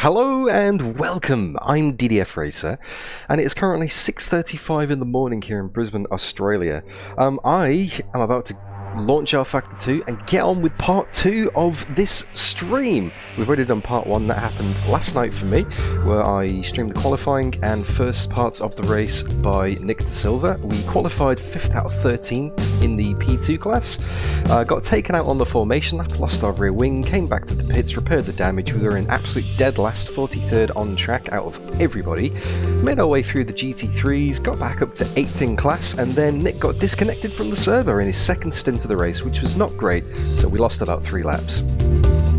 Hello and welcome. I'm DDF Racer, and it is currently 6:35 in the morning here in Brisbane, Australia. I am about to launch rFactor 2 and get on with part 2 of this stream. We've already done part 1 that happened last night for me, where I streamed the qualifying and first parts of the race by Nick De Silva. We qualified 5th out of 13 in the P2 class, got taken out on the formation lap, lost our rear wing, came back to the pits, repaired the damage. We were in absolute dead last, 43rd on track out of everybody, made our way through the GT3s, got back up to 8th in class, and then Nick got disconnected from the server in his second stint of the race, which was not great, so we lost about 3 laps.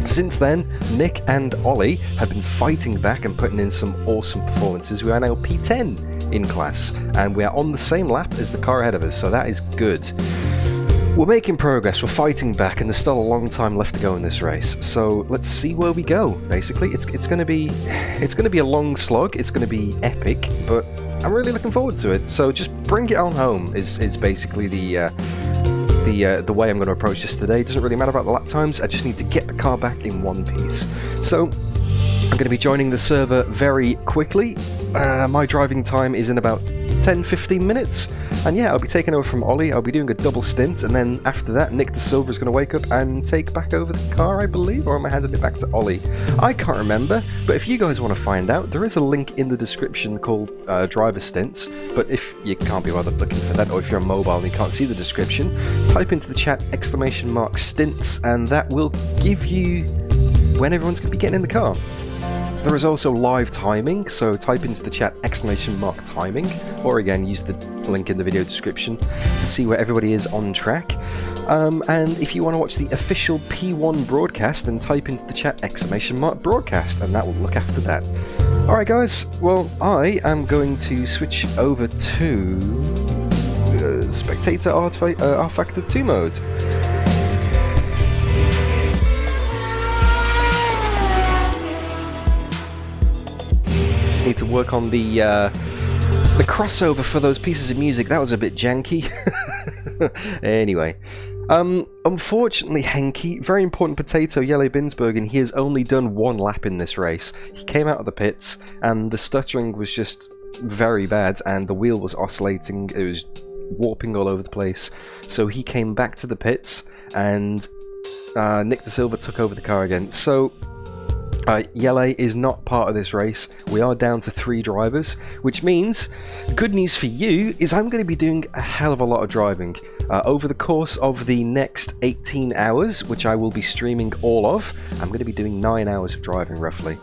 Since then, Nick and Ollie have been fighting back and putting in some awesome performances. We are now P10 in class, and we are on the same lap as the car ahead of us, so that is good. We're making progress, we're fighting back, and there's still a long time left to go in this race. So let's see where we go. Basically, it's going to be a long slog. It's going to be epic, but I'm really looking forward to it. So just bring it on home is basically the way I'm going to approach this today. It doesn't really matter about the lap times. I just need to get the car back in one piece. So I'm going to be joining the server very quickly. My driving time is in about 10-15 minutes, and yeah, I'll be taking over from Ollie. I'll be doing a double stint, and then after that Nick De Silva is going to wake up and take back over the car, I believe, or am I handing it back to Ollie? I can't remember, but if you guys want to find out, there is a link in the description called driver stints, but if you can't be bothered looking for that, or if you're on mobile and you can't see the description, type into the chat !stints, and that will give you when everyone's going to be getting in the car. There is also live timing, so type into the chat !timing, or again use the link in the video description to see where everybody is on track. And if you want to watch the official P1 broadcast, then type into the chat !broadcast, and that will look after that. Alright guys, well I am going to switch over to Spectator rFactor 2 mode. Need to work on the crossover for those pieces of music. That was a bit janky. Anyway, unfortunately, Henky, very important potato, Jelle Binsbergen, he has only done 1 lap in this race. He came out of the pits, and the stuttering was just very bad, and the wheel was oscillating. It was warping all over the place. So he came back to the pits, and Nick De Silva took over the car again. So Jelle is not part of this race. We are down to 3 drivers, which means good news for you is I'm going to be doing a hell of a lot of driving over the course of the next 18 hours, which I will be streaming all of. I'm going to be doing 9 hours of driving roughly.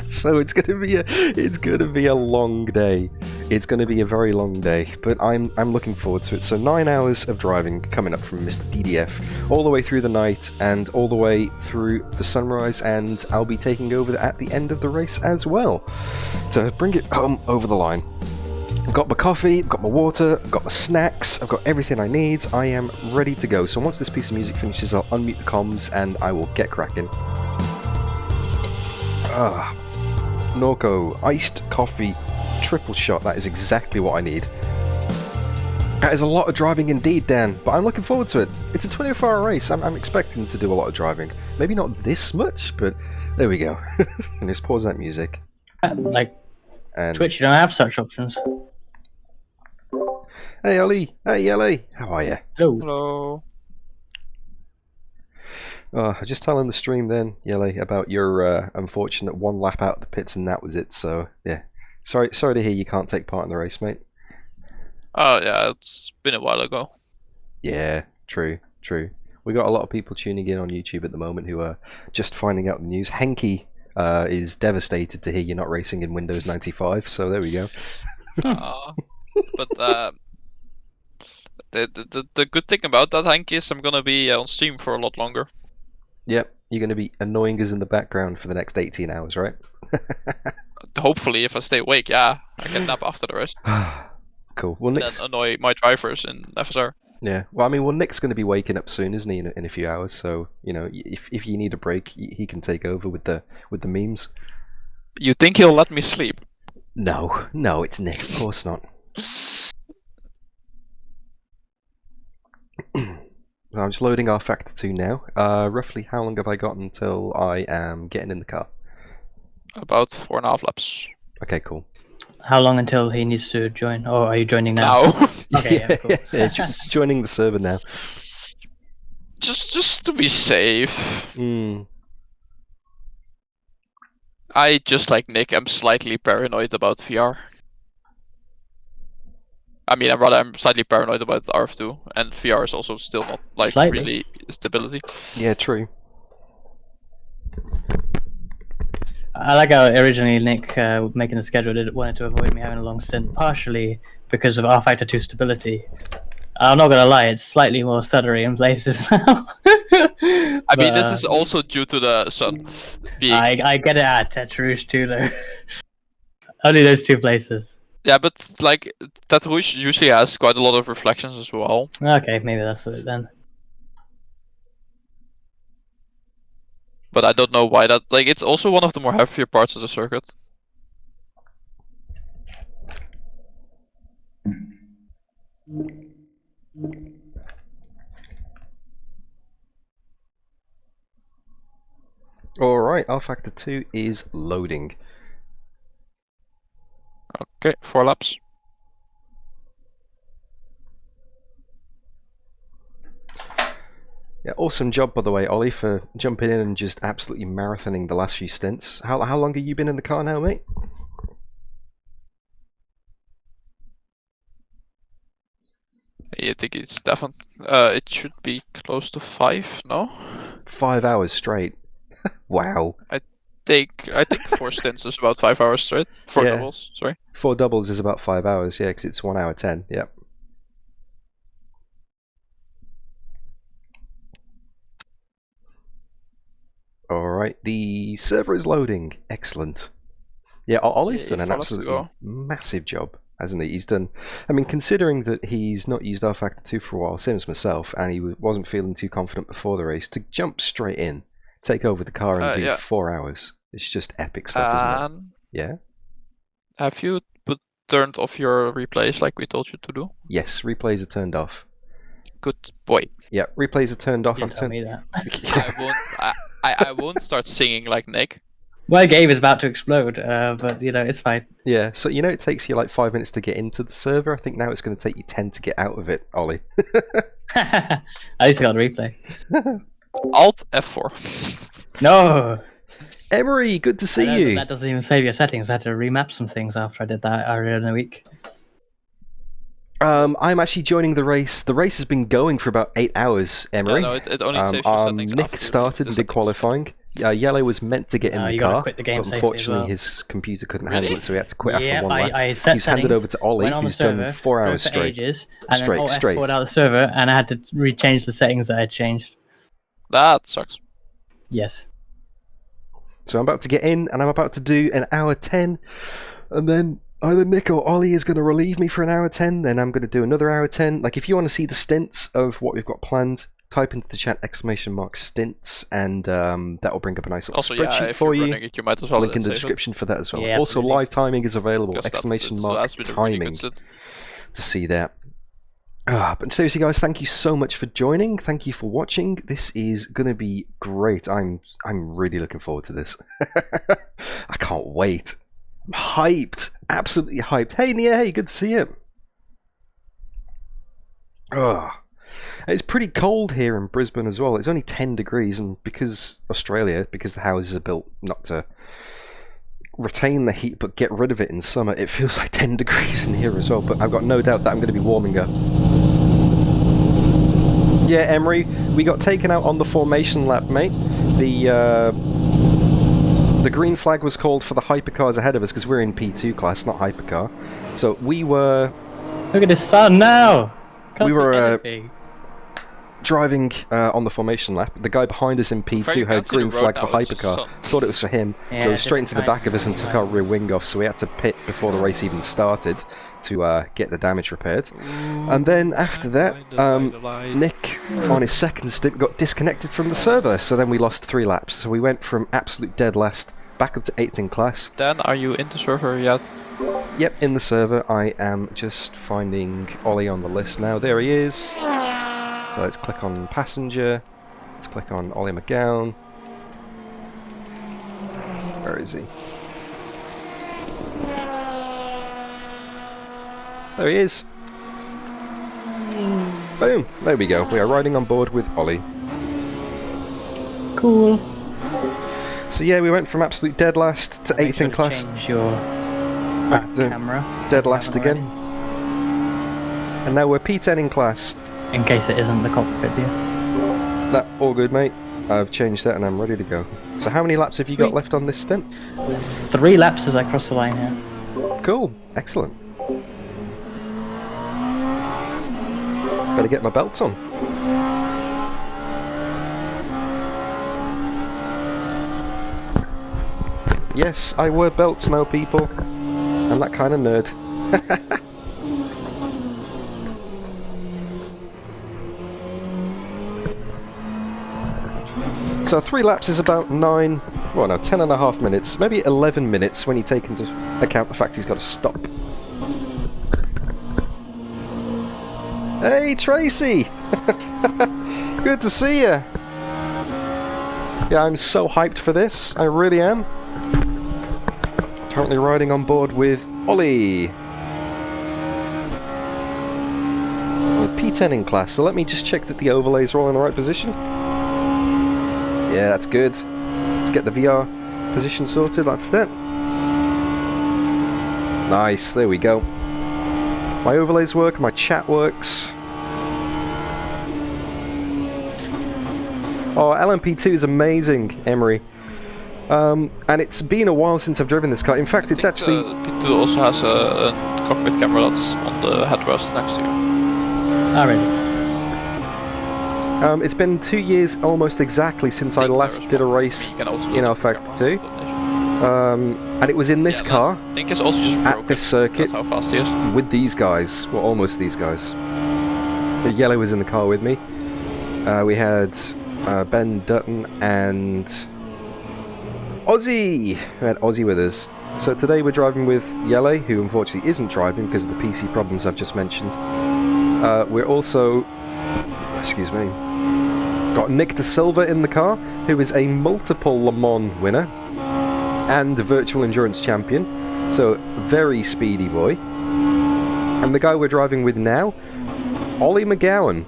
So it's going to be a long day. It's going to be a very long day, but I'm looking forward to it. So 9 hours of driving coming up from Mr. DDF, all the way through the night and all the way through the sunrise, and I'll be taking over at the end of the race as well to bring it home over the line. I've got my coffee, I've got my water, I've got my snacks, I've got everything I need. I am ready to go. So once this piece of music finishes, I'll unmute the comms and I will get cracking. Norco, iced coffee, triple shot. That is exactly what I need. That is a lot of driving indeed, Dan, but I'm looking forward to it. It's a 24-hour race. I'm expecting to do a lot of driving. Maybe not this much, but there we go. And just pause that music. Like, and Twitch, you don't have such options. Hey, Ollie. Hey, Jelle. How are you? Hello. Hello. Just telling the stream then, Jelle, about your unfortunate 1 lap out of the pits, and that was it. So yeah, sorry to hear you can't take part in the race, mate. Oh yeah, it's been a while ago. Yeah, true. We got a lot of people tuning in on YouTube at the moment who are just finding out the news. Henky is devastated to hear you're not racing in Windows 95. So there we go. But the good thing about that, Hank, is I'm gonna be on Steam for a lot longer. Yep, you're going to be annoying us in the background for the next 18 hours, right? Hopefully, if I stay awake, yeah, I can nap after the rest. Cool. Well, Nick's... And annoy my drivers in FSR. Yeah. Well, I mean, Nick's going to be waking up soon, isn't he? In a few hours. So you know, if you need a break, he can take over with the memes. You think he'll let me sleep? No, it's Nick. Of course not. So I'm just loading our Factor 2 now. Roughly how long have I got until I am getting in the car? About 4.5 laps. Okay, cool. How long until he needs to join? Or are you joining now? Now. Okay, yeah, cool. Yeah, joining the server now. Just to be safe. Mm. I, just like Nick, am slightly paranoid about VR. I mean, I'm slightly paranoid about rF2, and VR is also still not like Slightly. really stability. Yeah, true. I like how originally Nick, making the schedule, wanted to avoid me having a long stint, partially because of rFactor 2 stability. I'm not gonna lie, it's slightly more stuttery in places now. I mean, this is also due to the sun being. I get it at Tete Rouge too, though. Only those 2 places. Yeah, but like Tete Rouge usually has quite a lot of reflections as well. Okay, maybe that's it then. But I don't know why that. Like, it's also one of the more heavier parts of the circuit. Alright, rFactor 2 is loading. Okay, 4 laps. Yeah, awesome job, by the way, Ollie, for jumping in and just absolutely marathoning the last few stints. How long have you been in the car now, mate? I think it's definitely. It should be close to 5, no? 5 hours straight. Wow. I think 4 stints is about 5 hours straight. 4 Yeah. doubles, sorry. 4 doubles is about 5 hours, yeah, because it's 1 hour 10, yep. Alright, the server is loading. Excellent. Yeah, Ollie's done an 4 laps to absolutely go. massive job, hasn't he? He's done, I mean, considering that he's not used rFactor 2 for a while, same as myself, and he wasn't feeling too confident before the race, to jump straight in, take over the car and do Yeah. 4 hours. It's just epic stuff, isn't it? And Yeah? have you turned off your replays like we told you to do? Yes, replays are turned off. Good boy. Yeah, replays are turned off. You didn't tell me that. I won't start singing like Nick. My game is about to explode, but you know, it's fine. Yeah, so you know it takes you like 5 minutes to get into the server. I think now it's going to take you 10 to get out of it, Ollie. I used to got a replay. Alt F4. No! Emery, good to I see know you. That doesn't even save your settings. I had to remap some things after I did that earlier in the week. I'm actually joining the race. The race has been going for about 8 hours, Emery. No, it only saves your settings Nick after started the and did settings. qualifying. Yellow was meant to get in the you gotta car, quit the game but safely as unfortunately well. his computer couldn't handle it, so he had to quit Yeah, after 1 lap. I set He's handed settings, over to Ollie, went on the who's done server, 4 drove hours for straight. ages, and Straight. then F4'd out the server, and I had to rechange the settings that I had changed. That sucks. Yes. So I'm about to get in, and I'm about to do an hour 10, and then either Nick or Ollie is going to relieve me for an hour 10, then I'm going to do another hour 10. Like, if you want to see the stints of what we've got planned, type into the chat !stints, and that will bring up a nice little Also, spreadsheet yeah, if for you're you. running it, you might as well Link in the save it. description for that as well. Yeah, Also, absolutely. live timing is available, Because !timing that's been a really good sit. to see that. But seriously, guys, thank you so much for joining. Thank you for watching. This is going to be great. I'm really looking forward to this. I can't wait. I'm hyped. Absolutely hyped. Hey, Nia, hey, good to see you. It's pretty cold here in Brisbane as well. It's only 10 degrees, and because the houses are built not to retain the heat but get rid of it in summer, it feels like 10 degrees in here as well, but I've got no doubt that I'm going to be warming up. Yeah, Emery, we got taken out on the formation lap, mate. The green flag was called for the hypercars ahead of us because we're in P2 class, not hypercar. So we were... Look at the sun now! Can't We see were, anything. driving on the formation lap. The guy behind us in P2 Very had fancy green the road flag for now, it's just hypercar. sun. Thought it was for him. Yeah, Drove straight just into the back of us and took our rear wing off, so we had to pit before the race even started to get the damage repaired. And then after that, Nick, on his second stint, got disconnected from the server, so then we lost 3 laps. So we went from absolute dead last back up to 8th in class. Dan, are you in the server yet? Yep, in the server. I am just finding Ollie on the list now. There he is. So let's click on passenger. Let's click on Ollie McGown. Where is he? There he is. Boom. There we go. We are riding on board with Ollie. Cool. So yeah, we went from absolute dead last to 8th in class. Change your Back to camera. dead last again. And now we're P10 in class. In case it isn't the cockpit view. That all good, mate. I've changed that and I'm ready to go. So how many laps have you got left on this stint? 3 laps as I cross the line here. Cool. Excellent. Better get my belts on. Yes, I wear belts now, people. I'm that kind of nerd. So 3 laps is about 10 and a half minutes, maybe 11 minutes when you take into account the fact he's got to stop. Hey Tracy! Good to see you! Yeah, I'm so hyped for this, I really am. Currently riding on board with Ollie. P10 in class, so let me just check that the overlays are all in the right position. Yeah, that's good. Let's get the VR position sorted, that's it. Nice, there we go. My overlays work, my chat works. Oh, LMP2 is amazing, Emery. And it's been a while since I've driven this car. In fact, it's actually... P2 also has a cockpit camera that's on the headrest next to you. Alright. It's been 2 years almost exactly since I last did a race in rFactor 2. And it was in this car, I think it's also just at this circuit, that's how fast he is. with these guys, well almost these guys. So Jelle was in the car with me. We had Ben Dutton and Ozzy! We had Ozzy with us. So today we're driving with Jelle, who unfortunately isn't driving because of the PC problems I've just mentioned. We're also, excuse me, got Nick de Silva in the car, who is a multiple Le Mans winner and virtual endurance champion, so very speedy boy. And the guy we're driving with now, Ollie McGowan,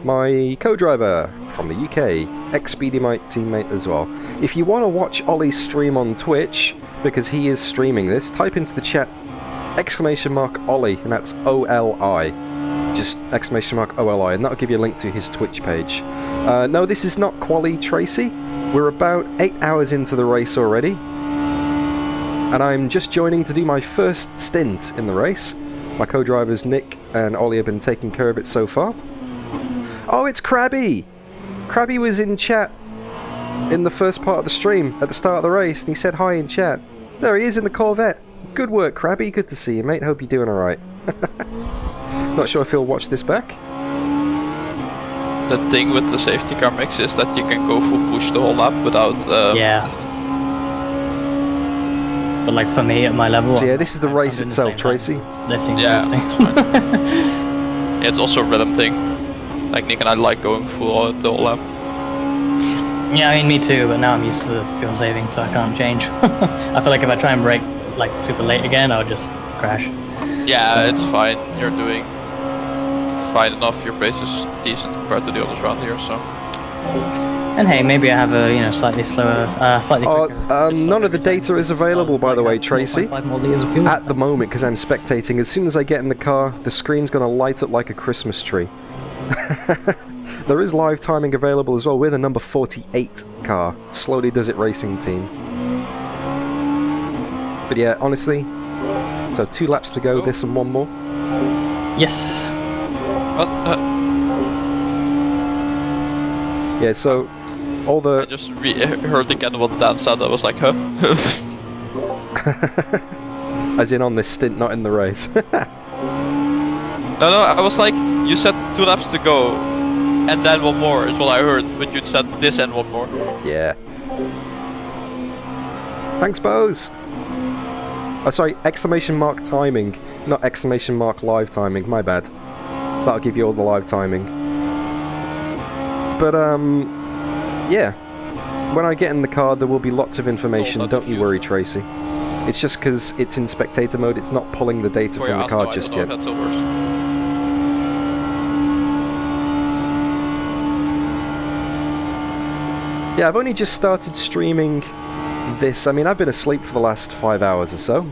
my co-driver from the UK, ex-Speedymite teammate as well. If you want to watch Ollie's stream on Twitch, because he is streaming this, type into the chat !Ollie, and that's O-L-I. Just !OLI, and that'll give you a link to his Twitch page. No, this is not Quali Tracy. We're about 8 hours into the race already. And I'm just joining to do my first stint in the race. My co-drivers Nick and Ollie have been taking care of it so far. Oh, it's Krabby! Krabby was in chat in the first part of the stream at the start of the race, and he said hi in chat. There he is in the Corvette. Good work, Krabby. Good to see you, mate. Hope you're doing alright. Not sure if he'll watch this back. The thing with the safety car mix is that you can go full push the whole lap without... yeah. But like for me at my level... So yeah, this is the race itself, Tracy. Lifting, yeah. Yeah, it's also a rhythm thing. Like Nick and I like going full the whole lap. Yeah, I mean me too, but now I'm used to the fuel saving, so I can't change. I feel like if I try and brake like super late again, I'll just crash. Yeah, so. It's fine. You're doing fine enough. Your pace is decent compared to the others around here, so. And hey, maybe I have a slightly slower, slightly quicker. None of the data is available, by the way, Tracy. At the moment, because I'm spectating. As soon as I get in the car, the screen's going to light up like a Christmas tree. There is live timing available as well. We're the number 48 car. Slowly Does It Racing team. But yeah, honestly, so 2 laps to go, this and 1 more. Yes. Yeah, so all the... I just heard again what Dan said. I was like, huh? As in on this stint, not in the race. No, I was like, you said 2 laps to go, and then 1 more is what I heard, but you said this and 1 more. Yeah. Thanks, Bose! Oh, sorry, !timing, not !live timing, my bad. That'll give you all the live timing. But yeah, when I get in the car there will be lots of information, don't you worry Tracy. It's just because it's in spectator mode, it's not pulling the data from the car just yet. Yeah, I've only just started streaming this. I mean, I've been asleep for the last 5 hours or so.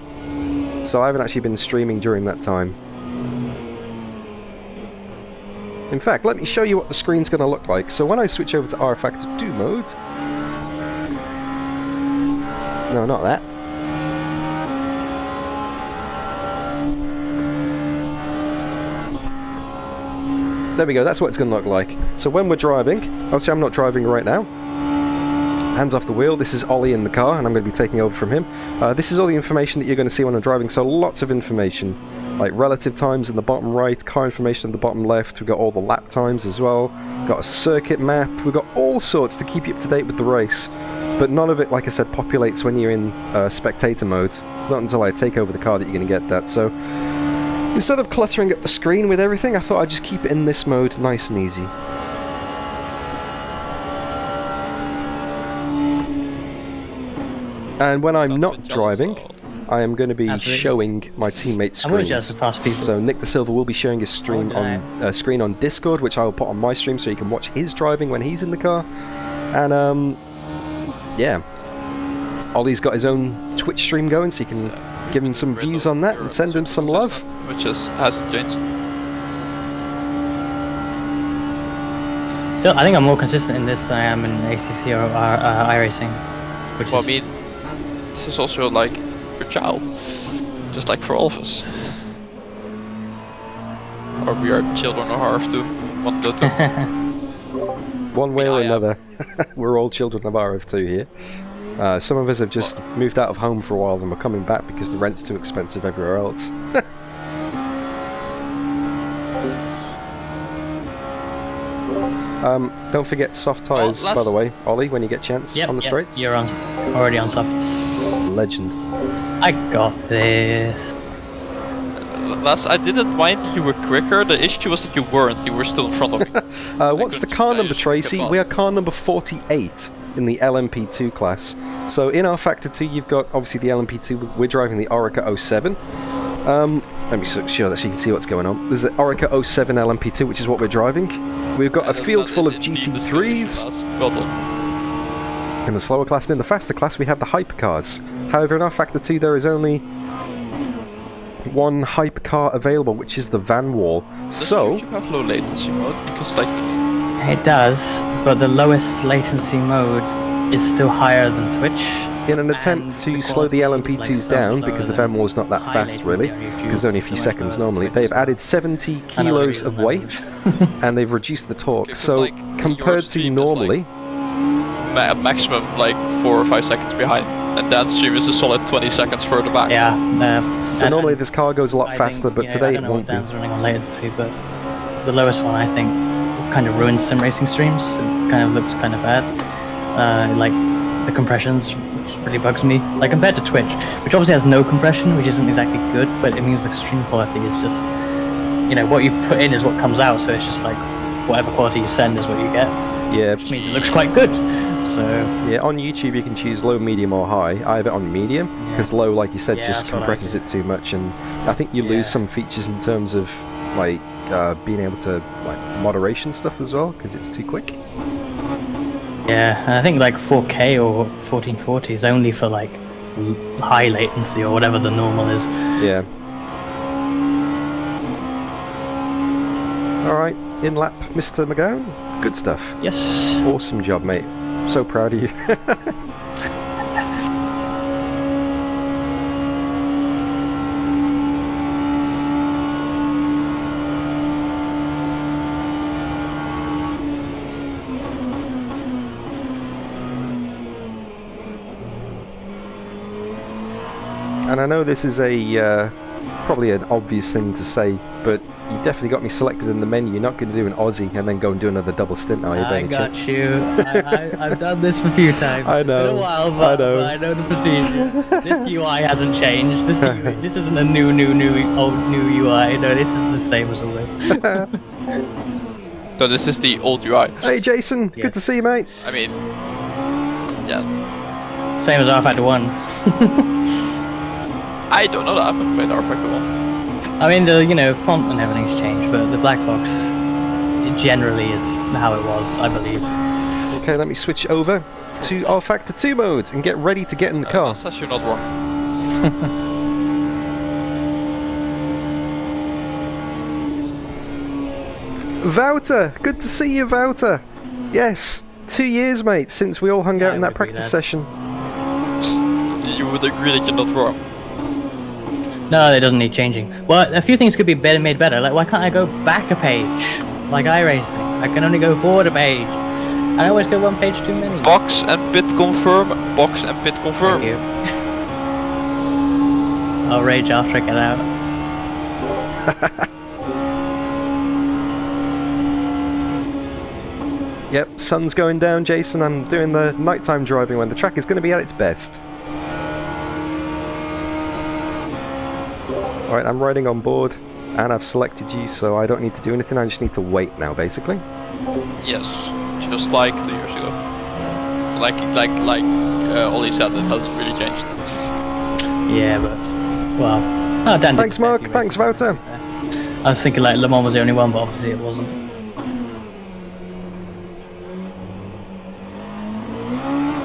So I haven't actually been streaming during that time. In fact, let me show you what the screen's going to look like. So when I switch over to rFactor 2 mode... No, not that. There we go, that's what it's going to look like. So when we're driving... Obviously I'm not driving right now. Hands off the wheel. This is Ollie in the car, and I'm going to be taking over from him. This is all the information that you're going to see when I'm driving, so lots of information. Like relative times in the bottom right, car information in the bottom left, we've got all the lap times as well, we've got a circuit map, we've got all sorts to keep you up to date with the race. But none of it, like I said, populates when you're in spectator mode. It's not until I take over the car that you're going to get that, so... Instead of cluttering up the screen with everything, I thought I'd just keep it in this mode nice and easy. And when I'm not driving, I am going to be showing my teammates' screens. So Nick De Silva will be showing his stream on screen on Discord, which I will put on my stream so you can watch his driving when he's in the car. And yeah, Ollie's got his own Twitch stream going, so you can give him some views on that and send him some love. Which hasn't changed. Still, I think I'm more consistent in this than I am in ACC or iRacing. Which well, I mean, this is also like your child, just like for all of us. Or we are children of RF2, one of the two. One way or another, we're all children of RF2 here. Some of us have just moved out of home for a while and we're coming back because the rent's too expensive everywhere else. Don't forget soft tyres, by the way, Ollie, when you get a chance on the straights. You're already on softs. Legend. I got this. Last, I didn't mind that you were quicker, the issue was that you weren't, you were still in front of me. What's the car number, Tracy? We are car number 48 in the LMP2 class. So in our Factor 2 you've got obviously the LMP2, we're driving the Oreca 07. Let me show that so you can see what's going on. There's the Oreca 07 LMP2, which is what we're driving. We've got a field full of GT3s. Well done. In the slower class, and in the faster class we have the hypercars. However, in our Factor 2 there is only one hypercar available, which is the Van Wall. So you have low latency mode because like it does, but the lowest latency mode is still higher than Twitch. In an attempt to slow the LMP2s down, because the Van Wall is not that fast really, because it's only a few seconds normally, they've added 70 kilos of weight and they've reduced the torque. So like, compared to normally, maximum like 4 or 5 seconds behind, and Dan's stream is a solid 20 seconds further back. Yeah. So normally this car goes a lot faster, but today it won't be. Dan's running on latency, but the lowest one I think kind of ruins sim racing streams. It kind of looks kind of bad. Like the compressions, which really bugs me. Like compared to Twitch, which obviously has no compression, which isn't exactly good, but it means the stream quality is just, you know, what you put in is what comes out. So it's just like whatever quality you send is what you get. Yeah. Which means it looks quite good. So yeah, on YouTube you can choose low, medium, or high. I have it on medium because low, like you said, just compresses it too much, and I think you lose some features in terms of like being able to like moderation stuff as well because it's too quick. Yeah, and I think like 4K or 1440 is only for like high latency or whatever the normal is. Yeah. All right, in lap, Mr. McGown. Good stuff. Yes. Awesome job, mate. So proud of you. And I know this is a probably an obvious thing to say, but You've definitely got me selected in the menu. You're not going to do an Aussie and then go and do another double stint, are you? I got you. I've done this a few times. I know. It's been a while, but I I know the procedure. This UI hasn't changed. This isn't a new old UI. No, this is the same as always. So this is the old UI. Hey Jason, good to see you, mate. I mean, yeah. Same as rFactor 1. I don't know that. I haven't played rFactor 1. I mean, the font and everything's changed, but the black box it generally is how it was, I believe. Okay, let me switch over to rFactor 2 mode and get ready to get in the car. That's actually not wrong. Wouter, good to see you, Wouter. Yes, 2 years, mate, since we all hung out in that practice session. You would agree that you're not wrong. No, it doesn't need changing. Well, a few things could be made better. Like, why can't I go back a page? Like iRacing. I can only go forward a page. I always go one page too many. Box and pit confirm. Box and pit confirm. Thank you. I'll rage after I get out. Yep, sun's going down, Jason. I'm doing the nighttime driving when the track is going to be at its best. Alright, I'm riding on board, and I've selected you, so I don't need to do anything. I just need to wait now, basically. Yes, just like 2 years ago. Like Ollie said, it hasn't really changed. Yeah, but well. Oh, Dan. Thanks, Mark. Thanks, Wouter. I was thinking like Le Mans was the only one, but obviously it wasn't.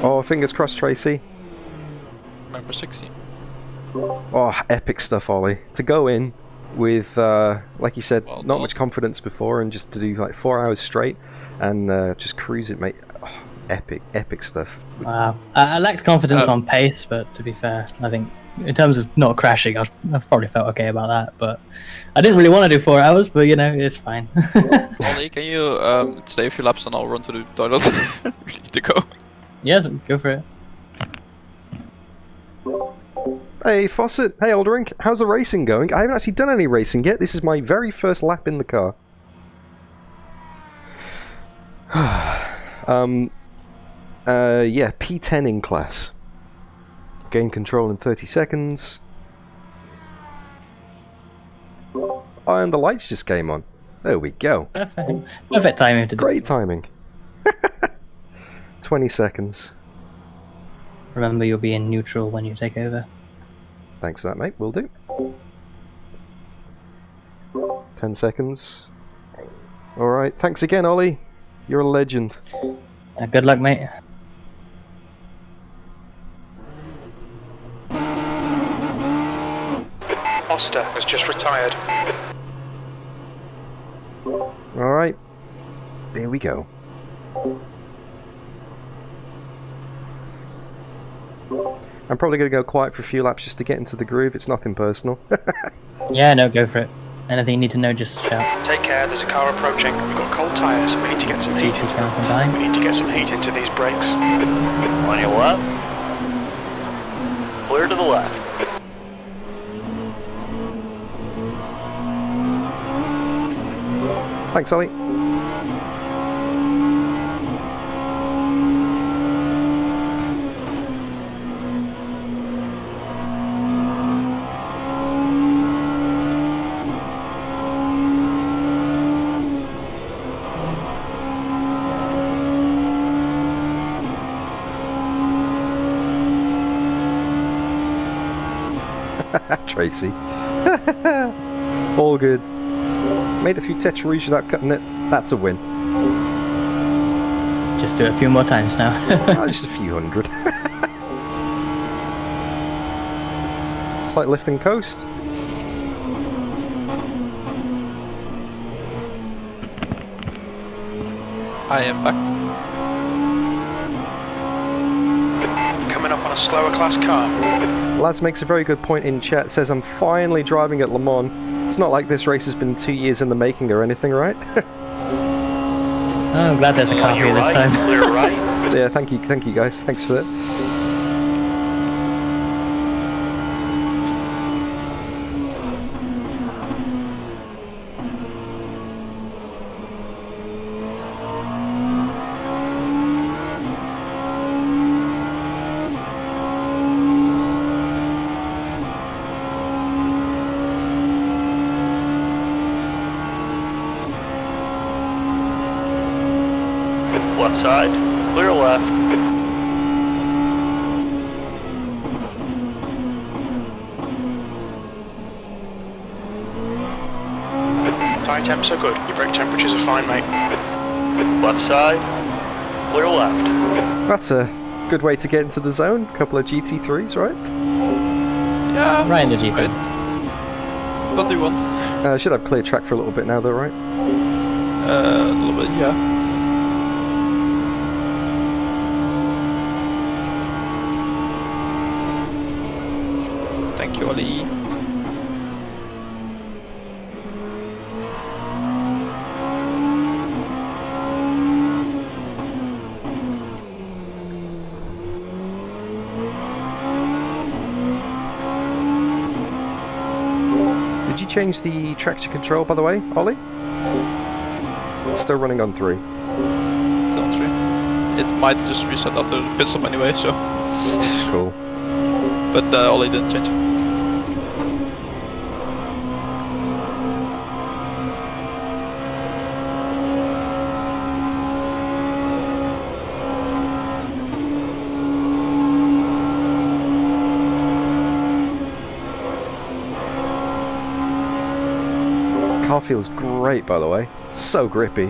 Oh, fingers crossed, Tracy. Number 16. Oh, epic stuff, Ollie. To go in with, like you said, Well not done. much confidence before, and just to do like 4 hours straight and just cruise it, mate. Oh, epic stuff. Wow. I lacked confidence on pace, but to be fair, I think in terms of not crashing, I've probably felt okay about that. But I didn't really want to do 4 hours, but it's fine. Ollie, can you stay a few laps and I'll run to the toilet? We need to go. Yes, go for it. Hey, Fawcett. Hey, Aldrink. How's the racing going? I haven't actually done any racing yet. This is my very first lap in the car. Yeah, P10 in class. Gain control in 30 seconds. Oh, and the lights just came on. There we go. Perfect timing to do. Great timing. 20 seconds. Remember, you'll be in neutral when you take over. Thanks for that, mate. Will do. 10 seconds. Alright, thanks again, Ollie. You're a legend. Good luck, mate. Oster has just retired. Alright. Here we go. I'm probably going to go quiet for a few laps just to get into the groove. It's nothing personal. Yeah, no, go for it. Anything you need to know, just shout. Take care, there's a car approaching. We've got cold tyres. We need to get some heat GT's into coming from them. behind. We need to get some heat into these brakes. On your left. Clear to the left. Thanks, Ollie. Tracy. All good. Made it through Tetra Rouge without cutting it. That's a win. Just do it a few more times now. Just a few hundred. It's like lifting coast. I am back. Coming up on a slower class car. Lads makes a very good point in chat. Says, I'm finally driving at Le Mans. It's not like this race has been 2 years in the making or anything, right? Oh, I'm glad there's a car for you this time. Clear right. Yeah, thank you guys. Thanks for that. Left side, clear left. Tyre temps are good. Your brake temperatures are fine, mate. Left side, clear left. That's a good way to get into the zone. Couple of GT3s, right? Yeah. Right in the that's deep great. end. What do you want? Should have clear track for a little bit now, though, right? A little bit, yeah. Thank you, Ollie. Did you change the traction control, by the way, Ollie? It's still running on 3. Sounds right. It might just reset after the pit stop anyway, so. Cool. But Ollie didn't change. Car feels great, by the way. So grippy.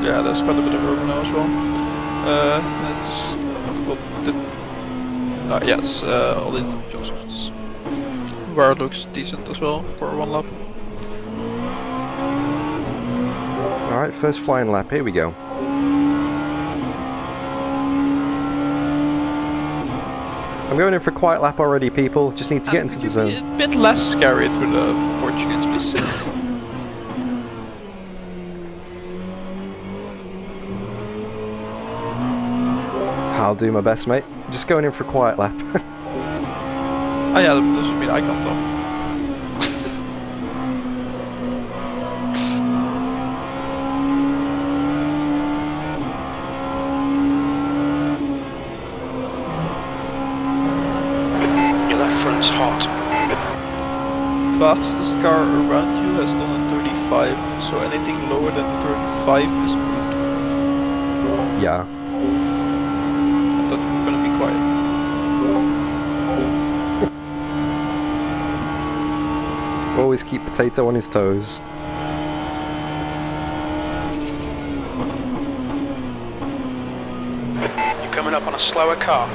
Yeah, there's quite a bit of rubber now as well. Let's yes, Ollie Joseph's where it looks decent as well for 1 lap. Alright, first flying lap. Here we go. I'm going in for a quiet lap already, people. Just need to get into the zone. A bit less scary through the Portuguese, please. I'll do my best, mate. Just going in for a quiet lap. Oh yeah, that doesn't mean I can't talk. Your left front's hot. Fastest car around you has done a 35, so anything lower than 35 is good. Yeah. I thought you were gonna be quiet. Always keep Potato on his toes. You're coming up on a slower car.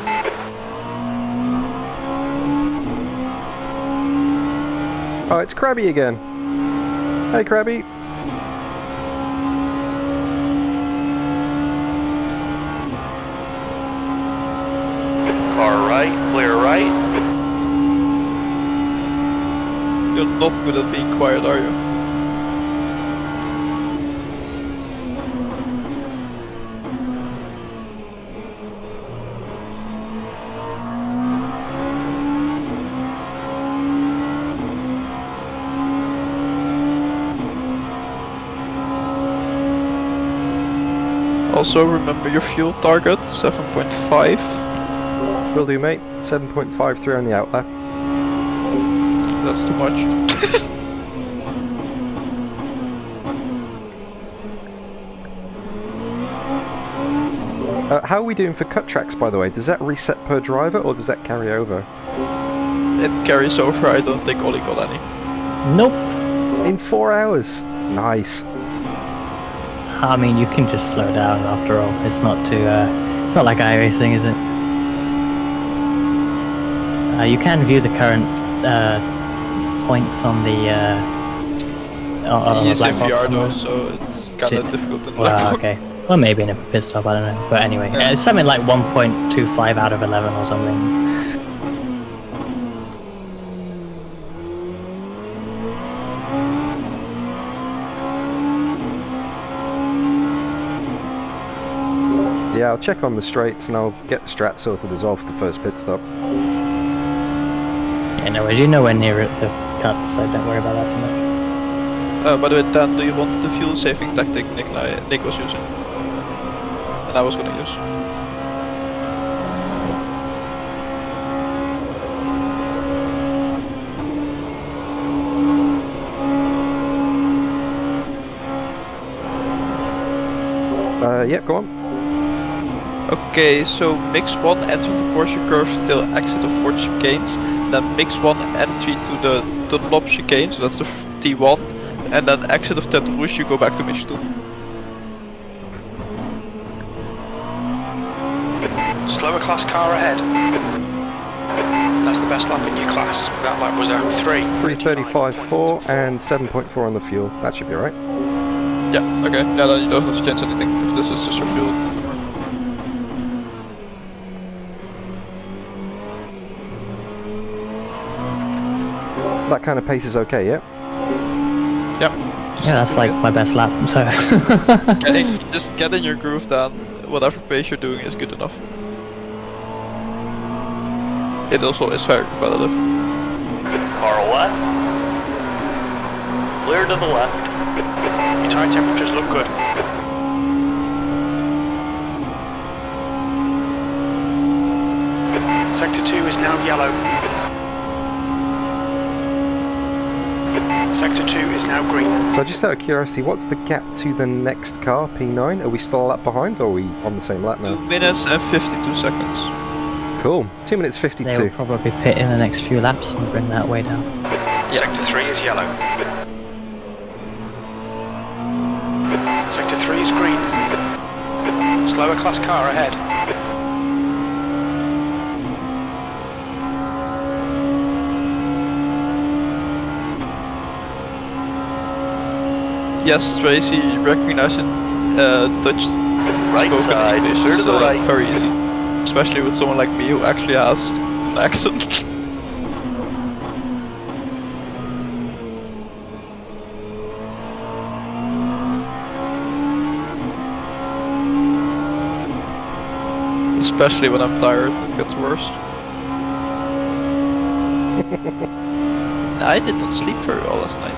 Oh, it's Krabby again. Hey, Krabby. Car right, clear right. You're not good at being quiet, are you? Also remember your fuel target, 7.5. Will do, mate. 7.53 on the outlap. That's too much. How are we doing for cut tracks, by the way? Does that reset per driver, or does that carry over? It carries over, I don't think Ollie got any. Nope. In 4 hours. Nice. I mean, you can just slow down after all. It's not too. It's not like iRacing, is it? You can view the current points on the. On the He's black in box VR on though, the- so it's kind of difficult in the Well, black box. okay. Well, maybe in a pit stop, I don't know. But anyway, Yeah. it's something like 1.25 out of 11 or something. Yeah, I'll check on the straights and I'll get the strat sorted as well for the first pit stop. Yeah, no worries. You're nowhere near it, the cuts, so don't worry about that too much. By the way, Dan, do you want the fuel saving tactic Nick was using? And I was gonna use. Yeah, go on. Okay, so mix 1 enter the Porsche curve till exit of 4 chicanes, then mix 1 entry to the lob chicane, so that's the T1, and then exit of Tête Rouge, you go back to mix 2. Slower class car ahead. That's the best lap in your class. That lap was 03. 3:35.4 and 7.4 on the fuel. That should be right. Yeah, okay, yeah, then you don't have to change anything if this is just your fuel. That kind of pace is okay, yeah? Yep. Yeah, that's like my best lap, so... Just get in your groove then, whatever pace you're doing is good enough. It also is very competitive. Car left. Clear to the left. Your tyre temperatures look good. Sector 2 is now yellow. Sector 2 is now green. So just out of curiosity, what's the gap to the next car, P9? Are we still a lap behind, or are we on the same lap now? 2 minutes and 52 seconds. Cool. 2 minutes They 52. will probably pit in the next few laps and bring that way down. Sector 3 is yellow. Sector 3 is green. Slower class car ahead. Yes, Tracy, recognizing Dutch Right spoken side, English clear is to the right. very easy. Especially with someone like me who actually has an accent. Especially when I'm tired, it gets worse. I did not sleep very well last night.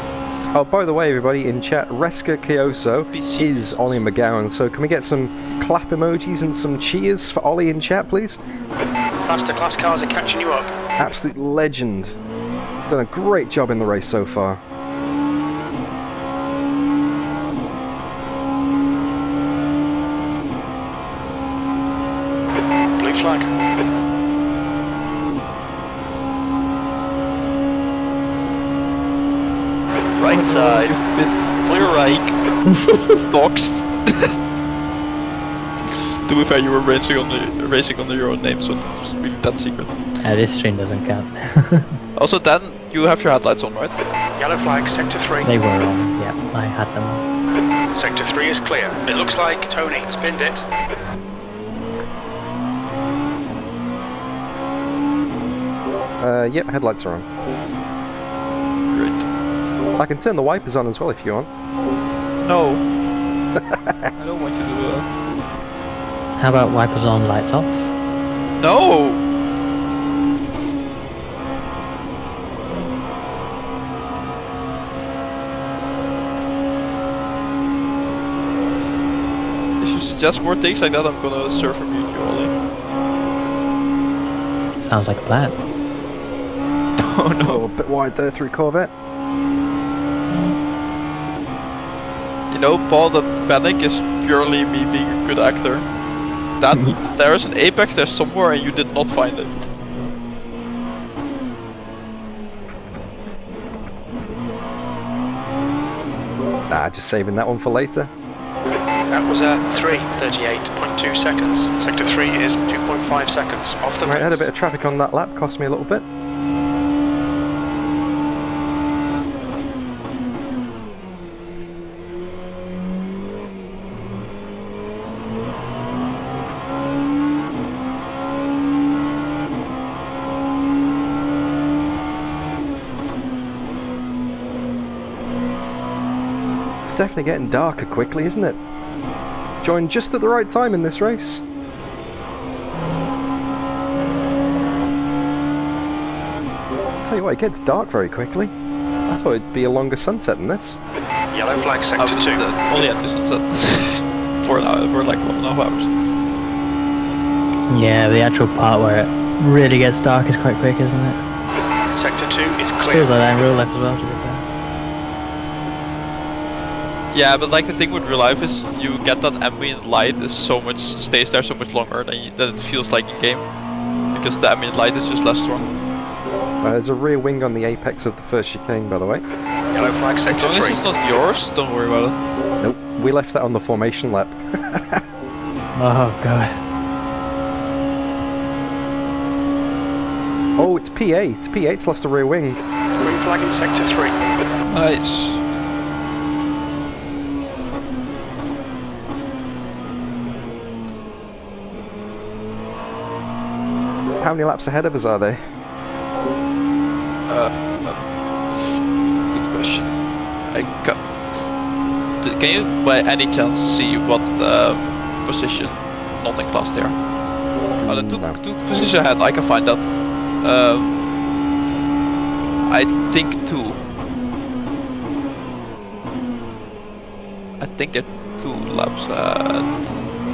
Oh, by the way, everybody in chat, Reska Kyoso PC. is Ollie McGowan. So can we get some clap emojis and some cheers for Ollie in chat, please? Faster class cars are catching you up. Absolute legend. Done a great job in the race so far. Blue flag. Right side. You've been Clear right. doxed. To be fair, you were racing under your own name, so it was really that secret. This stream doesn't count. Also, Dan, you have your headlights on, right? Yellow flag, sector 3. They were on, yeah, I had them on. Sector 3 is clear. It looks like Tony spinned it. Yep, headlights are on. Great. I can turn the wipers on as well if you want. No. I don't want you to do that. How about wipers on, lights off? No! If you suggest more things like that, I'm gonna serve from you, Ollie. Sounds like a plan. Oh no. Oh, a bit wide there through Corvette. You know, Paul, that panic is purely me being a good actor. That there's an apex there somewhere and you did not find it. Nah, just saving that one for later. That was 38.2 seconds. Sector 3 is 2.5 seconds off the Right, had a fence. bit of traffic on that lap, cost me a little bit. It's definitely getting darker quickly, isn't it? Joined just at the right time in this race. Tell you what, it gets dark very quickly. I thought it'd be a longer sunset than this. Yellow flag, sector 2. Only at the sunset. for an hour, for like 1.5 hours. Yeah, the actual part where it really gets dark is quite quick, isn't it? Sector 2 is Feels clear. like that in real life as well, to be fair. Yeah, but like the thing with real life is you get that ambient light is stays there so much longer than it feels like in game, because the ambient light is just less strong. There's a rear wing on the apex of the first chicane, by the way. Yellow flag As sector long as 3. it's not yours, don't worry about it. Nope, we left that on the formation lap. Oh god. Oh, it's P8. It's P8's lost a rear wing. Green flag in sector 3. Nice. How many laps ahead of us are they? Good question. Can you by any chance see what position not in class they are? Oh, the two positions ahead, I can find that. I think 2. I think they're 2 laps ahead.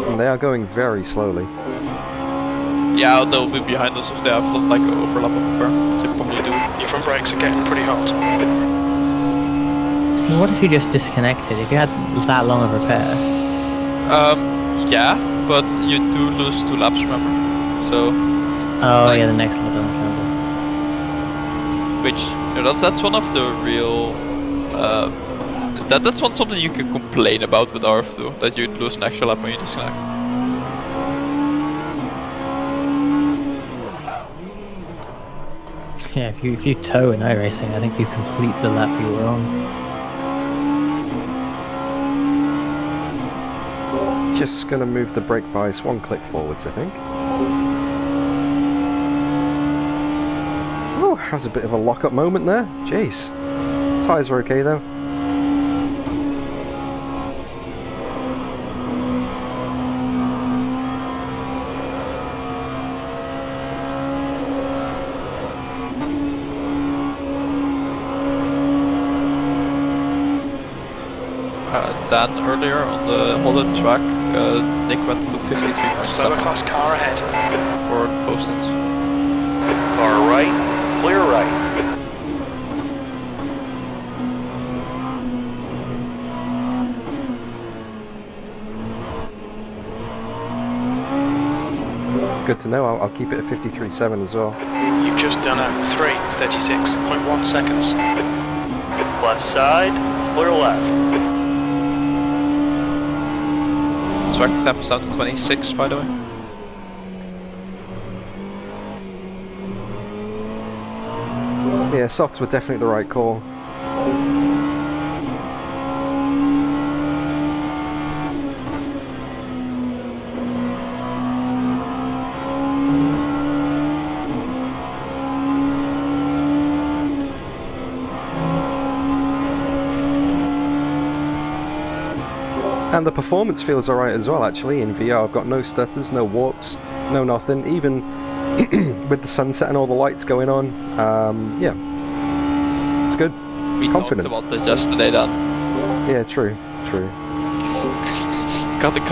And they are going very slowly. Yeah, they'll be behind us if they have like an overlap of the car. They probably do. Your front brakes are getting pretty hot. So what if you just disconnected? If you had that long of repair? Yeah, but you do lose 2 laps, remember? So, Oh yeah, the next lap on which that's one of the real. That's something you can complain about with RF2, that you lose an extra lap when you disconnect. Yeah, if you tow in iRacing, I think you complete the lap you were on. Just gonna move the brake bias 1 click forwards, I think. Oh, has a bit of a lock-up moment there. Jeez. Tyres are okay though. Dan earlier on the Holland track, Nick went to 53.7 Silva class car ahead. for both stints. Car right, clear right. Good to know, I'll keep it at 53.7 as well. You've just done a 3:36.1 seconds. Left side, clear left. Track lap is down to 26, by the way. Yeah, softs were definitely the right call. And the performance feels alright as well, actually. In VR, I've got no stutters, no warps, no nothing. Even with the sunset and all the lights going on, yeah, it's good. We Confident. talked about this yesterday, Dan. Yeah, true. God damn it.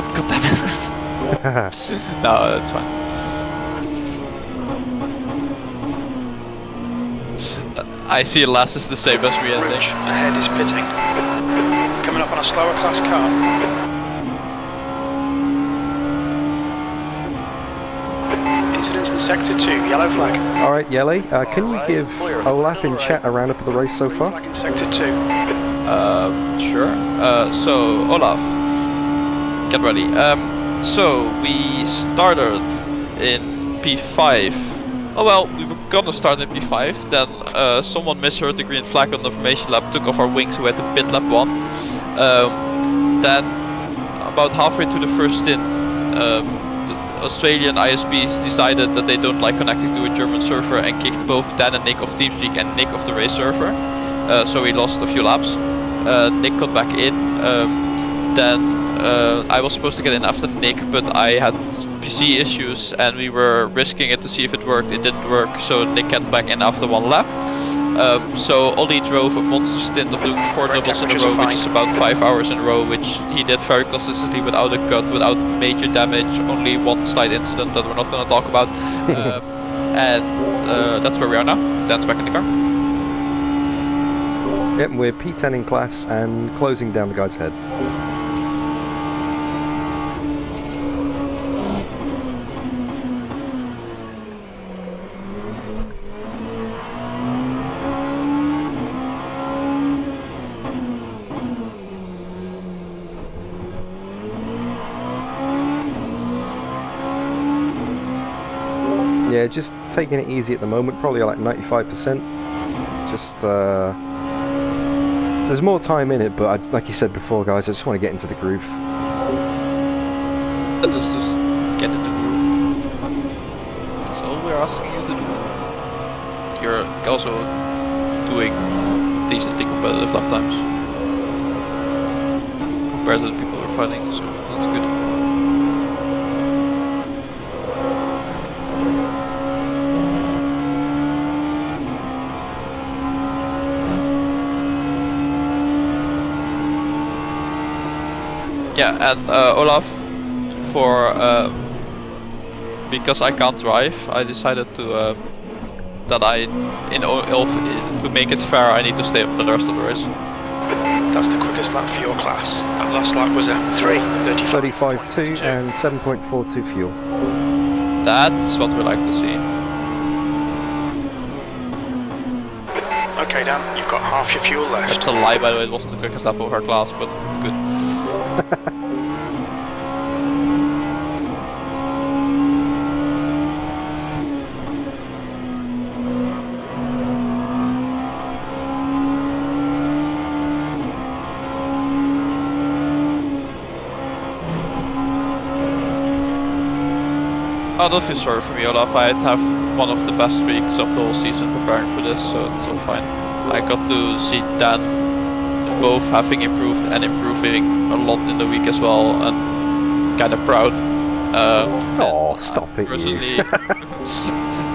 No, that's fine. I see last is the same as we ending. Rich ahead is pitting. Coming up on a slower class car. Incidents in sector 2, yellow flag. Alright, Jelle, can you give Olaf in chat a roundup of the race so Green far? flag in sector 2. Sure. So, Olaf, get ready. So, we started in P5. Oh well, we were gonna start in P5, then someone misheard the green flag on the formation lap, took off our wings, so we had to pit lap 1. Then, about halfway through the first stint, the Australian ISPs decided that they don't like connecting to a German server and kicked both Dan and Nick off TeamSpeak and Nick off the race server. So we lost a few laps. Nick got back in. Then I was supposed to get in after Nick, but I had PC issues and we were risking it to see if it worked. It didn't work, so Nick got back in after 1 lap. So Ollie drove a monster stint of doing 4 doubles in a row, which is about 5 hours in a row, which he did very consistently without a cut, without major damage, only 1 slight incident that we're not going to talk about. And that's where we are now. Dan's back in the car. Yep, we're P10 in class and closing down the guy's head. Yeah, just taking it easy at the moment, probably like 95%. Just, there's more time in it, but like you said before, guys, I just want to get into the groove. Let's just get in the groove. That's all we're asking you to do. You're also doing decently competitive lap times compared to the people we're fighting, so that's good. Yeah, and Olaf, for because I can't drive, I decided to that to make it fair, I need to stay up the rest of the race. That's the quickest lap for your class. That last lap was a 35.2 and 7.42 fuel. That's what we like to see. Okay, Dan, you've got half your fuel left. That's a lie, by the way. It wasn't the quickest lap of our class, but good. Oh, don't feel sorry for me, Olaf. I have one of the best weeks of the whole season preparing for this, so it's all fine. I got to see Dan both having improved and improving a lot in the week as well, and kind of proud. Oh, stop it, personally,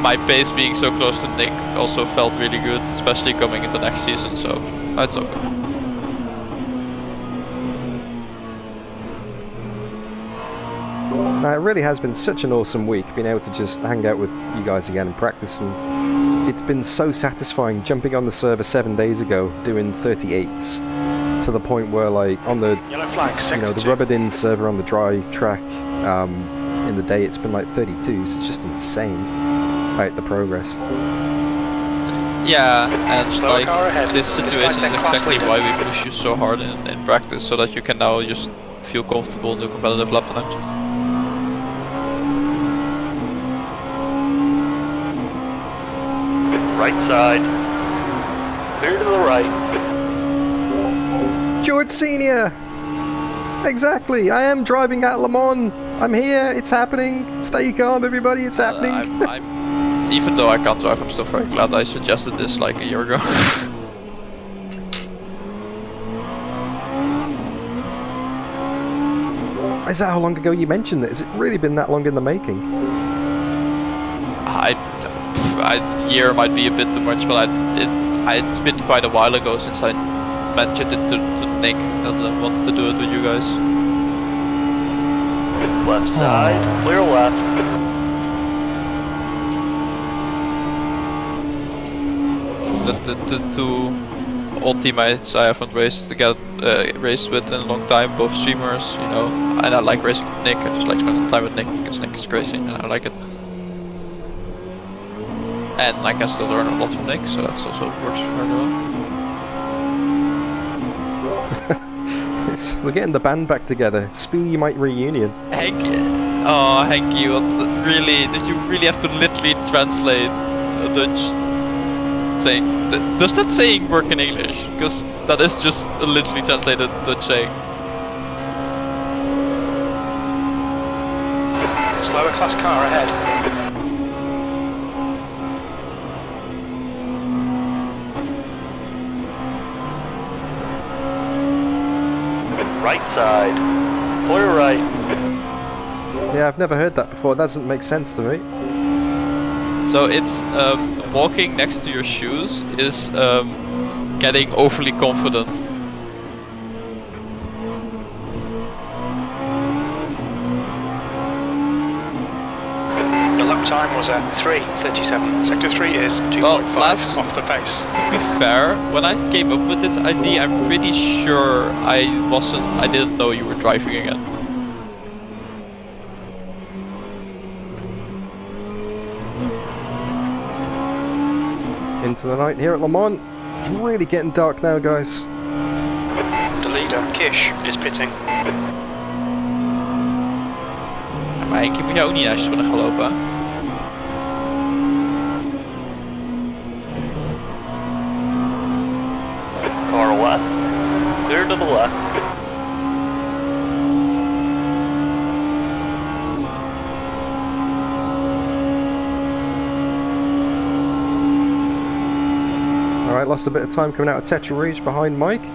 my pace being so close to Nick also felt really good, especially coming into next season, so it's okay. It really has been such an awesome week, being able to just hang out with you guys again and practice, and it's been so satisfying jumping on the server 7 days ago doing 38s to the point where, like, on the Yellow flag, the rubbered in server on the dry track in the day it's been like 32s. It's just insane, right, the progress. Yeah, and Slower car ahead. like this situation This is guy's exactly leader. why we push you so hard in practice, so that you can now just feel comfortable in the competitive lap times. Right side. Clear to the right. George Senior! Exactly! I am driving at Le Mans! I'm here! It's happening! Stay calm, everybody! It's happening! I'm even though I can't drive, I'm still very glad I suggested this like a year ago. Is that how long ago you mentioned it? Has it really been that long in the making? Year might be a bit too much, but it's been quite a while ago since I mentioned it to Nick that I wanted to do it with you guys. Left side. Clear left. The two old teammates I haven't raced with in a long time, both streamers, you know, and I like racing with Nick. I just like spending time with Nick because Nick is crazy and I like it. And I can still learn a lot from Nick, so that's also works very well. We're getting the band back together. Speedymite reunion. Hank, you really? Did you really have to literally translate a Dutch saying? Does that saying work in English? Because that is just a literally translated Dutch saying. Slower class car ahead. Right side. Clear right. Yeah, I've never heard that before. That doesn't make sense to me. So it's walking next to your shoes is getting overly confident. Your lap time was a 3:37. Sector 3 is 2.5 Well, off the pace. To be fair, when I came up with this idea, I'm pretty sure I didn't know you were driving again. Into the night here at Le Mans. It's really getting dark now, guys. The leader, Kish, is pitting. Maar ik heb jou ook niet juist kunnen gaan lopen. Car left. Clear to the left. Alright, lost a bit of time coming out of Tetra Rouge behind Mike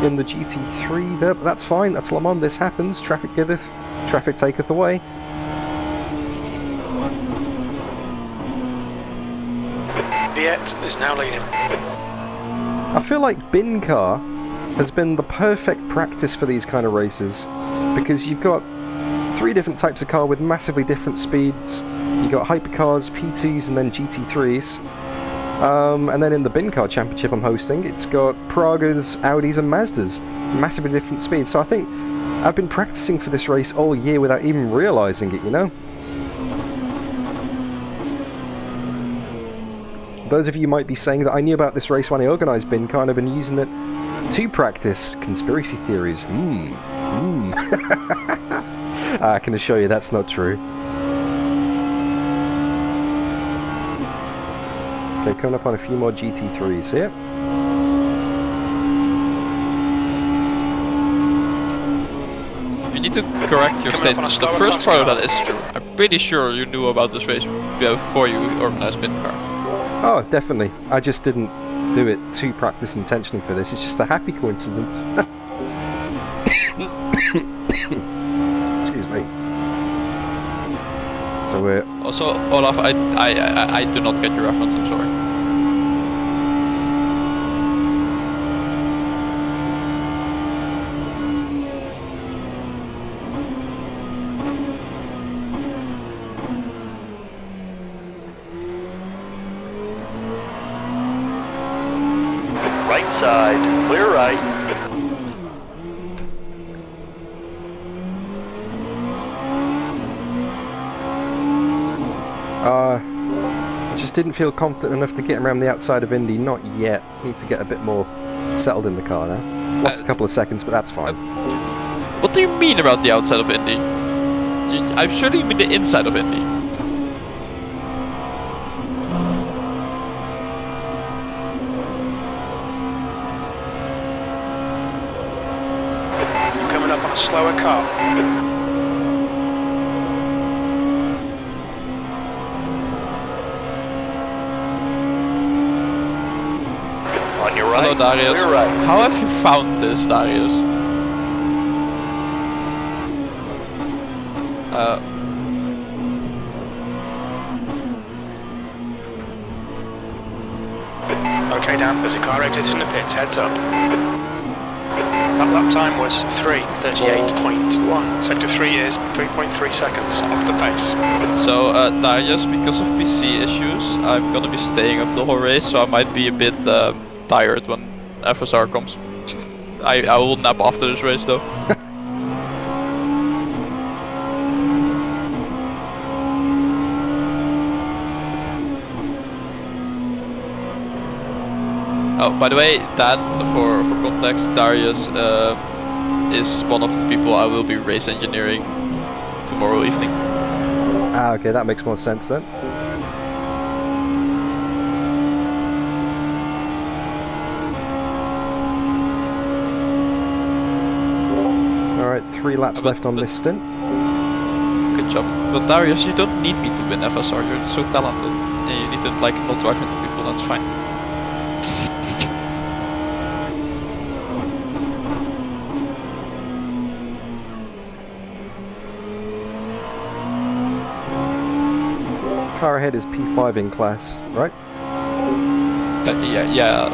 in the GT3 there, but that's fine, that's Le Mans, this happens, traffic giveth, traffic taketh away. Viet is now leading. I feel like Bin Car has been the perfect practice for these kind of races, because you've got 3 different types of car with massively different speeds. You've got hypercars, P2s and then GT3s. And then in the Bin Car Championship I'm hosting, it's got Pragas, Audis and Mazdas, massively different speeds. So I think I've been practicing for this race all year without even realising it, you know? Those of you might be saying that I knew about this race when I organised Bin Car and I've been using it to practice conspiracy theories. I can assure you that's not true. Okay, coming up on a few more GT3s here. You need to correct your statement. The first part of that is true. I'm pretty sure you knew about this race before you organized Bin Car. Oh, definitely. I just didn't do it to practice intentionally for this. It's just a happy coincidence. Excuse me. So we're... Also, Olaf, I do not get your reference, I'm sorry. Right side. Clear right. I just didn't feel confident enough to get around the outside of Indy. Not yet. Need to get a bit more settled in the car now. Lost a couple of seconds, but that's fine. What do you mean about the outside of Indy? I'm sure you mean the inside of Indy. Coming up on a slower car. On your right. Hello, Darius. Clear right. How have you found this, Darius? Okay, Dan, there's a car exiting the pits, heads up. That lap time was 3:38.1. Sector 3 is 3.3 seconds off the pace. So, Darius, because of PC issues, I'm gonna be staying up the whole race, so I might be a bit tired when FSR comes. I will nap after this race, though. Oh, by the way, Dan, for context, Darius is one of the people I will be race engineering tomorrow evening. Ah, okay, that makes more sense then. Alright, 3 laps left on this stint. Good job. But Darius, you don't need me to win FSR, you're so talented. And you need to like not drive into people, that's fine. Car ahead is P5 in class, right? Yeah,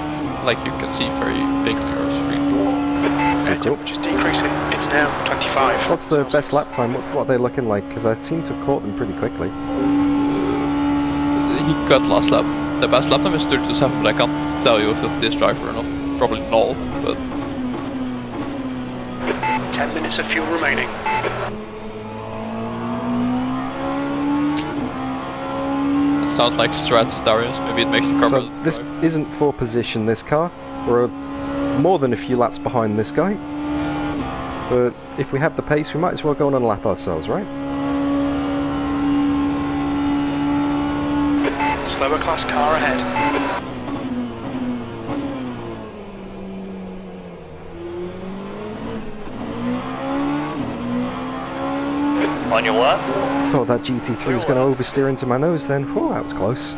like you can see very big on your screen. Okay, cool. just decrease it. It's now 25. What's the best lap time? What are they looking like? Because I seem to have caught them pretty quickly. he cut last lap. The best lap time is 32.7, but I can't tell you if that's this driver or not. Probably not, but... 10 minutes of fuel remaining. It sounds like strats, Darius. Maybe it makes the car So better to this drive. isn't for position, this car. We're more than a few laps behind this guy. But if we have the pace, we might as well go on and lap ourselves, right? Slower class car ahead. On your left. Thought that GT3 was going to oversteer into my nose then. Oh, that was close.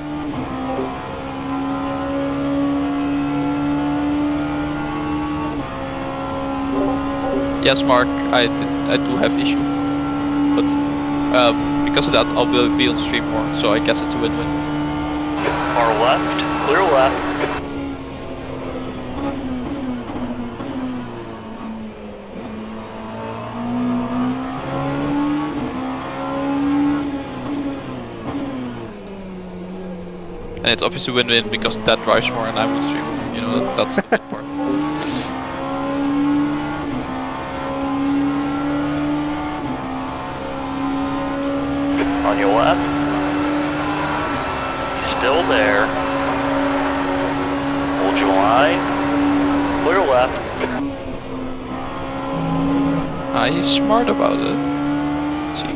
Yes, Mark, I do have issue. But because of that, I'll be on stream more, so I guess it's a win-win. Car left. Clear left. And it's obviously win-win because that drives more and I'm on stream. You know, that's the good part. On your left. He's still there. Hold your line. Clear left. He's smart about it. See.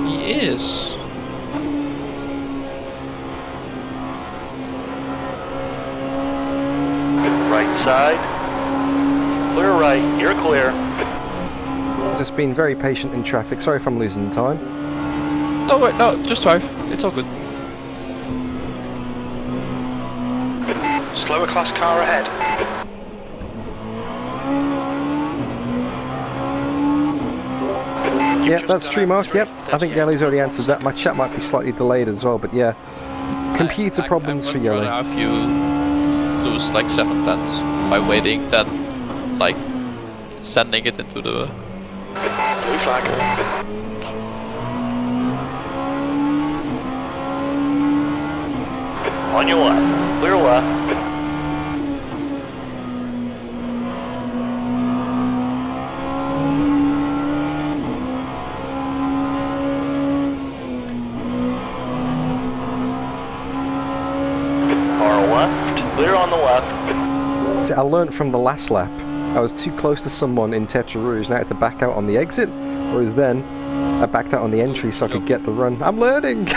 He is. Right side. Clear right. You're clear. Just being very patient in traffic. Sorry if I'm losing time. No, wait, no, just drive. It's all good. Slower class car ahead. Yeah, that's true, Mark. Yep, I think Jelle's already answered that. My chat might be slightly delayed as well, but yeah. Computer problems for I would rather Jelle. have you lose like 7/10 by waiting than like sending it into the... Blue flag. On your left. Clear left. Car left. Clear on the left. See, I learnt from the last lap. I was too close to someone in Tetra Rouge and I had to back out on the exit, whereas then I backed out on the entry so I could get the run. I'm learning!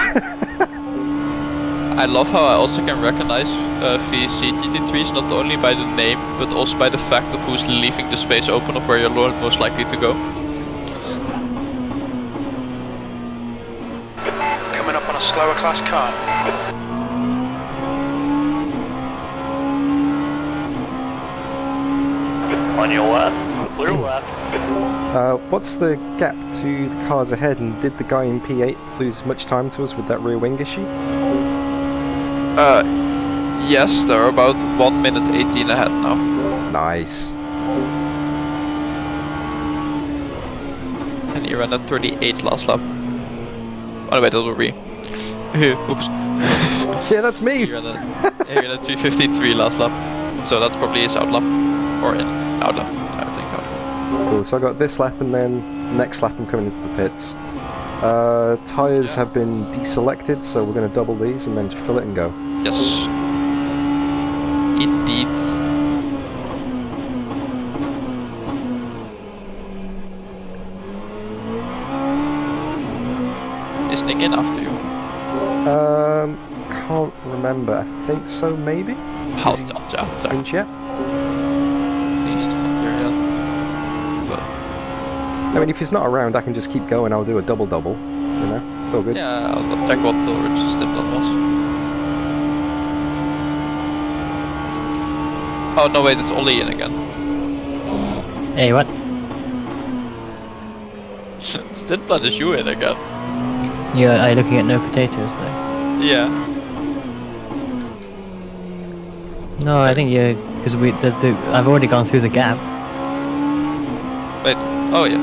I love how I also can recognize VC GT3s not only by the name, but also by the fact of who's leaving the space open of where you're most likely to go. Coming up on a slower class car. On your left. Clear left. What's the gap to the cars ahead, and did the guy in P8 lose much time to us with that rear wing issue? Yes, they're about 1 minute 18 ahead now. Nice. And he ran at 38 last lap. Oh wait, that will be... Oops. Yeah, that's me! He ran at 3:53 last lap. So that's probably his out lap. Or in out lap, I think out lap. Cool, so I got this lap and then next lap I'm coming into the pits. Tyres have been deselected, so we're going to double these and then fill it and go. Yes. Indeed. Is Nick in after you? Can't remember. I think so, maybe? How Is he in yet? He's still not there yet. But I mean, if he's not around, I can just keep going. I'll do a double-double. You know, it's all good. yeah, I'll check what the original stint plan was. Oh no, wait, it's Ollie in again. Hey, what? Stint plan is you in again. Are you looking at no potatoes though? Yeah. No, I think you because I've already gone through the gap. Wait. Oh yeah.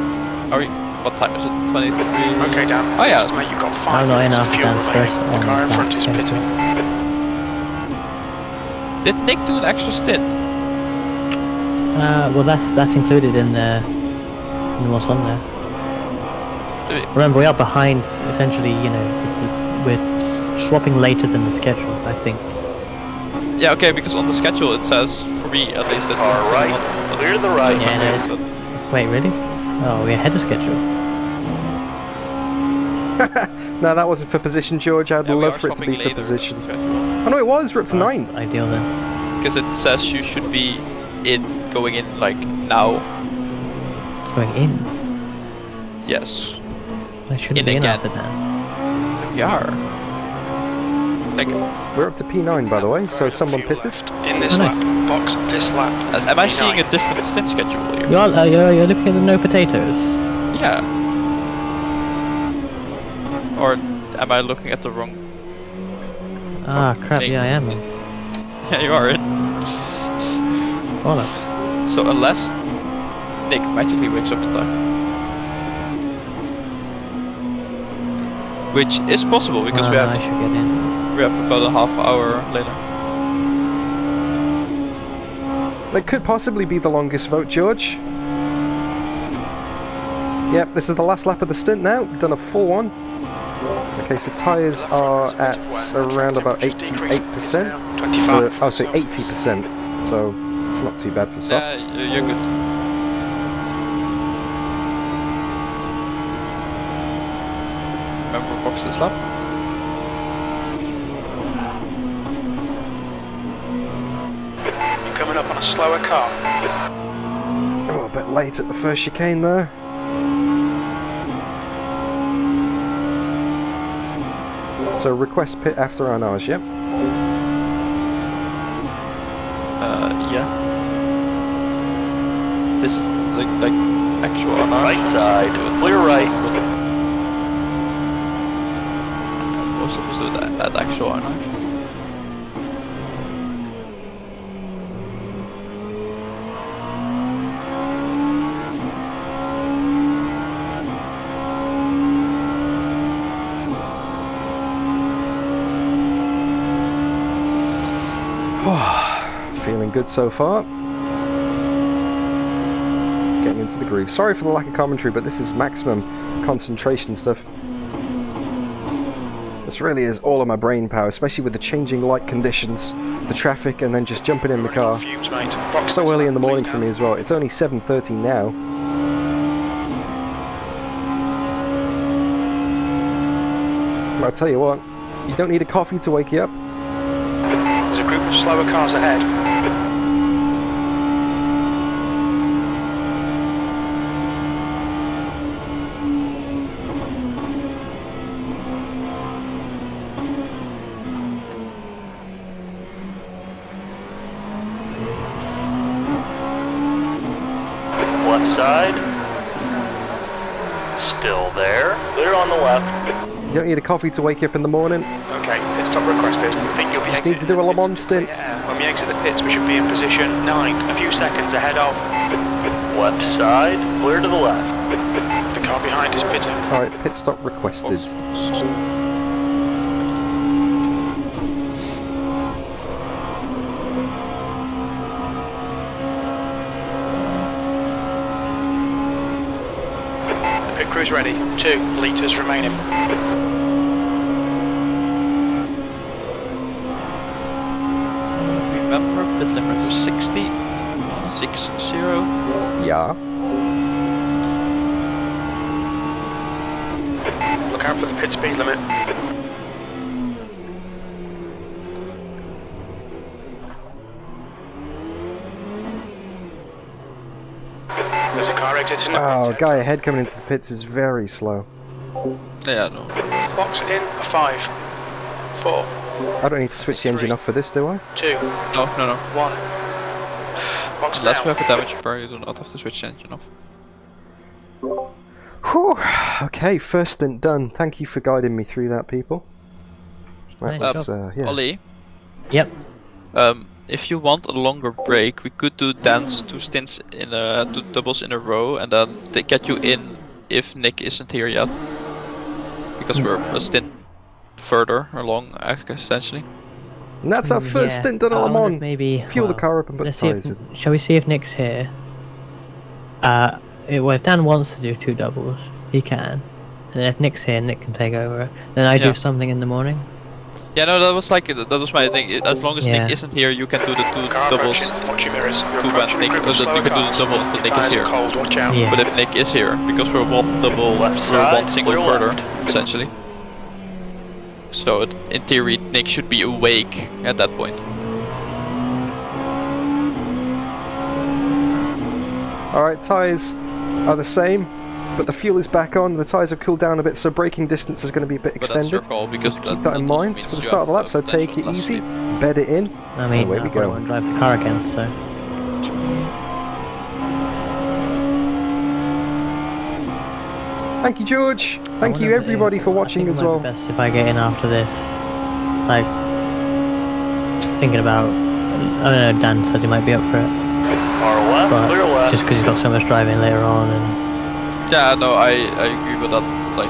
Are we? what time is it? 23. Okay, Dan. Oh yeah. Estimate you've got I'm 5 not minutes of enough, fuel Dan's remaining. first The on car in front is that pitting. Did Nick do an extra stint? Well, that's included in what's on there. Remember, we are behind. Essentially, you know, we're swapping later than the schedule. I think. Yeah, okay, because on the schedule it says, for me at least, that Car right, clear to the right. Yeah, it is. Wait, really? Oh, we're ahead of schedule. No, that wasn't for position, George. I'd love for it to be for position. Oh no, it was. We're up to 9. Ideal then. Because it says you should be going in like now. Going in. Yes. I shouldn't In be in again. after that. We are. Like, We're up to P9, by the way. So someone pitted. In this Oh, lap. Box this lap. am I P9. seeing a different stint schedule here? You're looking at the no potatoes. Yeah. Or am I looking at the wrong? Ah, crap. thing? Yeah, I am. Yeah, you are in. Bollocks. So unless Nick magically wakes up in time. Which is possible because we I have should get in. about a half hour later. That could possibly be the longest vote, George. Yep, this is the last lap of the stint now. We've done a full one. Okay, so tyres are at around about 88%. 25. Oh, sorry, 80%. So it's not too bad for softs. Yeah, you're good. Remember box this lap? You're coming up on a slower car. Oh, a bit late at the first chicane there. So request pit after Arnage, yep. Yeah. This like actual Arnage. Right side, clear right. Most of us do that at actual Arnage. Feeling good so far. Getting into the groove. Sorry for the lack of commentary, but this is maximum concentration stuff. This really is all of my brain power, especially with the changing light conditions, the traffic, and then just jumping in the car. Fumes, mate. Box So this early lap, in the morning please, for Dan. me as well. It's only 7:30 now. But I'll tell you what, you don't need a coffee to wake you up. There's a group of slower cars ahead. Left side. Still there. Clear on the left. You don't need a coffee to wake you up in the morning. Okay, pit stop requested. I think you'll be Just need to do a Le Mans stint. When we exit the pits, we should be in position 9, a few seconds ahead of. Left side, clear to the left. The car behind is pitting. Alright, pit stop requested. The pit crew's ready. 2 litres remaining. Remember, pit limit was 60. 60. Yeah. Look out for the pit speed limit. There's a car exiting the Oh, pit. guy ahead coming into the pits is very slow. Yeah, no. Box in a 5, 4, I don't need to switch the engine off for this, do I? 2, No. 1. Box Unless we now. have a damage repair, you do not have to switch the engine off. Whew. Okay, first stint done. Thank you for guiding me through that, people. That Nice was, yeah. Ollie, Yep. if you want a longer break, we could do Dan's 2 stints in two doubles in a row, and then they get you in if Nick isn't here yet, because we're a stint further along, essentially. And that's our first stint at Le Mans. Maybe Fuel the car up and put the let's see tyres in. shall we see if Nick's here? Well, if Dan wants to do 2 doubles, he can. And if Nick's here, Nick can take over. Then I do something in the morning. Yeah, no, that was my thing. As long as Nick isn't here, you can do the 2 doubles. Watch your mirrors. You can do the double until Nick is here. Cold, watch out. Yeah. But if Nick is here, because we're one double, we're one single further, essentially. So in theory, Nick should be awake at that point. Alright, tyres are the same, but the fuel is back on, the tyres have cooled down a bit, so braking distance is going to be a bit extended. But that's your call, because keep that in mind for the start of the lap, so take it easy, bed it in, I mean, away we go. I won't drive the car again, so... Thank you, George. Thank you, everybody, for watching as well. I think it might be best if I get in after this. Like, just thinking about... I don't know, Dan says he might be up for it. Far left, But clear left. just because he's got so much driving later on and... Yeah, no, I agree with that. Like,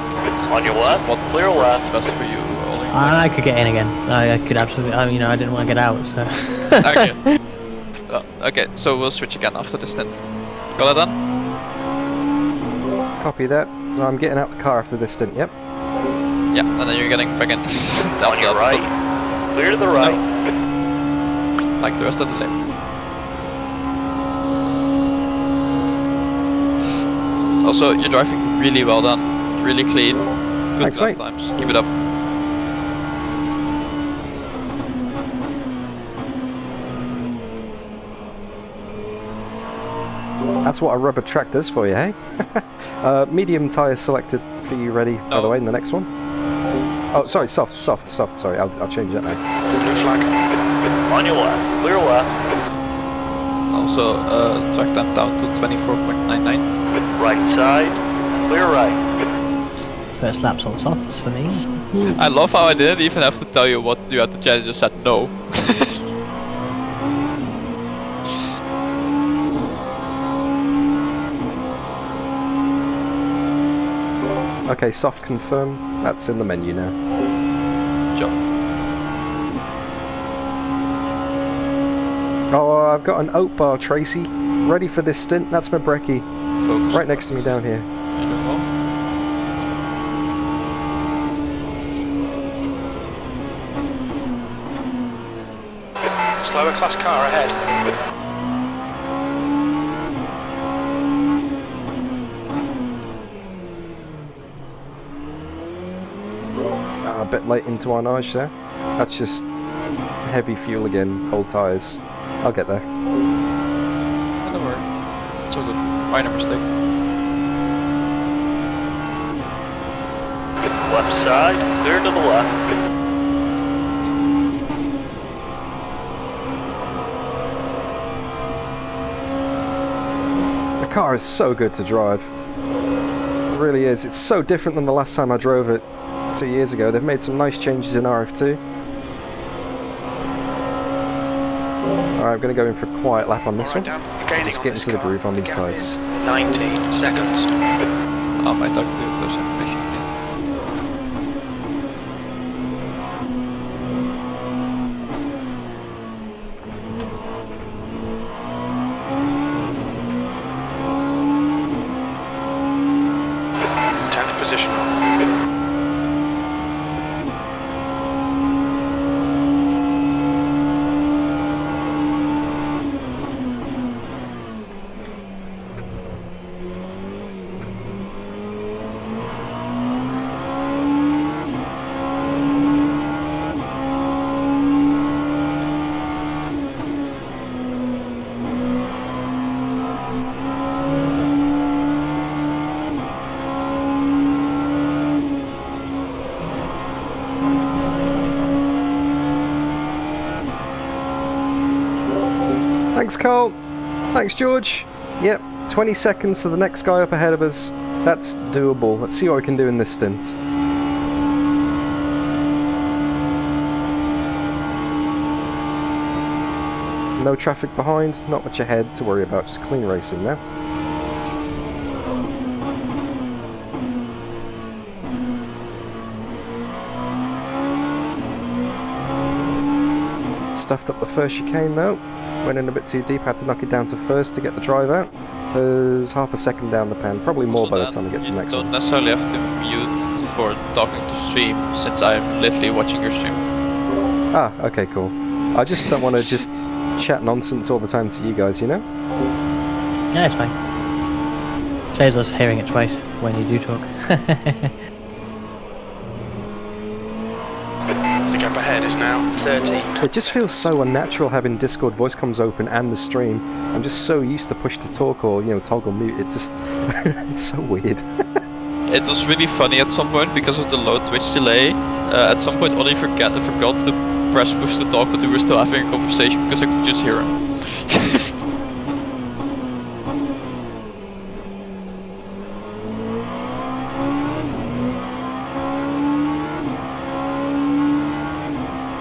On your left, what clear works left. best for you, Ollie. I could get in again. I could absolutely... I didn't want to get out, so... Okay. Okay, so we'll switch again after this then. Got it done? Copy that. I'm getting out the car after this stint, yep. Yeah, and then you're getting back in. On your right, clear to the right. Like the rest of the lane. Also, you're driving really well done. Really clean. Good Thanks, lap mate. times. Keep it up. That's what a rubber track does for you, hey? Medium tyres selected for you, ready, by the way, in the next one. Oh, sorry, soft, sorry, I'll change that now. Blue flag. On your left, clear left. Also, track that down to 24.99. Right side, clear right. First lap's on softs for me. I love how I didn't even have to tell you what you had to change, just said no. Okay, soft confirm. That's in the menu now. Job. Oh, I've got an oat bar, Tracy. Ready for this stint. That's my brekkie. Focus. Right next to me down here. You're doing well. Slower class car ahead. A bit late into our nage there. That's just heavy fuel again, old tyres. I'll get there. Don't worry. It's all good. Minor mistake. Left side, clear to the left. The car is so good to drive. It really is. It's so different than the last time I drove it 2 years ago. They've made some nice changes in RF2. Alright, I'm going to go in for a quiet lap on this one. Just get into the groove on these tyres. 19 seconds. I might have to do close information again. 10th position. Thanks, Carl. Thanks, George. Yep, 20 seconds to the next guy up ahead of us. That's doable. Let's see what we can do in this stint. No traffic behind, not much ahead to worry about, just clean racing now. Stuffed up the first chicane though. Went in a bit too deep, had to knock it down to first to get the drive out. There's half a second down the pan, probably more by the time we get to the next You one. don't necessarily have to mute for talking to stream, since I'm literally watching your stream. Ah, okay, cool. I just don't want to just chat nonsense all the time to you guys, you know? Yeah, it's fine. Saves us hearing it twice when you do talk. The gap ahead is now 13. It just feels so unnatural having Discord voice comms open and the stream. I'm just so used to push to talk or, you know, toggle mute. It just... it's so weird. It was really funny at some point because of the low Twitch delay. At some point Ollie forgot to press push to talk, but we were still having a conversation because I could just hear him.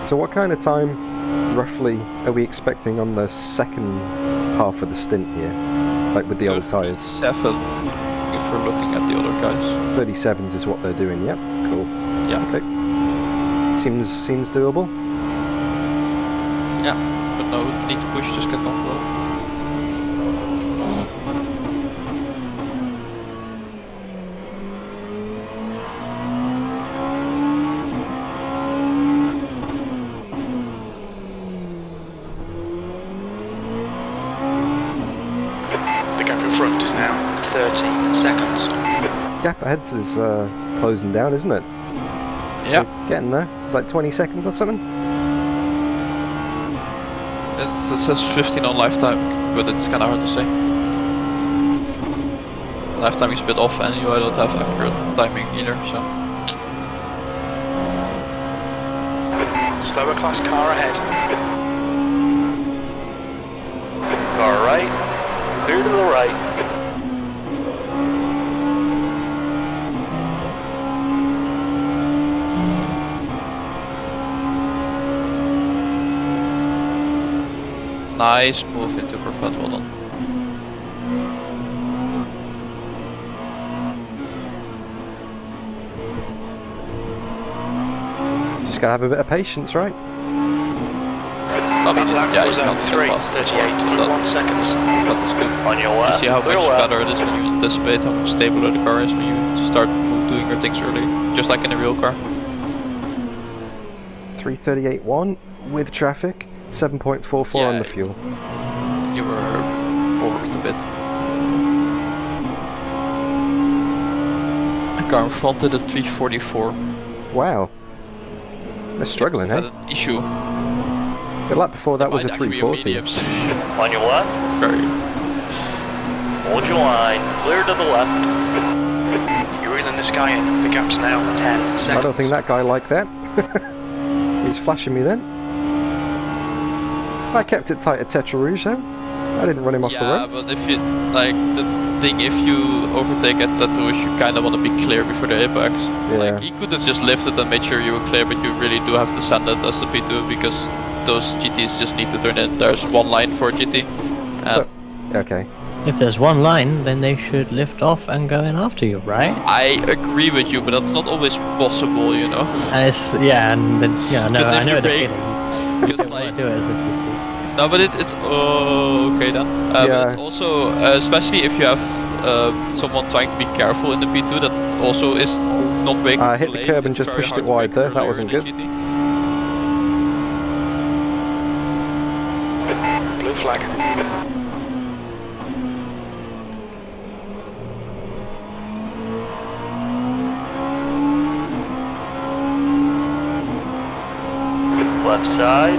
So what kind of time, roughly, are we expecting on the second half of the stint here? Like with the old tyres? 7, if we're looking at the other guys. 37s is what they're doing, yep. Cool. Yeah. Okay. Seems doable. Yeah, but no need to push, just get on low. The gap in front is now 13 seconds. Gap ahead is closing down, isn't it? Yeah. We're getting there. It's like 20 seconds or something. It says 15 on lifetime, but it's kinda hard to say. Lifetime is a bit off anyway, I don't have accurate timing either, so... Slower class car ahead. Car right. Clear to the right. Nice move into Corvette, well done. Just gotta have a bit of patience, right? I mean, That yeah, was you zone can't 3, get past 38.1 seconds. That was good. On your You left. see how Clear much left. better it is when you anticipate how much stabler the car is when you start doing your things early, just like in a real car. 338.1 with traffic, 7.44 on Yeah. the fuel. You were borked a bit. My car in front did a 344. Wow. They're struggling, Had eh? an issue. The lap before that was a Might actually be 340. mediums. On your left. Very. Hold your line. Clear to the left. You're reeling this guy in. The gap's now 10 seconds. I don't think that guy liked that. He's flashing me then. I kept it tight at Tetra Rouge though. I didn't run him off the Yeah, road. but if you like the thing, if you overtake at that rush, you kind of want to be clear before the apex. Yeah. Like he could have just lifted and made sure you were clear, but you really do have to send it as the P2 because those GTs just need to turn in. There's one line for GT. And So, okay. If there's one line, then they should lift off and go in after you, right? I agree with you, but that's not always possible, you know. And it's, yeah, and then, yeah, no, Because if I know you the break- feeling. Because I like do it as a no, but it's okay then. Yeah. But it's also especially if you have someone trying to be careful in the P2 that also is not braking. I hit the late, curb and it's just very pushed hard it to wide brake there, that earlier wasn't in good. the GT. Blue flag. Left side.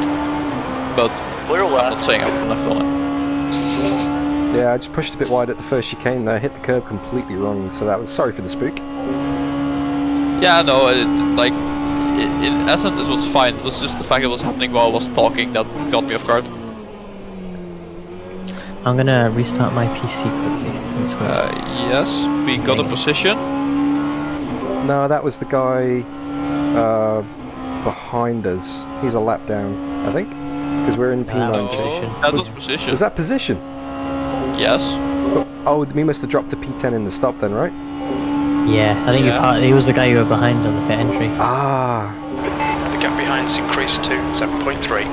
But Clear I'm not left. saying I'm left on it. Yeah, I just pushed a bit wide at the first chicane there, hit the curb completely wrong, so that was sorry for the spook. Yeah, no, in essence it was fine. It was just the fact it was happening while I was talking that got me off guard. I'm gonna restart my PC quickly since we're... Yes, we got a position. No, that was the guy behind us. He's a lap down, I think, because we're in P9 Oh. change. Position. That was position. Was that position? Yes. Oh, we must have dropped to P10 in the stop then, right? Yeah, I think Yeah. he was the guy you were behind on the pit entry. Ah, The gap behind's increased to 7.3.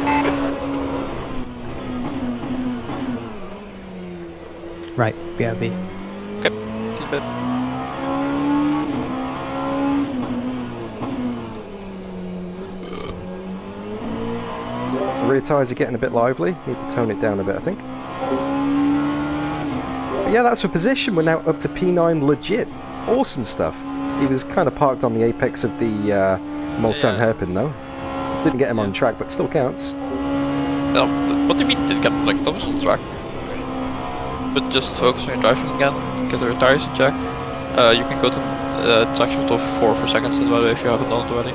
Right, BRB. Okay, keep it. The rear tyres are getting a bit lively. Need to tone it down a bit, I think. But yeah, that's for position. We're now up to P9 legit. Awesome stuff. He was kind of parked on the apex of the Mulsanne hairpin though. Didn't get him on track, but still counts. No, what do you mean didn't get like that was on track? But just focus on your driving again, get the tires in check. You can go to track shift of 4 for seconds by the way if you haven't done it already.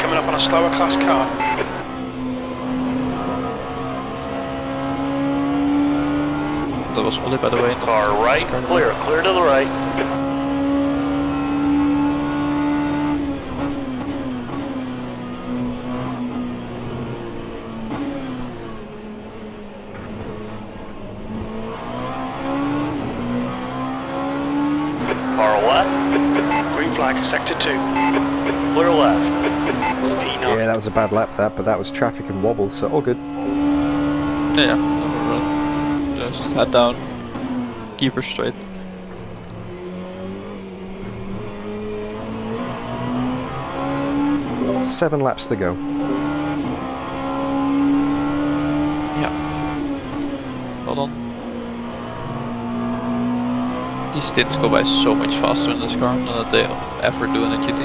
Coming up on a slower class car. That was Ollie by the way. Car right, clear to the right. Car left, Green flag, sector 2. clear left. P9. Yeah, that was a bad lap but that was traffic and wobbles, so all good. Yeah, no problem. Just head down, keep her straight. Seven laps to go. Yeah. Hold on. These stints go by so much faster in this car than that they ever do in a GT.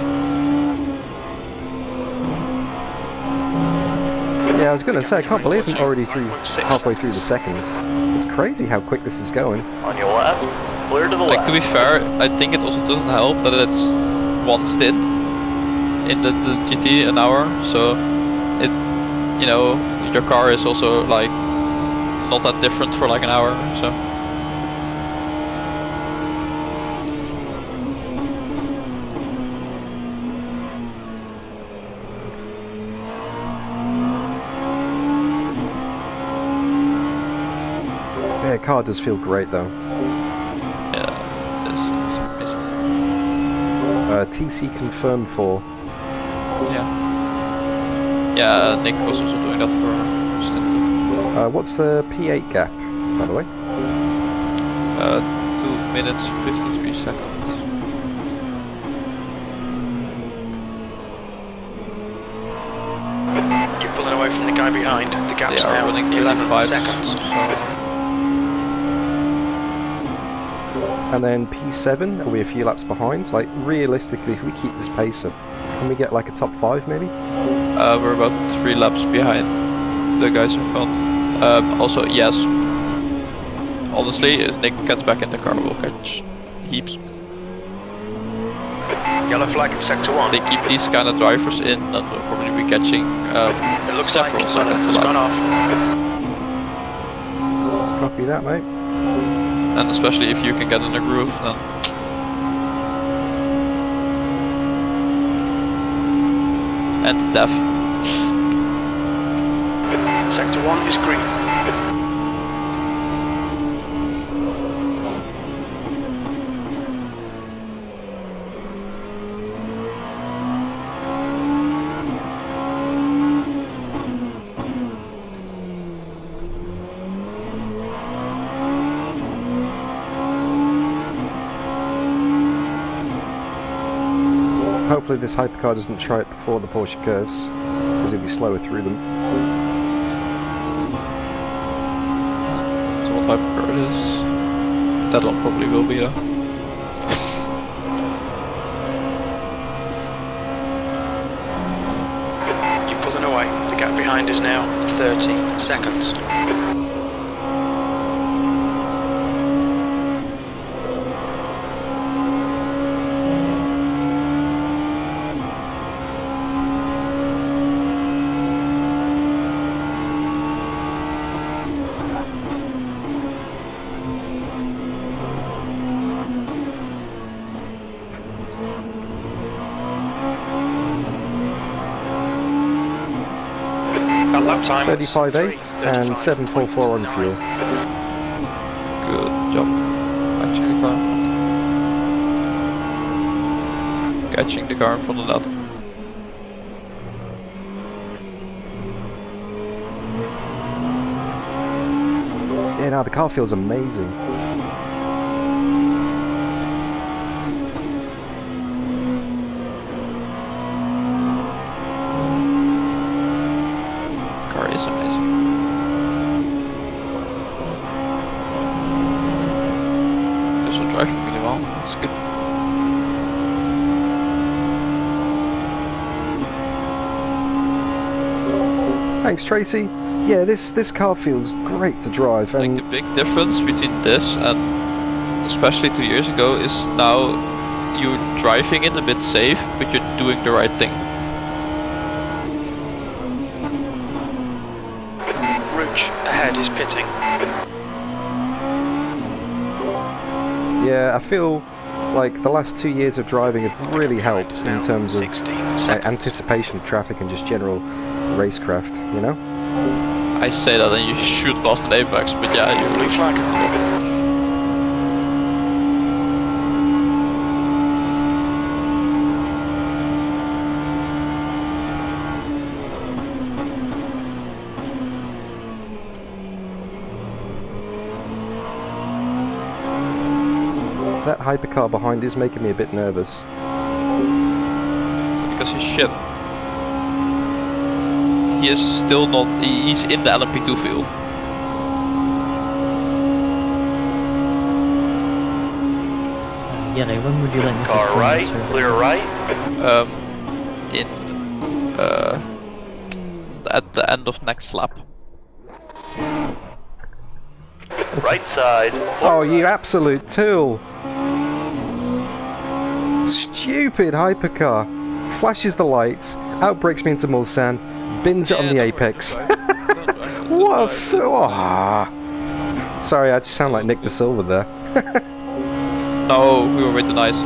Yeah, I was going to say, I can't believe I'm already halfway through the second. It's crazy how quick this is going. On your left, clear to the Like left. to be fair, I think it also doesn't help that it's one stint in the GT an hour, so it, you know, your car is also like not that different for like an hour, so. Yeah, car does feel great though. Yeah, it's amazing. TC confirmed for. Yeah. Yeah, Nick was also doing that for Stint too. What's the P8 gap, by the way? 2 minutes 53 seconds. You're pulling away from the guy behind. The They gap's are now running 11 55 seconds. So And then P7, are we a few laps behind? Like, realistically, if we keep this pace up, can we get like a top 5 maybe? we're about 3 laps behind the guys in front. Also, yes. Honestly, if Nick gets back in the car, we'll catch heaps. Yellow flag in sector 1. They keep these kind of drivers in, and we'll probably be catching It looks like several the seconds a has gone lap. off. Copy that, mate. And especially if you can get in a groove, then and death. Sector 1 is green. Hopefully this hypercar doesn't try it before the Porsche curves, because it'll be slower through them. So what type of car it is? That one probably will be though. You're pulling away. The gap behind is now 30 seconds. That lap time was 35.8 and 7.44 on fuel. Good job. Actually, car. catching the car in front of that. Yeah, no, the car feels amazing. Car is amazing. This will drive really well. That's good. Thanks, Tracy. Yeah, this car feels great to drive, Like and the big difference between this and especially 2 years ago is now you're driving it a bit safe, but you're doing the right thing. Rouge ahead is pitting. yeah, I feel like the last 2 years of driving have really helped in terms of 16 seconds. anticipation of traffic and just general racecraft, you know? I say that and you shoot past an apex, but yeah, you Blue flag. That hypercar behind is making me a bit nervous. because he's shit. He is still not. He's in the LMP2 field. Jelle, when would you like me to Car clear right, this over? clear right. In at the end of next lap. Right side. Oh, you absolute tool! Stupid hypercar. Flashes the lights, outbrakes me into Mulsanne, bins it on the apex. What a Sorry, I just sound like Nick De Silva there. No, we were way too nice.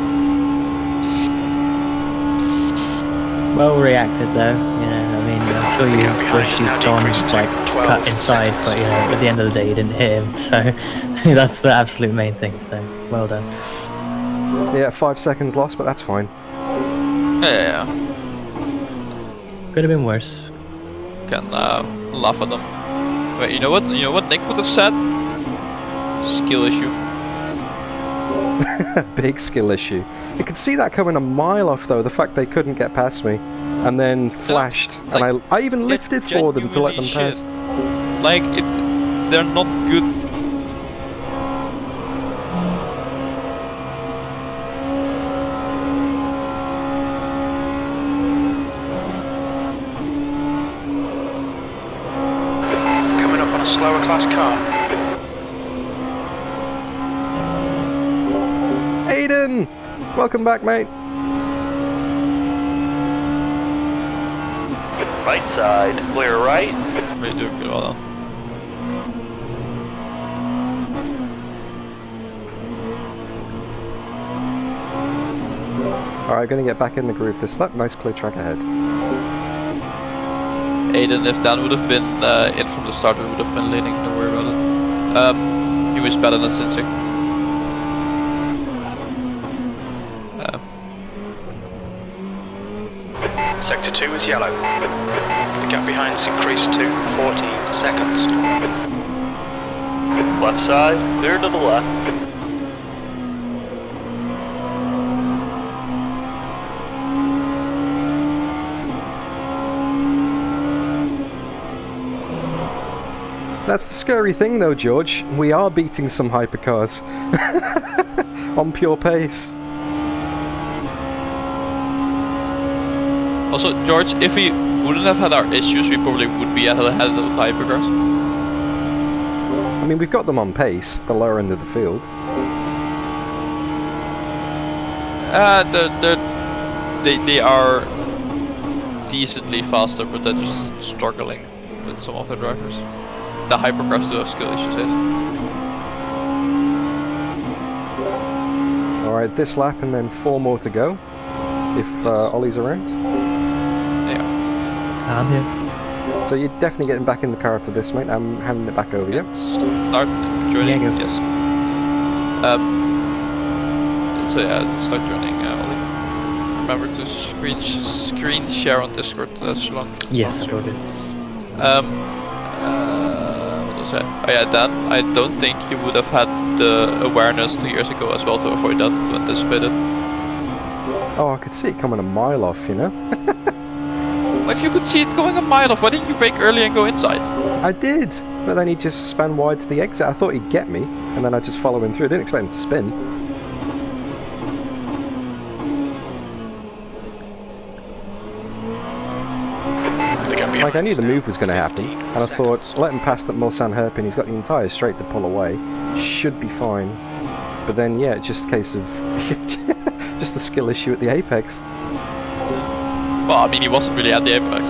Well reacted though, you know, I mean, I'm sure you wish you'd gone like cut inside, but you know, at the end of the day you didn't hit him, so that's the absolute main thing, so well done. Yeah, 5 seconds lost, but that's fine. Yeah, Could have been worse. can laugh at them. Wait, you know what? You know what Nick would have said? Skill issue. Big skill issue. You could see that coming a mile off though, the fact they couldn't get past me. And then flashed, like, and I even lifted for them to let them genuinely pass. Like they're not good. Coming up on a slower class car. Aiden! Welcome back, mate. Right side, clear right. Really doing good, well done. Alright, gonna get back in the groove this lap. Nice clear track ahead. Aiden, if Dan would have been in from the start, we would have been leading. Don't worry about it. He was better than Sinsic. Sector 2 is yellow. The gap behind's increased to 14 seconds. Left side, clear to the left. That's the scary thing though, George. We are beating some hypercars. On pure pace. Also, George, if we wouldn't have had our issues, we probably would be ahead of hypercars. I mean, we've got them on pace, the lower end of the field. They are decently faster, but they're just struggling with some of their drivers. The hypercars do have skill issues in it. Alright, this lap and then 4 more to go. If Ollie's around. I'm here. So you're definitely getting back in the car after this, mate. I'm handing it back over, yeah? Start joining, Yeah, go. yes. So yeah, start joining Ollie. remember to screen share on Discord. That's long. Yes, I will do. What was that? Oh yeah, Dan. I don't think you would have had the awareness 2 years ago as well to avoid that, to anticipate it. Oh, I could see it coming a mile off, you know? If you could see it going a mile off, why didn't you brake early and go inside? I did, but then he just span wide to the exit. I thought he'd get me, and then I just follow him through. I didn't expect him to spin. Like, I knew the move was going to happen, and I thought, let him pass that Mulsanne hairpin, he's got the entire straight to pull away, should be fine. But then, yeah, it's just a case of just a skill issue at the apex. Well, I mean, he wasn't really at the apex.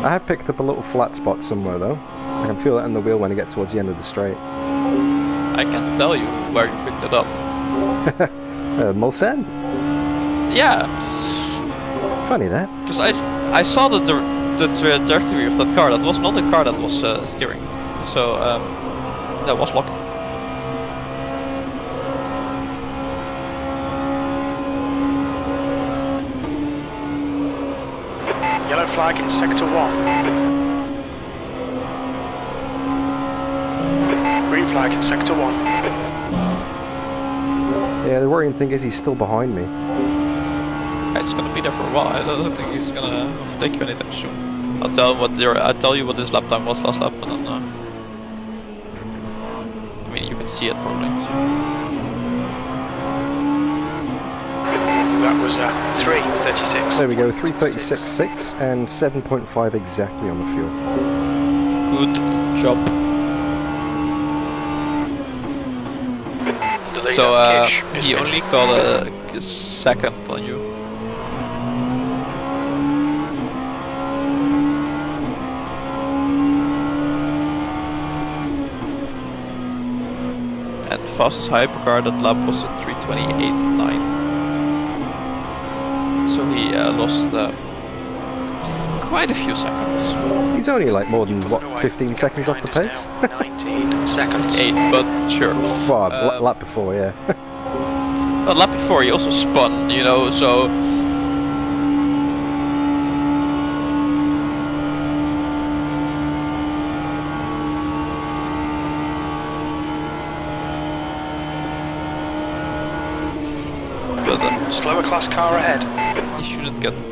I have picked up a little flat spot somewhere though. I can feel it in the wheel when I get towards the end of the straight. I can't tell you where you picked it up. Mulsanne? Yeah. Funny that. Because I saw the trajectory of that car. That was not the car that was steering. So that was locking. Yellow flag in sector 1. Green flag in sector 1. Yeah, the worrying thing is he's still behind me. He's gonna be there for a while. I don't think he's gonna overtake you anytime soon. I'll tell you what his lap time was last lap, and then I mean, you can see it probably. That was 3:36. There we go, 3:36.6 and 7.5 exactly on the fuel. Good job. The leader, So Kish, is he mid. only got a second on you. And fastest hypercar that lap was at 3:28.9. So he lost quite a few seconds. He's only like more than, what, 15 seconds off the pace? 19 seconds. 8, but sure. Well, lap before, yeah. But lap before he also spun, you know, so... But Slower class car ahead. he shouldn't get too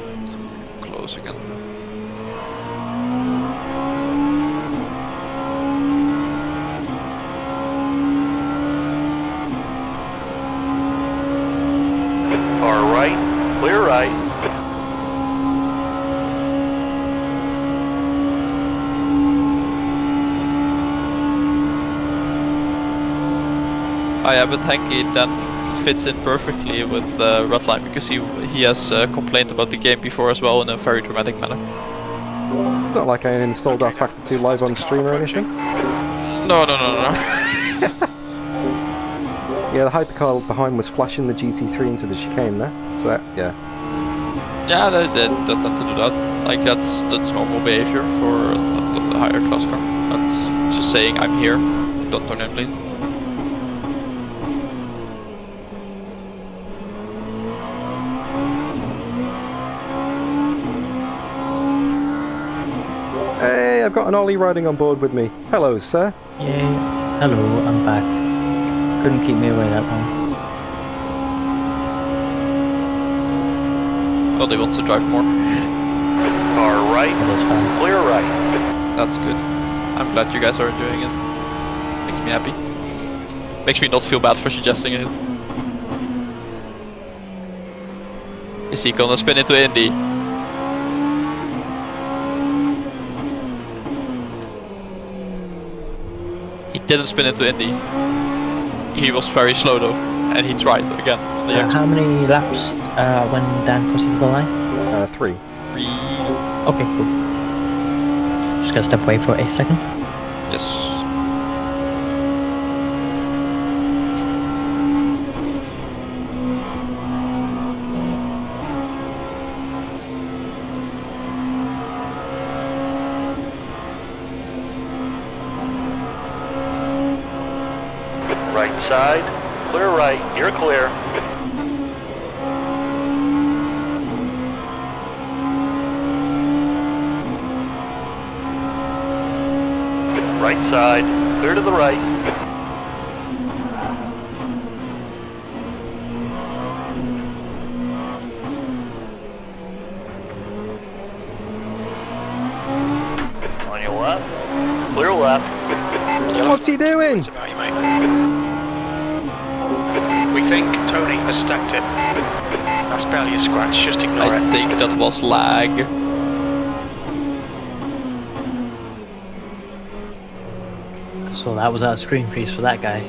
close again. Car right, clear right. Oh yeah, but Henky then fits in perfectly with Redline because he has complained about the game before as well in a very dramatic manner. It's not like I installed rFactor 2 live on stream or anything. No. Yeah, the hypercar behind was flashing the GT3 into the chicane there. So that, yeah. Yeah, they tend to do that. Like that's normal behavior for the higher class car. That's just saying I'm here, don't turn in please. Hey, I've got an Ollie riding on board with me. Hello, sir. Yay. Hello, I'm back. Couldn't keep me away that long. Well, he wants to drive more. Car right, That is fine. clear right. That's good. I'm glad you guys are enjoying it. Makes me happy. Makes me not feel bad for suggesting it. Is he gonna spin into Indy? He didn't spin into Indy. He was very slow though, and he tried again on the exit. How many laps when Dan crosses the line? 3. Okay, cool. Just gonna step away for a second. Yes. Right side, clear right, you're clear. Right side, clear to the right. On your left, clear left. What's he doing? It's about you, mate. We think Tony has stacked it. That's barely a scratch, just ignore I it. think that was lag. So that was our screen freeze for that guy.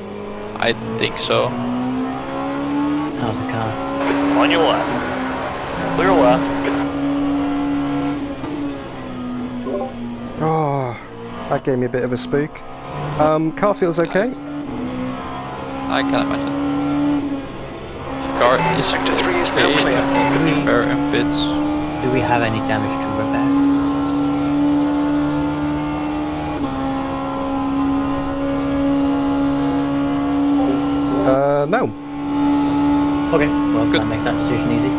I think so. How's the car? On your left, clear left. Oh, that gave me a bit of a spook. Car feels okay. I can imagine. Car is Sector 3 is now okay, clear. repair and bits. Do we have any damage to repair? No. Okay, well Good. that makes that decision easy.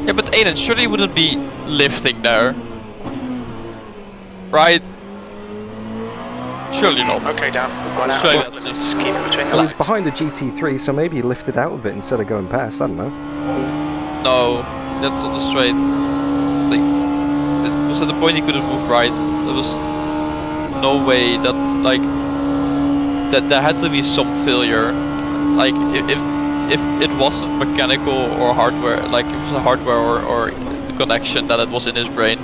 Yeah, but Aiden, surely you wouldn't be lifting there. Right? Surely not. Okay, Dan, we've gone out. Straight of up, Let's just- keep it between the It was lines. behind a GT3, so maybe he lifted out of it instead of going past. I don't know. No, that's on the straight. Like, it was at the point he couldn't move right. There was no way that, like, that there had to be some failure. Like, if it wasn't mechanical or hardware, like it was a hardware or connection that it was in his brain.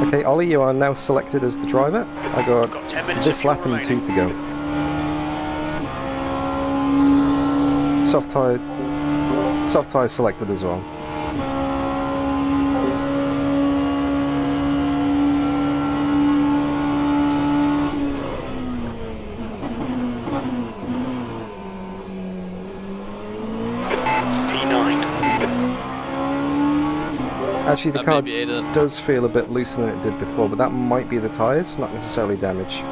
Okay, Ollie, you are now selected as the driver. I got Got 10 minutes this of fuel lap and remaining. 2 to go. Soft tire selected as well. P9. Actually, the car Maybe Aiden. does feel a bit looser than it did before, but that might be the tires, not necessarily damage.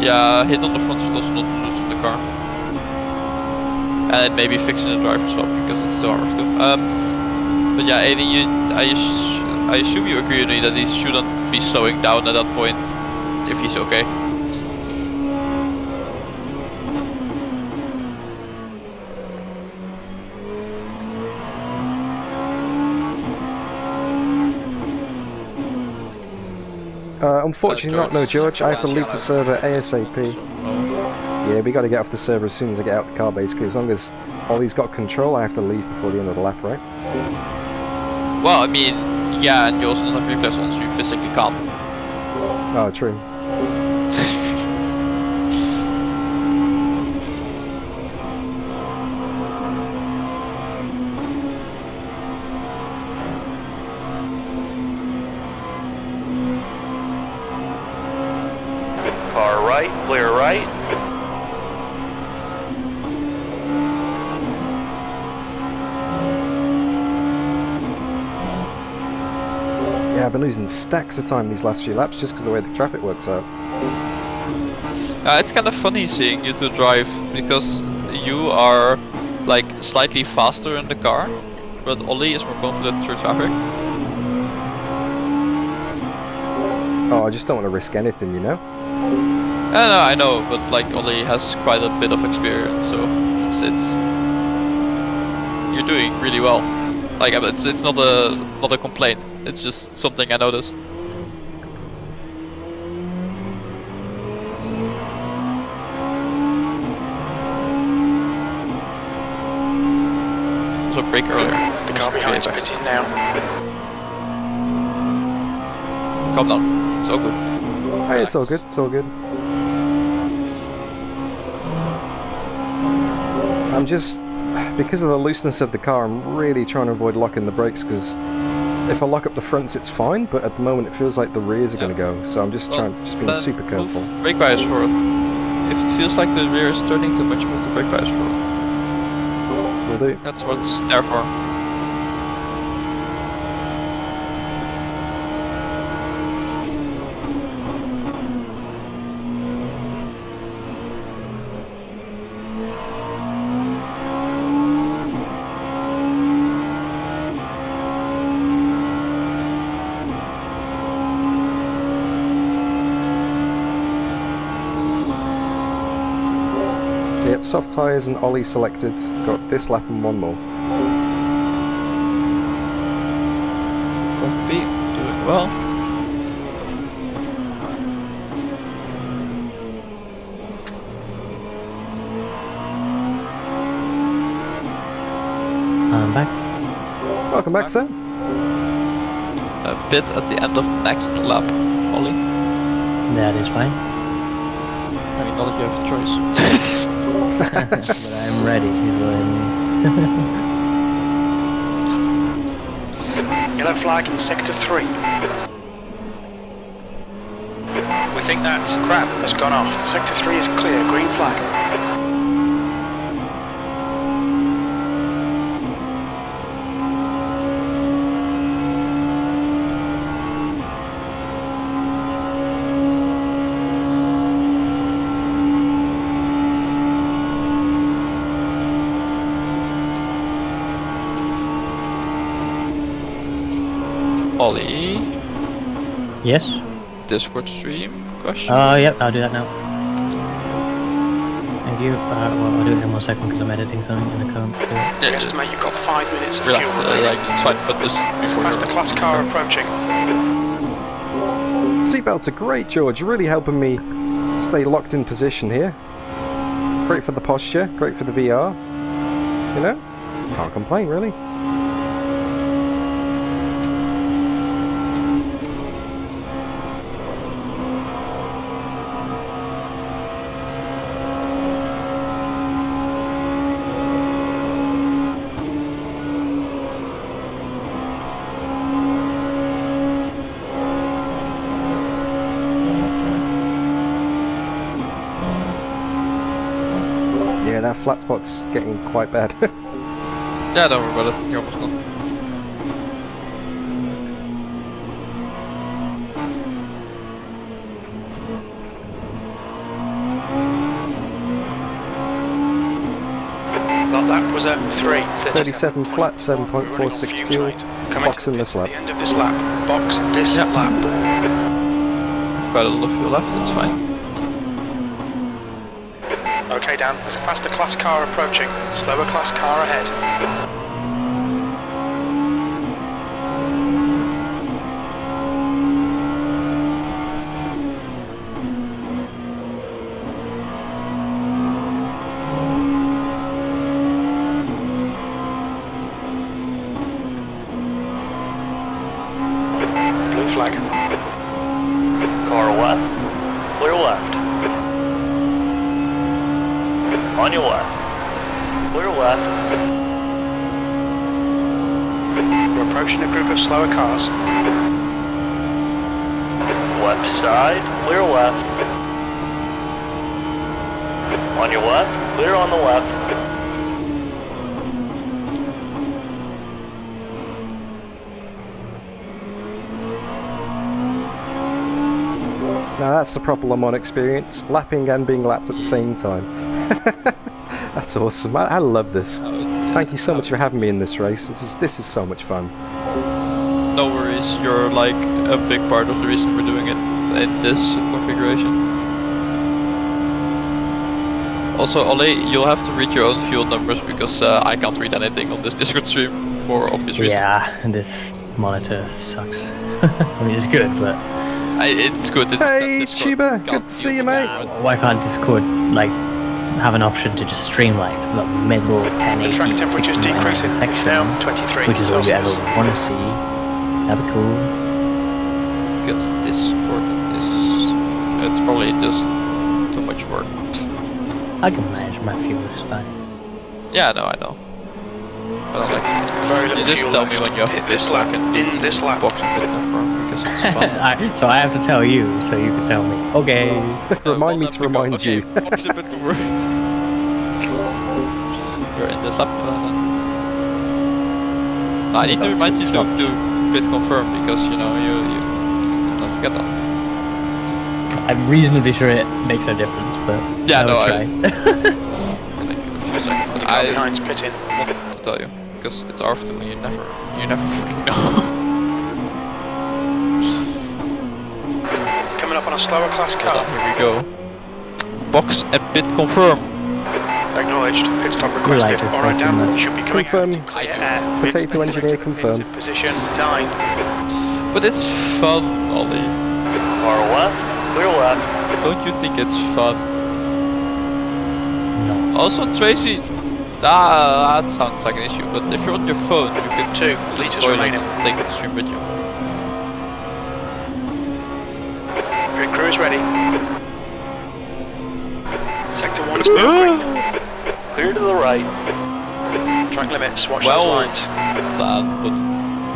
Yeah, hit on the front is also not losing the car. And maybe fixing the driver swap because it's still hard to. But yeah, Aiden, I assume you agree with me that he shouldn't be slowing down at that point if he's okay. Unfortunately not, no George, I have to leave the server ASAP. So, no. Yeah, we gotta get off the server as soon as I get out the car basically, as long as Ollie's got control I have to leave before the end of the lap, right? Well, I mean, yeah, and you also don't have reflex on, so you physically can't. Oh, true. Car right, clear right. Yeah, I've been losing stacks of time these last few laps just because of the way the traffic works out. It's kind of funny seeing you two drive because you are like slightly faster in the car, but Ollie is more confident through traffic. Oh, I just don't want to risk anything, you know? I know, but like Ollie has quite a bit of experience, so it's you're doing really well. Like it's not a complaint. It's just something I noticed. There was a break earlier. The car behind's pitting now. Calm down. It's all good. Hey, it's all good, it's all good. I'm just, because of the looseness of the car, I'm really trying to avoid locking the brakes, because if I lock up the fronts it's fine, but at the moment it feels like the rears are going to go, so I'm just being super careful. Brake bias forward. If it feels like the rear is turning too much, move the brake bias forward. Will do. That's what it's there for. Yep, soft tyres and ollie selected. Got this lap and one more. Copy, doing well. I'm back. Welcome back, sir. A bit at the end of next lap, Ollie. That is fine. I mean, not that you have a choice. But I'm ready. Yellow flag in sector 3. We think that crab has gone off. Sector 3 is clear, green flag. Ollie, Yes? Discord stream question. Yep, I'll do that now. Thank you. Well, I'll do it in 1 second because I'm editing something and I can't do it. We estimate you've got 5 minutes of Relax, fuel remaining. like, it's fine, but this before That's the class car approaching. Seatbelts are great, George. You're really helping me stay locked in position here. Great for the posture, great for the VR. You know? Can't complain, really. Yeah, that flat spot's getting quite bad. Yeah, don't worry about it. You're almost done. Well, that was a 3. 37 flat, 7.46 fuel. Box in this lap. The end of this lap. Box this Yeah. lap. Quite a lot of fuel left, it's fine. Okay, Dan, there's a faster class car approaching. Slower class car ahead. Blue flag. Car left. Clear left. On your left. Clear left. We're approaching a group of slower cars. Left side. Clear left. On your left. Clear on the left. Now that's the proper Le Mans experience. Lapping and being lapped at the same time. That's awesome. I love this. Thank you so much for having me in this race. This is so much fun. No worries, you're like a big part of the reason we're doing it in this configuration. Also, Ollie, you'll have to read your own fuel numbers because I can't read anything on this Discord stream for obvious reasons. Yeah, this monitor sucks. I mean, it's good, but It's good. Hey, Discord Chiba, can't good to see you, deal with mate. it. why can't Discord like have an option to just stream like the middle The 1080 track temperature's 60 decreasing. It's section, now 23 which is what you ever Celsius. want to see. That'd be cool. Because Discord is... it's probably just too much work. I can manage my fuel, it's fine. Yeah, no, I know. But I like Very you little just fuel tell me left. when you have In to this pit, lap. so I can In this lap. box and pit confirm because it's fun. So I have to tell you, so you can tell me. Okay. Remind me to remind you. Box and pit confirm. You're in this lap. I need to remind you to pit confirm because you know you don't forget that. I'm reasonably sure it makes no difference, but Yeah, no, try. Like a few seconds. The car behind's pitting. Want to tell you because it's after me. You never fucking know. Coming up on a slower class Hold car. on, here we go. Box and pit confirm. Acknowledged. Pit stop requested. Like this Alright, one too Dan. much. Should be coming Confirm. out. Clear air. Potato engineer confirm. Position 9. But it's fun, Ollie. Far left, clear left. Don't you think it's fun? No. Also, Tracy, that sounds like an issue. But if you're on your phone, you can 2 litres remaining. take the stream with you. Grid crew is ready. Sector 1 is now green. Clear to the right. Track limits. Watch Well, those lines. That, but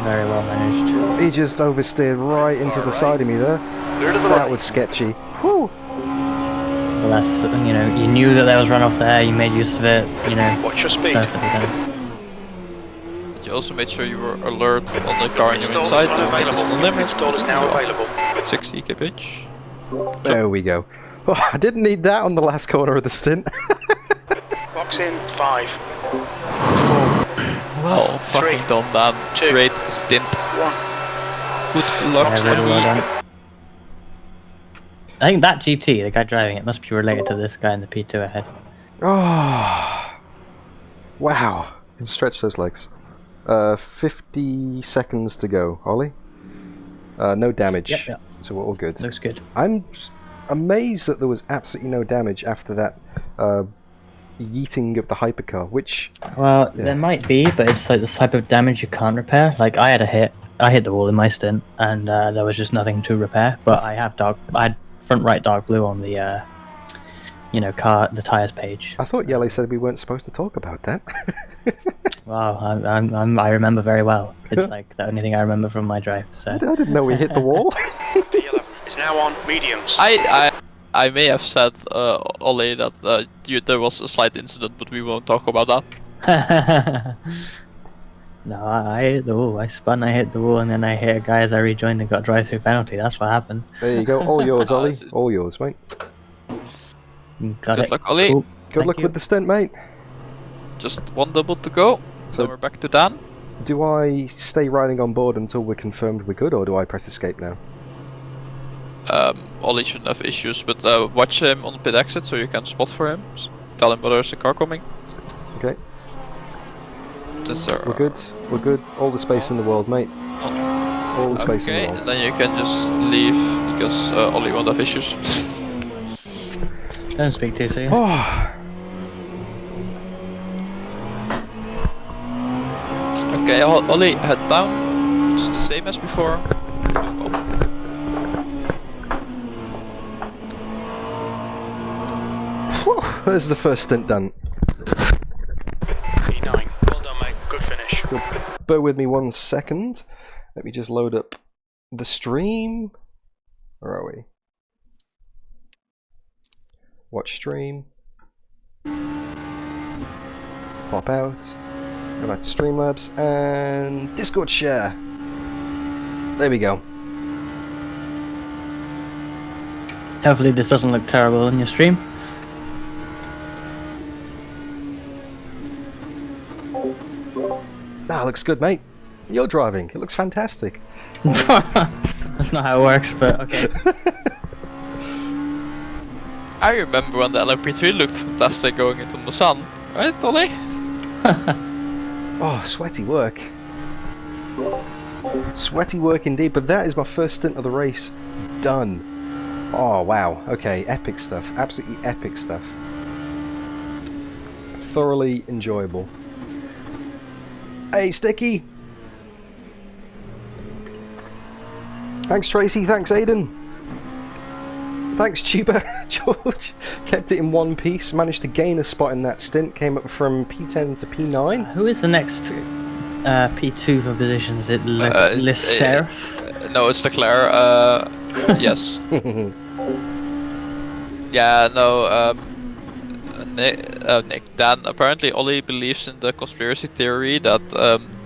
Very well managed. He just oversteered right into the side of me there. Clear to the That right. was sketchy. Whew. Well, that's, you know, you knew that there was runoff there, you made use of it, you know, Watch your speed. perfectly done. you also made sure you were alert on the car and you're Install is inside. No unavailable. on the limit. Install is now available. 60 kph. There we go. Oh, I didn't need that on the last corner of the stint. Box in 5. Well, Three, fucking done that. 2, Great stint. 1. Good luck Yeah, to very well me. done. I think that GT, the guy driving it, must be related to this guy in the P2 ahead. Oh, wow. Can stretch those legs. 50 seconds to go, Ollie. No damage. Yep. So we're all good. Looks good. I'm amazed that there was absolutely no damage after that yeeting of the hypercar, which... Well, Yeah. there might be, but it's like the type of damage you can't repair. Like, I hit the wall in my stint, and there was just nothing to repair, but I had front right dark blue on the, you know, the tyres page. I thought Jelle said we weren't supposed to talk about that. Wow, I remember very well. It's like the only thing I remember from my drive. So I didn't know we hit the wall. P11 is now on mediums. I may have said, Ollie, that there was a slight incident, but we won't talk about that. no, I hit the wall. I spun, I hit the wall, and then I hit a guy as I rejoined and got a drive-through penalty. That's what happened. There you go. All yours, Ollie. All yours, mate. Got Good it. luck, Ollie. Cool. Good Thank luck you. with the stint, mate. Just one double to go. So- So we're back to Dan. Do I stay riding on board until we're confirmed we're good, or do I press escape now? Ollie shouldn't have issues, but watch him on the pit exit so you can spot for him. Tell him whether there's a car coming. Okay, Since there we're good. We're good. All the space in the world, mate. All the space in Okay, the and world. then you can just leave because Ollie won't have issues. Don't speak too soon. Oh, Okay, Ollie, head down. It's the same as before. whew, there's the first stint done. P9. Well done, mate. Good finish. Bear with me 1 second. Let me just load up the stream. Where are we? Watch stream. Pop out. Go back to Streamlabs and Discord share. There we go. Hopefully this doesn't look terrible in your stream. That looks good, mate. You're driving. It looks fantastic. That's not how it works, but okay. I remember when the LMP2 looked fantastic going into the sun, right, Ollie? Oh, sweaty work. Sweaty work indeed, but that is my first stint of the race. Done. Oh, wow. Okay, epic stuff. Absolutely epic stuff. Thoroughly enjoyable. Hey, Sticky! Thanks, Tracy. Thanks, Aiden. Thanks, Tuba. George kept it in one piece, managed to gain a spot in that stint, came up from P10 to P9. Who is the next P2 for position? Is it Lecerf? No, it's Leclerc. Yes. Yeah, no, Nick, Dan, apparently Ollie believes in the conspiracy theory that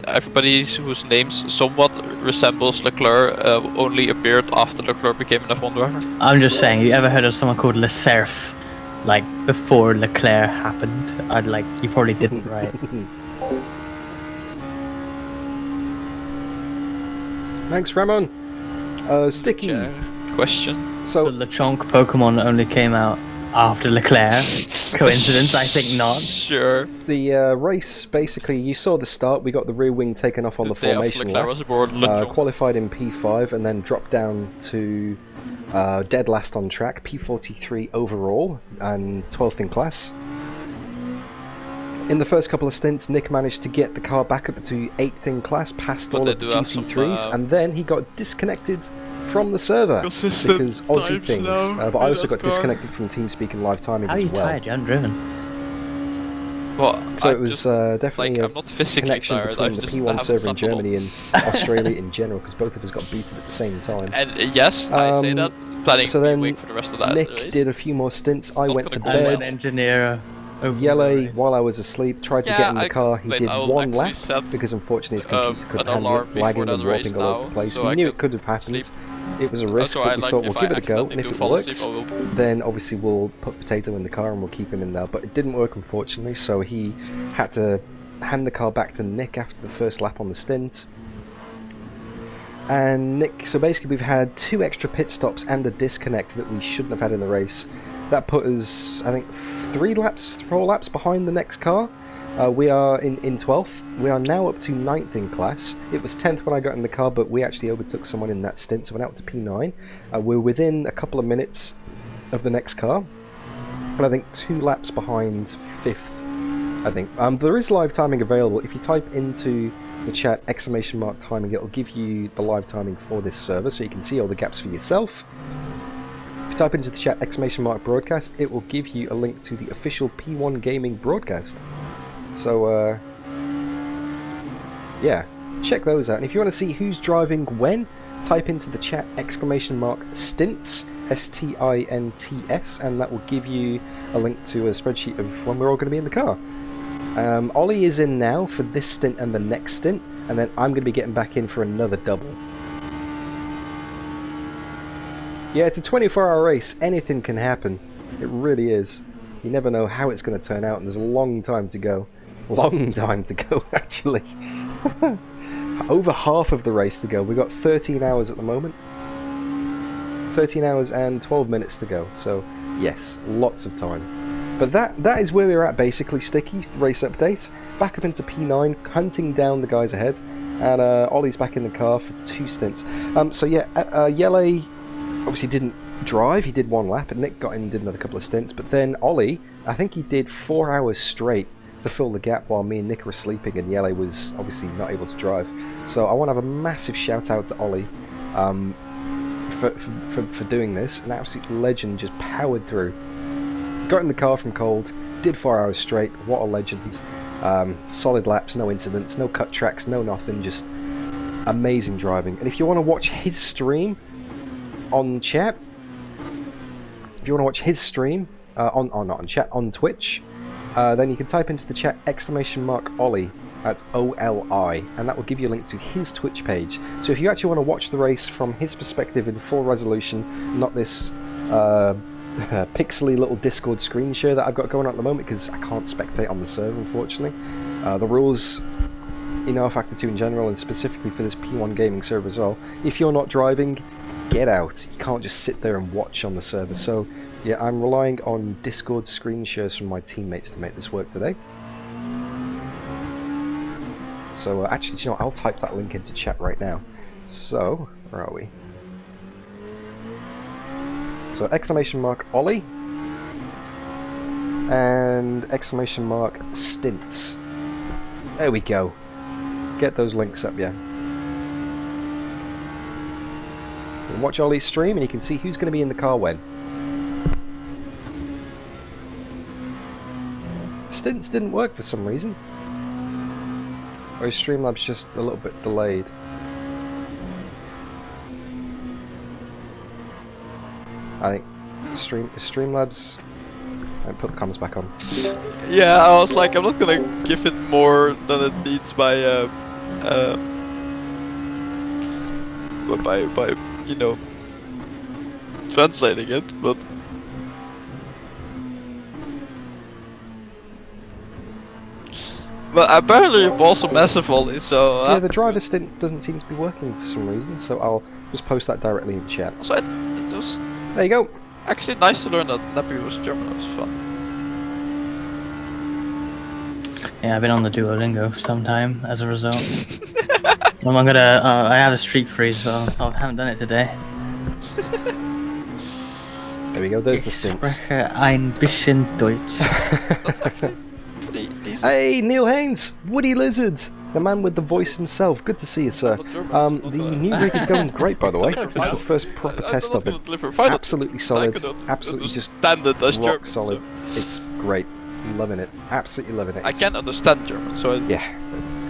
everybody whose names somewhat resembles Leclerc only appeared after Leclerc became an F1 driver. I'm just saying, you ever heard of someone called Lecerf? Like, before Leclerc happened? You probably didn't, right? Thanks, Ramon. Sticky. Question. So Lechonk Pokemon only came out after Leclerc. Coincidence? I think not. Sure. The race, basically, you saw the start. We got the rear wing taken off on the formation lap. Qualified in P5 and then dropped down to dead last on track, P43 overall and 12th in class. In the first couple of stints, Nick managed to get the car back up to 8th in class, past all of the GT3s, and then he got disconnected from the server because Aussie things. But I also got disconnected from TeamSpeak and live timing as well. How are you tired? You haven't driven. Well, so it was definitely I'm not physically connection tired, between the P1 server in Germany and Australia in general, because both of us got booted at the same time. And yes, I say that. Planning so then for the rest of that Nick race. did a few more stints. I went to I'm bed. an engineer. Jelle, while I was asleep, tried to get in the car. He did one lap set, because unfortunately his computer couldn't handle it. It's alarm lagging before and that race warping all over the now, place. so We I knew could it could have happened. sleep. It was a risk, So but I we like thought we'll if I give it a go, and accidentally if do it fall works, asleep, I will. then obviously we'll put Potato in the car and we'll keep him in there. But it didn't work, unfortunately, so he had to hand the car back to Nick after the first lap on the stint. And Nick, so basically we've had 2 extra pit stops and a disconnect that we shouldn't have had in the race. That put us, I think, 4 laps behind the next car. We are in 12th. We are now up to 9th in class. It was 10th when I got in the car, but we actually overtook someone in that stint, so we're now up to P9. We're within a couple of minutes of the next car, and I think 2 laps behind 5th, I think. There is live timing available. If you type into the chat !timing, it'll give you the live timing for this server, so you can see all the gaps for yourself. If you type into the chat !broadcast, it will give you a link to the official P1 Gaming broadcast. So, yeah, check those out. And if you want to see who's driving when, type into the chat !stints, STINTS, and that will give you a link to a spreadsheet of when we're all going to be in the car. Ollie is in now for this stint and the next stint, and then I'm going to be getting back in for another double. Yeah, it's a 24-hour race. Anything can happen. It really is. You never know how it's going to turn out, and there's a long time to go. Long time to go, actually. Over half of the race to go. We've got 13 hours at the moment. 13 hours and 12 minutes to go. So, yes, lots of time. But that is where we're at, basically. Sticky, race update. Back up into P9, hunting down the guys ahead. And Ollie's back in the car for 2 stints. So, yeah, Jelle obviously didn't drive. He did 1 lap, and Nick got in and did another couple of stints. But then Ollie, I think he did 4 hours straight to fill the gap while me and Nick were sleeping, and Jelle was obviously not able to drive. So I want to have a massive shout out to Ollie for doing this. An absolute legend, just powered through. Got in the car from cold, did 4 hours straight. What a legend. Solid laps, no incidents, no cut tracks, no nothing, just amazing driving. And if you want to watch his stream on chat, if you want to watch his stream on Twitch, then you can type into the chat !Ollie, that's OLI, and that will give you a link to his Twitch page. So if you actually want to watch the race from his perspective in full resolution, not this pixely little Discord screen share that I've got going on at the moment, because I can't spectate on the server, unfortunately. The rules in rFactor 2 in general, and specifically for this P1 gaming server as well, if you're not driving, get out. You can't just sit there and watch on the server. So yeah, I'm relying on Discord screen shares from my teammates to make this work today. So actually, do you know what? I'll type that link into chat right now. So, where are we? So !Ollie and !Stints. There we go. Get those links up, yeah. You can watch Ollie's stream and you can see who's going to be in the car when. stints didn't work for some reason. Or is Streamlabs just a little bit delayed? I think Streamlabs. And put the comms back on. Yeah, I was like, I'm not gonna give it more than it needs by you know, translating it, but. But apparently it was a massive volley, so. Yeah, the driver stint doesn't seem to be working for some reason, so I'll just post that directly in chat. So it was There you go. actually nice to learn that Nappy was German. It was fun. Yeah, I've been on the Duolingo for some time as a result. Well, I'm gonna. I have a streak freeze, so I haven't done it today. There we go. There's the stints. Spreche ein bisschen Deutsch. That's actually pretty decent. Hey, Neil Haynes, Woody Lizard, the man with the voice himself. Good to see you, sir. The new rig is going great, by the way. This is the first proper test of it. Absolutely solid. Absolutely just standard as rock German, solid. so. It's great. Loving it. Absolutely loving it. I can understand German, so I Yeah.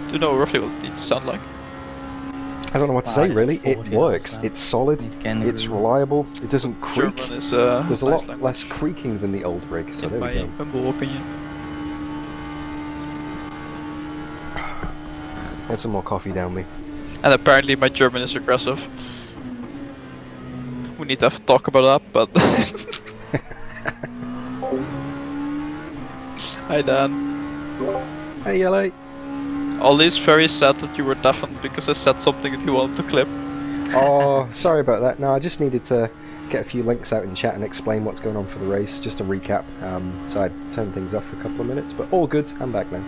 do know roughly what it needs to sound like. I don't know what to Wow, say, I did really. 40 It works. hours, It's solid. Again, It's reliable. It doesn't creak. German is There's a nice lot language, less creaking than the old rig, so in there my we go. humble opinion. Get some more coffee down me. And apparently my German is aggressive. We need to have a talk about that, but. Hi Dan. Hey, Jelle. Ollie's very sad that you were deafened because I said something that he wanted to clip. Oh, sorry about that. No, I just needed to get a few links out in chat and explain what's going on for the race, just a recap. So I turned things off for a couple of minutes, but all good. I'm back now.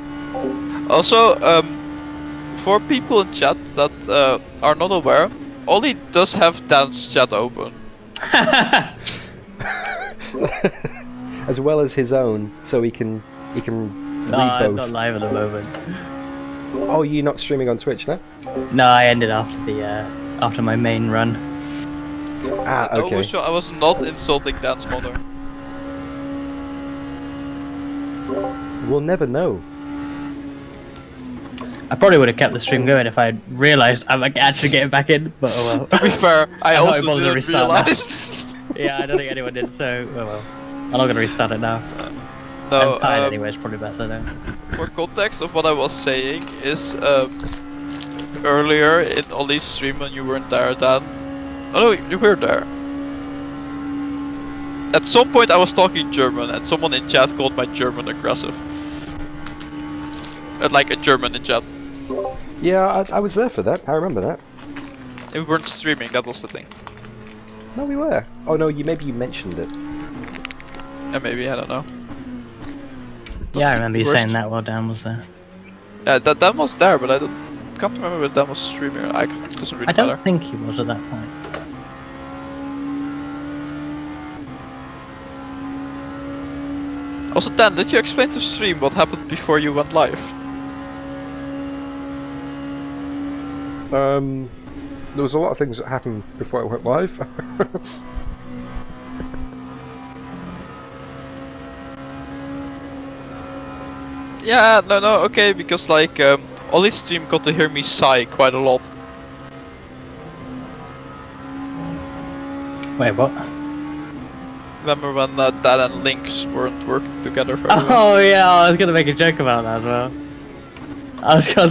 Also, for people in chat that are not aware, Ollie does have Dan's chat open. As well as his own, so he can No, I'm revote. not live at the moment. Oh, you're not streaming on Twitch now? No, I ended after my main run. Ah, okay. I was not insulting Dan's mother. We'll never know. I probably would have kept the stream going if I would realised I'm like, actually getting back in, but oh well. To be fair, I I'm not also able to didn't restart now. realize. Yeah, I don't think anyone did, so oh well. I'm not gonna restart it now. No, I'm tired anyway, it's probably better though. for context of what I was saying is earlier in Ollie's stream when you weren't there, Dan. Oh no, you were there. At some point I was talking German and someone in chat called my German aggressive. Like a German in chat. Yeah, I was there for that. I remember that. And we weren't streaming, that was the thing. No, we were. Oh no, maybe you mentioned it. Yeah, maybe, I don't know. Yeah, I remember you Worst- saying that while Dan was there. Yeah, Dan was there, but I can't remember if Dan was streaming. It doesn't really I don't matter. think he was at that point. Also, Dan, did you explain to stream what happened before you went live? There was a lot of things that happened before I went live. Yeah, no, okay, because like Ollie's stream got to hear me sigh quite a lot. Wait, what? Remember when Dan and Lynx weren't working together very well? Oh yeah, I was gonna make a joke about that as well.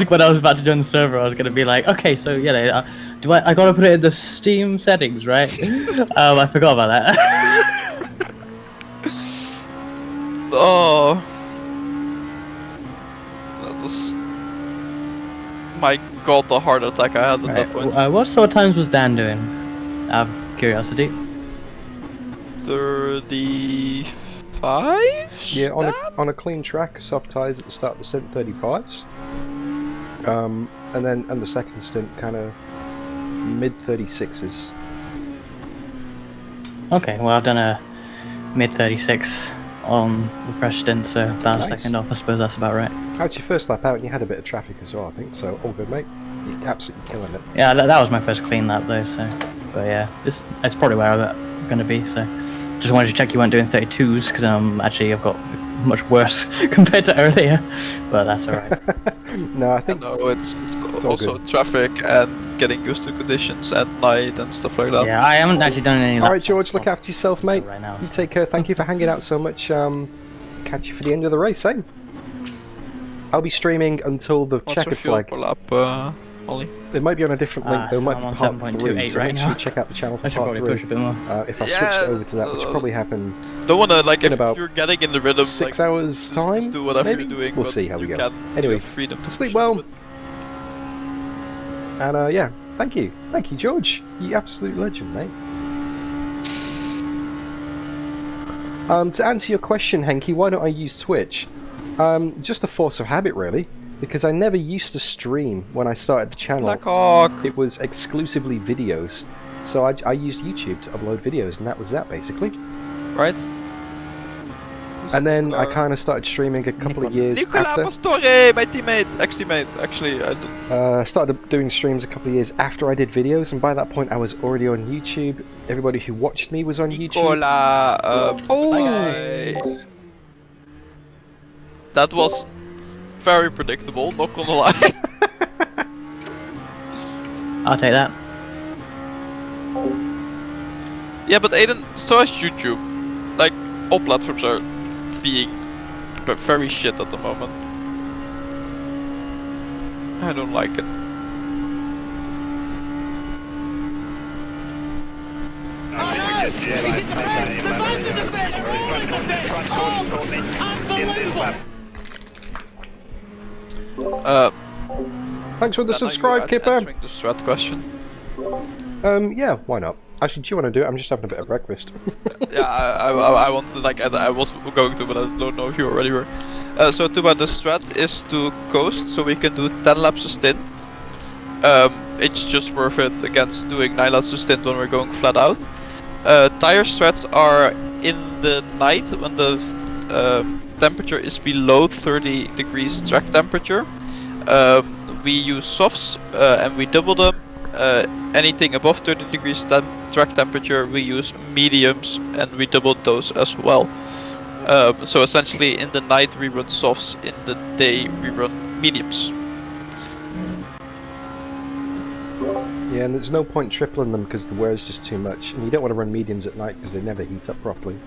When I was about to join the server, I was gonna be like, okay, so yeah, I gotta put it in the Steam settings, right? I forgot about that. Oh, that was my god, the heart attack I had at that point. What sort of times was Dan doing? Out of curiosity. 35? Yeah, on a clean track, soft tires at the start of the stint, 35s. And the second stint, kind of mid 36s. Okay, well I've done a mid 36 on the fresh stint, so about a Nice. second off. I suppose that's about right. That's your first lap out, and you had a bit of traffic as well, I think. So all good, mate. You're absolutely killing it. Yeah, that was my first clean lap though. So, but yeah, that's probably where I'm gonna be. So, just wanted to check you weren't doing 32s because actually I've got much worse compared to earlier, but that's alright. No, I think No, it's all also good. traffic and getting used to conditions at night and stuff like that. Yeah, I haven't actually done any. Alright, George, look after yourself, mate. Right now. You take care. Thank you for hanging out so much. Catch you for the end of the race, eh? I'll be streaming until the What's your checkered fuel flag. per lap, Ollie? It might be on a different link. It so might I'm be on part 7.28 3, so right make sure now. you check out the channel for I should part probably 3. push a bit more. If I Yeah, switched over to that, which will probably happen Don't wanna like in if about you're getting in the rhythm. 6 like, hours just time. do whatever maybe? you're doing. We'll but see how we you go. can- you Anyway, have freedom to sleep push well. it. And yeah, thank you, George. You absolute legend, mate. To answer your question, Henky, why don't I use Twitch? Just a force of habit, really. Because I never used to stream when I started the channel. Blackhawk. It was exclusively videos. So I used YouTube to upload videos, and that was that, basically. Right? And then I kind of started streaming a couple of years Nicola after. Pastore, my teammate, ex-teammate. Actually, I don't. Started doing streams a couple of years after I did videos, and by that point I was already on YouTube. Everybody who watched me was on YouTube. Nicola. Oh! Bye. That was very predictable. Not gonna lie. I'll take that. Yeah, but Aiden, so is YouTube. Like, all platforms are being very shit at the moment. I don't like it. Thanks for the Then are subscribe, you Kipper. answering the strat question? Yeah, why not? Actually, do you want to do it? I'm just having a bit of breakfast. Yeah, I wanted, like, I was going to, but I don't know if you already were. So the strat is to coast, so we can do 10 laps of stint. It's just worth it against doing 9 laps of stint when we're going flat out. Tire strats are in the night when the temperature is below 30 degrees track temperature. We use softs and we double them. Anything above 30 degrees track temperature we use mediums and we double those as well. So essentially in the night we run softs, in the day we run mediums. Yeah, and there's no point tripling them because the wear is just too much, and you don't want to run mediums at night because they never heat up properly.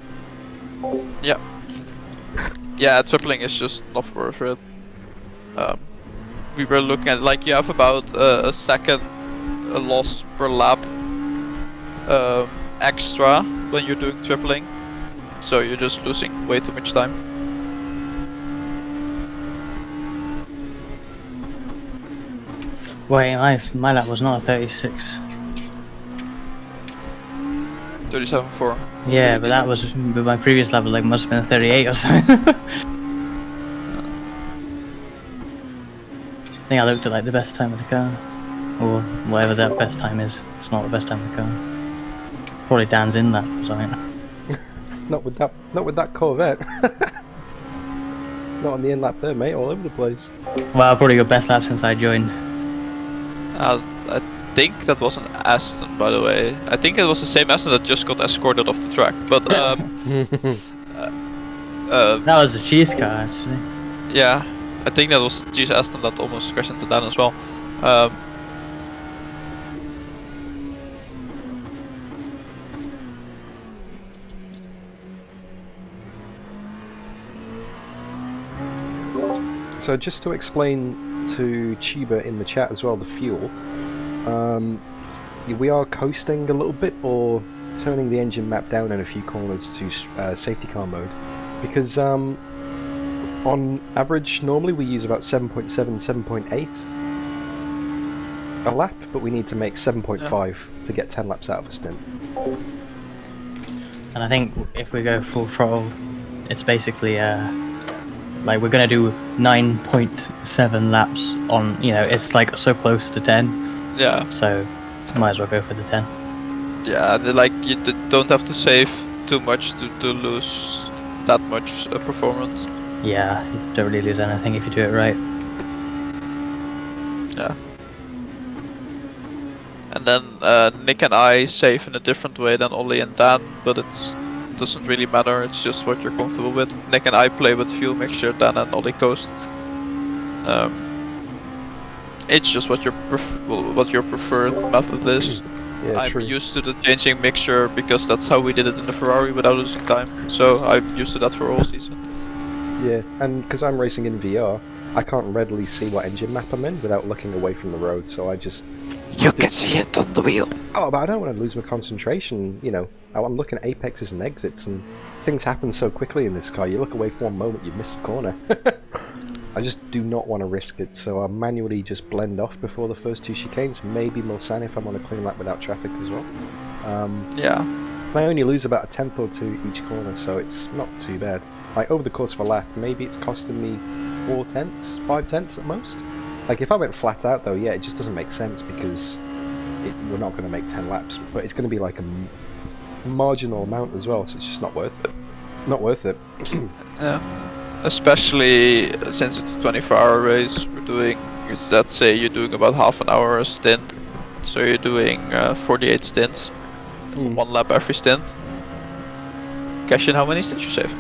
Yeah. Yeah, tripling is just not worth it. We were looking at, like, you have about a second loss per lap extra when you're doing tripling, so you're just losing way too much time. Wait, my lap was not a 36. 37.4. Yeah, but that was with my previous level. Like, must have been a 38 or something. I think I looked at like the best time of the car, or whatever that best time is. It's not the best time of the car. Probably Dan's in that or something. Not with that Corvette. Not on the in lap there, mate. All over the place. Well, probably your best lap since I joined. I think that was an Aston, by the way. I think it was the same Aston that just got escorted off the track. But That was the cheese car, actually. yeah, I think that was G's Aston that almost crashed into Dan as well. So just to explain to Chiba in the chat as well, the fuel. We are coasting a little bit, or turning the engine map down in a few corners to safety car mode, because on average normally we use about 7.7, 7.8 a lap, but we need to make 7.5 to get 10 laps out of a stint. And I think if we go full throttle, it's basically like we're gonna do 9.7 laps on. You know, it's like so close to 10. Yeah. So might as well go for the 10. Yeah, like you don't have to save too much to lose that much performance. Yeah, you don't really lose anything if you do it right. Yeah. And then Nick and I save in a different way than Ollie and Dan, but it doesn't really matter. It's just what you're comfortable with. Nick and I play with fuel mixture, Dan and Ollie Coast. It's just what your preferred method is. Yeah, I'm true. used to the changing mixture because that's how we did it in the Ferrari without losing time. So I'm used to that for all season. Yeah, and because I'm racing in VR, I can't readily see what engine map I'm in without looking away from the road, so I just... You can see it on the wheel. Oh, but I don't want to lose my concentration, you know. I'm looking at apexes and exits, and things happen so quickly in this car. You look away for one moment, you miss the corner. I just do not want to risk it, so I'll manually just blend off before the first 2 chicanes. Maybe Mulsanne if I'm on a clean lap without traffic as well. Yeah. I only lose about a tenth or two each corner, so it's not too bad. Like, over the course of a lap, maybe it's costing me 4 tenths, 5 tenths at most. Like, if I went flat out, though, yeah, it just doesn't make sense because we're not going to make 10 laps. But it's going to be like a marginal amount as well, so it's just not worth it. Not worth it. Yeah. Especially since it's a 24-hour race, we're doing, let's say you're doing about half an hour a stint. So you're doing 48 stints. 1 lap every stint. Cash in how many stints you save.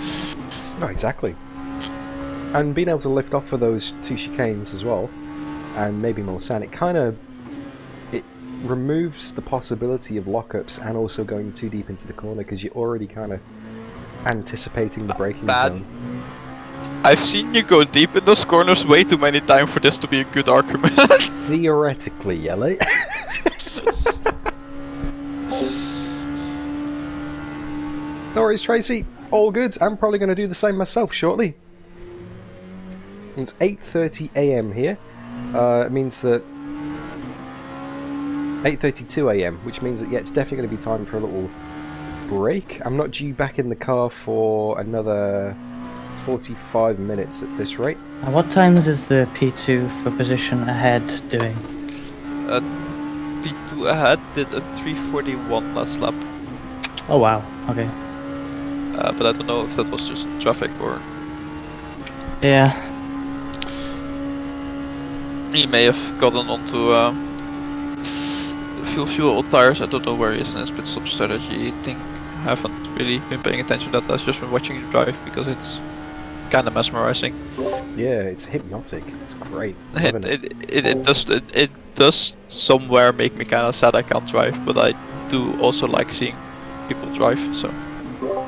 No, exactly. And being able to lift off for those 2 chicanes as well, and maybe Mulsanne, it removes the possibility of lockups and also going too deep into the corner because you're already kind of anticipating the braking zone. I've seen you go deep in those corners way too many times for this to be a good argument. Theoretically, Jelle. No worries, Tracy. All good. I'm probably going to do the same myself shortly. It's 8:30 AM here. It means that 8:32 AM, which means that, yeah, it's definitely going to be time for a little break. I'm not due back in the car for another 45 minutes at this rate. And what times is the P2 for position ahead doing? P2 ahead did a 3:41 last lap. Oh wow, okay. But I don't know if that was just traffic or... Yeah. He may have gotten onto fuel old tires. I don't know where he is in his pit stop strategy. I think I haven't really been paying attention to that. I've just been watching you drive because it's kind of mesmerizing. Yeah, it's hypnotic. It's great. It does somewhere make me kind of sad I can't drive, but I do also like seeing people drive. So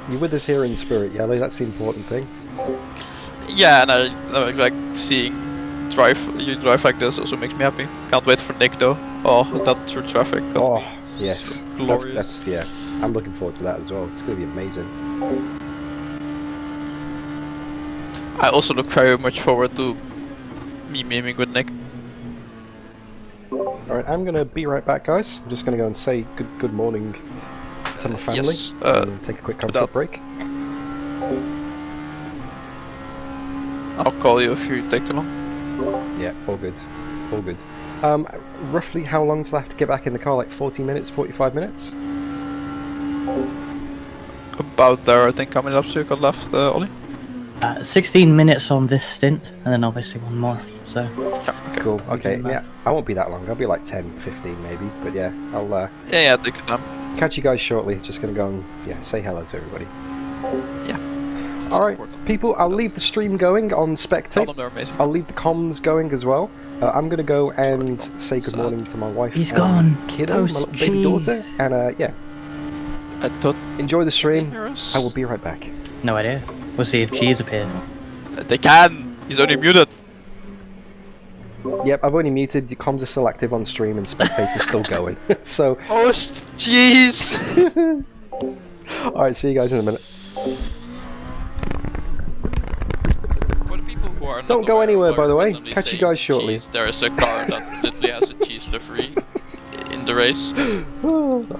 you're with us here in spirit, Jelle. That's the important thing. yeah, and I like seeing you drive like this also makes me happy. Can't wait for Nick though. Oh, that through traffic. Oh, yes. Glorious. That's yeah. I'm looking forward to that as well. It's going to be amazing. I also look very much forward to me memeing with Nick. Alright, I'm going to be right back, guys. I'm just going to go and say good morning to my family. Yes, and take a quick comfort break. I'll call you if you take too long. Yeah, all good. All good. Roughly how long till I have to get back in the car? Like 40 minutes, 45 minutes? About there, I think. How many laps you got left, Ollie? 16 minutes on this stint, and then obviously one more, so... Yeah, okay. Cool, okay, yeah, I won't be that long, I'll be like 10, 15 maybe, but yeah, I'll Yeah, take your time. catch you guys shortly, just gonna go and, yeah, say hello to everybody. Yeah. Alright, people, I'll leave the stream going on Spectate, They're amazing. I'll leave the comms going as well. I'm gonna go and say good morning to my wife He's and gone. kiddo, my little baby daughter, and yeah, I thought enjoy the stream, hear us. I will be right back. No idea. We'll see if cheese appears. They can! He's only muted! Yep, I've already muted, the comms are still active on stream and Spectate is still going, so... Oh, jeez! Alright, see you guys in a minute. For the people who are not Don't go aware anywhere, of by the why we way. randomly Catch you say guys shortly. cheese, there is a car that literally has a cheese livery in the race.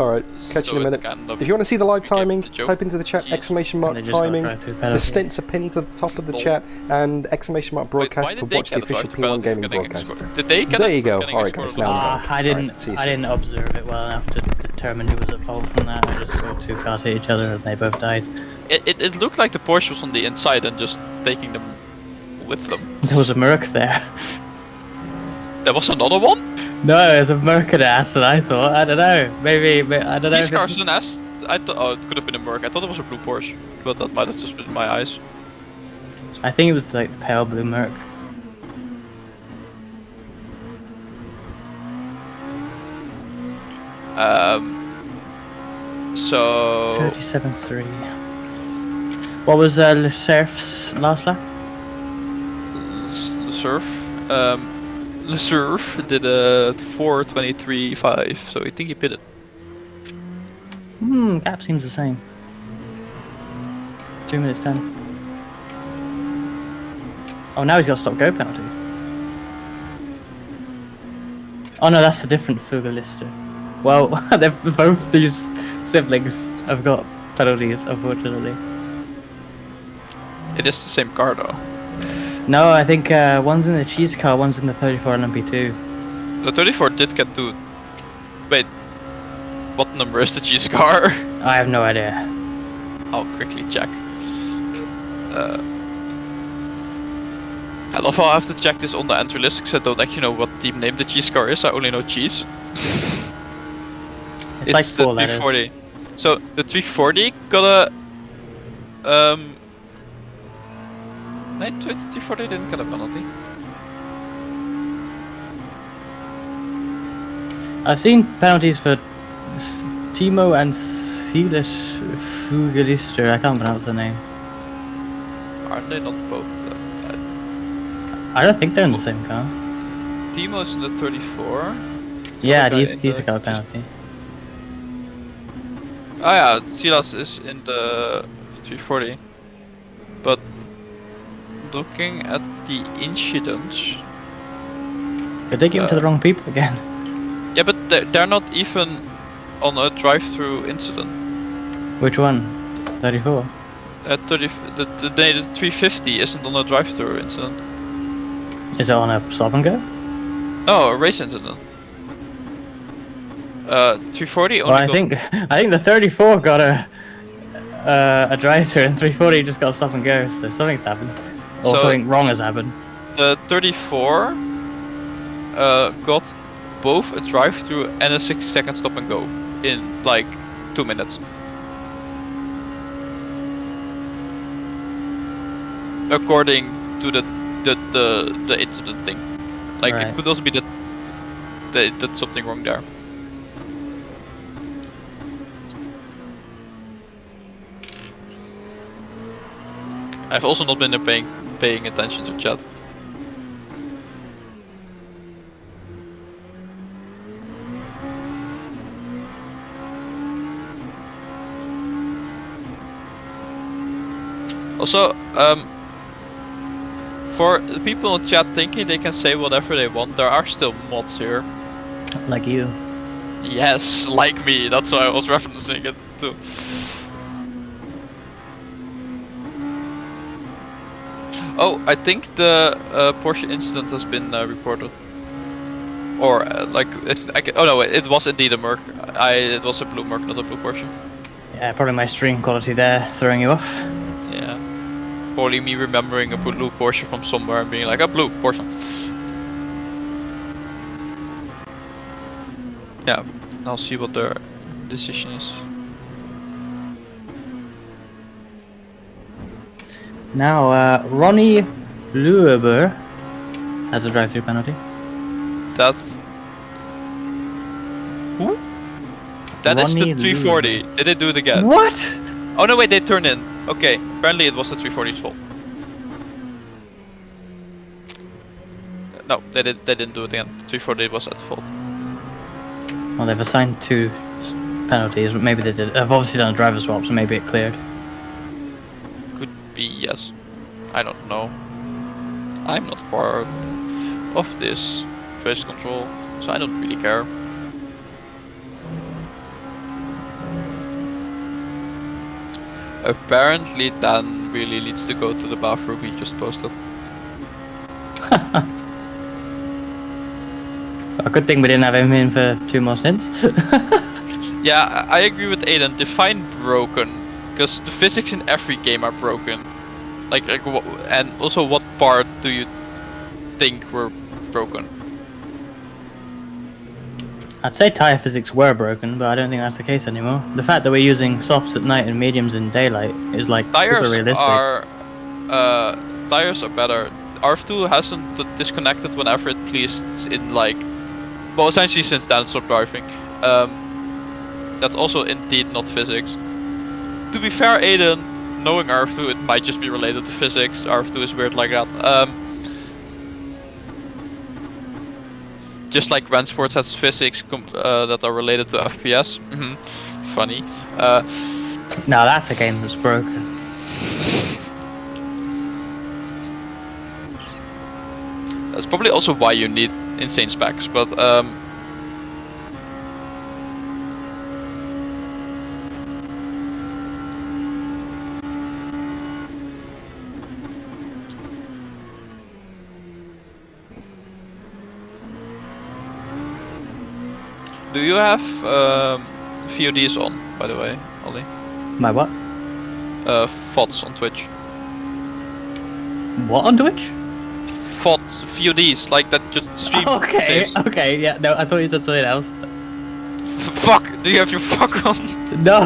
Alright, catch you in a minute. If you want to see the live timing, type into the chat exclamation mark timing. The stints are pinned to the top of the chat and exclamation mark broadcast to watch the official P1 Gaming broadcast. Did they get There it you go. for getting a Alright score guys, on the now board? I'm I done. didn't. Alright, see you I soon. didn't observe it well enough to determine who was at fault from that. I just saw 2 cars hit each other and they both died. It looked like the Porsche was on the inside and just taking them with them. There was a Merc there. There was another one? No, there's a Merc in ass, and I thought, I don't know, maybe I don't know. These if it's- cars are an S. I thought, oh, it could have been a Merc. I thought it was a blue Porsche, but that might have just been my eyes. I think it was like the pale blue Merc. So 37.3. What was Le Cerf's last lap? Le Surf did a 4:23.5, so I think he pitted. Gap seems the same. 2 minutes 10. Oh, now he's got a stop go penalty. Oh no, that's a different Fugalister. Well, both these siblings have got penalties, unfortunately. It is the same car though. No, I think one's in the cheese car, one's in the 34 LMP2. The 34 did get to. Wait, what number is the cheese car? I have no idea. I'll quickly check. I love how I have to check this on the entry list because I don't actually know what team name the cheese car is. I only know cheese. It's like the 4 letters. 340. So the 340 got a no, 340 didn't get a penalty. I've seen penalties for Timo and Silas Fugalister. I can't pronounce the name. Aren't they not both? I don't think they're in the same car. Timo's in the 34. Yeah, guy he's in a the- car penalty. Oh yeah, Silas is in the 340. But looking at the incidents, You're digging into the wrong people again. yeah, but they're not even on a drive-through incident. Which one? 34. The 350 isn't on a drive-through incident. Is it on a stop and go? No, a race incident. 340 only Well, I got- think the 34 got a drive-through and 340 just got a stop and go. So something's happened, or So- something wrong has happened. The 34 got both a drive-through and a 60-second stop and go in like 2 minutes. According to the incident thing, like Right. it could also be that that's something wrong there. I've also not been paying attention to chat. Also, for the people in chat thinking they can say whatever they want, there are still mods here. Like you. Yes, like me, that's why I was referencing it too. Oh, I think the Porsche incident has been reported. Or, oh no, it was indeed a Merc. It was a blue Merc, not a blue Porsche. Yeah, probably my stream quality there throwing you off. Yeah. Probably me remembering a blue Porsche from somewhere and being like, a blue Porsche. Yeah, I'll see what their decision is. Now, Ronnie Lueber has a drive-through penalty. That's... Who? That is the Ronnie 340. Did they do it again? What? Oh no, wait, they turned in. Okay, apparently it was the 340's fault. No, they didn't do it again. The 340 was at fault. Well, they've assigned 2 penalties, but maybe they did. I've obviously done a driver swap, so maybe it cleared. Could be, yes. I don't know. I'm not part of this race control, so I don't really care. Apparently Dan really needs to go to the bathroom, he just posted. A good thing we didn't have him in for 2 more stints. Yeah, I agree with Aiden. Define broken, because the physics in every game are broken. And also, what part do you think were broken? I'd say tire physics were broken, but I don't think that's the case anymore. The fact that we're using softs at night and mediums in daylight is like super Tires realistic. are better. RF2 hasn't disconnected whenever it pleased in like, well, essentially since Dan stopped driving. That's also indeed not physics. To be fair, Aiden, knowing RF2, it might just be related to physics. RF2 is weird like that. Just like Grand Sports has physics that are related to FPS. Funny. No, that's a game that's broken. That's probably also why you need insane specs, but do you have VODs on, by the way, Ollie? My what? VODs on Twitch. What on Twitch? VODs, like that you stream. Okay, saves. okay, yeah, no, I thought you said something else. Fuck, do you have your fuck on? No.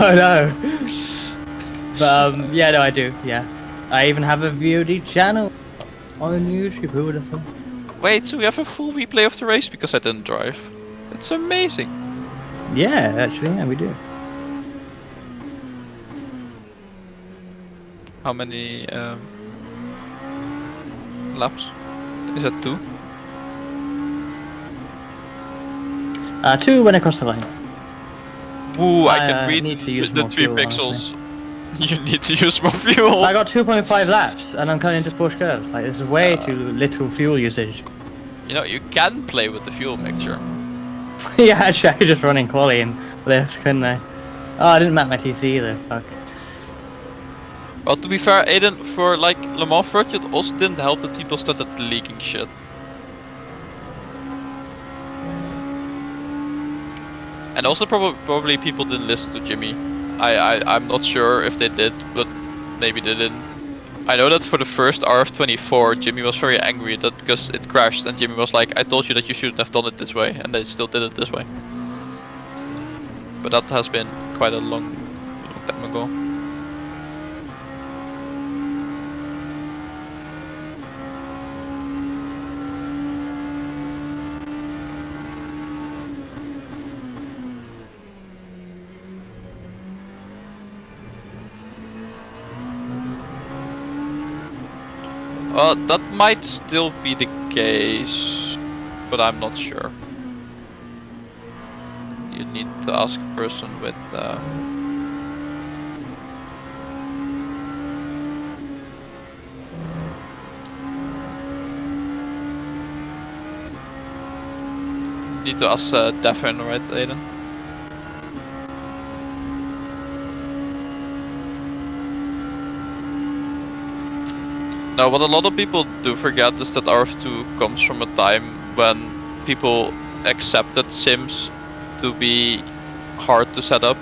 But, yeah, no, I do, yeah. I even have a VOD channel on YouTube, who would have thought? Wait, so we have a full replay of the race because I didn't drive. It's amazing. Yeah, actually, yeah, we do. How many laps? Is that 2? 2 went across the line. Ooh, I I, can read need to use the more 3 fuel, pixels. You need to use more fuel. I got 2.5 laps, and I'm coming into Porsche curves. Like, this is way too little fuel usage. You know, you can play with the fuel mixture. Yeah, actually, I could just run in quali and lift, couldn't I? Oh, I didn't map my TC either, fuck. Well, to be fair, Aiden, for like Le Mans 30, it also didn't help that people started leaking shit. And also probably people didn't listen to Jimmy. I'm not sure if they did, but maybe they didn't. I know that for the first RF24, Jimmy was very angry that because it crashed, and Jimmy was like, I told you that you shouldn't have done it this way, and they still did it this way. But that has been quite a long time ago. That might still be the case, but I'm not sure. You need to ask a person with need to ask Devin, right, Aiden? Now, what a lot of people do forget is that RF2 comes from a time when people accepted sims to be hard to set up.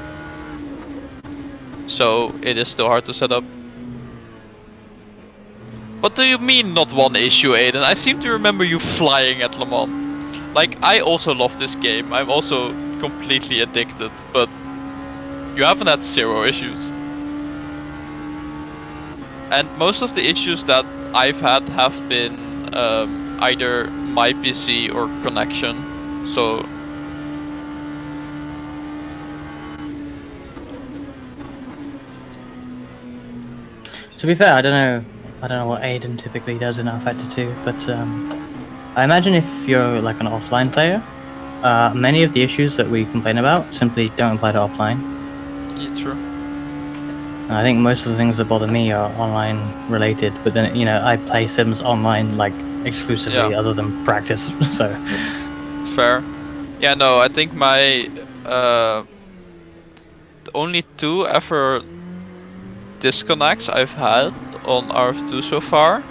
So it is still hard to set up. What do you mean not one issue, Aiden? I seem to remember you flying at Le Mans. Like, I also love this game. I'm also completely addicted, but you haven't had 0 issues. And most of the issues that I've had have been either my PC or connection. So To be fair, I don't know what Aiden typically does in rFactor 2, but I imagine if you're like an offline player, many of the issues that we complain about simply don't apply to offline. yeah, true. I think most of the things that bother me are online related, but then, you know, I play sims online like exclusively other than practice, so. Fair. Yeah, no, I think my the only 2 ever disconnects I've had on RF2 so far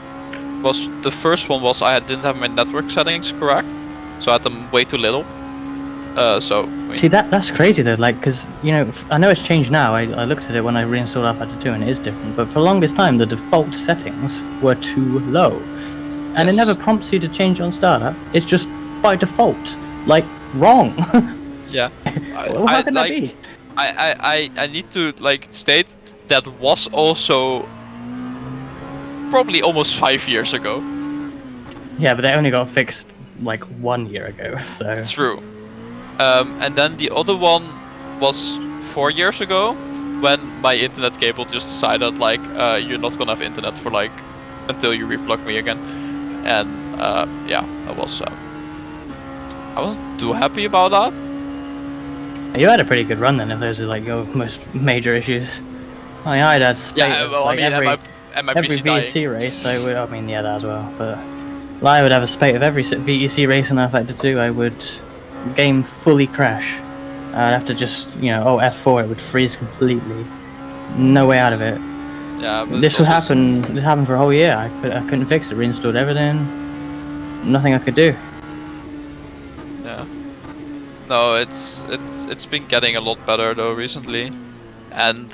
was the first one was I didn't have my network settings correct, so I had them way too little. See, that's crazy though, like, because, you know, I know it's changed now. I looked at it when I reinstalled rFactor 2 and it is different, but for the longest time the default settings were too low. And Yes. it never prompts you to change on startup, it's just by default, like, wrong. Yeah. Well, how can that be? I need to like state that was also probably almost 5 years ago. Yeah, but they only got fixed like 1 year ago, so... True. And then the other one was 4 years ago, when my internet cable just decided like, you're not gonna have internet for like until you replug me again. And yeah, I wasn't too happy about that. You had a pretty good run then, if those are like your most major issues. I mean, I'd had spate Yeah, of, well, like, I mean, and my every PC dying. VEC race, I mean, yeah, that as well, but I would have a spate of every VEC race in rFactor 2, I would game fully crash. I'd have to just, you know, F4, it would freeze completely. No way out of it. Yeah, but This happened for a whole year. I couldn't fix it, reinstalled everything. Nothing I could do. Yeah. No, it's been getting a lot better though recently, and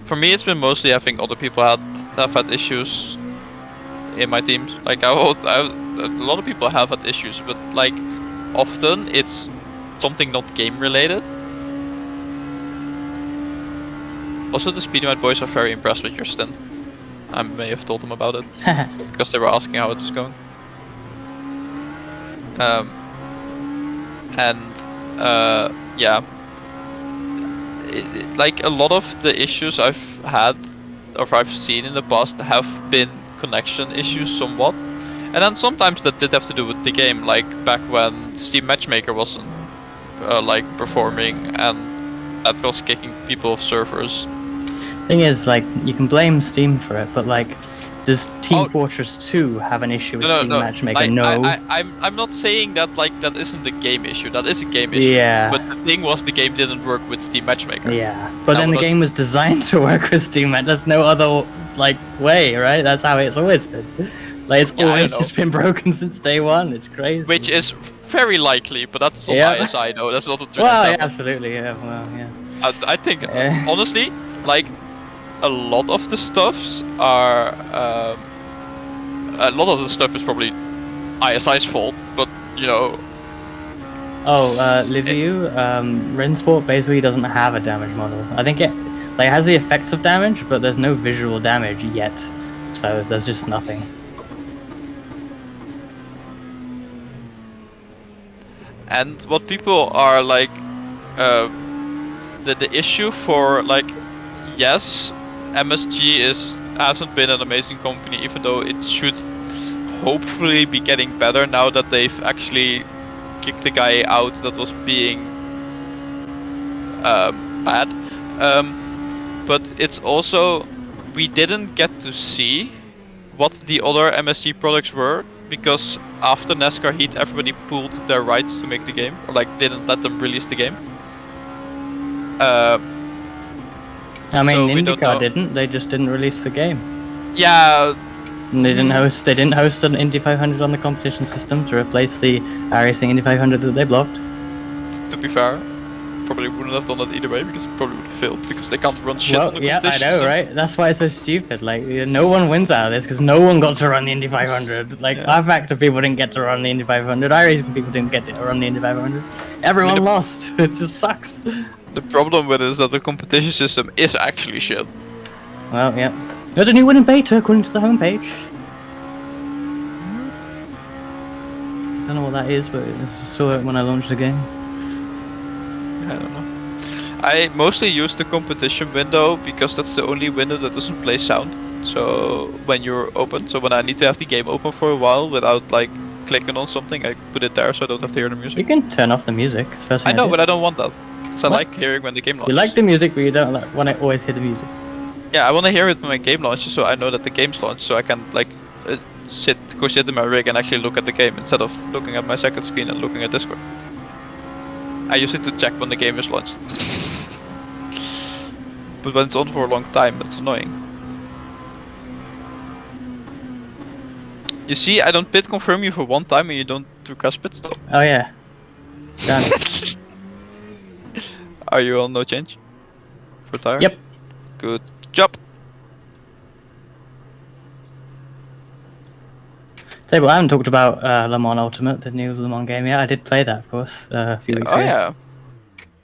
for me it's been mostly having other people have had issues in my teams. Like a lot of people have had issues, but like often it's something not game related. Also, the Speedymite boys are very impressed with your stint. I may have told them about it because they were asking how it was going. Yeah, like a lot of the issues I've had or I've seen in the past have been connection issues somewhat, and then sometimes that did have to do with the game, like back when Steam Matchmaker wasn't like performing and that was kicking people off servers. Thing is, like, you can blame Steam for it, but like, does Team Fortress 2 have an issue with Steam Matchmaker? Like, no. I'm not saying that like that isn't a game issue. That is a game issue. Yeah. But the thing was, the game didn't work with Steam Matchmaker. Yeah. But then the game was designed to work with Steam Match. There's no other like way, right? That's how it's always been. Like, it's always just been broken since day one. It's crazy. Which is very likely, but that's on ISI though. That's not a true. Well, yeah, absolutely. Yeah. Well, yeah. I think honestly, like, a lot of the stuffs are a lot of the stuff is probably ISI's fault, but you know. Oh, Livu, Rensport basically doesn't have a damage model. I think it like has the effects of damage, but there's no visual damage yet, so there's just nothing. And what people are like, the issue for like, yes, MSG hasn't been an amazing company, even though it should hopefully be getting better now that they've actually kicked the guy out that was being bad. But it's also, we didn't get to see what the other MSG products were, because after NASCAR Heat everybody pulled their rights to make the game, or like didn't let them release the game. I mean, IndyCar didn't. They just didn't release the game. Yeah. And they didn't host an Indy 500 on the competition system to replace the iRacing Indy 500 that they blocked. To be fair, probably wouldn't have done that either way, because it probably would have failed, because they can't run shit on the competition system. Yeah, I know, right? That's why it's so stupid. Like, no one wins out of this, because no one got to run the Indy 500. Like, rFactor people didn't get to run the Indy 500. iRacing people didn't get to run the Indy 500. Everyone lost. It just sucks. The problem with it is that the competition system is actually shit. Well, yeah. There's a new one in beta, according to the homepage. Don't know what that is, but I saw it when I launched the game. I don't know. I mostly use the competition window because that's the only window that doesn't play sound. So when you're open, so when I need to have the game open for a while without like clicking on something, I put it there so I don't have to hear the music. You can turn off the music. I know, but I don't want that. So I like hearing when the game launches. You like the music, but you don't want to always hear the music. Yeah, I want to hear it when my game launches, so I know that the game's launched, so I can like go sit in my rig and actually look at the game instead of looking at my second screen and looking at Discord. I use it to check when the game is launched. But when it's on for a long time, that's annoying. You see, I don't pit confirm you for one time and you don't request pit stop. Oh yeah. Done. Are you on no change? For tires? Yep. Good job. So, but I haven't talked about Le Mans Ultimate, the new Le Mans game yet. I did play that, of course, a few weeks ago. Yeah.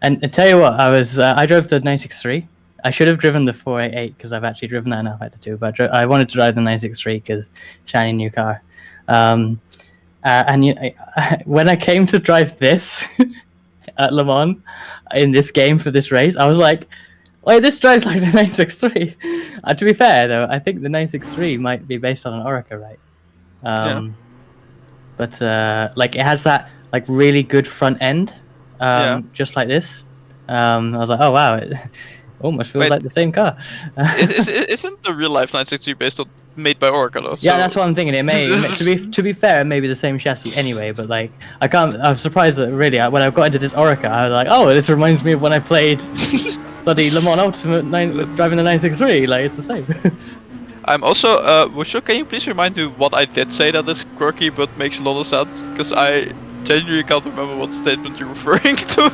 And tell you what, I drove the 963. I should have driven the 488 because I've actually driven that in rFactor 2, but I wanted to drive the 963 because shiny new car. And when I came to drive this at Le Mans in this game for this race, I was like, wait, this drives like the 963. To be fair, though, I think the 963 might be based on an Oreca, right? Yeah. But like it has that like really good front end, just like this. I was like, oh wow, it almost feels Wait. like the same car. Isn't the real life 963 made by Oreca though? Yeah, So- that's what I'm thinking. It may to be fair, it may be the same chassis anyway. But like, I'm surprised that really when I got into this Oreca, I was like, oh, this reminds me of when I played bloody Le Mans Ultimate driving the 963. Like it's the same. I'm also, Wucho, can you please remind me what I did say that is quirky but makes a lot of sense? Because I genuinely can't remember what statement you're referring to.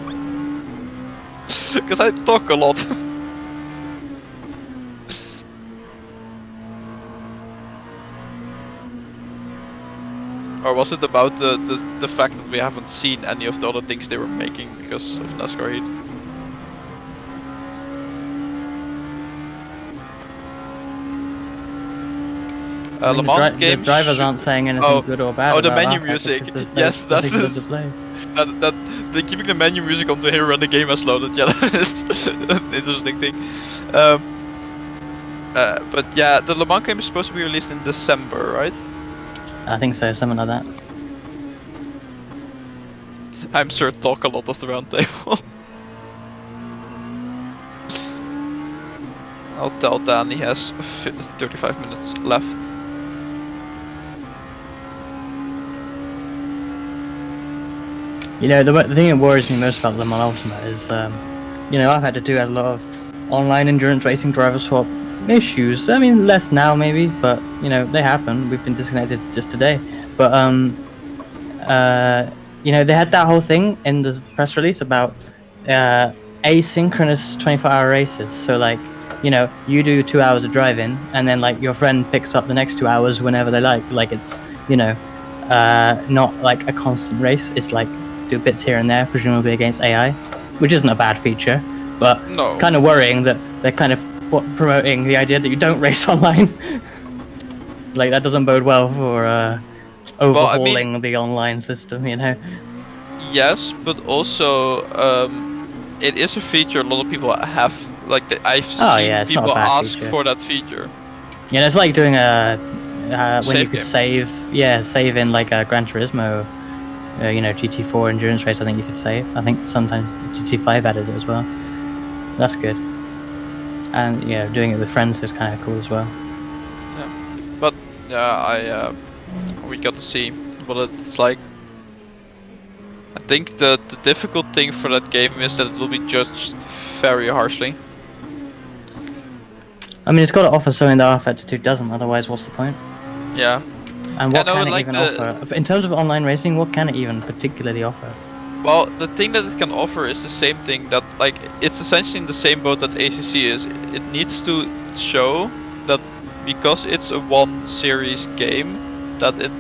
Because I talk a lot. Or was it about the fact that we haven't seen any of the other things they were making because of NASCAR Heat? Le Mans games. The drivers aren't saying anything good or bad. Oh, the about menu rFactor music. because there's Yes, that nothing good is. to play. That they're keeping the menu music on to here when the game has loaded. Yeah, that is an interesting thing. But yeah, the Le Mans game is supposed to be released in December, right? I think so, something like that. I'm sure talk a lot of the round table. I'll tell Dan he has 35 minutes left. You know, the thing that worries me most about Le Mans Ultimate is, you know, rFactor 2 has a lot of online endurance racing driver swap issues. I mean, less now maybe, but you know, they happen. We've been disconnected just today. But you know, they had that whole thing in the press release about asynchronous 24-hour races. So like, you know, you do 2 hours of driving, and then like your friend picks up the next 2 hours whenever they like. Like it's, you know, not like a constant race. It's like do bits here and there, presumably against AI, which isn't a bad feature. But No. it's kind of worrying that they're kind of promoting the idea that you don't race online. Like that doesn't bode well for overhauling the online system, you know. Yes, but also it is a feature a lot of people have. Like I've seen it's not a people bad ask feature. for that feature. Yeah, it's like doing a when Save you could game. save in like a Gran Turismo, you know, GT4 endurance race. I think you could save. I think sometimes GT5 added it as well. That's good. And you know, doing it with friends is kind of cool as well. Yeah, but yeah, we got to see what it's like. I think the difficult thing for that game is that it will be judged very harshly. I mean, it's got to offer something that rFactor 2 doesn't. Otherwise, what's the point? Yeah. And what I can would it like even the- offer? In terms of online racing, what can it even particularly offer? Well, the thing that it can offer is the same thing that, like, it's essentially in the same boat that ACC is. It needs to show that because it's a one series game, that it,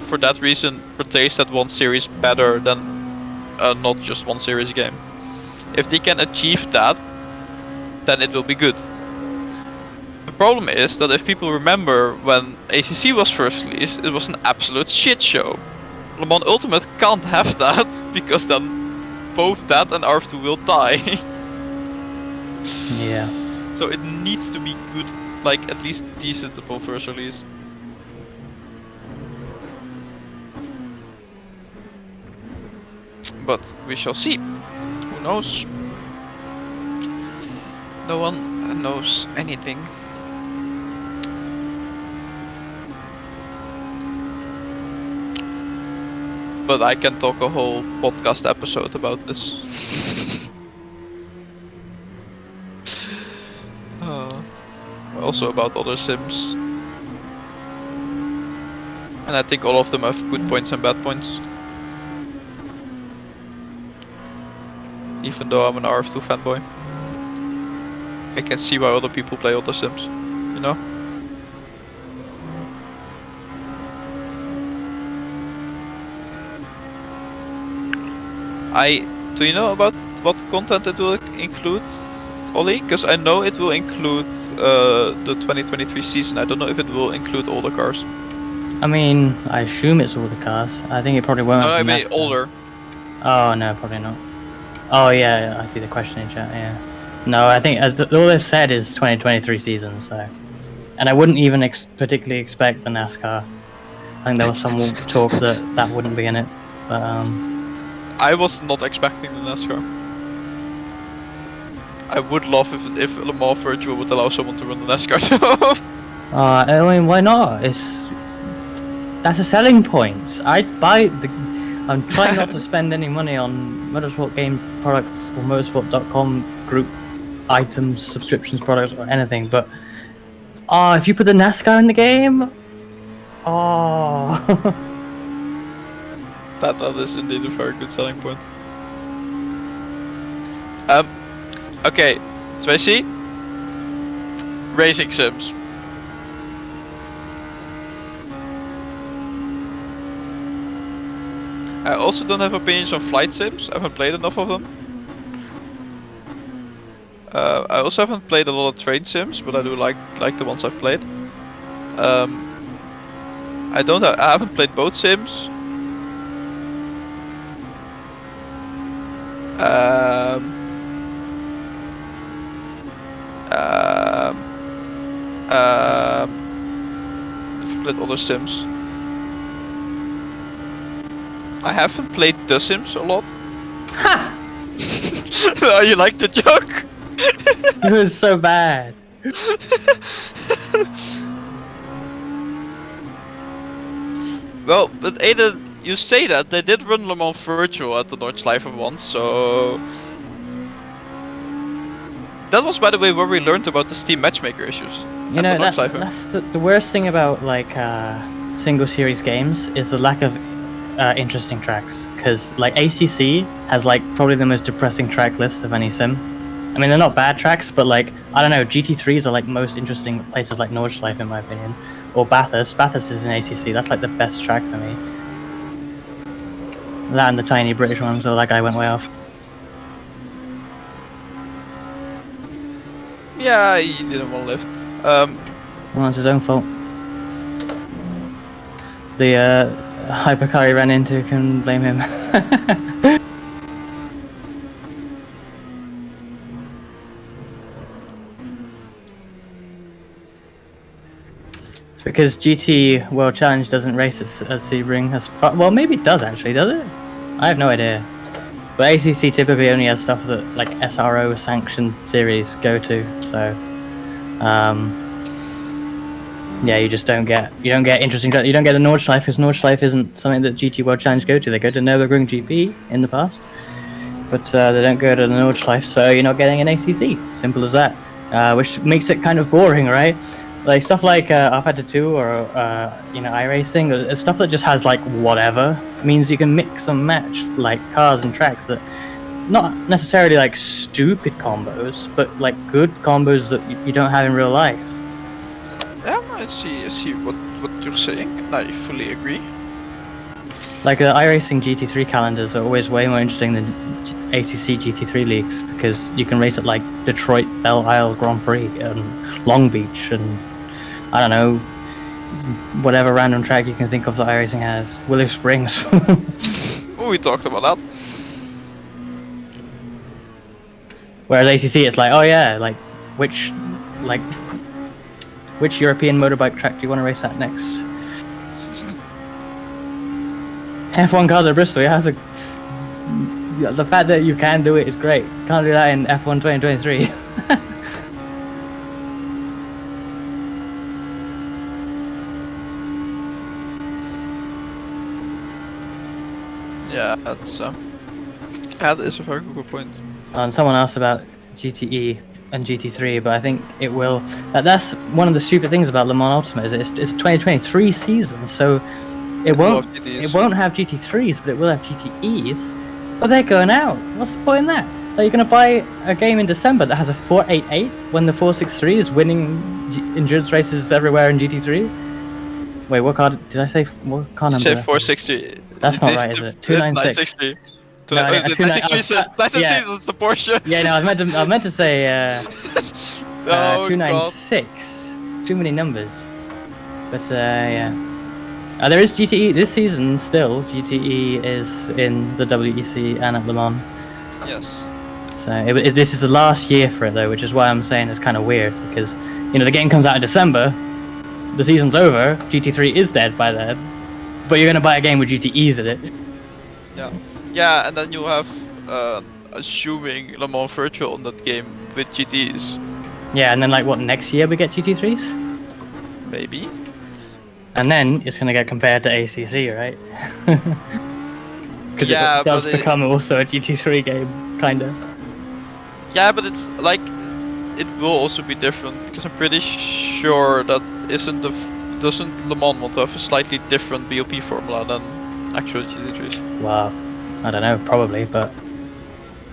for that reason, portrays that one series better than not just one series game. If they can achieve that, then it will be good. The problem is that if people remember when ACC was first released, it was an absolute shit show. Le Mans Ultimate can't have that, because then both that and rF2 will die. Yeah. So it needs to be good, like at least decent upon first release. But we shall see. Who knows? No one knows anything. But I can talk a whole podcast episode about this. Also about other sims. And I think all of them have good points and bad points. Even though I'm an rF2 fanboy. I can see why other people play other sims, you know? Do you know about what content it will include, Ollie? Because I know it will include the 2023 season. I don't know if it will include all the cars. I mean, I assume it's all the cars. I think it probably won't. No, have I mean NASCAR. older. Oh no, probably not. Oh yeah, I see the question in chat. Yeah. No, I think all they've said is 2023 season. So, and I wouldn't even particularly expect the NASCAR. I think there was some talk that wouldn't be in it, but I was not expecting the NASCAR. I would love if Le Mans Virtual would allow someone to run the NASCAR too. I mean, why not? That's a selling point. I'd buy the. I'm trying not to spend any money on motorsport game products or motorsport.com group items, subscriptions, products, or anything. But if you put the NASCAR in the game, that is indeed a very good selling point. Okay, Tracy. Racing sims. I also don't have opinions on flight sims. I haven't played enough of them. I also haven't played a lot of train sims, but I do like the ones I've played. I haven't played boat sims. I've played other sims. I haven't played The Sims a lot. Ha! Oh, you like the joke? It was so bad. Well, but Aiden, you say that they did run Le Mans Virtual at the Nordschleife once, so that was, by the way, where we learned about the Steam matchmaker issues. You know, that's the worst thing about like single series games is the lack of interesting tracks. Because like ACC has like probably the most depressing track list of any sim. I mean, they're not bad tracks, but like I don't know, GT3s are like most interesting places like Nordschleife in my opinion, or Bathurst. Bathurst is in ACC. That's like the best track for me. That and the tiny British one, so that guy went way off. Yeah, he didn't want to lift. Well, it's his own fault. The hypercar he ran into can blame him. It's because GT World Challenge doesn't race at Sebring as far. Well, maybe it does actually, does it? I have no idea. But ACC typically only has stuff that like SRO sanctioned series go to, so yeah, you just don't get interesting. You don't get a Nordschleife because Nordschleife isn't something that GT World Challenge go to. They go to Nürburgring GP in the past, but they don't go to the Nordschleife, so you're not getting an ACC. Simple as that. Which makes it kind of boring, right? Like stuff like rFactor 2 or iRacing, stuff that just has like whatever means you can mix and match like cars and tracks that not necessarily like stupid combos, but like good combos that you don't have in real life. Yeah, I see what you're saying, and I fully agree. Like the iRacing GT3 calendars are always way more interesting than ACC GT3 leagues because you can race at like Detroit Belle Isle Grand Prix and Long Beach and I don't know, whatever random track you can think of that iRacing has. Willow Springs. We talked about that. Whereas ACC, it's like, oh yeah, like which European motorbike track do you want to race at next? F1 cars at Bristol, yeah. The fact that you can do it is great. Can't do that in F1 2023. Yeah, that is a very good point. And someone asked about GTE and GT3, but I think it will. That's one of the stupid things about Le Mans Ultimate is it's 2023 season, so it won't have GT3s, but it will have GTEs. But they're going out. What's the point in that? Are you going to buy a game in December that has a 488 when the 463 is winning endurance races everywhere in GT3? Wait, what car did I say? What car number? You said 460. That's not right, is it? 296. No, I mean, 963 is the Porsche. Yeah, no, I meant to say Oh, 296. Too many numbers. But yeah. There is GTE this season still. GTE is in the WEC and at Le Mans. Yes. So this is the last year for it though, which is why I'm saying it's kind of weird because the game comes out in December, the season's over, GT3 is dead by then, but you're gonna buy a game with GTEs in it. Yeah. Yeah, and then you have assuming Le Mans Virtual on that game with GTs. Yeah, and then like what, next year we get GT3s? Maybe. And then it's gonna get compared to ACC, right? Because it does become also a GT3 game, kinda. Yeah, but it's like it will also be different because I'm pretty sure that doesn't Le Mans want to have a slightly different BOP formula than actual GT3s. Well, I don't know, probably, but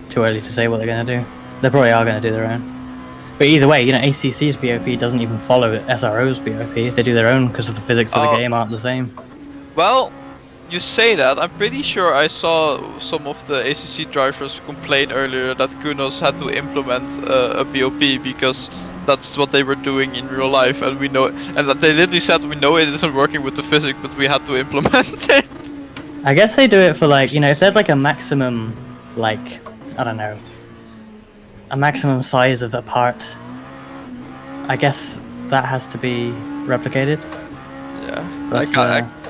too early to say what they're gonna do. They probably are gonna do their own. But either way, ACC's BOP doesn't even follow SRO's BOP. They do their own because of the physics of the game aren't the same. Well, you say that. I'm pretty sure I saw some of the ACC drivers complain earlier that Kunos had to implement a BOP because that's what they were doing in real life, and we know, and that they literally said we know it isn't working with the physics, but we had to implement it. I guess they do it for like, if there's like a maximum, like, I don't know, a maximum size of a part, I guess that has to be replicated. Yeah, but,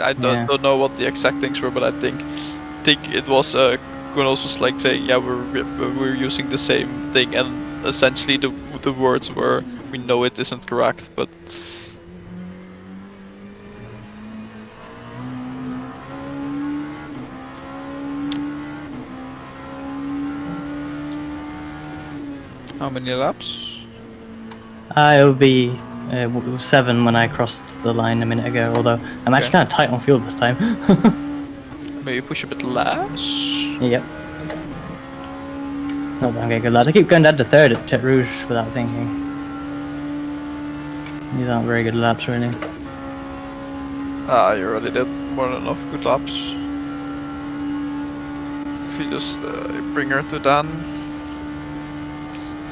I don't know what the exact things were, but I think it was Kunos was like saying, yeah, we're using the same thing, and essentially the words were, we know it isn't correct, but. How many laps? It would be 7 when I crossed the line a minute ago, although I'm actually kind of tight on fuel this time. Maybe push a bit less? Yep. Not that I'm getting good laps. I keep going down to 3rd at Jet Rouge without thinking. These aren't very good laps, really. You already did more than enough good laps. If you just bring her to Dan,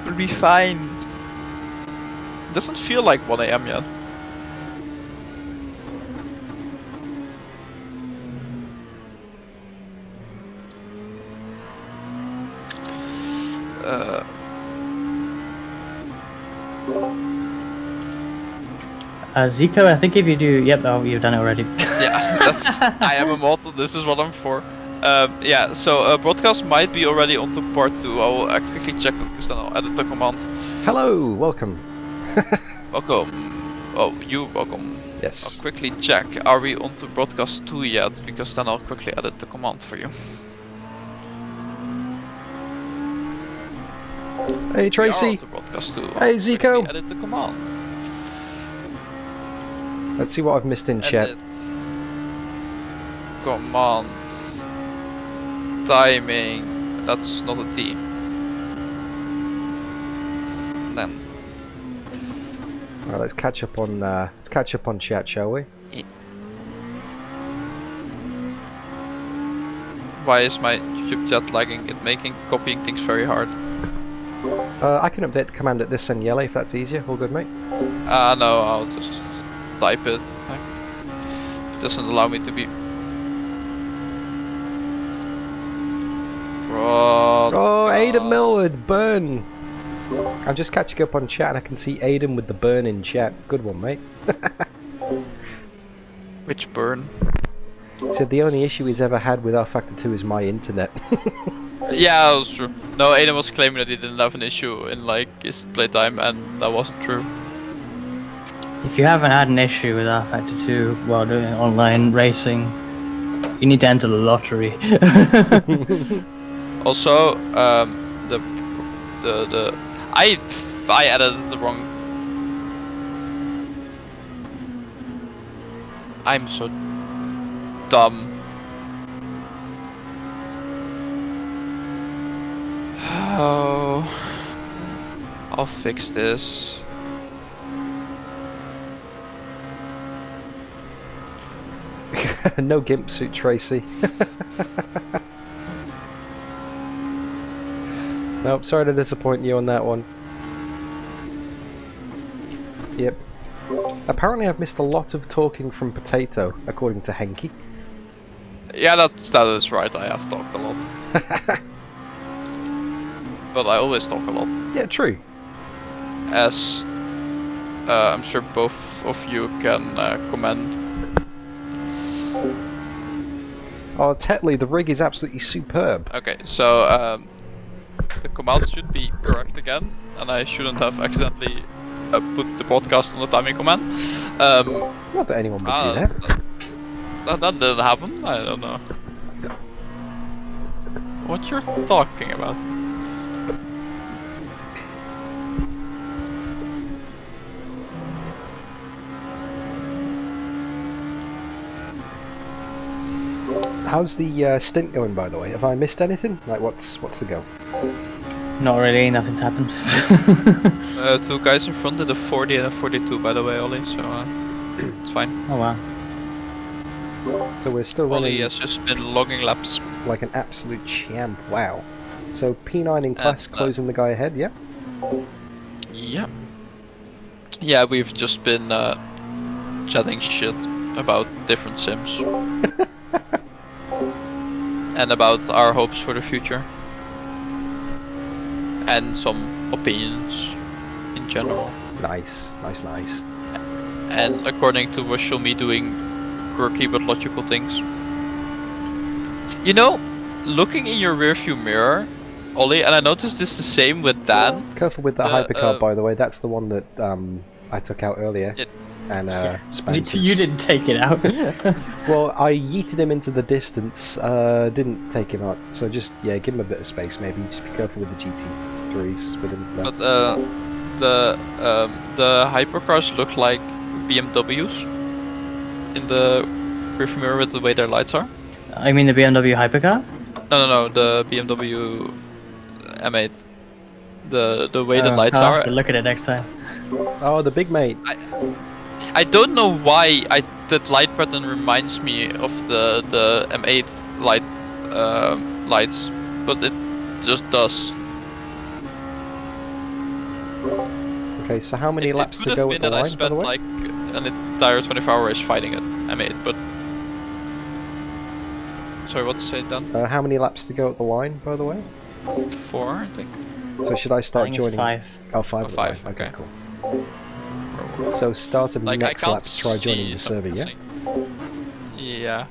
it'll be fine. It doesn't feel like 1 AM yet. Zico, I think if you do, yep, oh, you've done it already. Yeah, I am a mod, this is what I'm for. Yeah, so broadcast might be already on to part 2. I'll quickly check that because then I'll edit the command. Hello, welcome. Welcome. Oh, you welcome. Yes. I'll quickly check. Are we on to broadcast 2 yet? Because then I'll quickly edit the command for you. Hey Tracy. We are on to broadcast 2. Hey Zico. Edit the command. Let's see what I've missed in chat. Command. Timing. That's not a T. Then. Well, let's catch up on chat, shall we? Yeah. Why is my YouTube chat lagging? It making copying things very hard. I can update the command at this end, Jelle, if that's easier. All good, mate. No, I'll just type it. It doesn't allow me to be. Oh, Aiden Millward, burn! I'm just catching up on chat and I can see Aiden with the burn in chat. Good one, mate. Which burn? He said the only issue he's ever had with rFactor 2 is my internet. Yeah, that was true. No, Aiden was claiming that he didn't have an issue in like his playtime, and that wasn't true. If you haven't had an issue with rFactor 2 while doing online racing, you need to enter the lottery. Also, I added the wrong. I'm so dumb. Oh, I'll fix this. No gimp suit, Tracy. Nope, sorry to disappoint you on that one. Yep. Apparently I've missed a lot of talking from Potato, according to Henky. Yeah, that is right. I have talked a lot. But I always talk a lot. Yeah, true. As I'm sure both of you can comment. Oh, Tetley, the rig is absolutely superb. Okay, so the command should be correct again, and I shouldn't have accidentally put the podcast on the timing command. Not that anyone would do that. That didn't happen. I don't know what you're talking about. How's the stint going, by the way? Have I missed anything? Like, what's the go? Not really, nothing's happened. 2 guys in front did a 40 and a 42, by the way, Ollie, so it's fine. Oh wow. So we're still Ollie running has just been logging laps. like an absolute champ. Wow. So P9 in class closing the guy ahead, yeah? Yeah. Yeah, we've just been chatting shit about different sims. And about our hopes for the future. And some opinions in general. Nice. And according to us, show me doing quirky but logical things. You know, looking in your rearview mirror, Ollie, and I noticed this the same with Dan. Careful with that hypercar, by the way. That's the one that I took out earlier. And Spencer. You didn't take it out. Well, I yeeted him into the distance. Didn't take him out. So just give him a bit of space. Maybe just be careful with the GT3s with him. But the hypercars look like BMWs in the rearview mirror with the way their lights are. I mean the BMW hypercar? No, the BMW M8. The way the lights are. Look at it next time. Oh, the big mate. I don't know why that light pattern reminds me of the M8 lights, but it just does. Okay, so how many laps to go at the line, by the spent way? like an entire 24 hours fighting at M8, but... Sorry, what to say, Dan? How many laps to go at the line, by the way? 4, I think. So should I start joining? 5. Oh, 5. Oh, 5, Okay, okay. cool. So start of Like, next I lap to try joining the server, yeah? Yeah.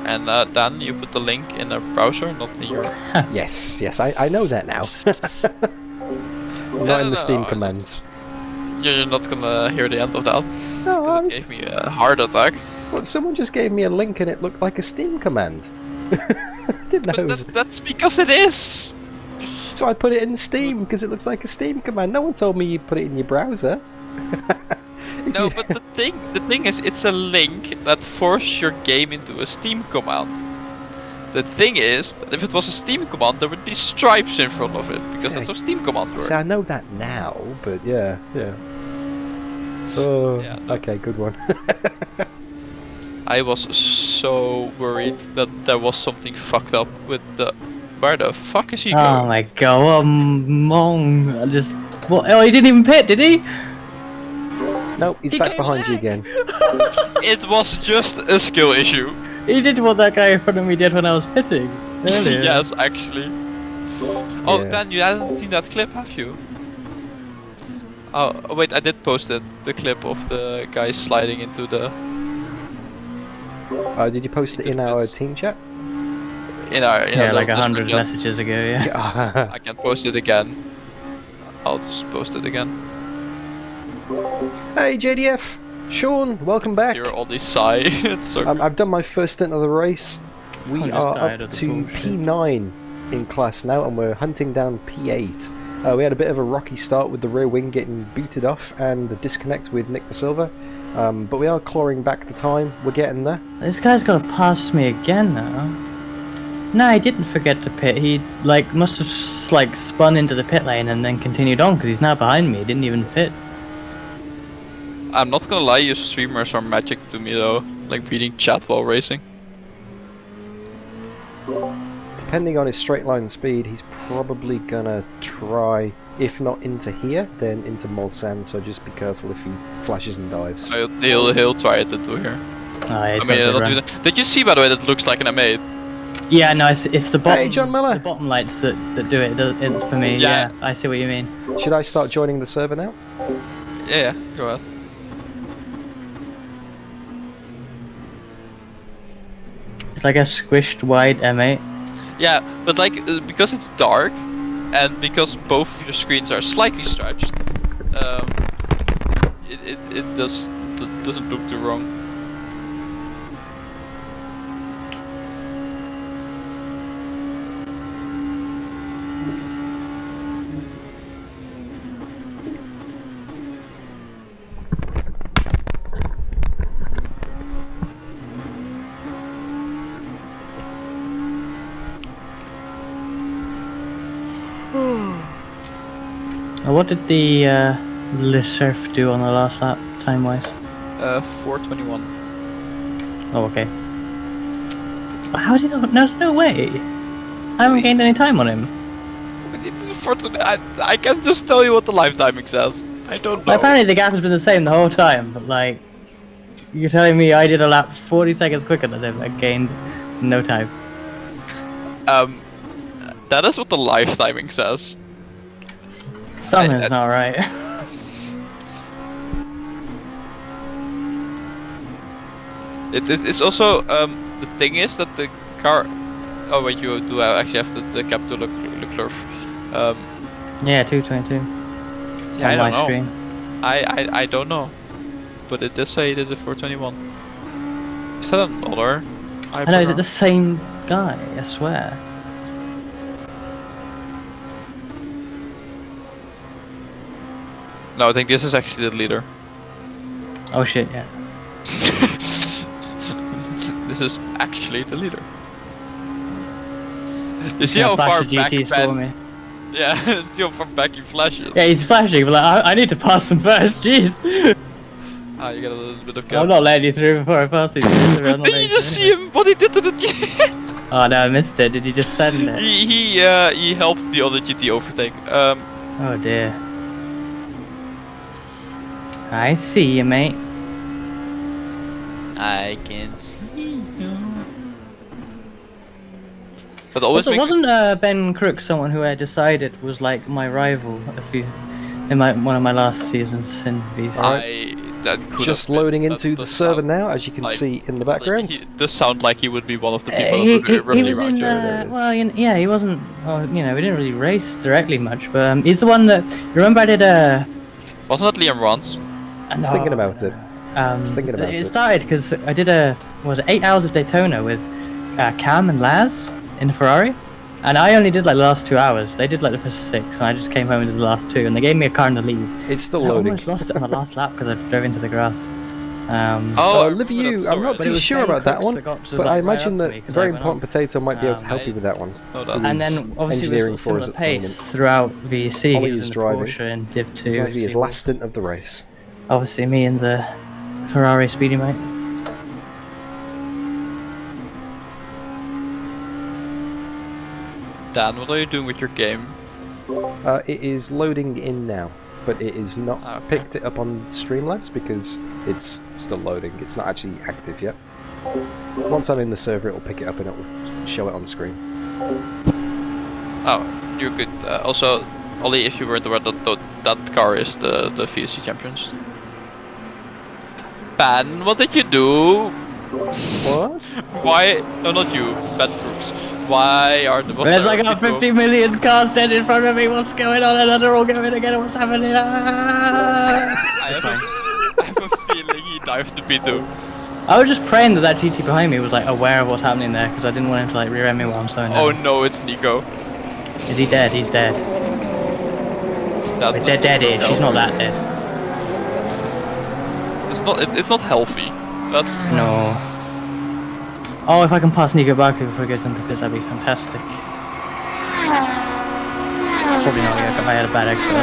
And Dan, you put the link in a browser, not in your... Yes, I know that now. Not in the Steam commands. You're not gonna hear the end of that. No, It gave me a heart attack. well, someone just gave me a link and it looked like a Steam command. Didn't know it was... That's because it is! So I put it in Steam because it looks like a Steam command. No one told me you put it in your browser. No, but the thing is, it's a link that forces your game into a Steam command. The thing is, that if it was a Steam command, there would be stripes in front of it, because that's how Steam commands work. See, I know that now, but yeah. Oh, Yeah, okay, good one. I was so worried that there was something fucked up with the... Where the fuck is he going? Oh my god, what a mong. Oh, he didn't even pit, did he? Nope, he's back behind you again. It was just a skill issue. He did what that guy in front of me did when I was pitting earlier. Yes, actually. Oh, Yeah. Dan, you haven't seen that clip, have you? Oh, wait, I did post it. The clip of the guy sliding into the... Did you post it in our team chat? In our Like little 100 Discord chat. messages ago, yeah. I can post it again. I'll just post it again. Hey JDF! Sean, welcome back! Hear all these sigh. It's so good. I've done my first stint of the race. We I just are died up of the to bullshit. P9 in class now, and we're hunting down P8. We had a bit of a rocky start with the rear wing getting booted off and the disconnect with Nick De Silva, but we are clawing back the time. We're getting there. This guy's gonna pass me again now. No, he didn't forget to pit. He must have spun into the pit lane and then continued on because he's now behind me. He didn't even pit. I'm not gonna lie, you streamers are magic to me though. Like reading chat while racing. depending on his straight line speed, he's probably gonna try, if not into here, then into Mulsanne, so just be careful if he flashes and dives. He'll try it into here. Did you see, by the way, that looks like an M8? Yeah, no, it's the bottom. Hey, John Miller! The bottom lights that do it for me. Yeah, I see what you mean. Should I start joining the server now? Yeah, go ahead. It's like a squished wide M8. Yeah, but like because it's dark, and because both of your screens are slightly stretched, it doesn't look too wrong. What did the Surf do on the last lap, time-wise? 4:21. Oh, okay. How did he not? There's no way. I haven't gained any time on him. I can just tell you what the live timing says. I don't know. Well, apparently the gap has been the same the whole time, but like, you're telling me I did a lap 40 seconds quicker than him and gained no time. That is what the live timing says. Something's not right. It's also the thing is that the car. Oh wait, you do actually have the cap to Leclerc. Yeah, 222. Yeah, I on don't my know. screen. I don't know, but it does say he did the 421. Is that another? I know, is it the same guy? I swear. No, I think this is actually the leader. Oh shit, yeah. This is actually the leader. You see how far back Ben... Yeah, see how far back he flashes. Yeah, he's flashing, but like, I need to pass him first, jeez. Ah, you got a little bit of gap. I'm not letting you through before I pass you through. Did you just see him? What he did to the GT? Oh no, I missed it. Did he just send it? He helped the other GT overtake. Oh dear. I see you, mate. I can see you. But always wasn't Ben Crook someone who I decided was like my rival in one of my last seasons in VC? Just loading into the server now, as you can see in the background. It does sound like he would be one of the people who would really was run. well, yeah, he wasn't. Well, we didn't really race directly much, but he's the one that. You remember I did Wasn't that Liam Rons? I was thinking about it. It started because I did 8 hours of Daytona with Cam and Laz in the Ferrari, and I only did like the last 2 hours. They did like the first 6, and I just came home and did the last 2, and they gave me a car in the lead. It's still I loading. almost lost it on the last lap because I drove into the grass. Livery, I'm not too sure about that one, but I imagine that Very Important Potato might be able to help you with that one. And then obviously we saw similar pace throughout VC. Ollie he is driving. In Div 2. Maybe his last stint of the race. Obviously me and the Ferrari Speedymite. Dan, what are you doing with your game? It is loading in now, but it is not picked it up on Streamlabs because it's still loading. It's not actually active yet. Once I'm in the server, it will pick it up and it will show it on screen. Oh, you're good. Also, Ollie, if you weren't aware, that car is the VSC champions. Ben, what did you do? What? Why? No, not you, Ben Crooks. Why are the There's like 50 million cars dead in front of me. What's going on? And they're all going again. What's happening? I have a feeling he dived the P2. I was just praying that GT behind me was like aware of what's happening there because I didn't want him to like rear end me while I'm slowing down. Oh no, it's Nico. Is he dead? He's dead. Like, they're dead-ish. She's not that dead. It's not healthy. That's no. Oh, if I can pass Nico Barkley before he goes into pits, that'd be fantastic. Probably not. I had a bad exit.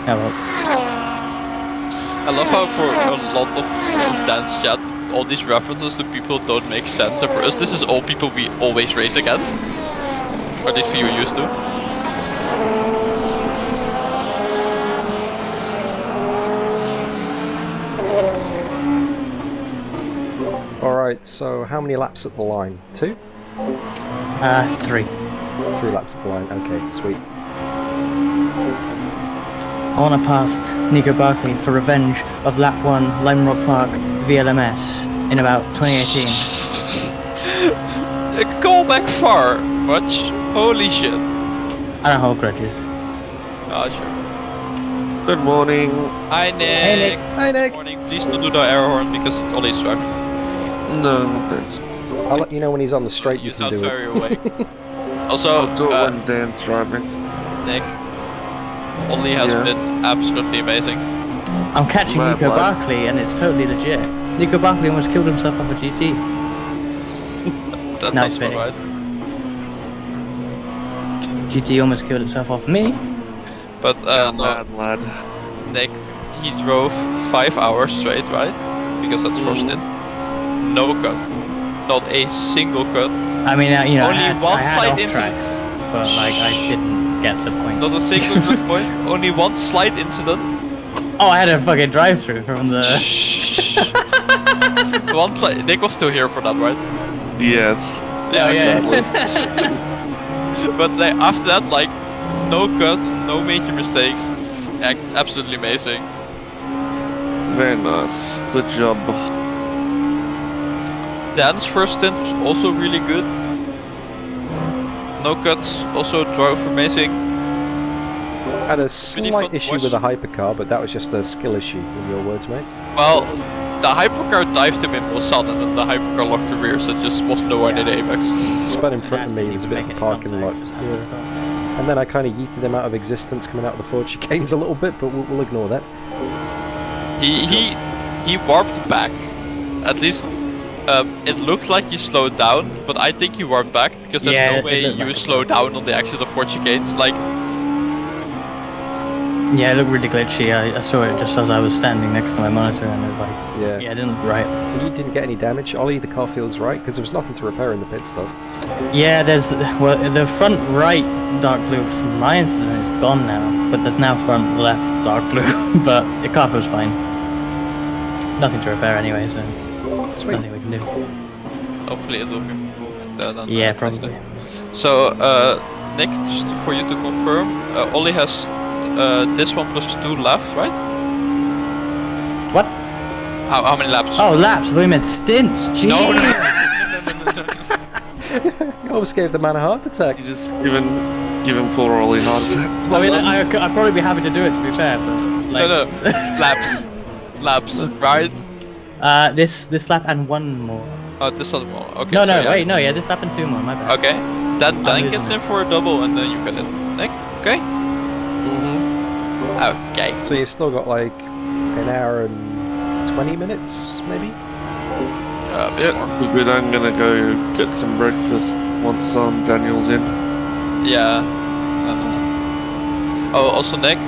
Oh well. I love how for a lot of Dan's chat, all these references to people don't make sense. And for us, this is all people we always race against. Or at least you're used to. Alright, so how many laps at the line? 2? 3. 3 laps at the line, okay, sweet. I want to pass Nico Barkley for revenge of lap 1 Lime Rock Park VLMS in about 2018. A callback far much? Holy shit. I don't hold grudges. Ah, sure. Good morning. Hi Nick. Hey, Nick. Hi Nick! Morning. Please don't do the air horn because Ollie's driving. No, thanks. I'll let you know when he's on the straight, you You can sound do very it. awake. Also, I'll do it when Dan's driving. Nick, Ollie has Yeah. been absolutely amazing. I'm catching Mad Nico lad. Barkley and it's totally legit. Nico Barkley almost killed himself off a GT. That Nice sounds about fitting. right. GT almost killed itself off me. But no, Mad lad. Nick, he drove 5 hours straight, right? Because that's for Stint. No cut. Not a single cut. I mean, you know, Only I had, one I had slight off incident. tracks, but like I didn't get the point. Not a single good point. Only one slight incident. Oh, I had a fucking drive-through from the. One slight. Nick was still here for that, right? Yes. Yeah, Oh, yeah. exactly. But like, after that, like, no cut, no major mistakes. Absolutely amazing. Very nice. Good job. Dan's first stint was also really good. No cuts, also drove amazing. Had a Really slight fun to issue watch. with the hypercar, but that was just a skill issue, in your words, mate. Well, the hypercar dived him in Mulsanne and then the hypercar locked the rear, so it just was nowhere near the apex. Spun in front of me, it was a bit of a parking lot. And then I kind of yeeted him out of existence coming out of the Ford chicanes a little bit, but we'll ignore that. He warped back. At least it looked like he slowed down, but I think he warped back because there's Yeah, no it way looked you like it. slow down on the exit of Ford chicanes. Like, Yeah, it looked really glitchy. I saw it just as I was standing next to my monitor, and it was like, Yeah. yeah, it didn't look right. You didn't get any damage, Ollie, the car feels right, because there was nothing to repair in the pit stop. Yeah, there's the front right dark blue from my incident is gone now, but there's now front left dark blue. But the car feels fine. Nothing to repair anyway, so Sweet. nothing we can do. hopefully it will be removed. Then, Yeah, probably. So, Nick, just for you to confirm, Ollie has this one plus 2 left, right? What? How many laps? Oh, laps. I thought you meant stints. Jeez. No. You almost gave the man a heart attack. You just giving poor Ollie heart attacks. I mean, I'd probably be happy to do it, to be fair, but like, No. Laps, right? this lap and one more. Oh, this one more. Okay. No, so no, yeah. wait, no, yeah, this lap and 2 more. My bad. Okay. Then I'll Dan do gets that. in for a double, and then you get in. Nick, okay? Okay. So you've still got like an hour and 20 minutes, maybe? Yeah. Good, I'm gonna go get some breakfast once Daniel's in. Yeah. Oh, also Nick,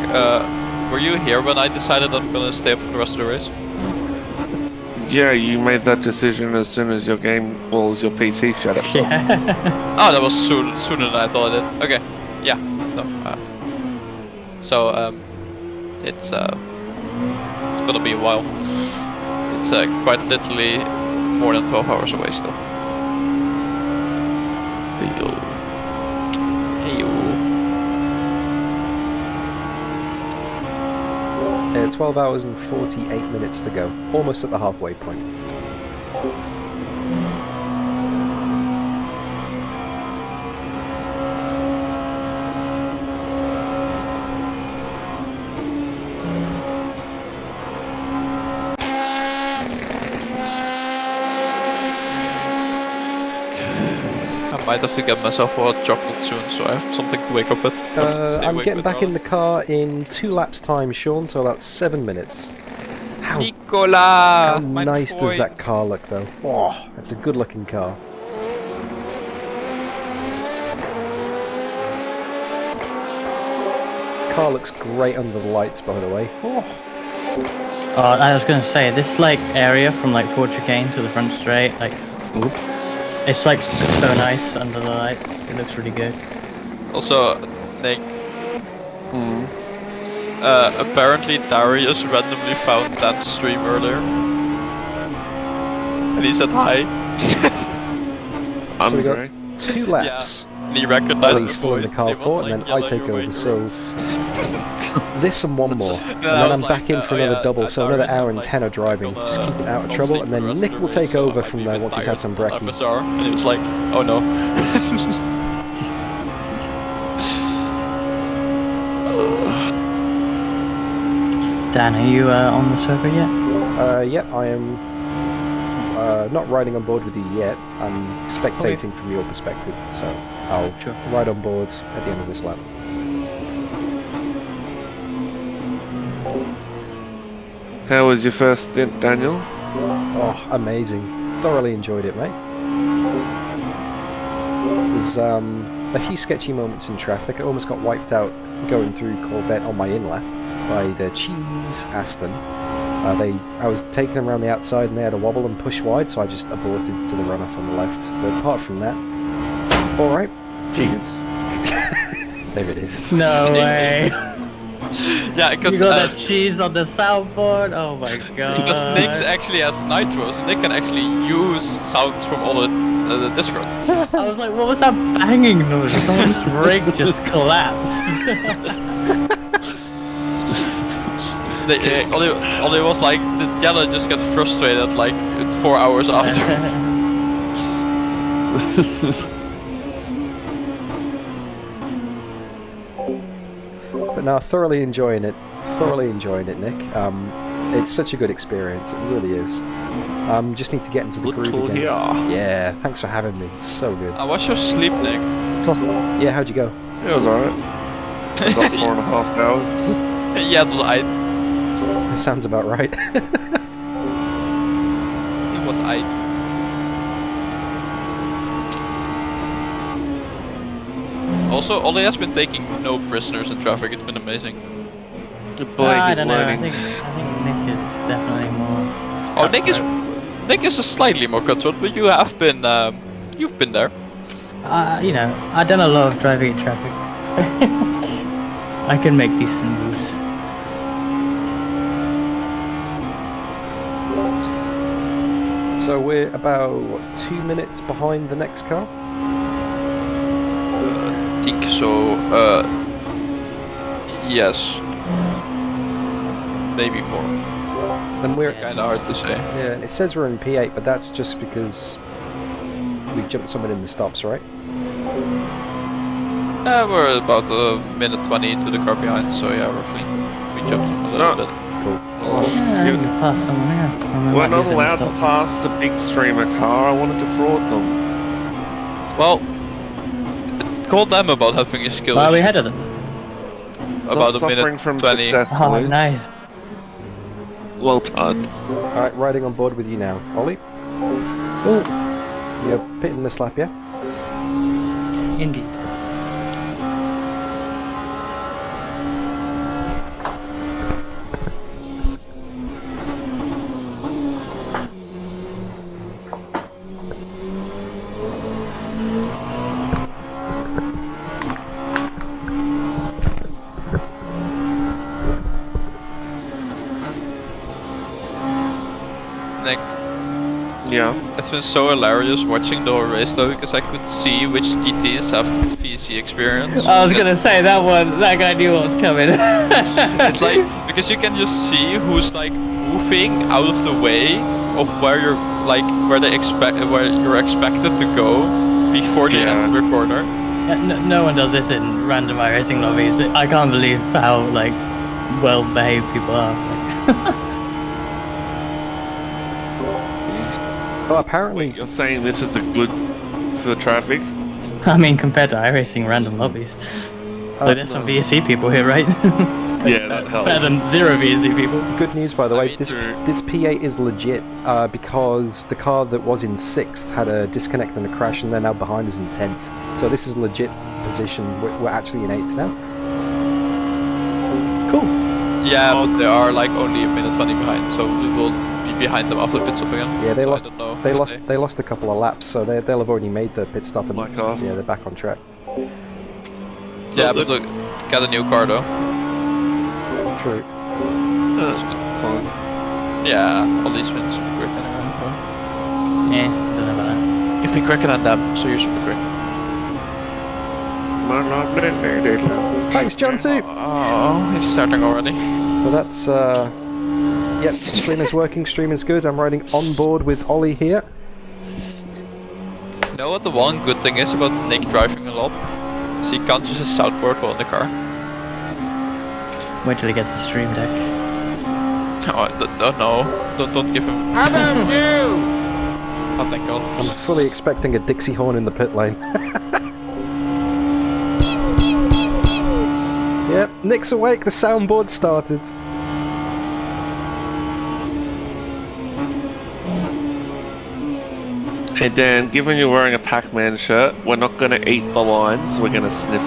were you here when I decided I'm gonna stay up for the rest of the race? Yeah, you made that decision as soon as your game, well, as your PC shut up. Yeah. Oh, that was sooner than I thought it did. Okay. Yeah. So, it's gonna be a while. It's quite literally more than 12 hours away still. Heyo. 12 hours and 48 minutes to go. Almost at the halfway point. I might have to get myself a hot chocolate soon, so I have something to wake up with. Stay I'm awake getting with back rather. in the car in 2 laps time, Sean, so about 7 minutes. How Nicola! nice does that car look, though? Oh, that's a good looking car. Car looks great under the lights, by the way. Oh, I was gonna say this like area from like Fort Chicane to the front straight, like, whoop, it's like so nice under the lights. It looks really good. Also, Nick, apparently Darius randomly found Dan's stream earlier. And he said hi. So we got Andre. 2 laps. And he recognized Ollie my still in the voice. car He was for, like, and then I "Yellow, take you're over. way So this and one more, and I then was I'm like, back in for oh another yeah, double. So another Darius, hour I'm and 10 of driving. gonna Just keep it out of not trouble, sleep and the then rest Nick of will the take day, so over I from might there be once he's had some tired brekkie. FSR. And he was like, oh no. Dan, are you on the server yet? Yep, I am not riding on board with you yet. I'm spectating from your perspective, so I'll ride on board at the end of this lap. How was your first stint, Daniel? Oh, amazing. Thoroughly enjoyed it, mate. There's a few sketchy moments in traffic. I almost got wiped out going through Corvette on my in-lap by the Cheese Aston. I was taking them around the outside and they had a wobble and push wide, so I just aborted to the runoff on the left. But apart from that, alright. There it is. No way. Yeah, because You got that cheese on the soundboard. Oh my god. because Nick actually has nitros, and Nick can actually use sounds from all the Discord. I was like, what was that banging noise? Someone's rig just collapsed. Ollie was like, the Jelle just got frustrated like 4 hours after. But no, thoroughly enjoying it. Thoroughly enjoying it, Nick. It's such a good experience. It really is. Just need to get into the groove Little again. here. Yeah, thanks for having me. It's so good. I watched your sleep, Nick. Yeah, how'd you go? It was alright. About 4.5 hours. Yeah, it was I. That sounds about right. It was I. Also, Ollie has been taking no prisoners in traffic. It's been amazing. Blake I is don't know. I learning. think Nick is definitely more. Oh, Nick is a slightly more cutthroat, but you have been you've been there. You know, I've done a lot of driving in traffic. I can make decent moves. So we're about, what, 2 minutes behind the next car? I think so. Yes. Maybe more. And we're It's kind of hard to say. yeah, and it says we're in P8, but that's just because we jumped someone in the stops, right? We're about a minute 20 to the car behind, so yeah, roughly. We jumped him a little bit. Cool. Yeah, I think you passed someone here. We're not allowed to pass the big streamer car. I wanted to fraud them. Well, call them about having a skill Well, we issue. headed them. About a Suffering minute from 20. success, Oh, boys. nice. Well done. Alright, riding on board with you now. Ollie? Oh, You're pitting this lap, yeah? indeed. Nick, Yeah. it's been so hilarious watching the whole race though, because I could see which GTs have VC experience. I was gonna say that guy knew what was coming. It's like, because you can just see who's like moving out of the way of where you're like, where you're expected to go before the Yeah. end of the corner. No one does this in random iRacing lobbies. I can't believe how like well behaved people are. Oh, apparently. You're saying this is a good for traffic? I mean, compared to iRacing random lobbies, like, there's some VSC people here, right? Yeah, that helps. Better than zero VSC people. Good news, by the way. mean, This true. this P8 is legit because the car that was in 6th had a disconnect and a crash, and they're now behind us in 10th. So this is legit position. We're actually in 8th now. Cool. Yeah, but they are like only a minute 20 behind, so we will be behind them after the pit stop again. Yeah, they So lost. I don't know They if lost. They lost a couple of laps, so they'll have already made the pit stop and My God. yeah, they're back on track. Yeah, but look, got a new car though. True. Fine. Yeah, all these wins super quick anyway. Yeah, don't know about that. You've been quicker than them, so you're super quick. Thanks, John Soup. Oh, he's starting already. So that's yep. Streamer's working. Streamer's good. I'm riding on board with Ollie here. You know what the one good thing is about Nick driving a lot? Is he can't use his southboard while in the car. Wait till he gets the stream deck. Oh, no. Don't give him... How about you? Oh, thank God. I'm fully expecting a Dixie horn in the pit lane. Yep, Nick's awake. The soundboard started. Hey Dan, given you're wearing a Pac-Man shirt, we're not gonna eat the lines, we're gonna sniff.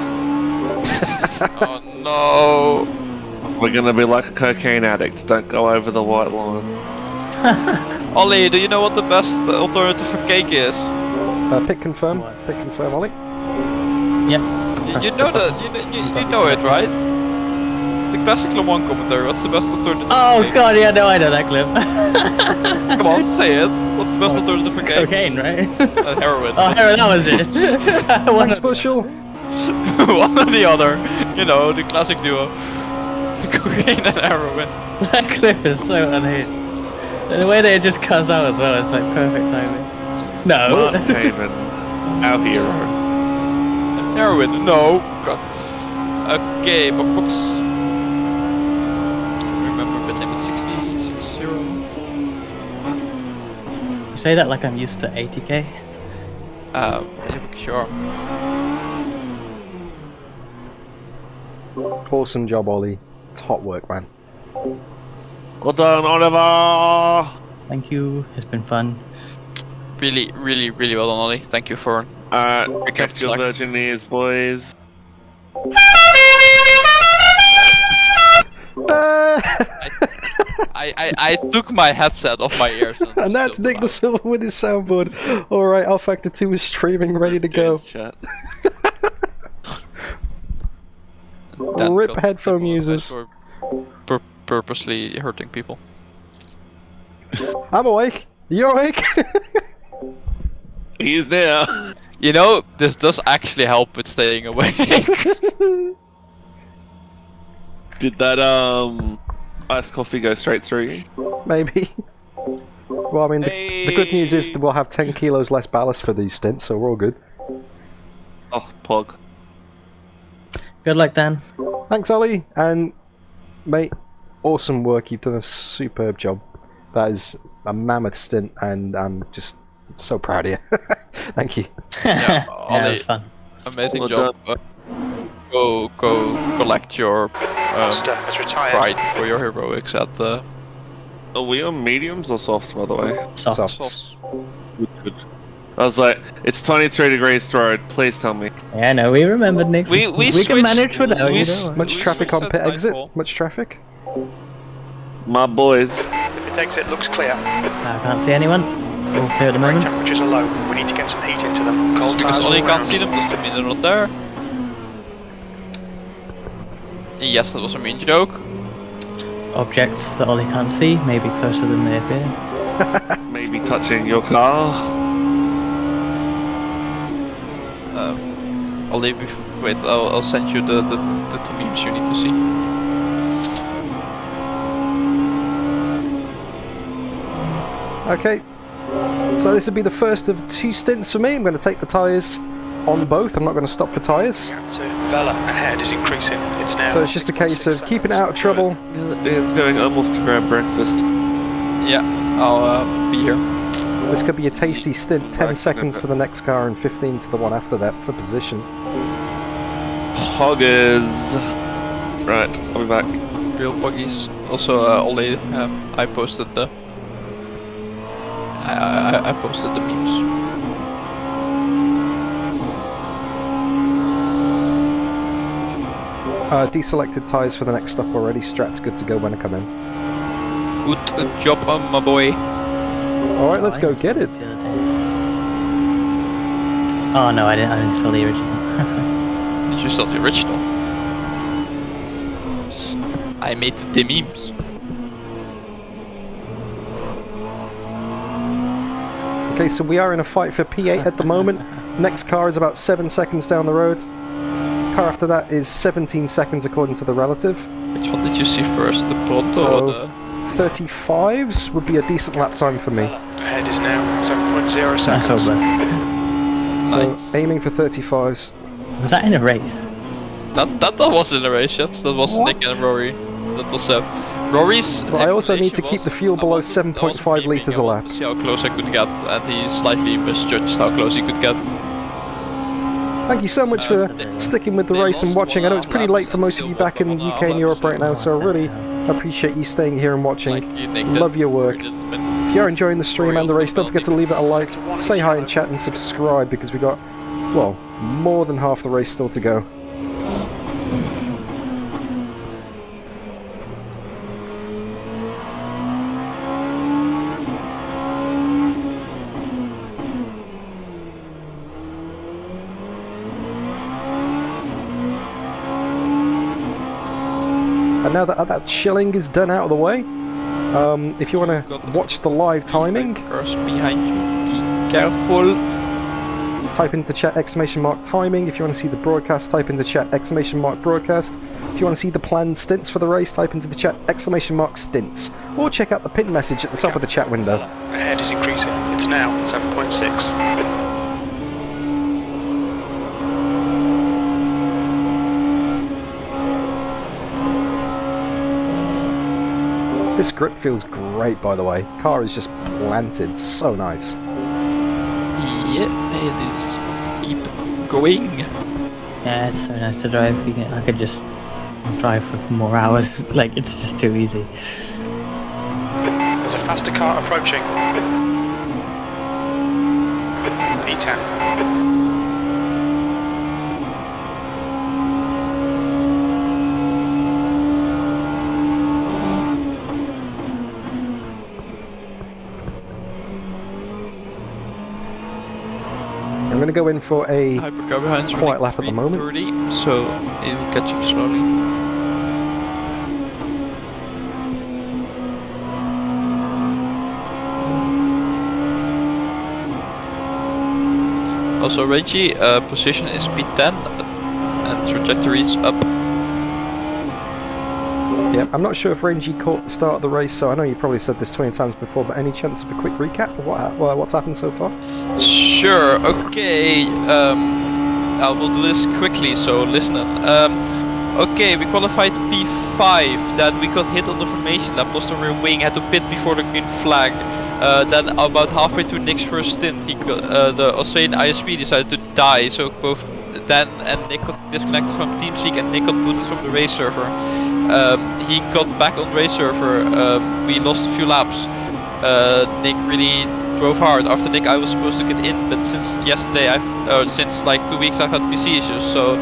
Oh no. We're gonna be like a cocaine addict, don't go over the white line. Ollie, do you know what the best alternative for cake is? Pit confirm. What? Pit confirm, Ollie. Yep. You know that, you know it, right? It's the classic Le Mans commentary. What's the best alternative Oh for cake? god, yeah, no, I know that clip. Come on, say it. What's the best alternative for cake? Cocaine, right? Heroin. Oh, heroin, that was it. Thanks, Bushel. One or the other. You know, the classic duo. Cocaine and heroin. That clip is so unhinged. The way that it just cuts out as well, it's like perfect timing. No. Mark Haven, our hero. Heroin, no. God. Okay, box. Remember pit limit 60. You say that like I'm used to 80k? Yeah, sure. Awesome job, Ollie. It's hot work, man. Well done, Oliver! Thank you, it's been fun. Really well done, Ollie. Thank you for... Check your virgin ears, boys. I took my headset off my ears. And that's Nick the Silva with his soundboard. Alright, rFactor 2 is streaming, ready to go. Chat. Rip headphone users. Purposely hurting people. I'm awake. You're awake? He's there. You know, this does actually help with staying awake. Did that iced coffee go straight through you? Maybe. Well, I mean, the good news is that we'll have 10 kilos less ballast for these stints, so we're all good. Oh, pog. Good luck, Dan. Thanks, Ollie. And, mate, awesome work. You've done a superb job. That is a mammoth stint, and I'm just so proud of you. Thank you. Yeah, Yeah, Ollie, it was fun. amazing Well job. Go collect your Monster has retired. pride for your heroics at the Are we on mediums or softs, by the way? Soft. Softs. Good. I was like, it's 23 degrees road, please tell me. Yeah, no, we remembered, Nick. We can switched- manage without we you, s- don't worry. Much We traffic switched on at pit exit? nightfall. Much traffic? My boys. The pit exit looks clear. I can't see anyone. All clear at the Brake moment. temperatures are low. We need to get some heat into them. Cold because tires Ollie all can't around. see them, doesn't mean they're not there. Yes, that was a mean joke. Objects that Ollie can't see, maybe closer than they appear. Maybe touching your car. Ollie, wait, I'll send you the two memes you need to see. Okay. So this will be the first of 2 stints for me. I'm going to take the tyres on both. I'm not going to stop for tyres. So Vela ahead is increasing. It's now. So it's just a case of keeping it out of trouble. Dan's going, I'm off to grab breakfast. Yeah, I'll be here. This could be a tasty stint. 10 seconds to the next car and 15 to the one after that for position. Hoggers. Right, I'll be back. Real buggies. Also, Ollie, I posted the. I posted the memes. Deselected tyres for the next stop already. Strat's good to go when I come in. Good job, my boy. Alright, let's go get it. Oh no, I didn't saw the original. Did you saw the original? I made the memes. Okay, so we are in a fight for P8 at the moment. Next car is about 7 seconds down the road. Car after that is 17 seconds according to the relative. Which one did you see first, the Pronto So, or the... 35s would be a decent lap time for me. Ahead is now 7.0 I saw seconds. both. Nice. So, aiming for 35s. Was that in a race? That was in a race, yes. That was What? Nick and Rory. That was Rory's. But I also need to keep the fuel below I wanted 7.5 litres a I lap. wanted to see how close I could get, and he slightly misjudged how close he could get. Thank you so much for sticking with the race and watching. I know it's pretty late for most of you back in the UK and Europe right now, so I really appreciate you staying here and watching. Like you, Nick, Love your work. gentlemen. If you're enjoying the stream and the race, don't forget to leave it a like, say hi in chat and subscribe because we got, well, more than half the race still to go. And now that that chilling is done out of the way, if you want to watch the live timing, Cars behind you, be careful. type into the chat !timing. If you want to see the broadcast, type into the chat !broadcast. If you want to see the planned stints for the race, type into the chat !stints. Or check out the pin message at the top of the chat window. Ahead is increasing. It's now 7.6. This grip feels great, by the way. Car is just planted, so nice. Yeah, it is. Keep going. Yeah, it's so nice to drive. I could just drive for more hours. Like, it's just too easy. There's a faster car approaching. P10. I'm going to go in for a Hypercar behind you. quiet lap at the moment. 3:30, so it will catch you slowly. Also, Reggie, position is P10 and trajectory is up. Yeah, I'm not sure if Renji caught the start of the race, so I know you probably said this 20 times before, but any chance of a quick recap of what's happened so far? Sure, okay. I will do this quickly, so listen. Okay, we qualified P5, then we got hit on the formation lap, lost the rear wing, had to pit before the green flag. Then about halfway through Nick's first stint, he got, the Australian ISP decided to die, so both Dan and Nick got disconnected from TeamSpeak and Nick got booted from the race server. He got back on race server, we lost a few laps. Nick really drove hard. After Nick I was supposed to get in, but since yesterday, since like 2 weeks I've had PC issues, so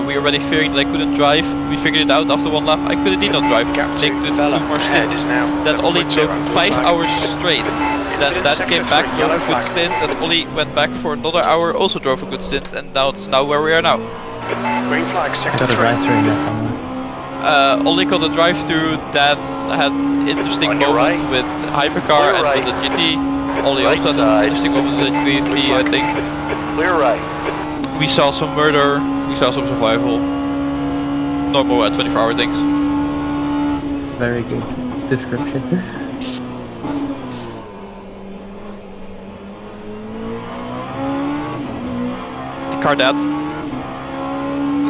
we were already fearing that I couldn't drive. We figured it out after one lap, I could indeed not drive. Nick did 2 more stints, then Ollie drove 5 hours straight. Then Dan came back, drove a good stint, then Ollie went back for another hour, also drove a good stint, and now it's where we are now. Green flag, I sector got a 3. drive-through in there somewhere. Ollie got a drive-through, Dan had interesting On your moments right. with Hypercar Clear and right. with the GT. Ollie Right also had side. an interesting moment with the GT, I think. Clear right. We saw some murder, we saw some survival. Normal at 24-hour things. Very good description. The car dead.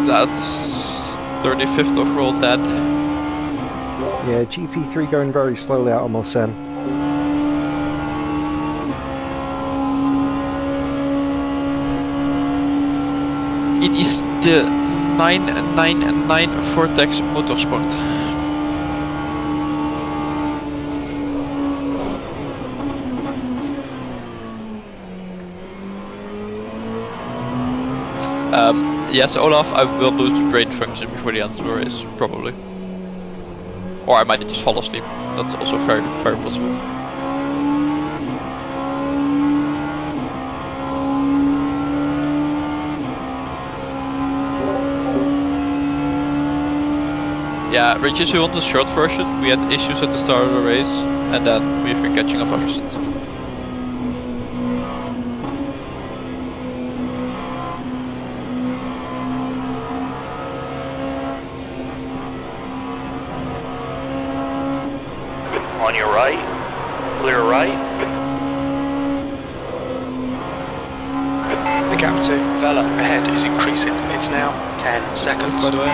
That's 35th overall dead. Yeah, GT3 going very slowly out on Mulsanne. It is the 999 Vortex Motorsport. Yes, Olaf, I will lose brain function before the end of the race, probably. Or I might just fall asleep. That's also very, very possible. Yeah, Regis, we want the short version. We had issues at the start of the race, and then we've been catching up ever since. On your right. Clear right. The gap to Vela ahead is increasing. It's now 10 seconds. By the way.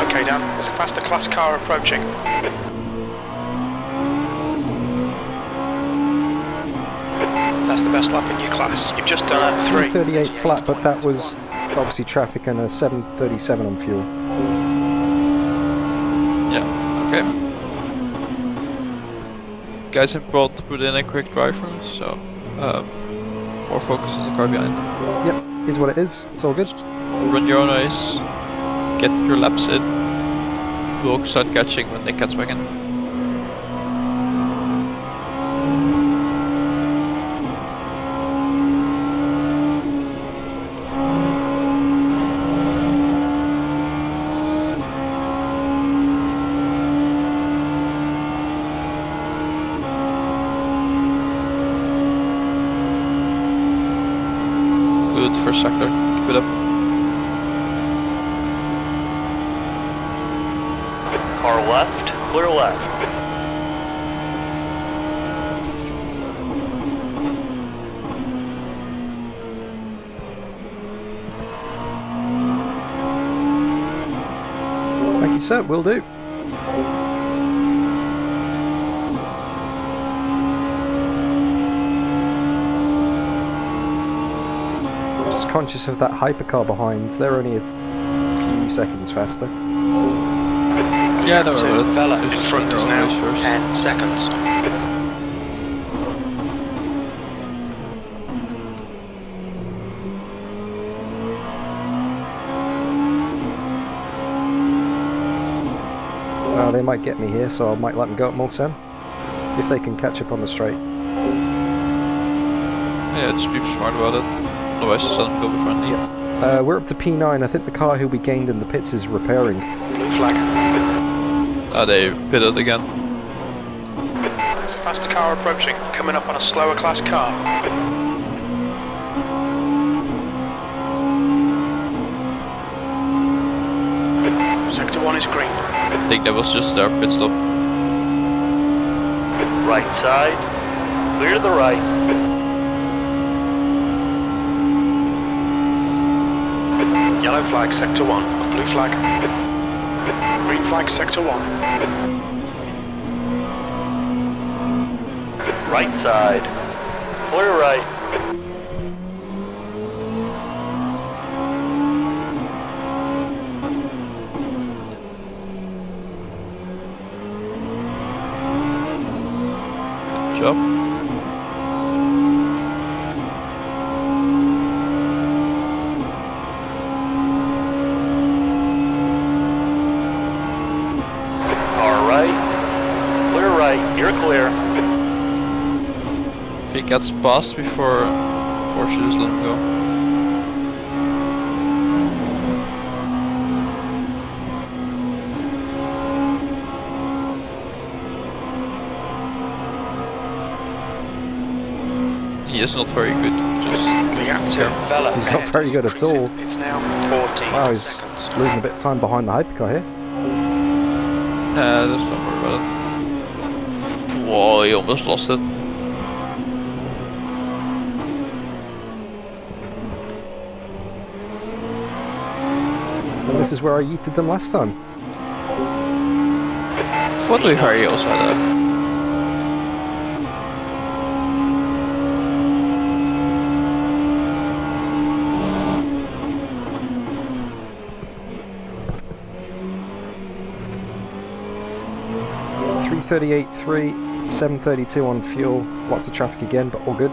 Okay, Dan, there's a faster class car approaching. That's the best lap in your class. You've just done a 3. 338 flat, but that was obviously traffic and a 737 on fuel. Yeah, okay. Guys in front put in a quick drive room, so more focus on the car behind. Yep, is what it is. It's all good. Run your own race, get your laps in. We'll start catching when Nick gets back in. Good first sector, keep it up. Car left. Clear left. Thank you, sir. Will do. Just conscious of that hypercar behind. They're only a few seconds faster. Yeah, don't worry about it. Vela in Just front run is your own now race first. 10 seconds. They might get me here, so I might let them go at Mulsanne. If they can catch up on the straight. Yeah, just be smart about it. Otherwise, just let them go behind you. We're up to P9. I think the car who we gained in the pits is repairing. Blue flag. They pitted again. There's a faster car approaching, coming up on a slower class car. Sector 1 is green. I think that was just their pit stop. Right side. Clear to the right. Yellow flag, sector 1. Blue flag. Green flag, sector 1. Right side. Clear right. Good job. Car right. Clear right. You're clear. If he gets past before Porsche, just let him go. He is not very good, just The gap to Vela He's not ahead very is good at increasing. all. It's now 14 Wow, he's seconds. losing a bit of time behind the hypercar here. just don't worry about it. Whoa, he almost lost it. And this is where I yeeted them last time. What do we hurry also had that? 338.3, 732 on fuel. Lots of traffic again, but all good.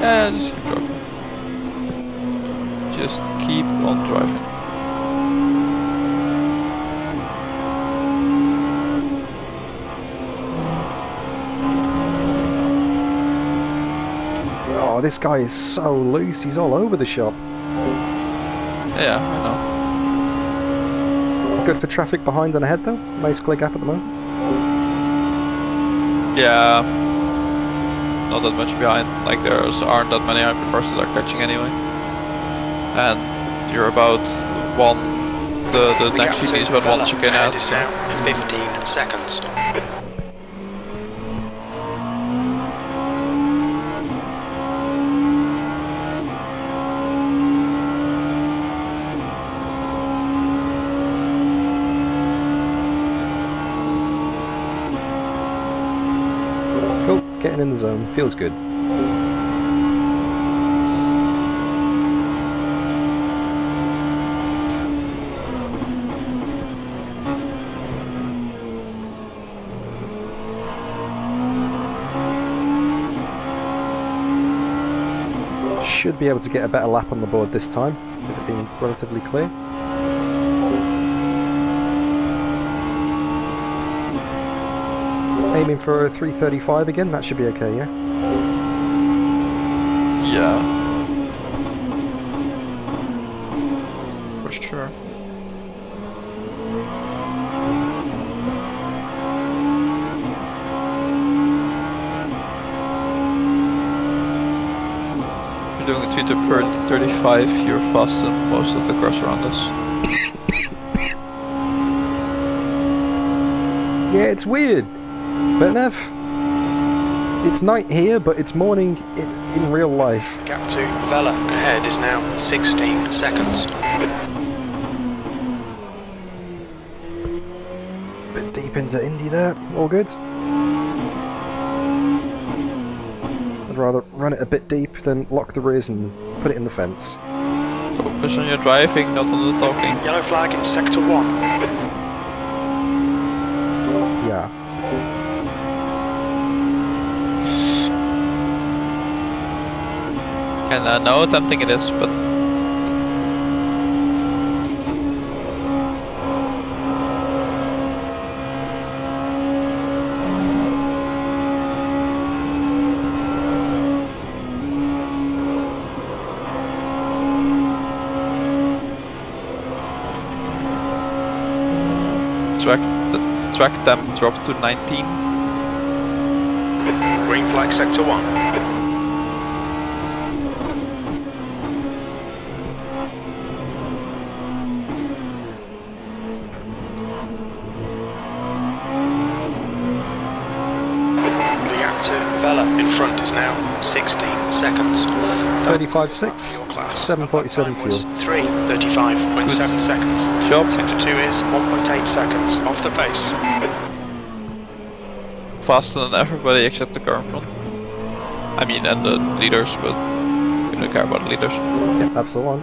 Yeah, just keep driving. Just keep on driving. Oh, this guy is so loose. He's all over the shop. Yeah, I know. Good for traffic behind and ahead though. Nice clear gap at the moment. Yeah, not that much behind. Like aren't that many hypercars that are catching anyway. And you're about the next GP is about one chicane out. Is now 15 seconds. Cool, getting in the zone. Feels good. Should be able to get a better lap on the board this time, with it being relatively clear. Aiming for a 335 again, that should be okay, yeah? Yeah. For sure. You're doing a 2 to per 35, you're faster than most of the cars around us. Yeah, it's weird. But Nev, it's night here, but it's morning in real life. Gap to Vela ahead is now 16 seconds. Bit deep into Indy there, all good. I'd rather run it a bit deep than lock the rears and put it in the fence. Focus on your driving, not on the talking. Yellow flag in sector 1. Yeah. And I know how tempting it is, but track temp dropped to 19. Green flag sector 1. Vela in front is now 16 seconds. 35.6, 747 fuel. 3:35.7 seconds. Job. Sector 2 is 1.8 seconds off the pace. Faster than everybody except the car in front. I mean, and the leaders, but we don't care about the leaders. Yeah, that's the one.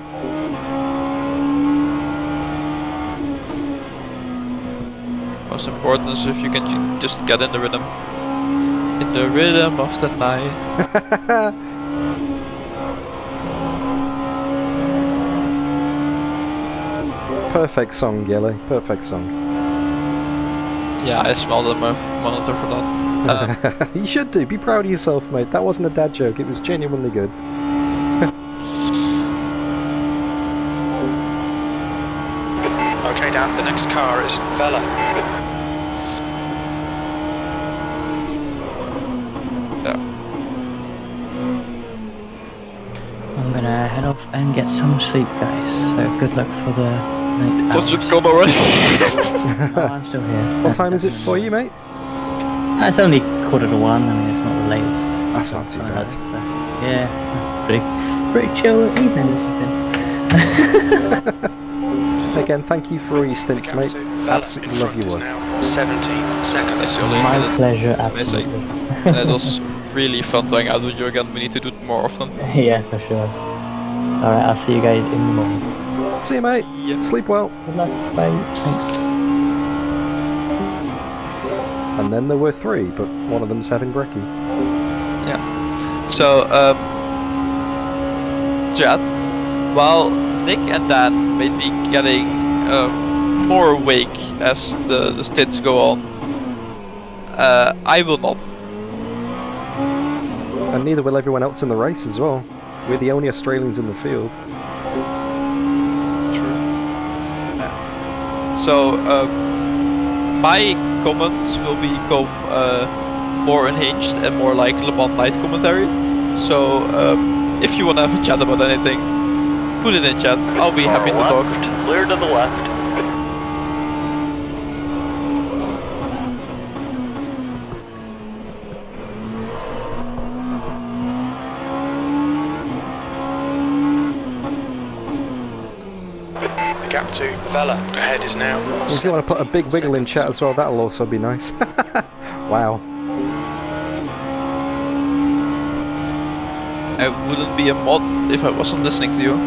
Most important is if you can just get in the rhythm. In the rhythm of the night. Perfect song, Jelle. Perfect song. Yeah, I smelled the monitor for that. You should do. Be proud of yourself, mate. That wasn't a dad joke. It was genuinely good. Okay, Dan. The next car is Vela. I'm gonna head off and get some sleep, guys. So good luck for the night out. Was it gone already? No, I'm still here. What time is it for you, mate? It's only 1:45. I mean, it's not the latest. That's not too bad. So, yeah, pretty chill evening this evening. Again, thank you for all your stints, mate. Absolutely love your work. 17 seconds. My pleasure, Amazing. absolutely. It was really fun to hang out with you again. We need to do it more often. Yeah, for sure. Alright, I'll see you guys in the morning. See you, mate. Yeah. Sleep well. Good luck. Bye. Thanks. And then there were 3, but one of them's having brekkie. So, chat, while Nick and Dan may be getting more awake as the stints go on, I will not. And neither will everyone else in the race as well. We're the only Australians in the field. True. So, my comments will become more unhinged and more like Le Mans night commentary. So, if you want to have a chat about anything, put it in chat. I'll be happy to talk. Clear to the left. The gap to Vela ahead is now. If you want to put a big wiggle in chat as well, that'll also be nice. Wow. I wouldn't be a mod if I wasn't listening to you.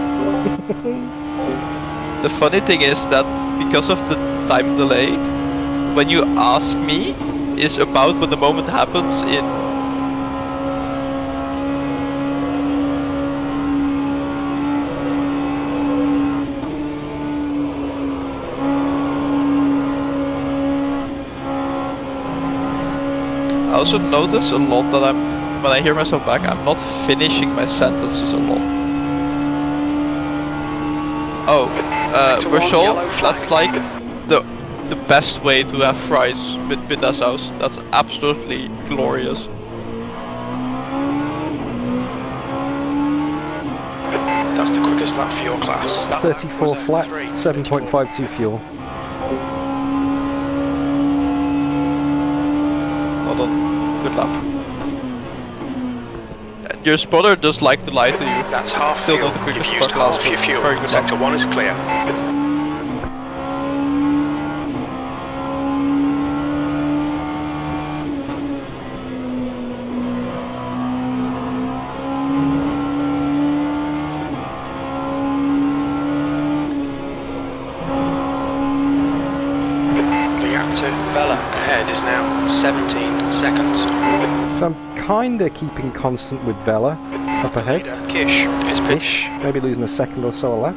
The funny thing is that because of the time delay, when you ask me, is about when the moment happens in. I also notice a lot that when I hear myself back, I'm not finishing my sentences a lot. Oh, Rachel, that's like the best way to have fries with pita sauce. That's absolutely glorious. That's the quickest lap for your class. 34 flat, 7.52 fuel. Well done. Good lap. Your spotter does like to lie to you. That's half Still fuel. not the quickest You've used car class, half your but fuel. very good Sector lap. 1 is clear. The gap to Vela ahead is now 17 seconds. So I'm kinda keeping constant with Vela up ahead. Kish is pitched. Ish, maybe losing a second or so a lap.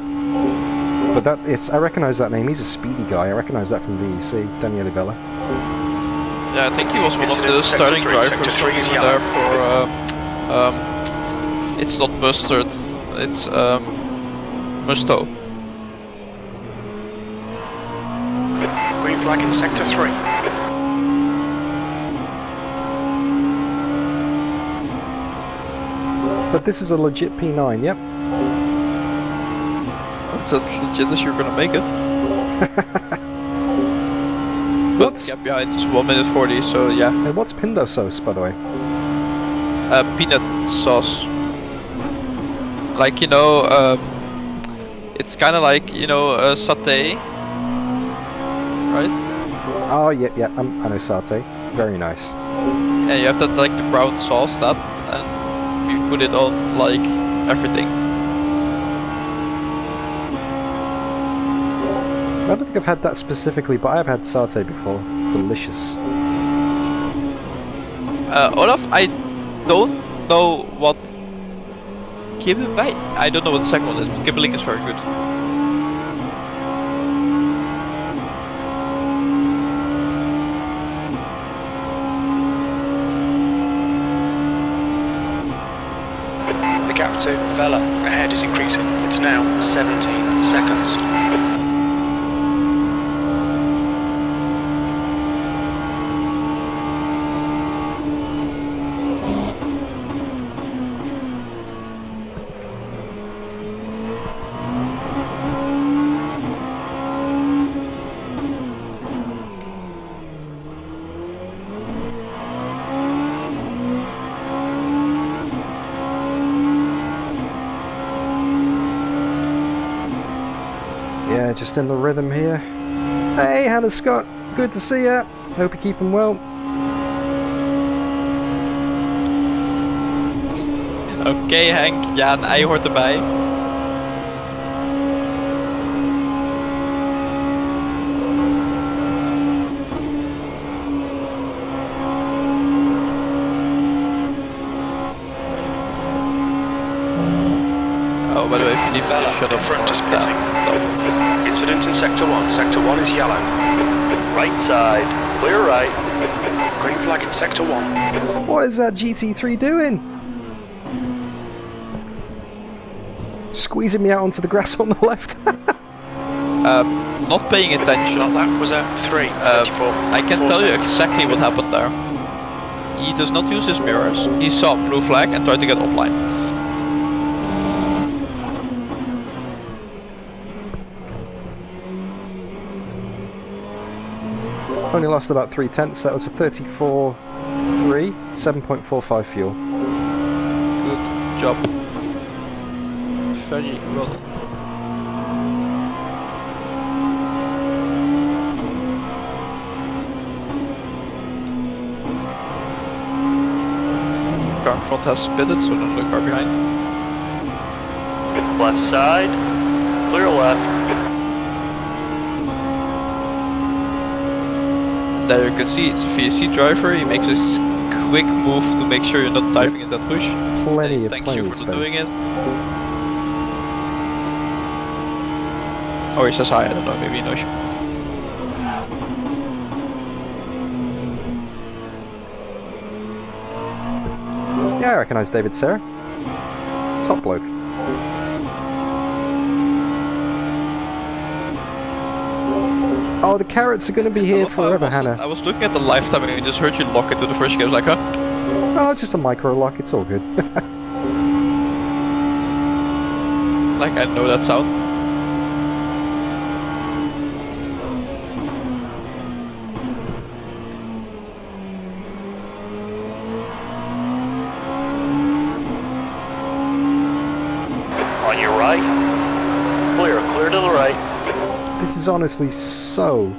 But that is, I recognise that name. He's a speedy guy. I recognise that from VEC, Daniele Vela. Yeah, I think he was one of the starting drivers when we were there for. It's not Mustard. It's Musto. Green flag in sector 3. But this is a legit P9, yep. It's as legit as you're gonna make it. But What's gap behind is 1 minute 40, so yeah. hey, what's Pindo sauce, by the way? Peanut sauce. Like, you know, it's kind of like, you know, satay. Right? Oh, yep, yeah, I know satay. Very nice. And you have that, like, the brown sauce, and you put it on, like, everything. I don't think I've had that specifically, but I have had satay before. Delicious. Olaf, I don't know what Kibbeling. I don't know what the second one is, but Kibbeling is very good. The gap to Vela ahead is increasing. It's now 17 seconds. Yeah, just in the rhythm here. Hey, Hannah Scott, good to see ya. Hope you're keeping well. Oké Henk, ja, een ei hoort erbij. need to Bella, shut up front is for pitting. that. Incident in Sector 1. Sector 1 is yellow. Right side, clear right. Green flag in Sector 1. What is that GT3 doing? Squeezing me out onto the grass on the left. Not paying attention. That lap was at 3. I can tell you exactly what happened there. He does not use his mirrors. He saw blue flag and tried to get offline. Only lost about 3/10. That was a 34.3, 7.45 fuel. Good job. Very well. Car in front has spitted, so don't look car behind. Left side, clear left. There you can see it's a VSC driver. He makes a quick move to make sure you're not diving in that bush. Plenty of Thank you for space. doing it. Or he says hi, I don't know, maybe he knows you. Yeah, I recognise David Serra. Top bloke. Oh, the carrots are going to be here forever, Hannah. I was looking at the lifetime and I just heard you lock it to the first game. I was like, huh? Oh, just a micro lock. It's all good. Like, I know that sound. On your right, clear to the right. This is honestly so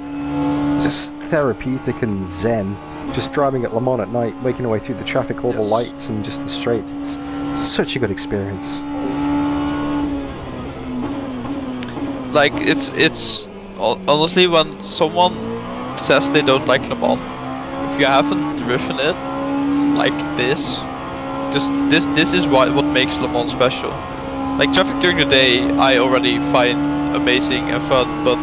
just therapeutic and zen. Just driving at Le Mans at night, making our way through the traffic, all the Yes. lights and just the straights. It's such a good experience. Like, it's honestly, when someone says they don't like Le Mans, if you haven't driven it like this, just this is what makes Le Mans special. Like, traffic during the day I already find amazing and fun, but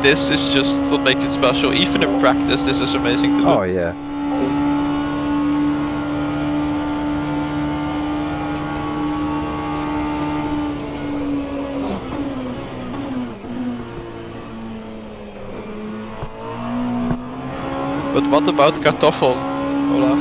this is just what makes it special. Even in practice, this is amazing to do. Oh yeah. But what about Kartoffel, Olaf?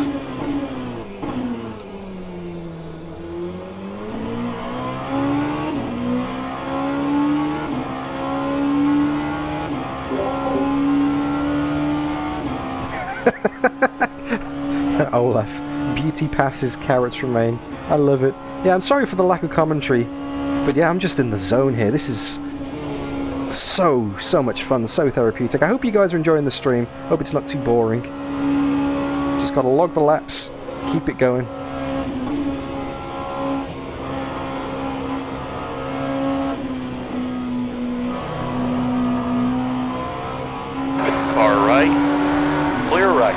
Olaf. Beauty passes, carrots remain. I love it. Yeah, I'm sorry for the lack of commentary, but yeah, I'm just in the zone here. This is so much fun, so therapeutic. I hope you guys are enjoying the stream. Hope it's not too boring. Just gotta log the laps, keep it going. Car right, clear right.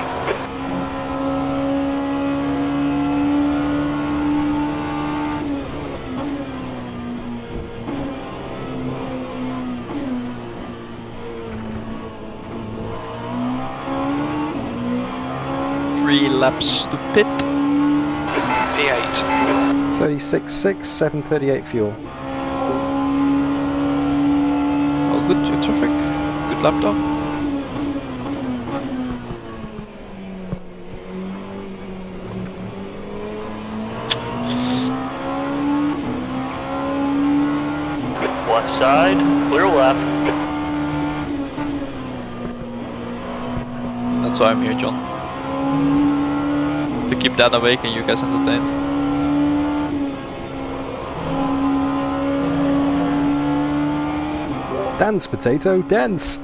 Three laps to pit. P8. 36.6, 738 fuel. Oh, good traffic. Good lap done. Left side, clear left. That's why I'm here, John. To keep Dan awake and you guys entertained. Dance, potato, dance!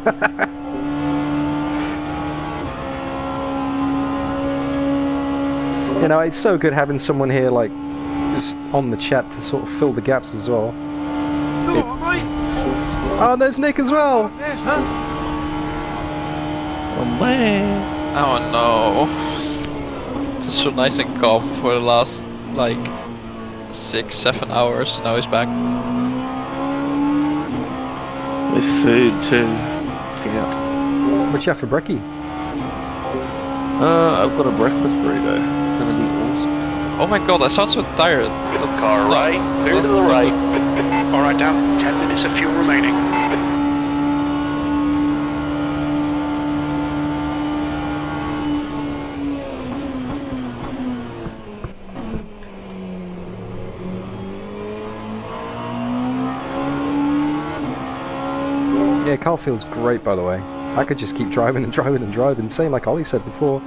You know, it's so good having someone here, like, just on the chat to sort of fill the gaps as well. Oh, and there's Nick as well! Oh no. It's so nice and calm for the last, like, 6-7 hours. Now he's back. With food too. Yeah. What you have for brekkie? I've got a breakfast burrito. Gonna be awesome. Oh my god, I sound so tired. That's Car right, clear to the right. Alright, Dan, 10 minutes of fuel remaining. Yeah, car feels great, by the way. I could just keep driving and driving and driving, same like Ollie said before.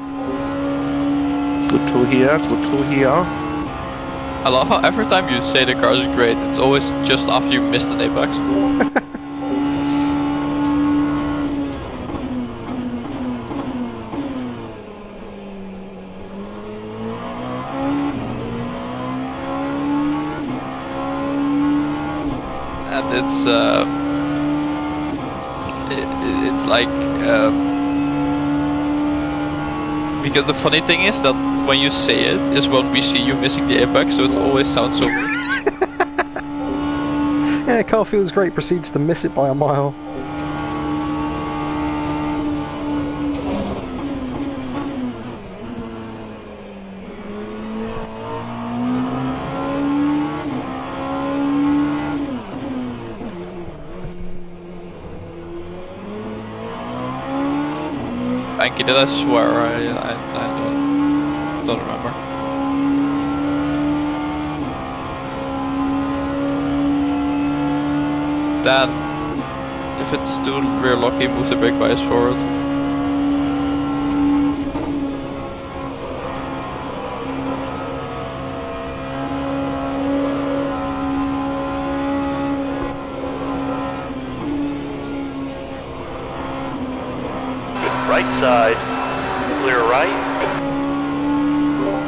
Good to hear, good to hear. I love how every time you say the car is great, it's always just after you missed an apex. And it's like because the funny thing is that when you say it is when we see you missing the apex, so it always sounds so weird. Yeah, car feels great, proceeds to miss it by a mile. Anki, did I swear? I don't remember. Dan, if it's too rear locky, move the brake bias forward. Right side, clear right.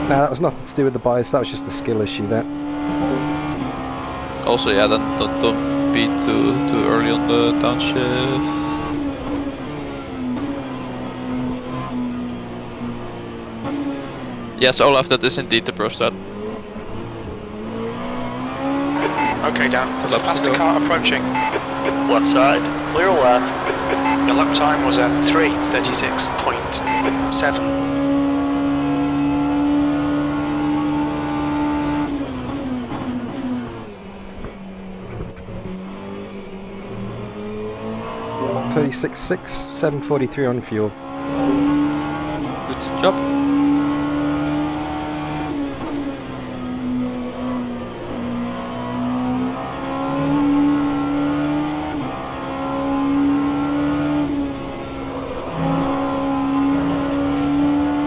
Nah, that was nothing to do with the bias, that was just a skill issue there. Also, yeah, then don't be too early on the downshift. Yes, Olaf, that is indeed the pro stat. Okay, Dan, there's a plastic car approaching. Left side, clear left. Your lap time was at 3:36.7. $36.6, 743 on fuel. Good job.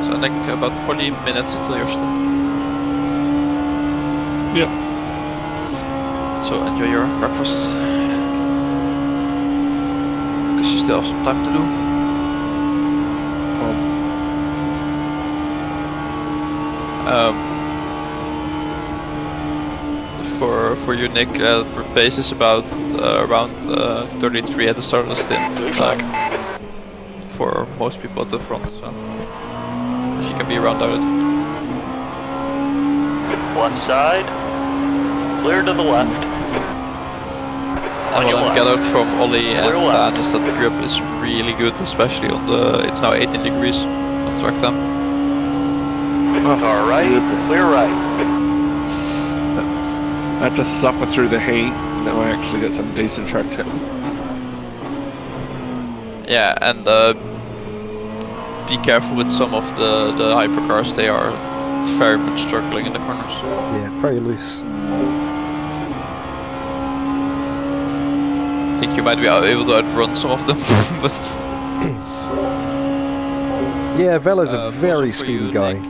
So I think about 40 minutes until your stint. Yeah. So enjoy your breakfast. Because you still have some time to do. For you, Nick, pace is about around 33 at the start of the stint. For most people at the front, so she can be around that. Left side, clear to the left. And what I've gathered from Ollie and Clear left. Dan is that the grip is really good, especially on the. It's now 18 degrees on track time. Car right, clear right. I had to suffer through the heat. Now I actually get some decent track time. Yeah, and be careful with some of the hypercars. They are very much struggling in the corners. Yeah, very loose. I think you might be able to outrun some of them, but Yeah, Vela's a very also for speedy you, guy. Nick,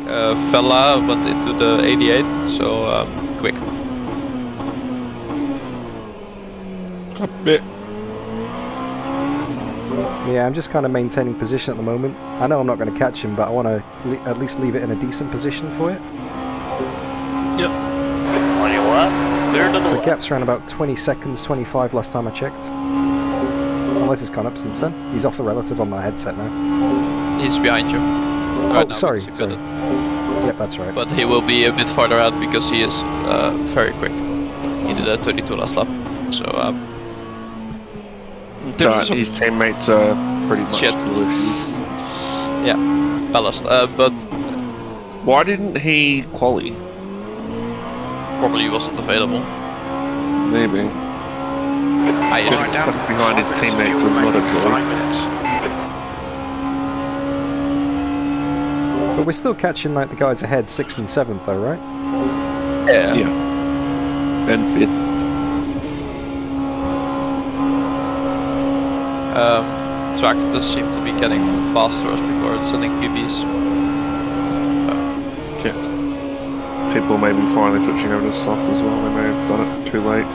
Vela went into the 88, so quick. A bit. Yeah, I'm just kind of maintaining position at the moment. I know I'm not going to catch him, but I want to at least leave it in a decent position for it. Yep. On your left, clear to the So left. gap's around about 20 seconds, 25 last time I checked. Unless it's gone up since then. He's off the relative on my headset now. He's behind you. Oh, Right now, sorry, because you sorry. got it. Yep, that's right. But he will be a bit farther out because he is very quick. He did a 32 last lap. So His teammates are pretty much Shit. delicious. yeah, ballast. But Why didn't he quali? probably wasn't available. Maybe. I Getting assume. stuck behind his teammates was not a joy. 5 minutes. But we're still catching like the guys ahead, 6th and 7th, though, right? Yeah. And 5th. Tractors seem to be getting faster as people are sending QBs. People may be finally switching over to softs as well. They may have done it too late.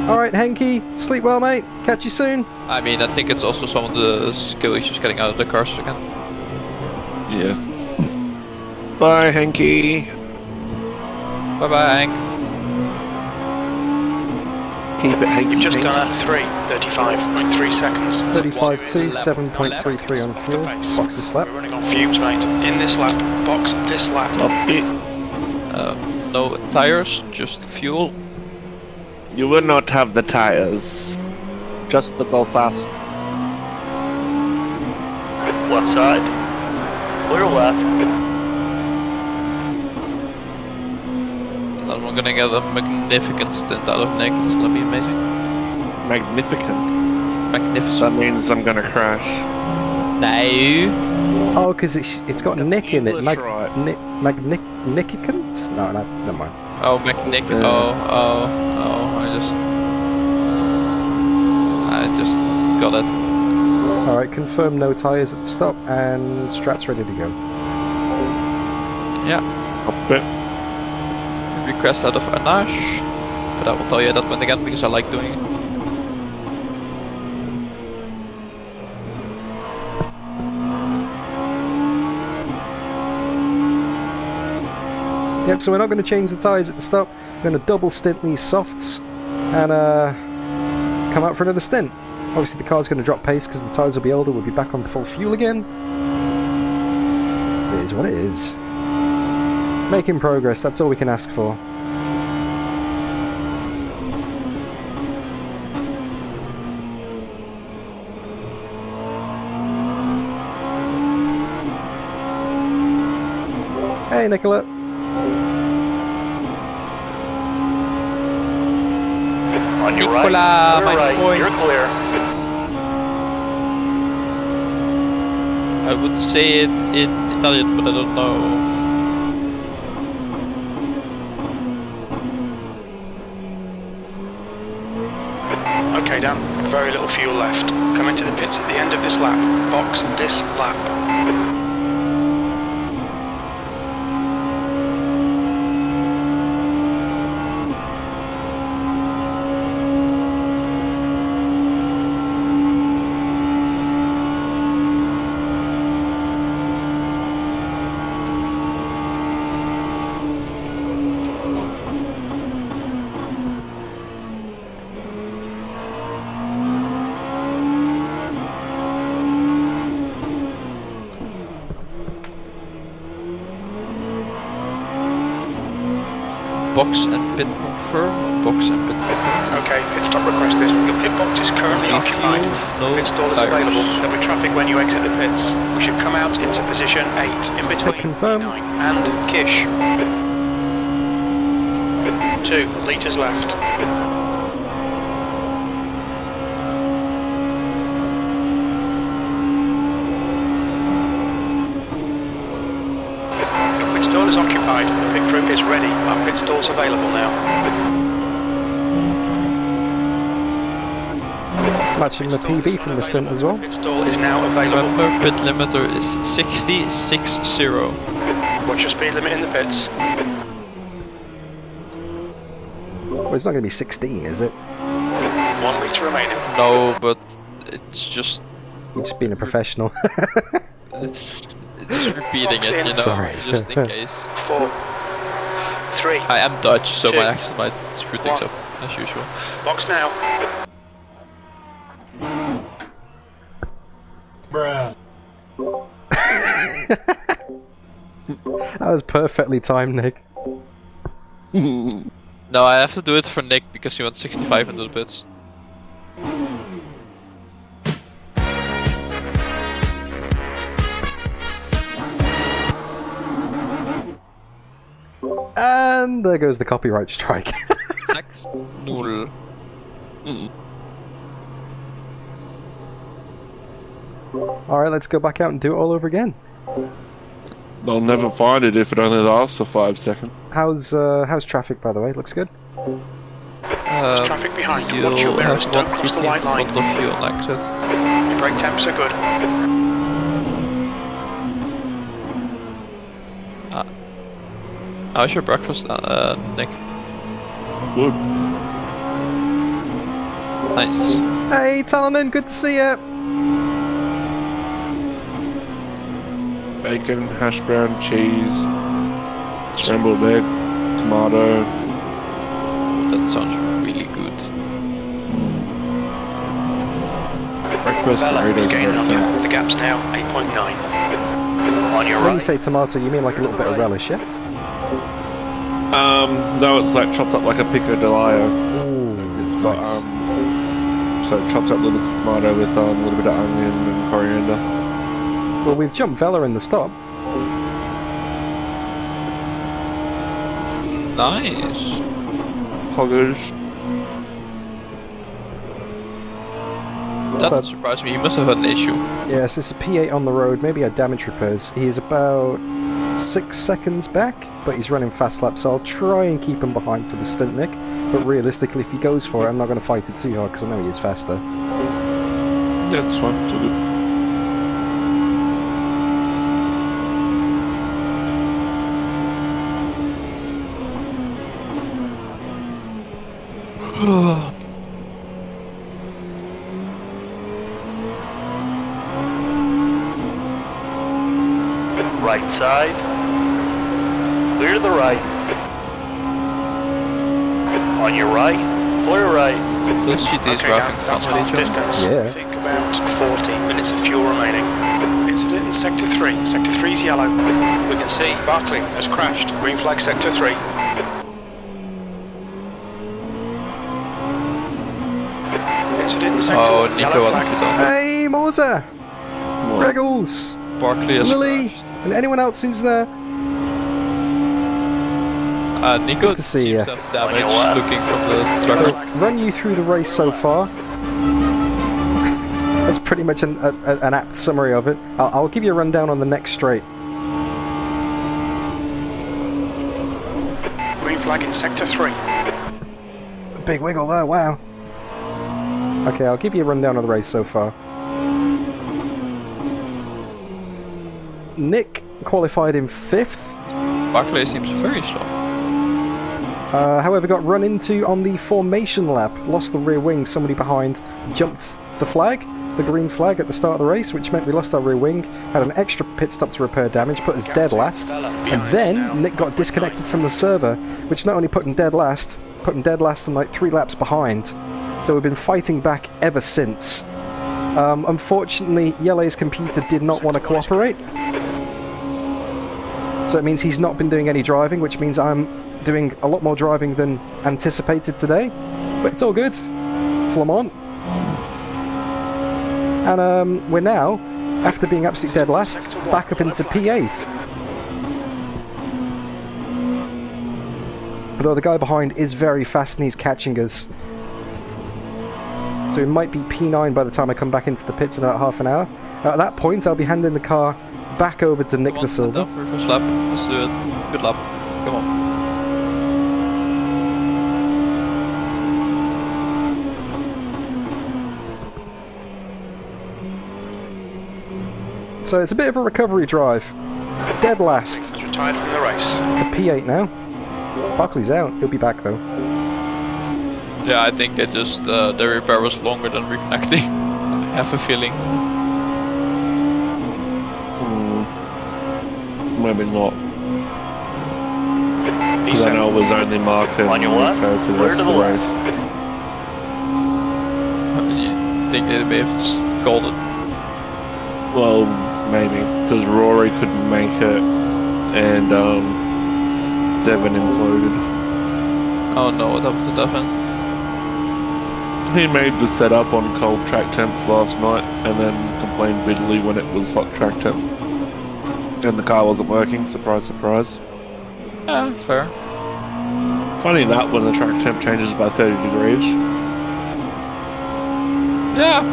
Alright, Henky, sleep well, mate. Catch you soon. I mean, I think it's also some of the skill issues getting out of the cars again. Yeah. Bye, Henky. Bye bye, Hank. Keep it, Henky. You've just done a 3:35.3 seconds. 35.2, 7.33 on fuel. Box this lap. We're running on fumes, mate. In this lap, box this lap. No tires, just fuel. You will not have the tires. Just to go fast. Left side. Clear left. And then we're gonna get a magnificent stint out of Nick. It's gonna be amazing. Magnificent. Magnificent. That means I'm gonna crash. No. Oh, because it's got Nick in it. English, right. Magnificent? No, never mind. Oh, McNick. I just got it. Alright, confirm no tyres at the stop, and Strat's ready to go. Yeah. Up it. Request out of Anash. But I will tell you that one again because I like doing it. Yep, so we're not going to change the tyres at the stop. We're going to double stint these softs and come out for another stint. Obviously the car's going to drop pace because the tyres will be older. We'll be back on full fuel again. It is what it is. Making progress, that's all we can ask for. Hey Nicola. On your Nicola, right. my Clear right. boy. You're clear. I would say it in Italian, but I don't know. Okay, Dan. Very little fuel left. Come into the pits at the end of this lap. Box this lap. Box and pit confirm. Box and pit confirm. Okay, pit stop requested. Your pit box is currently occupied. No Pit stall is tires. available. There'll be traffic when you exit the pits. We should come out into position 8, in between confirm. P9 and Kish. 2 litres left. Your pit stall is occupied. The pit crew is ready. Our pit stall's available now. It's matching the PB from the stint as well. Pit stall is now available. Remember, pit limiter is 60. What's your speed limit in the pits? Well, it's not going to be 16, is it? 1 litre remaining. No, but it's just You're just being a professional. just repeating it, you know, Sorry. just in case. 4, 3. I am Dutch, so 2, my accent might screw things 1. up as usual. Box now. was perfectly timed, Nick. No, I have to do it for Nick because he wants 65 into the pits. And there goes the copyright strike. 6-0. Alright, let's go back out and do it all over again. They'll never find it if it only lasts for 5 seconds. How's traffic, by the way? Looks good? There's traffic behind you. Watch your mirrors. Don't cross the white line. Front of you on exit. Your brake temps are good. How's your breakfast, Nick? Good. Nice. Hey, Talanin, good to see ya! Bacon, hash brown, cheese, scrambled egg, tomato. That sounds really good. Breakfast, Bella is burritos, gaining on you. breakfast. The gap's now 8.9. On your When you right. say tomato, you mean like a little bit of relish, yeah? No, it's like chopped up like a pico de gallo. Ooh, It's got nice. so chopped up little tomato with a little bit of onion and coriander. Well, we've jumped Vela in the stop. Nice. Hoggers. That surprised me. You must have had an issue. Yes, it's a P8 on the road, maybe a damage repairs. He's about 6 seconds back, but he's running fast laps, so I'll try and keep him behind for the stint, Nick. But realistically, if he goes for it, I'm not going to fight it too hard, because I know he is faster. Yeah, it's fine. It's all good. Right side. Clear to the right. On your right. Clear right. Those GTs Okay, driving that's fun with half each other. distance. Yeah. Think about 14 minutes of fuel remaining. Incident in Sector 3. Sector 3 is yellow. We can see Barclay has crashed. Green flag Sector 3. Incident in Sector Oh, 1. Nico Yellow on flag. the Hey, Morza! What? Regals! Barkley has Lily! crashed. And anyone else who's there? Nico Good to see seems ya. to have damage looking from the So, truck. run you through the race so far. That's pretty much an apt summary of it. I'll give you a rundown on the next straight. Green flag in Sector 3. Big wiggle there, wow. Okay, I'll give you a rundown of the race so far. Nick qualified in 5th. Barkley seems very slow. However, got run into on the formation lap. Lost the rear wing, somebody behind jumped the flag, the green flag at the start of the race, which meant we lost our rear wing, had an extra pit stop to repair damage, put us dead last, and then Nick got disconnected from the server, which not only put him dead last and like 3 laps behind. So we've been fighting back ever since. Unfortunately, Jelle's computer did not want to cooperate. So it means he's not been doing any driving, which means I'm doing a lot more driving than anticipated today. But it's all good. It's Le Mans. And we're now, after being absolutely dead last, back up into P8. Although the guy behind is very fast and he's catching us. So it might be P9 by the time I come back into the pits in about half an hour. At that point, I'll be handing the car back over to Nick De Silva. Down for the first lap. Let's do it. Good lap. Come on. So it's a bit of a recovery drive. Dead last. Has retired from the race. It's a P8 now. Barkley's out. He'll be back though. Yeah, I think they just the repair was longer than reconnecting. I have a feeling. Maybe not. Because I know it was only marking On your left, for the clear rest to of the the left. race. I think they may have just called it. Well, maybe because Rory couldn't make it and Devon imploded. Oh no, what happened to Devon? He made the setup on cold track temps last night and then complained bitterly when it was hot track temp. And the car wasn't working, surprise, surprise. Yeah, fair. Funny that when the track temp changes by 30 degrees. Yeah.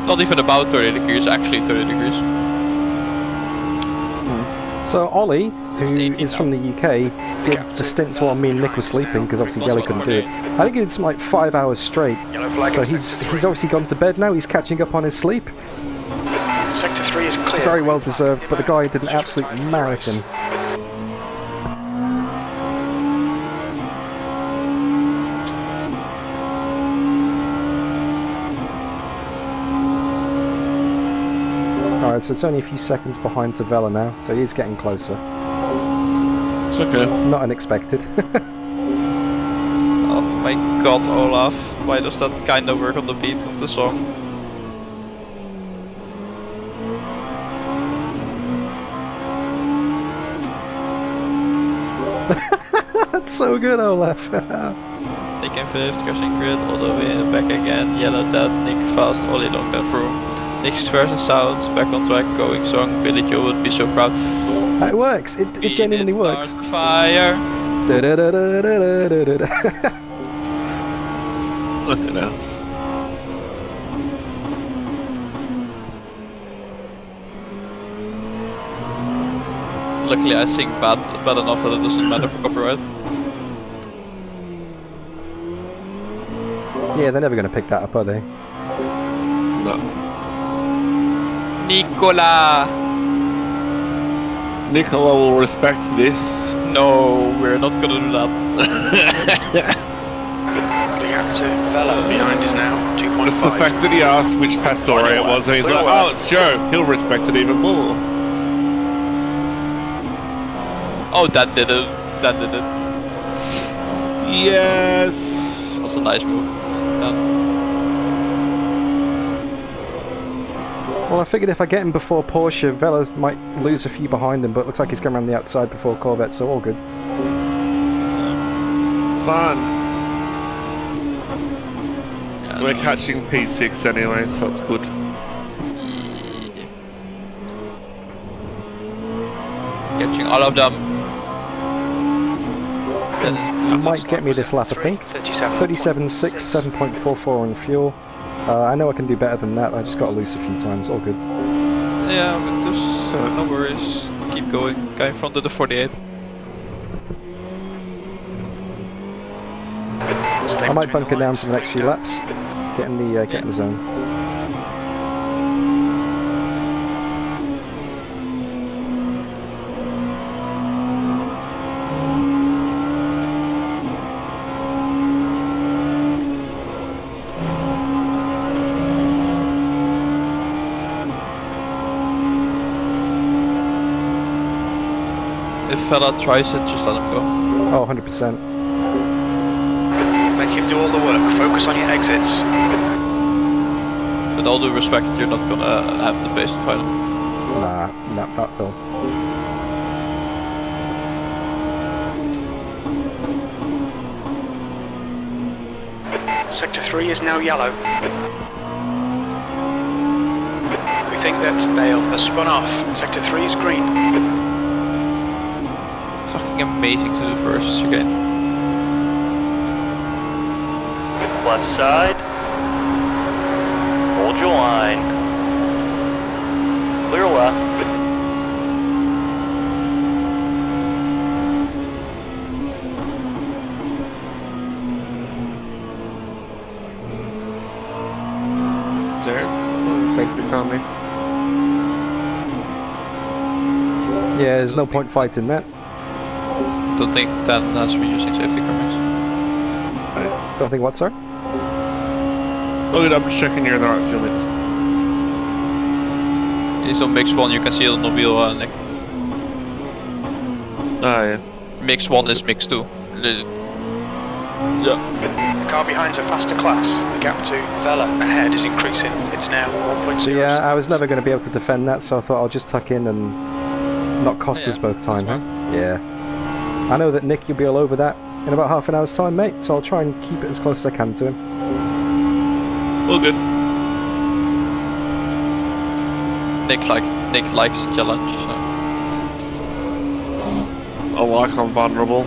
Not even about 30 degrees, actually 30 degrees. So Ollie, who It's 18 is from the UK, did the stint while me and Nick were sleeping because obviously Jelle couldn't do it. I think he did some like 5 hours straight. Yellow flag So in he's sector 3. obviously gone to bed now. He's catching up on his sleep. Sector 3 is clear. Very well deserved, but the guy did an absolute marathon. Alright, so it's only a few seconds behind Silva now, so he is getting closer. It's okay. Not unexpected. Oh my god, Olaf. Why does that kinda work on the beat of the song? That's so good, Olaf. Taking fifth, crashing grid, all the way back again. Yellow dead, Nick fast, Ollie long down through. Nick's version sounds, back on track, going song. Billy Joe would be so proud. It works. It genuinely works. Start fire. Da-da-da-da-da-da-da-da. Look at that. Luckily I sing bad enough that it doesn't matter for copyright. Yeah, they're never going to pick that up, are they? No. Nicola! Nicola will respect this. No, we're not gonna do that. The gap to Vela behind is now 2.5. Just the fact that he asked which Pastore it was, and he's like, oh, it's Joe. He'll respect it even more. Oh, that did it. That did it. Yes. That was a nice move. Done. Well, I figured if I get him before Porsche, Vela might lose a few behind him, but it looks like he's coming around the outside before Corvette, so all good. Fun. Yeah, We're no, catching P6 anyway, so it's good. yeah. Catching all of them. You might get me this lap, I think. 37.6, 7.44 on fuel. I know I can do better than that, I just got to lose a few times, all good. Yeah, but just no worries. Keep going. Guy in front of the 48. I might bunker down for the next few laps, get in the zone. If fella tries it, just let him go. Oh, 100%. Make him do all the work. Focus on your exits. With all due respect, you're not gonna have the pace to fight him. Nah, not at all. Sector 3 is now yellow. We think that Bale has spun off. Sector 3 is green. Fucking amazing to do first chicane. Left side. Hold your line. Clear left. There. Safety coming. Yeah, there's no point fighting that. Don't think Dan has been using safety car mix. Don't think what, sir? Look at I'm just checking you're in the right fuel mix. He's on mix 1, you can see it on the wheel, Nick. Ah, yeah. Mix 1 is mix 2. Yeah. The car behind's a faster class. The gap to Vela ahead is increasing. It's now 1.0. So yeah, I was never going to be able to defend that, so I thought I'll just tuck in and not cost us both time, huh? fine. Yeah. I know that Nick, you'll be all over that in about half an hour's time, mate, so I'll try and keep it as close as I can to him. All good. Nick likes the challenge. So. I like I'm vulnerable.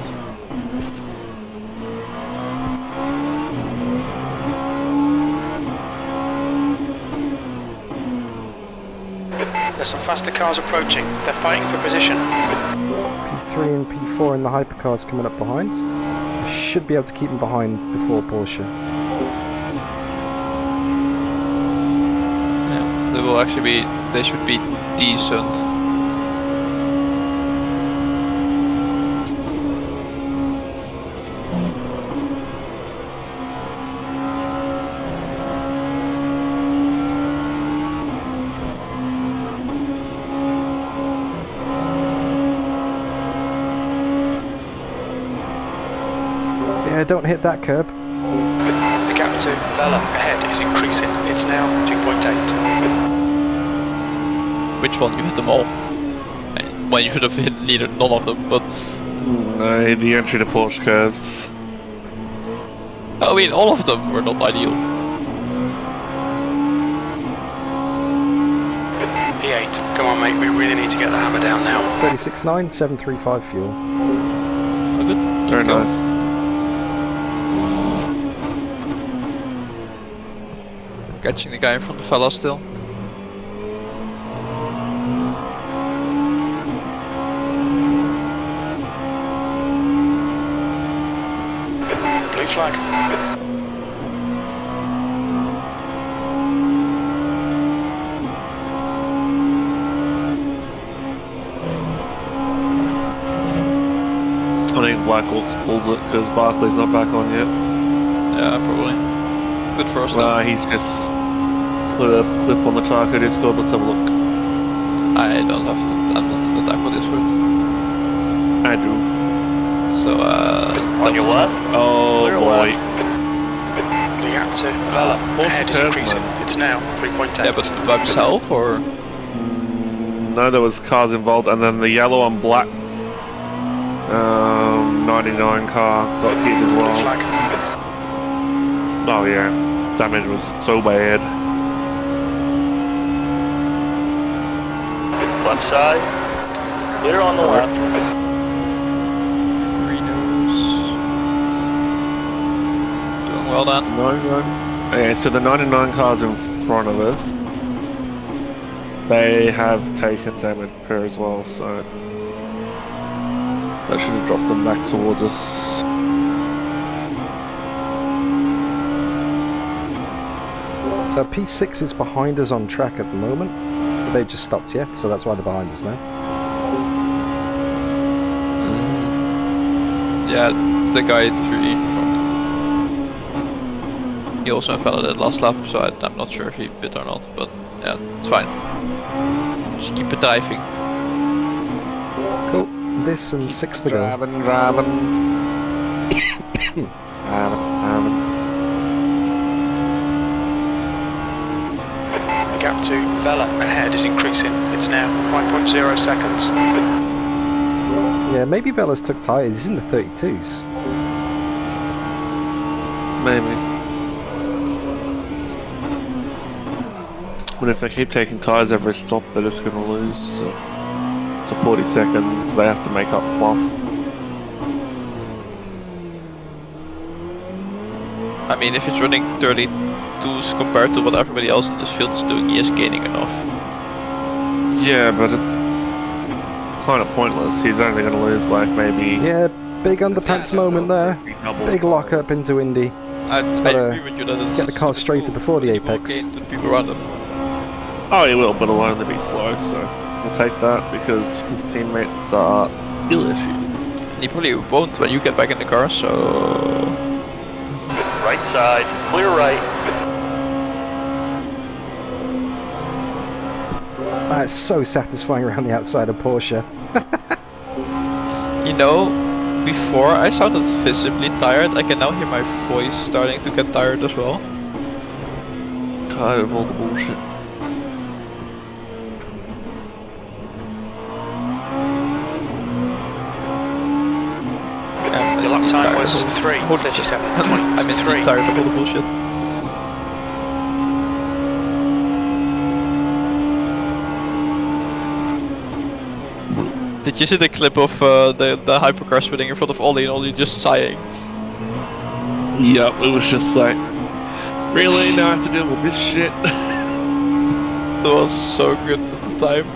There's some faster cars approaching. They're fighting for position. P3 and P4 in the hypercars coming up behind. I should be able to keep them behind before Porsche. Yeah, they will actually be. They should be decent. Yeah, don't hit that curb. The gap to Vela ahead is increasing. It's now 2.8. Which one? You hit them all. Well, you should have hit none of them, but No, the entry to Porsche curves. I mean, all of them were not ideal. P8, come on mate, we really need to get the hammer down now. 36.9, 735 fuel. Oh, good. Very nice. Catching the guy in front of Vela still. Blue flag. I think Blackhawk's pulled it because Barkley's not back on yet. Yeah, probably. Good for us though. He's just put a clip on the Taco Discord. Let's have a look. I don't have to. I'm not in the Taco Discord. I do. So, On your left. Oh Clear boy. The gap to Vela Porsche ahead is curves, increasing. man. It's now 3.8. yeah, but by himself or No, there was cars involved, and then the yellow and black 99 car got hit as Blue well. flag. Oh yeah, damage was so bad. Left side. Clear on the left. Renos. Doing well then. Okay, so the 99 cars in front of us, they have taken damage per as well, so that should have dropped them back towards us. So P6 is behind us on track at the moment. But they just stopped yet, so that's why they're behind us now. Yeah, the guy 3 in front. He also fell at the last lap, so I'm not sure if he bit or not, but yeah, it's fine. Just keep it driving. Cool. This and 6 to go. Driving. The gap to Vela ahead is increasing. It's now 5.0 seconds. Yeah, maybe Vela's took tyres. He's in the 32s. Maybe. But if they keep taking tyres every stop, they're just going to lose. So it's a 40 seconds, they have to make up plus. I mean, if it's running 32s compared to what everybody else in this field is doing, he is gaining enough. Yeah, but it's kind of pointless. He's only going to lose like maybe... Yeah, big underpants moment there. Big lock up into Indy. I gotta agree with you that it's get the car it's straighter cool. before the He will apex. gain to the people around him. Oh, he will, but it'll only be slow, so we'll take that because his teammates are ill issued. He probably won't when you get back in the car, so... Right side. Clear right. That's so satisfying around the outside of Porsche. You know, before I sounded visibly tired, I can now hear my voice starting to get tired as well. Tired of all the bullshit. Your lap time was Holy shit. 3:37.23. I'm indeed tired of all the bullshit. Did you see the clip of the hypercar spinning in front of Ollie and Ollie just sighing? Yep, it was just like, really? Now I have to deal with this shit? That was so good at the time.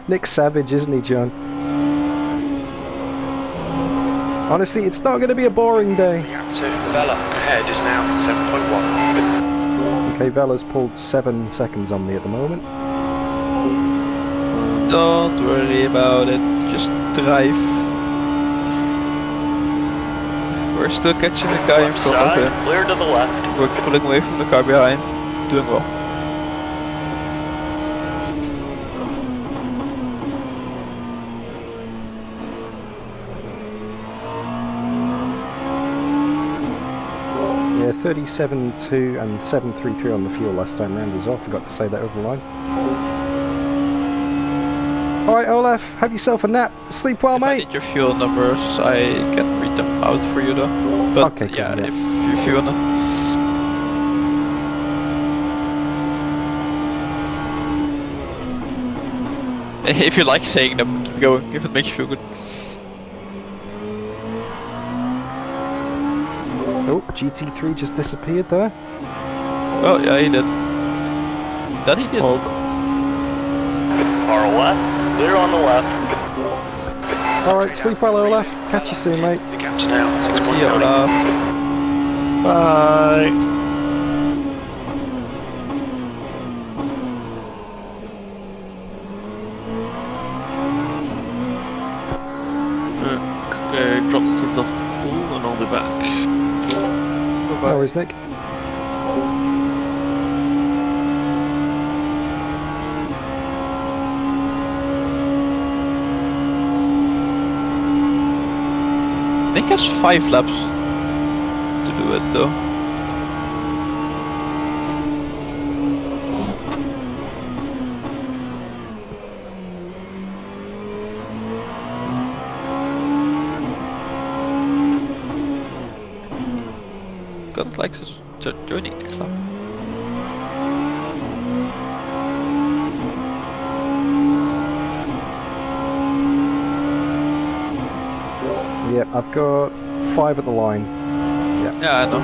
Nick's savage, isn't he, John? Honestly, it's not going to be a boring day. To Vela ahead is now 7.1. Okay, Vela's pulled 7 seconds on me at the moment. Don't worry about it, just drive. We're still catching the guy in front of him. Clear to the left. We're pulling away from the car behind. Doing well. Yeah, 37.2 and 7.33 on the fuel last time round as well. Forgot to say that over the line. Alright, Olaf, have yourself a nap. Sleep well, If I mate. need your fuel numbers, I can read them out for you though. But Okay, cool, yeah, yeah. if you wanna. If you like saying them, keep going, if it makes you feel good. Oh, GT3 just disappeared there. Oh yeah, he did. That he did. Far left. Clear on the left. Alright, sleep well, Olaf. Catch you soon, mate. The gap's now See you, 6.9. Olaf. Bye. Okay, drop the kids off to school and I'll be back. No worries, Nick. Nick has 5 laps to do it though. Gutt likes us joining the club. Yep, I've got 5 at the line. Yeah, I know.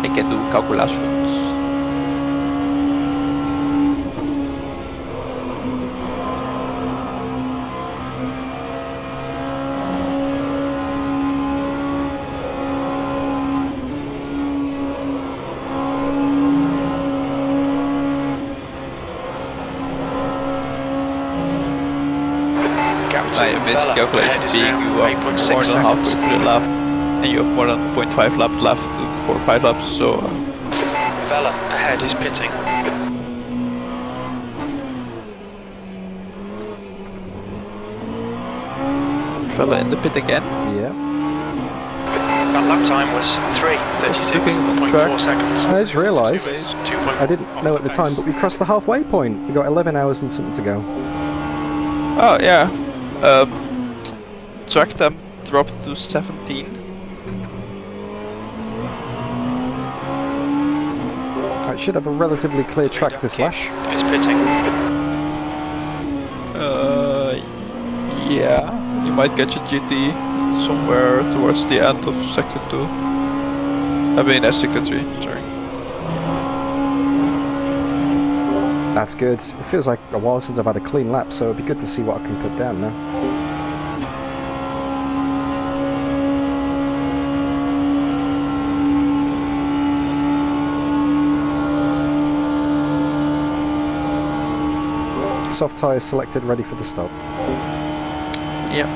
I can do calculations. Gap to My basic Vela calculation ahead is being now you are 8.6 more than halfway seconds. through the lap, and you have more than 0.5 lap left for 5 laps, so Vela ahead is pitting. fella in the pit again. Yeah. That lap time was 3:36.4 seconds. I just realised, 2.1 I didn't know at the off time, pace. but we crossed the halfway point. We got 11 hours and something to go. Oh yeah. Track temp dropped to 17. I should have a relatively clear track this lap. Is pitting. Yeah. You might catch a GT somewhere towards the end of sector 2. I mean, sector 3, sorry. That's good. It feels like a while since I've had a clean lap, so it'd be good to see what I can put down now. Soft tyres selected, ready for the stop. Yeah.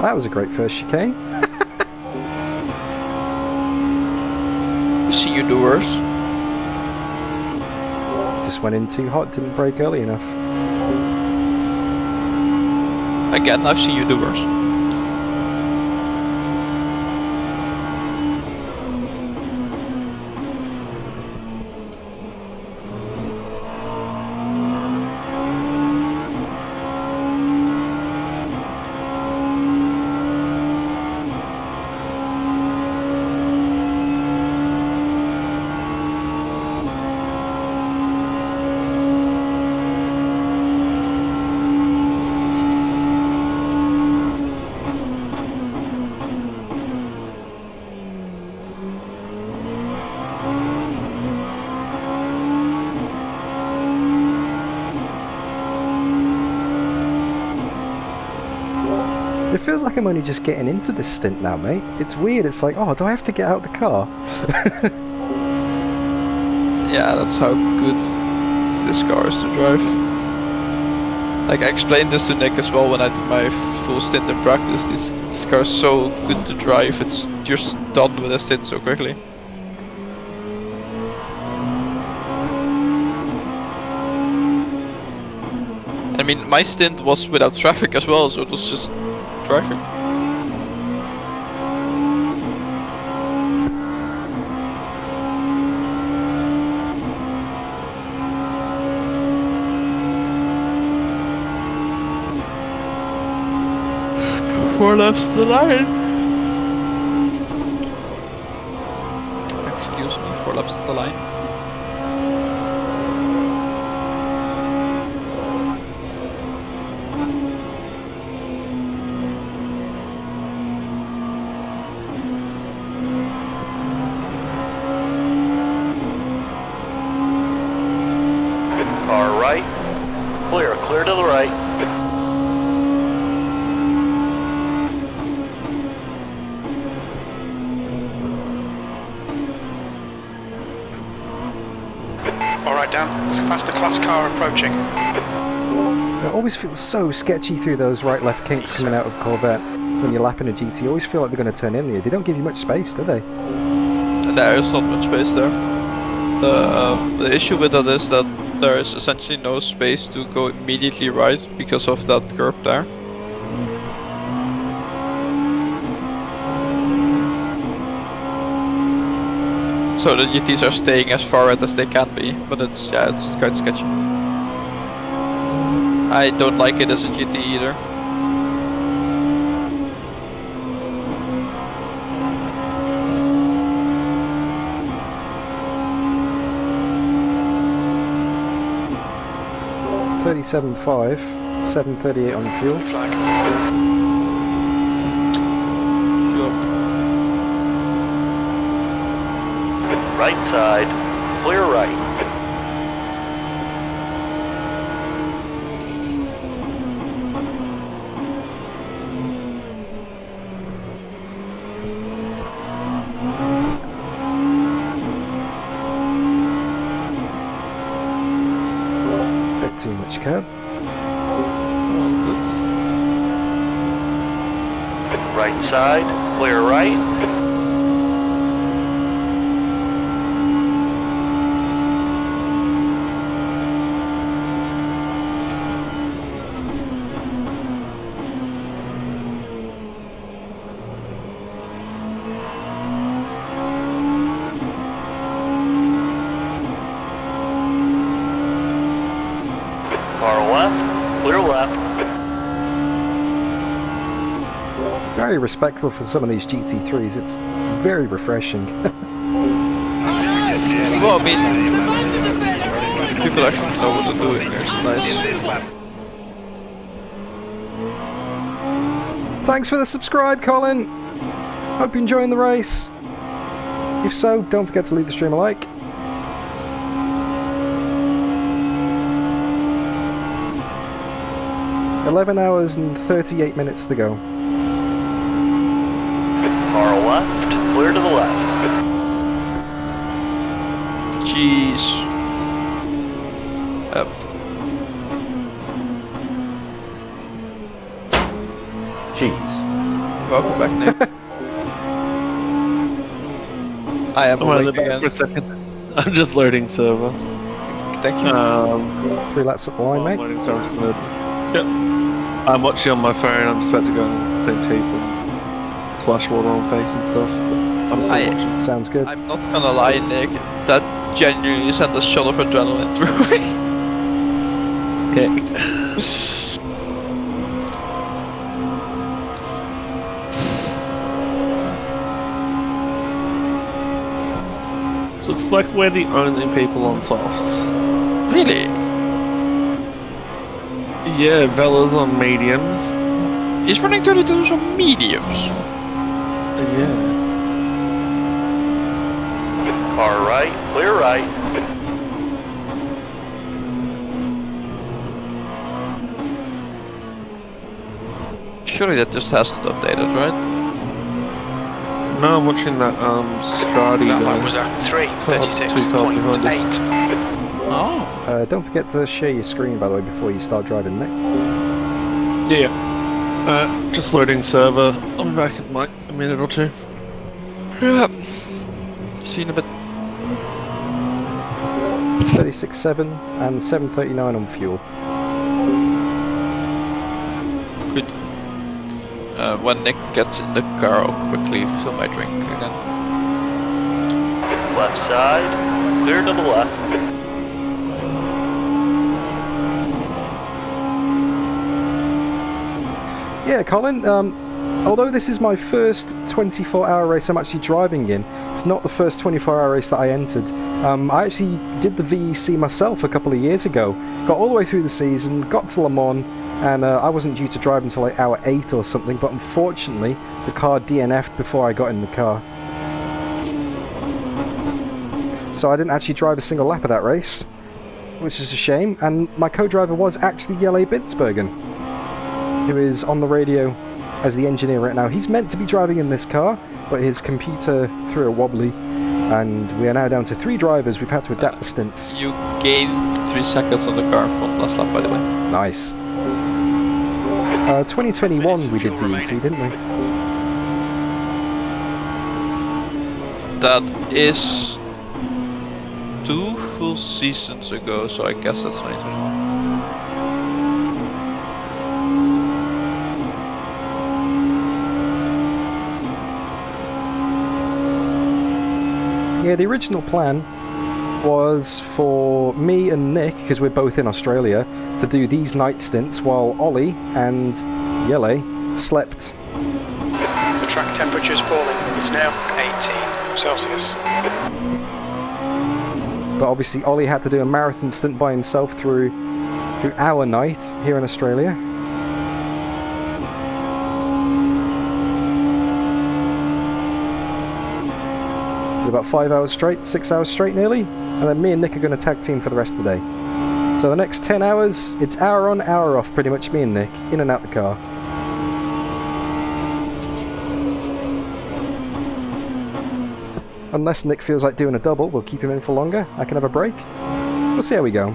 That was a great first chicane. See you do worse. Just went in too hot, didn't brake early enough. Again, I've seen you do worse. It feels like I'm only just getting into this stint now, mate. It's weird. It's like, oh, do I have to get out the car? Yeah, that's how good this car is to drive. Like, I explained this to Nick as well when I did my full stint in practice. This car is so good to drive. It's just done with a stint so quickly. I mean, my stint was without traffic as well, so it was just driving. Four laps to the line. Excuse me, 4 laps to the line. Car right. Clear, clear to the right. Alright, Dan, there's a faster class car approaching. It always feels so sketchy through those right-left kinks coming out of Corvette. When you're lapping a GT, you always feel like they're going to turn in here. They don't give you much space, do they? There is not much space there. The issue with that is that there is essentially no space to go immediately right because of that curb there. So the GTs are staying as far out as they can be, but it's quite sketchy. I don't like it as a GT either. .37.5, 7:38 on fuel. Flag. Right side. Clear right. Bit too much curb. Right side. Clear right. Far left, clear left. Very respectful for some of these GT3s. It's very refreshing. Well, I mean, people actually know what they're doing. It's nice. Thanks for the subscribe, Colin. Hope you're enjoying the race. If so, don't forget to leave the stream a like. $11 hours and 38 minutes to go. Far left, clear to the left. Jeez. Jeez. Welcome back, Nick. I am awake back again. for a second. I'm just loading server. Thank you. 3 laps up the line, mate. Loading server's good. Yep. I'm watching on my phone. I'm just about to go and think teeth and splash water on face and stuff. But I'm still watching. Sounds good. I'm not gonna lie, Nick. That genuinely sent a shot of adrenaline through me. Heck. So it's like we're the only people on softs. Really? Yeah, Vella's on mediums. He's running 32s on mediums. Yeah. Car right, clear right. Surely that just hasn't updated, right? No, I'm watching that Scotty. That line was at 3:36.8. Oh. Don't forget to share your screen, by the way, before you start driving, Nick. Yeah. Just loading server. I'll be back in like a minute or two. Yeah. Seen a bit. 36.7 and 7.39 on fuel. Good. When Nick gets in the car, I'll quickly fill my drink again. Left side, clear to the left. Yeah, Colin, although this is my first 24-hour race I'm actually driving in, it's not the first 24-hour race that I entered. I actually did the VEC myself a couple of years ago. Got all the way through the season, got to Le Mans, and I wasn't due to drive until like hour 8 or something, but unfortunately the car DNF'd before I got in the car. So I didn't actually drive a single lap of that race, which is a shame, and my co-driver was actually Jelle Binsbergen, who is on the radio as the engineer right now. He's meant to be driving in this car, but his computer threw a wobbly, and we are now down to 3 drivers. We've had to adapt the stints. You gained 3 seconds on the car from last lap, by the way. Nice. 2021 we did VEC, didn't we? That is 2 full seasons ago, so I guess that's 2021. Yeah, the original plan was for me and Nick, because we're both in Australia, to do these night stints while Ollie and Jelle slept. The track temperature is falling. It's now 18 Celsius. But obviously Ollie had to do a marathon stint by himself through our night here in Australia. It's about 5 hours straight, 6 hours straight nearly, and then me and Nick are going to tag team for the rest of the day. So the next 10 hours, it's hour on, hour off, pretty much me and Nick, in and out the car. Unless Nick feels like doing a double, we'll keep him in for longer. I can have a break. We'll see how we go.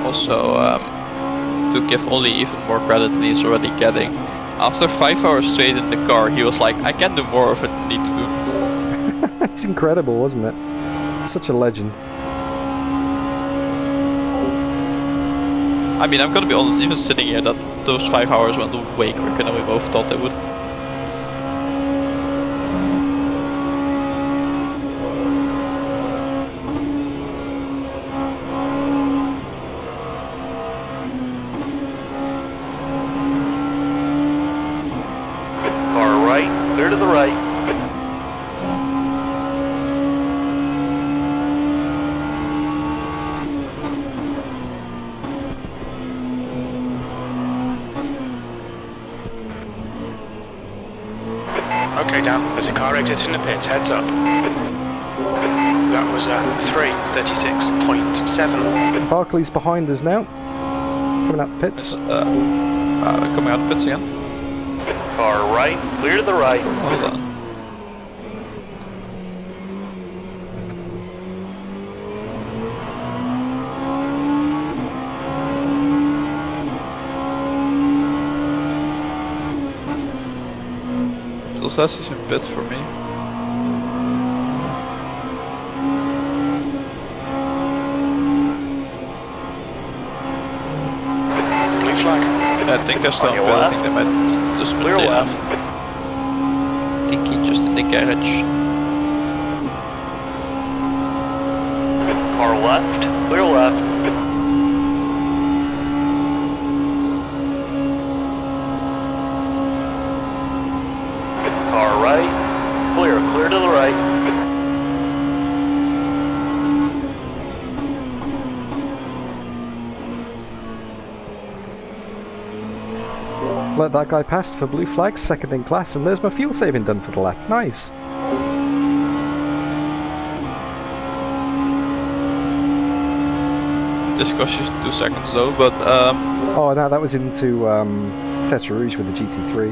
Also, to give Ollie even more credit than he's already getting, after 5 hours straight in the car, he was like, I can do more if I need to do. It's incredible, wasn't it? Such a legend. I mean, I'm gonna be honest, even sitting here, that those 5 hours went way quicker than we both thought they would. Car right, clear to the right. Okay, Dan, there's a car exiting the pits, heads up. That was at 3:36.7. Barclay's behind us now. Coming out the pits. Coming out the pits again. Car right, clear to the right. Hold on. Still says he's in pit for me. I think they're still On on your pit. I left. think they might just Clear split left. I think he just in the garage. Car left. Clear left. Car right. Clear. Clear to the right. Let that guy pass for blue flag, second in class, and there's my fuel saving done for the lap. Nice. This cost you 2 seconds though, but Oh, no, that was into Tetra Rouge with the GT3.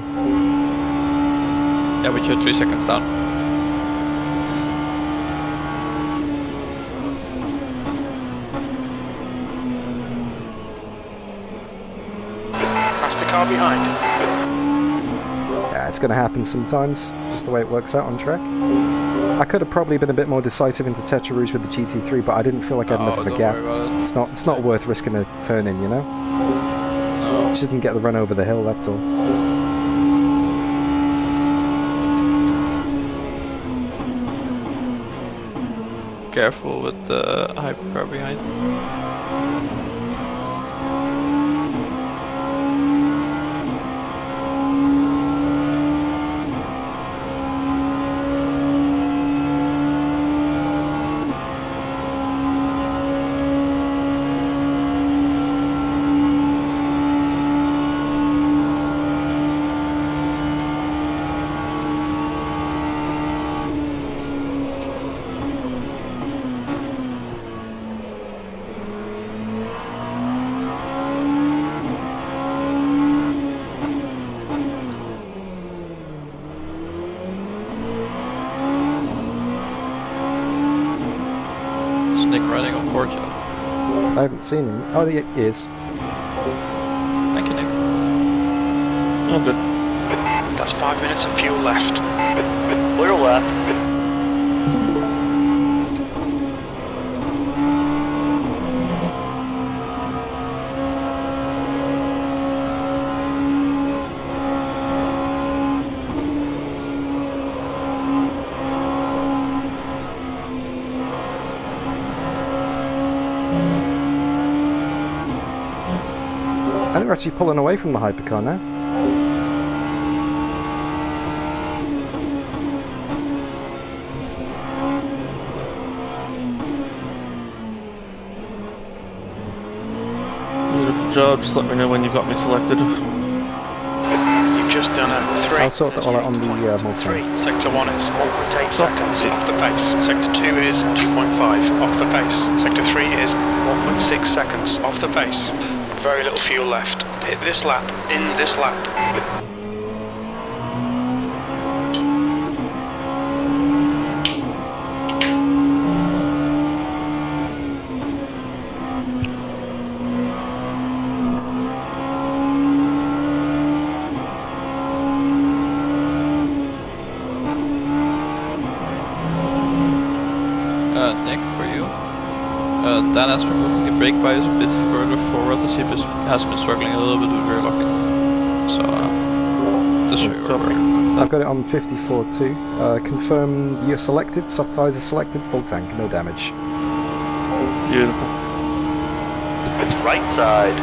yeah, but you're 3 seconds down. Past the car behind. Yeah, it's going to happen sometimes, just the way it works out on track. I could have probably been a bit more decisive into Tetra Rouge with the GT3, but I didn't feel like I had enough of a don't gap. worry about it. It's not worth risking a turn in, you know? No. Just didn't get the run over the hill, that's all. Careful with the hypercar behind. Nick riding on Porsche. I haven't seen him. Oh, he is. Thank you, Nick. Oh, good. That's 5 minutes of fuel left. Clear left. And they're actually pulling away from the hypercar now. Beautiful job. Just let me know when you've got me selected. You've just done a 3. I'll sort that all out on the multi. 3. Sector 1 is 1.8 seconds off the pace. Sector 2 is 2.5 off the pace. Sector 3 is 1.6 seconds off the pace. Very little fuel left. Hit this lap, in this lap. Nick, for you. Dan has been moving the brake bias a bit further forward as he has been struggling a little bit with rear locking. So, just so you're aware. I've got it on 54.2. Confirmed you're selected, soft tyres are selected, full tank, no damage. Beautiful. Right side.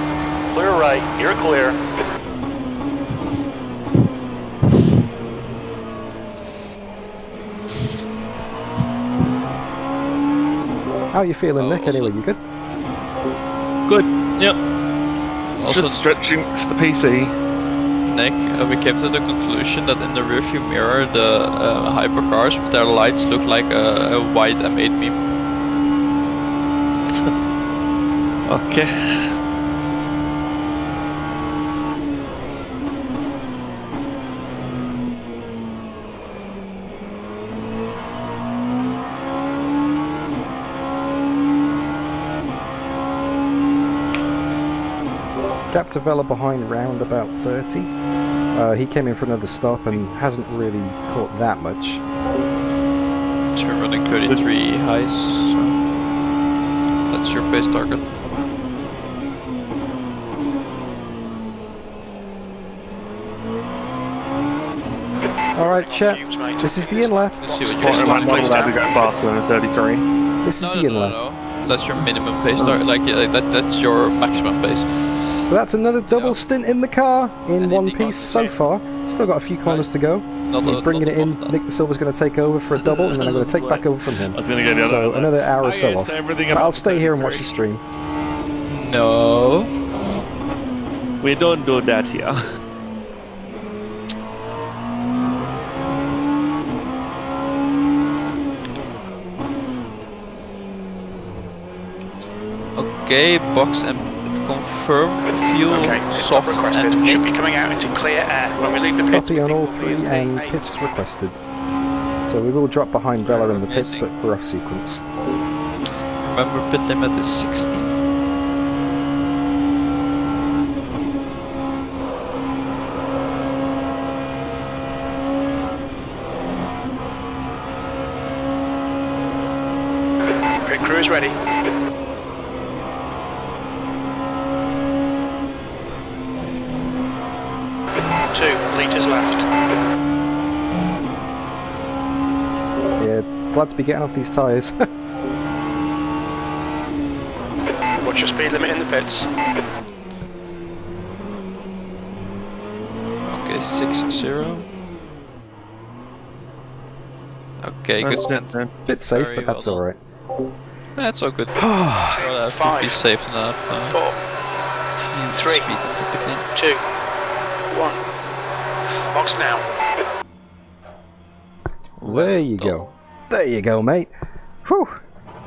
Clear right. You're clear. How are you feeling, Nick? also- Anyway, you good? Good. Yep. Also, Just stretching the PC. Nick, we came to the conclusion that in the rearview mirror, the hypercars with their lights look like a white M8 meme. Okay. Gap to Vela behind round about 30. He came in for another stop and hasn't really caught that much. So we're running 33 highs, so that's your pace target. Right, chat. This is the in lap. Let's see what Well, you're I'm not allowed to go faster than a 33. This is the in lap. That's your minimum pace. That's your maximum pace. So that's another double stint in the car in one Anything piece else so to say? far. Still got a few corners to go. We're bringing it in. Nick De Silva's going to take over for a double, and then I'm going to take back over from him. I was going to go the other So way. another hour or so yes, off. everything But about I'll stay here and watch the 33. stream. No. We don't do that here. Okay, box and confirm fuel soft requested. and Should be coming out into clear air when we leave the pits. Copy on all three and pits requested. So we will drop behind Vela in the pits, but we're off sequence. remember pit limit is 60. Pit crew is ready. Litres left. Yeah, glad to be getting off these tyres. What's your speed limit in the pits? Okay, 6-0. Okay, That's good. it, then. Bit safe, Very but that's well alright. That's all good. Well, Five, be safe enough. 4, 3, speed in the pit lane. 2, 1. Box now. There you go. There you go, mate. Whew.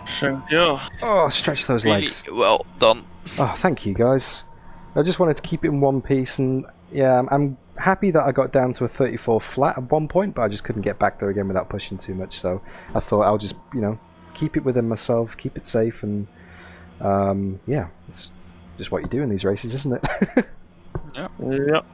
Thank you. Oh, stretch those Really legs. well done. Oh, thank you, guys. I just wanted to keep it in one piece, and yeah, I'm happy that I got down to a 34 flat at one point, but I just couldn't get back there again without pushing too much, so I thought I'll just, you know, keep it within myself, keep it safe, and yeah, it's just what you do in these races, isn't it? Yep.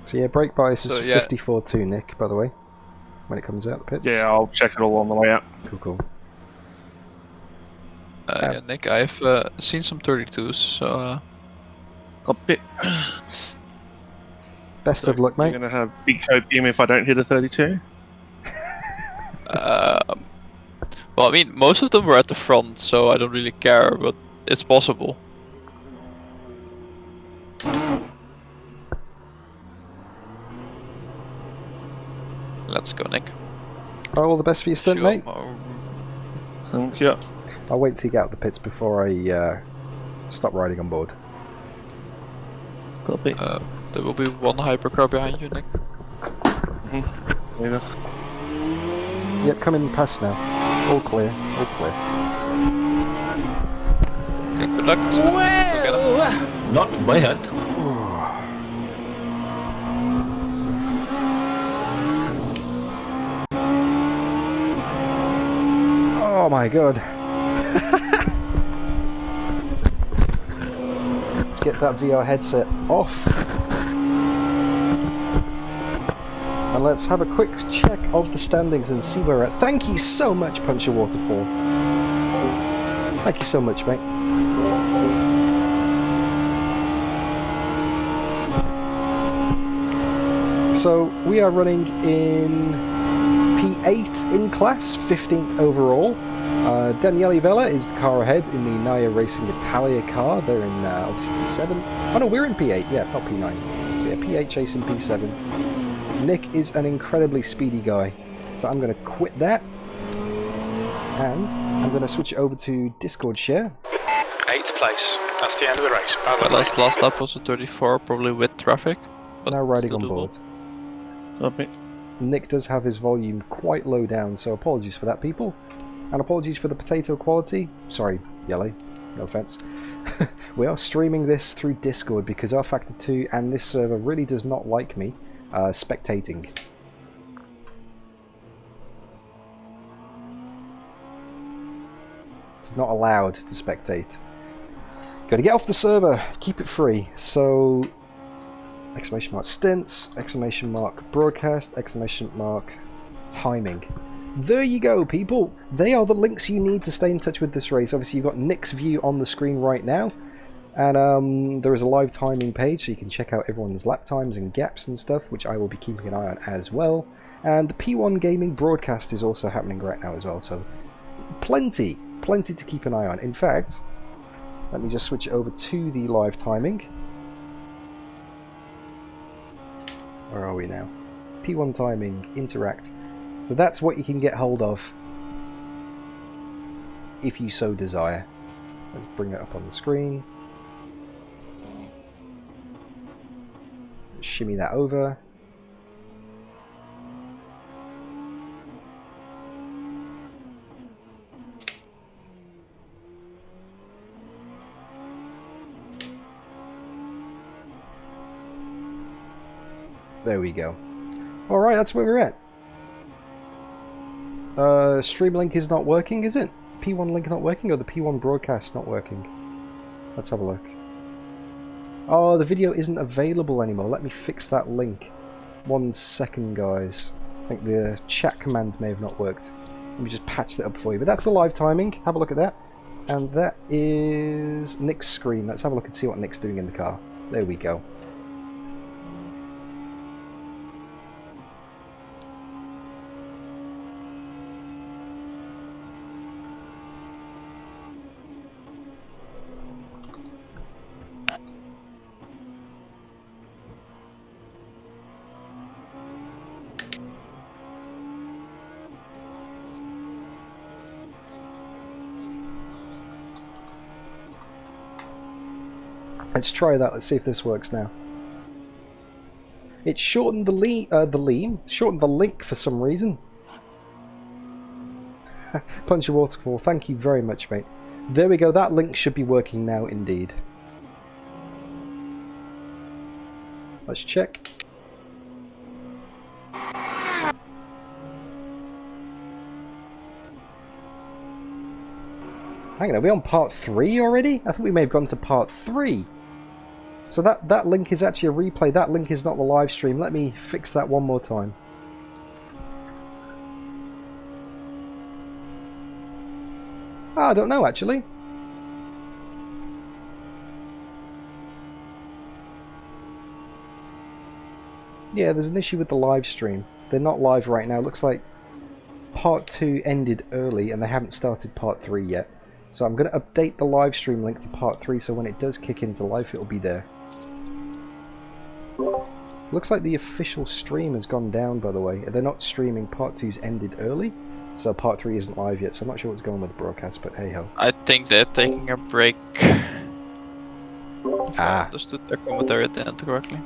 So yeah, brake bias is So, yeah. 54.2, Nick, by the way, when it comes out the pits. Yeah, I'll check it all on the way out. Cool. Yeah, Nick, I've seen some 32s, so A bit. Best of luck, You're mate. going to have big copium if I don't hit a 32? well, I mean, most of them were at the front, so I don't really care, but it's possible. Let's go, Nick. All the best for your stunt, mate. Thank you. I'll wait till you get out the pits before I stop riding on board. Copy. There will be one hypercar behind you, Nick. Yeah. Yep, coming past now. All clear, all clear. Okay, good luck. Well, not bad. Oh my god. Let's get that VR headset off. And let's have a quick check of the standings and see where we're at. Thank you so much, Puncher Waterfall. Thank you so much, mate. So we are running in P8 in class, 15th overall. Daniele Vella is the car ahead in the Naya Racing Italia car. They're in obviously P7. Oh no, we're in P8, yeah, not P9. So yeah, P8 chasing P7. Nick is an incredibly speedy guy, so I'm going to quit that. And I'm going to switch over to Discord share. 8th place. That's the end of the race. My last lap was a 34, probably with traffic. But Now riding still on doable. board. Copy. Nick does have his volume quite low down, so apologies for that, people. And apologies for the potato quality. Sorry, Jelle, no offense. We are streaming this through Discord because rFactor 2 and this server really does not like me spectating. It's not allowed to spectate. Gotta get off the server, keep it free. So, exclamation mark stints, exclamation mark broadcast, exclamation mark timing. there you go, people. They are the links you need to stay in touch with this race. Obviously, you've got Nick's view on the screen right now. And there is a live timing page, so you can check out everyone's lap times and gaps and stuff, which I will be keeping an eye on as well. And the P1 Gaming broadcast is also happening right now as well, so plenty to keep an eye on. In fact, let me just switch it over to the live timing. Where are we now? P1 timing, interact. So that's what you can get hold of if you so desire. Let's bring that up on the screen. Shimmy that over. There we go. Alright, that's where we're at. Stream link is not working, is it? P1 link not working, or the P1 broadcast not working? Let's have a look. Oh, the video isn't available anymore. Let me fix that link. 1 second, guys. I think the chat command may have not worked. Let me just patch that up for you. But that's the live timing. Have a look at that. And that is Nick's screen. Let's have a look and see what Nick's doing in the car. There we go. Let's try that. Let's see if this works now. It shortened shortened the link for some reason. Punch a waterfall. Thank you very much, mate. There we go. That link should be working now, indeed. Let's check. Hang on, are we on part 3 already? I think we may have gone to part 3. So that link is actually a replay. That link is not the live stream. Let me fix that one more time. I don't know, actually. Yeah, there's an issue with the live stream. They're not live right now. Looks like part 2 ended early and they haven't started part 3 yet. So I'm going to update the live stream link to part 3 so when it does kick into life it'll be there. Looks like the official stream has gone down, by the way. They're not streaming. Part 2's ended early, so part 3 isn't live yet, so I'm not sure what's going on with the broadcast, but hey ho. I think they're taking a break. If I understood their commentary at the end correctly.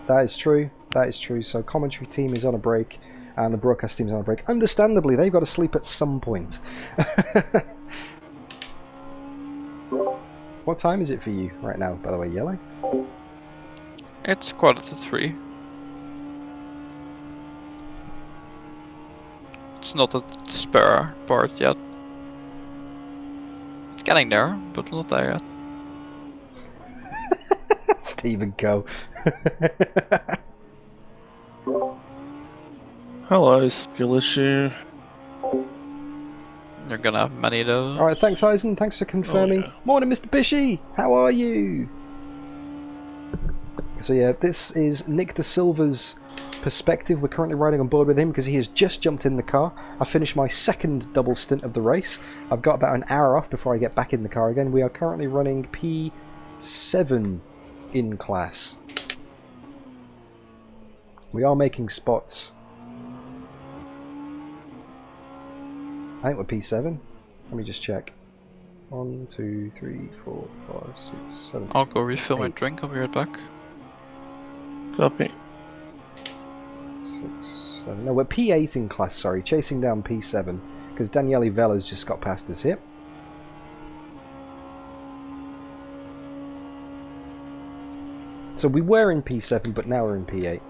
That is true. That is true. So commentary team is on a break and the broadcast team is on a break. Understandably, they've got to sleep at some point. What time is it for you right now, by the way, Jelle? It's 3:15. It's not at the spare part yet. It's getting there, but not there yet. Stephen, go. Hello, skill issue. You're gonna have many of those. Alright, thanks Eisen, thanks for confirming. Oh, yeah. Morning Mr. Pishy, how are you? So yeah, this is Nick De Silva's perspective. We're currently riding on board with him because he has just jumped in the car. I finished my second double stint of the race. I've got about an hour off before I get back in the car again. We are currently running P7 in class. We are making spots. I think we're P7. Let me just check. 1, 2, 3, 4, 5, 6, 7. I'll go refill my 8. drink, I'll be right back. Copy. 6, 7. No, we're P8 in class, sorry. Chasing down P7. Because Daniele Vella's just got past us here. So we were in P7, but now we're in P8.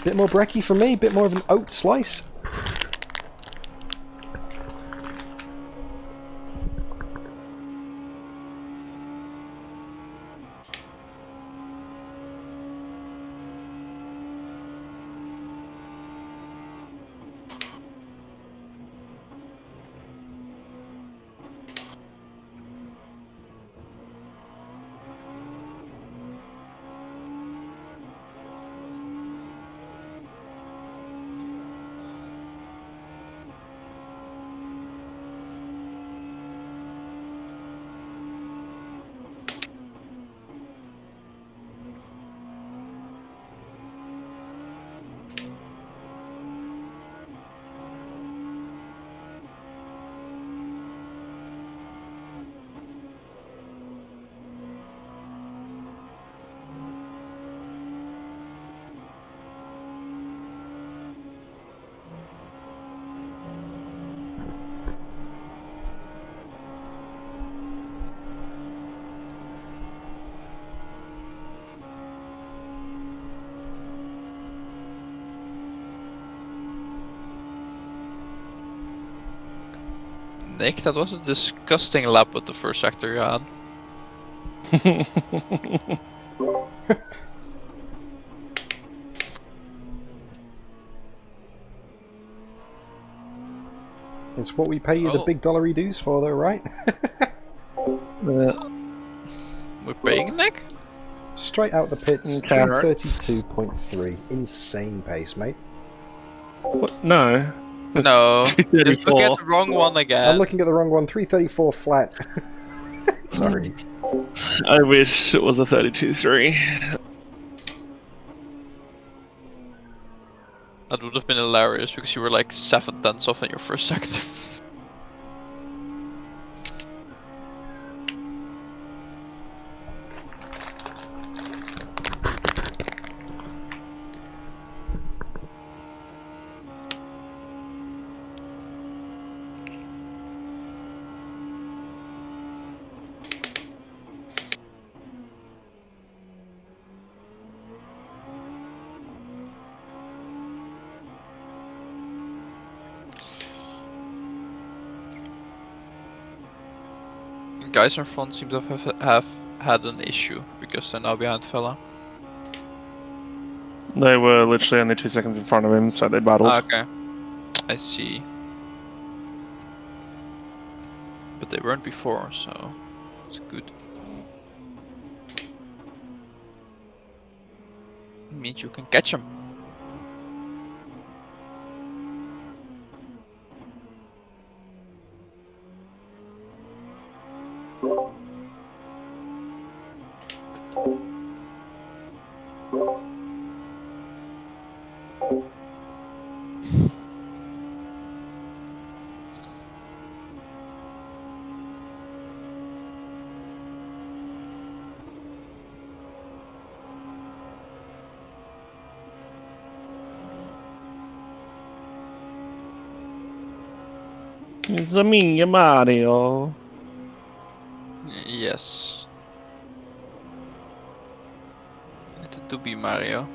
Bit more brekkie for me, bit more of an oat slice. Nick, that was a disgusting lap with the first sector you had. It's what we pay you the Oh. big dollary dues for, though, right? We're paying Nick? Straight out the pits, Carrots. 332.3. Insane pace, mate. What? No. No. Just look at 334. the wrong one again. I'm looking at the wrong one, 334 flat. Sorry. I wish it was a 32.3. That would have been hilarious because you were like 7/10 off in your first sector. Guys in front seem to have had an issue because they're now behind fella. They were literally only 2 seconds in front of him, so they battled. Okay, I see. But they weren't before, so it's good. It means you can catch them. It's a me, Mario. Yes. It to be Mario.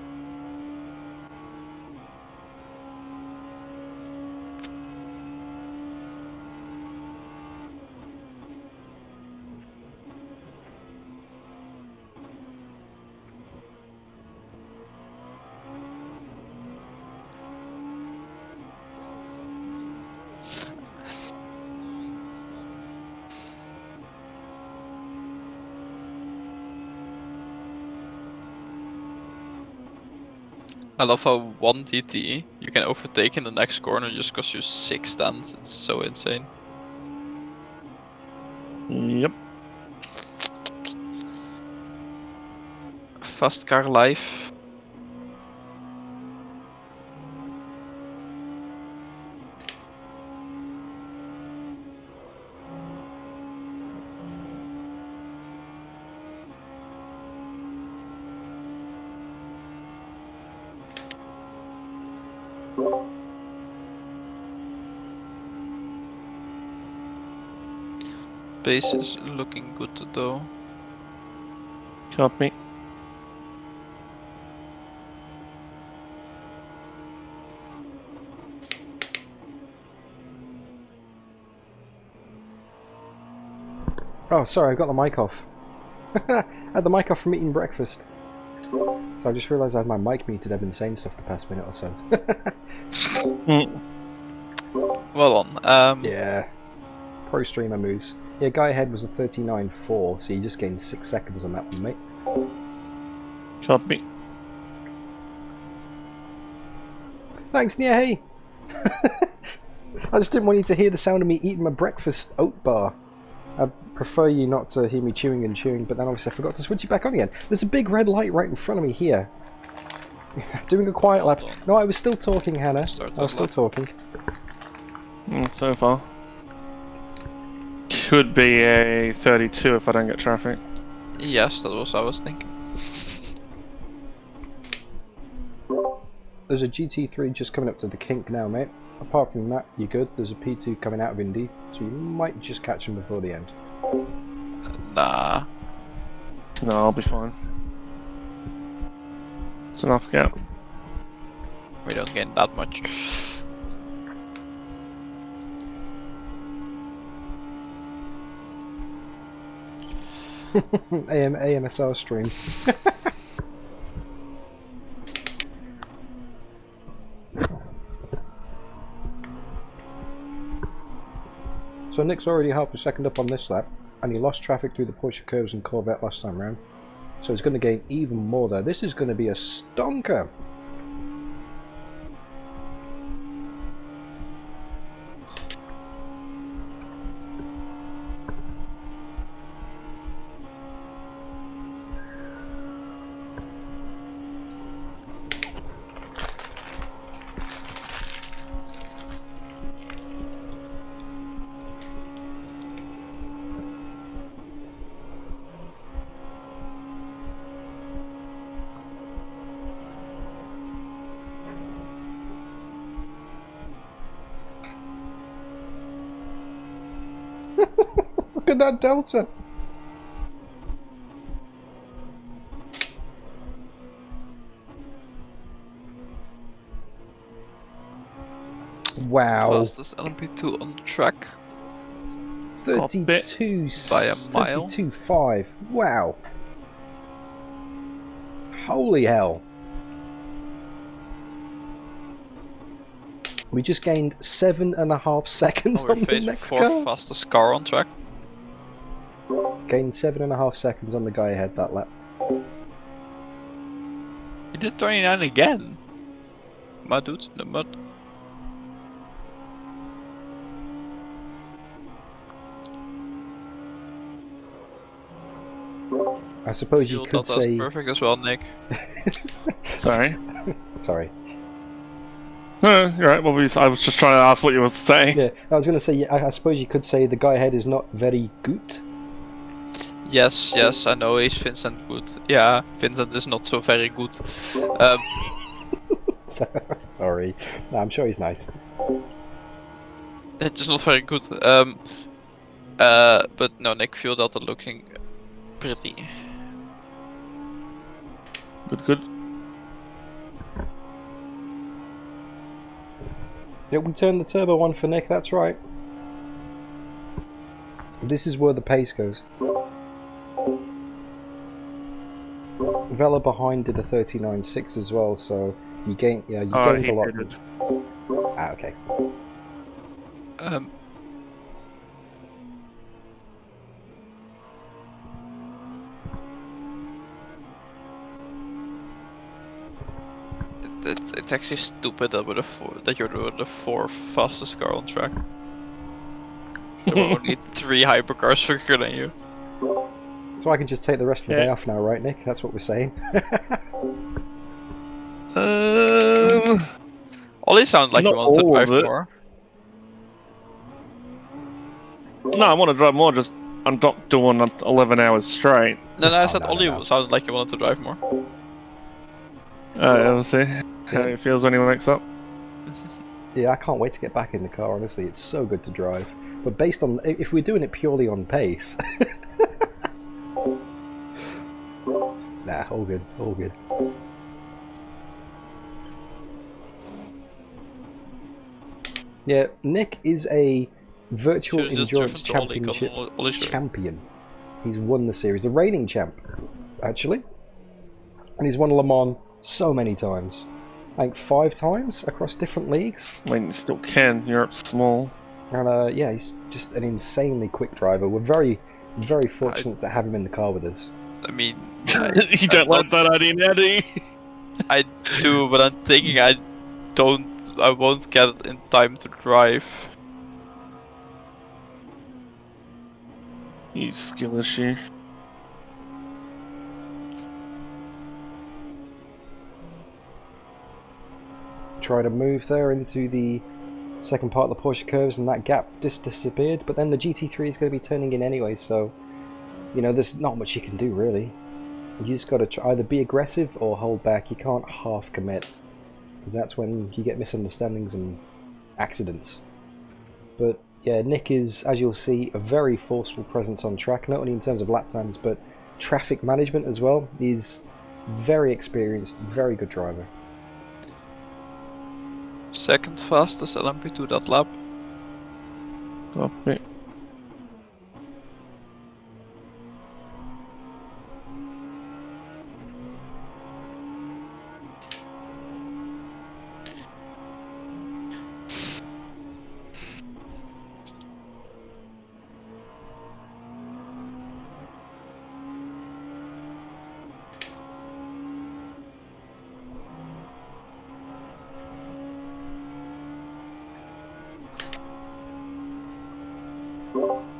I love how 1 DT you can overtake in the next corner just because you 6 stands. It's so insane. Yep. Fast car life. Base is looking good though. Copy. Oh, sorry, I got the mic off. I had the mic off from eating breakfast. So I just realised I had my mic muted. I've been saying stuff the past minute or so. Well on. Yeah. Pro streamer moves. Yeah, guy ahead was a 39.4, so you just gained 6 seconds on that one, mate. Copy. Thanks, Nia, hey! I just didn't want you to hear the sound of me eating my breakfast oat bar. I prefer you not to hear me chewing and chewing, but then obviously I forgot to switch it back on again. There's a big red light right in front of me here. Doing a quiet lap. No, I was still talking, Hannah. I was still talking. So far. Could be a 32 if I don't get traffic. Yes, that was what I was thinking. There's a GT3 just coming up to the kink now, mate. Apart from that, you're good. There's a P2 coming out of Indy, so you might just catch him before the end. Nah. No, I'll be fine. It's enough gap. We don't gain that much. AMSR stream. So Nick's already half a second up on this lap, and he lost traffic through the Porsche curves and Corvette last time round. So he's going to gain even more there. This is going to be a stonker. Look at that delta. Wow. Fastest LMP2 on the track. 32 by a mile. 32.5. Wow. Holy hell. We just gained 7.5 seconds on the next car. Fourth fastest car on track. Gained 7.5 seconds on the guy ahead that lap. He did 29 again. My dude's in the mud. I suppose you could That's say... perfect as well, Nick. Sorry. Sorry. No, you're right. Well, I was just trying to ask what you were saying. Yeah, I was going to say, I suppose you could say the guy ahead is not very good. Yes, yes, I know he's Vincent good. Yeah, Vincent is not so very good. Sorry. No, I'm sure he's nice. It's not very good. But no, Nick feel that looking pretty. Good. Yeah, we turned the turbo on for Nick, that's right. This is where the pace goes. Vela behind did a 39.6 as well, so you gained, yeah, you gained a lot. Ah, okay. It's actually stupid that you're the fourth fastest car on track. There were only 3 hypercars quicker than you. So I can just take the rest of the day off now, right, Nick? That's what we're saying. Ollie sounds like you want to drive more. No, I want to drive more, just I'm not doing 11 hours straight. No, I said Ollie sounded like you wanted to drive more. Yeah, we'll see how it feels when he wakes up. Yeah, I can't wait to get back in the car, honestly. It's so good to drive. But based on... if we're doing it purely on pace... Nah, all good, all good. Yeah, Nick is a virtual endurance championship champion. He's won the series, a reigning champ, actually. And he's won Le Mans so many times. I think 5 times across different leagues. I mean, you still can, Europe's small. And yeah, he's just an insanely quick driver. We're very, very fortunate to have him in the car with us. I mean... you don't like that idea now, do you? I do, but I'm thinking I won't get it in time to drive. You skill issue. Try to move there into the second part of the Porsche curves, and that gap just disappeared. But then the GT3 is going to be turning in anyway, so you know there's not much you can do really. You just got to either be aggressive or hold back. You can't half commit, because that's when you get misunderstandings and accidents. But yeah, Nick is, as you'll see, a very forceful presence on track, not only in terms of lap times but traffic management as well. He's very experienced, very good driver. Second fastest LMP2 that lap. Copy.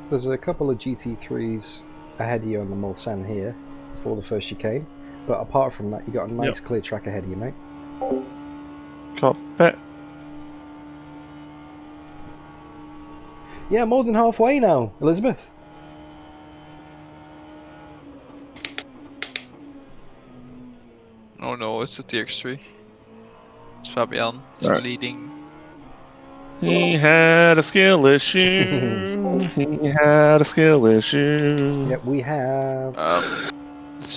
There's a couple of GT3s ahead of you on the Mulsanne here before the first chicane, but apart from that, you got a nice clear track ahead of you, mate. Copy. Yeah, more than halfway now, Elizabeth. Oh no, it's the TX3. It's Fabian leading. He had a skill issue. He had a skill issue. Yep, we have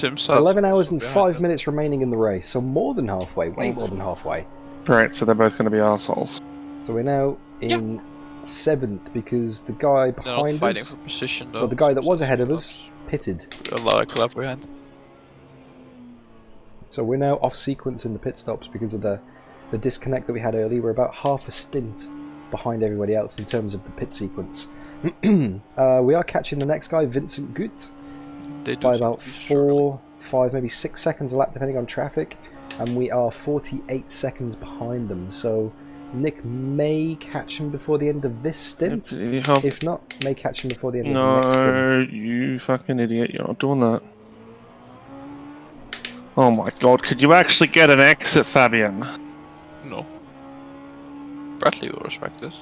11 hours and 5 minutes remaining in the race, so more than halfway, way more than halfway. Great, so they're both going to be arseholes. So we're now in 7th because the guy behind fighting us, for position, though, well, the guy that was ahead of us, pitted. A lot of collab behind. So we're now off sequence in the pit stops because of the disconnect that we had earlier. We're about half a stint behind everybody else in terms of the pit sequence. We are catching the next guy, Vincent Gutt, by about 4, 5, maybe 6 seconds a lap depending on traffic, and we are 48 seconds behind them. So Nick may catch him before the end of this stint. If not, may catch him before the end of the next stint. No, you fucking idiot, you're not doing that. Oh my god, could you actually get an exit, Fabian? No. Bradley will respect this.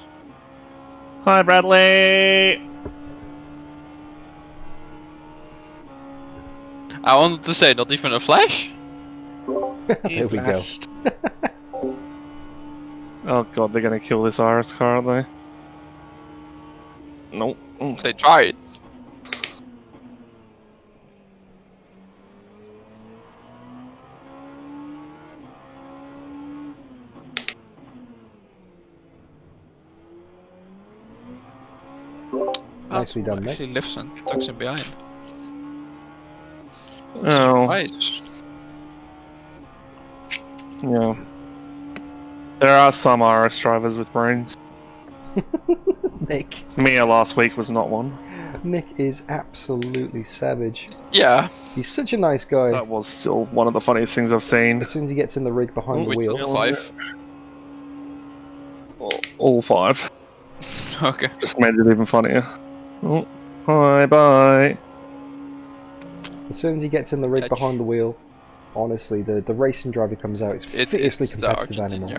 Hi, Bradley! I wanted to say, not even a flash? There we go. Oh god, they're gonna kill this RS car, aren't they? Nope. They tried. Nicely done, mate. Actually lifts and tucks him behind. Oh. Nice. Yeah. There are some RS drivers with brains. Nick. Mia last week was not one. Nick is absolutely savage. Yeah. He's such a nice guy. That was still one of the funniest things I've seen. As soon as he gets in the rig behind the wheel. 5. All 5. Okay. Just made it even funnier. Oh, bye. As soon as he gets in the rig behind the wheel, honestly, the racing driver comes out. It's fiercely competitive animal.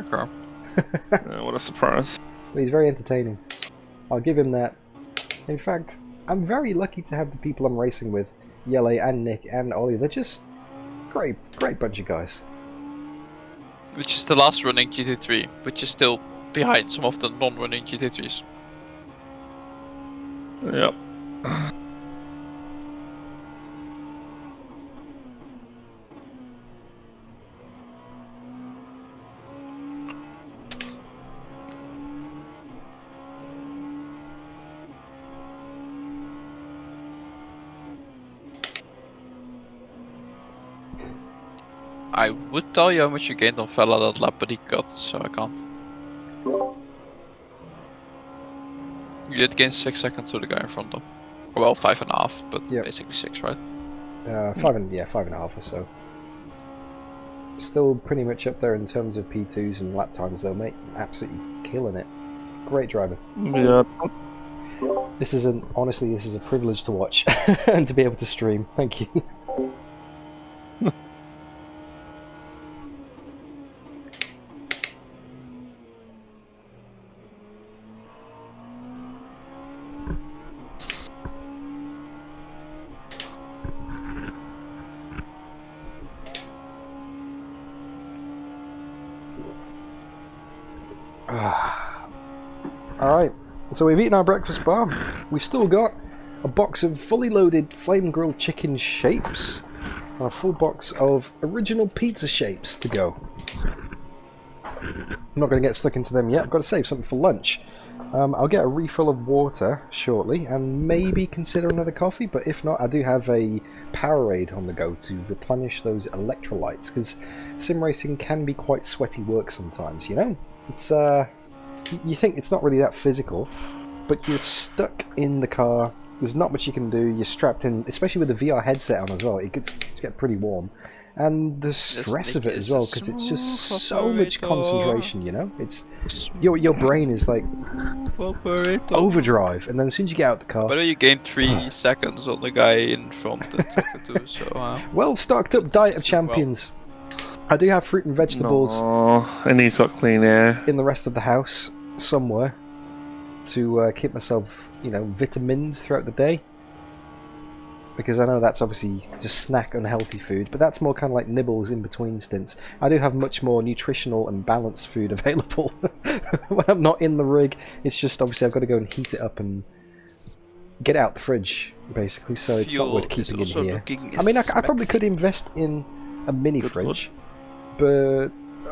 What a surprise. But he's very entertaining. I'll give him that. In fact, I'm very lucky to have the people I'm racing with, Jelle and Nick and Ollie. They're just great bunch of guys. Which is the last running GT3, which is still behind some of the non-running GT3s. Yep. I would tell you how much you gained on Vela that lap, but he cut, so I can't. You did gain 6 seconds to the guy in front of. Well, 5.5, but basically 6, right? 5.5 or so. Still pretty much up there in terms of P2s and lap times though, mate. Absolutely killing it. Great driver. Yeah. Honestly, this is a privilege to watch and to be able to stream. Thank you. Alright, so we've eaten our breakfast bar. We've still got a box of fully loaded flame grilled chicken shapes and a full box of original pizza shapes to go. I'm not going to get stuck into them yet. I've got to save something for lunch. I'll get a refill of water shortly and maybe consider another coffee, but if not, I do have a Powerade on the go to replenish those electrolytes, because sim racing can be quite sweaty work sometimes, you know? It's you think it's not really that physical, but you're stuck in the car. There's not much you can do. You're strapped in, especially with the VR headset on as well. It gets pretty warm, and the stress of it as well, because it's just so much operator. concentration, you know? It's your brain is like overdrive, and then as soon as you get out the car... By the way, you gained 3 seconds on the guy in front at Sector 2, so... well stocked up diet of champions. I do have fruit and vegetables and he's got clean air. in the rest of the house somewhere to keep myself, you know, vitamined throughout the day. Because I know that's obviously just snack unhealthy food, but that's more kind of like nibbles in between stints. I do have much more nutritional and balanced food available when I'm not in the rig. It's just obviously I've got to go and heat it up and get it out the fridge, basically, so it's not worth keeping in here. I mean, I probably could invest in a mini fridge, but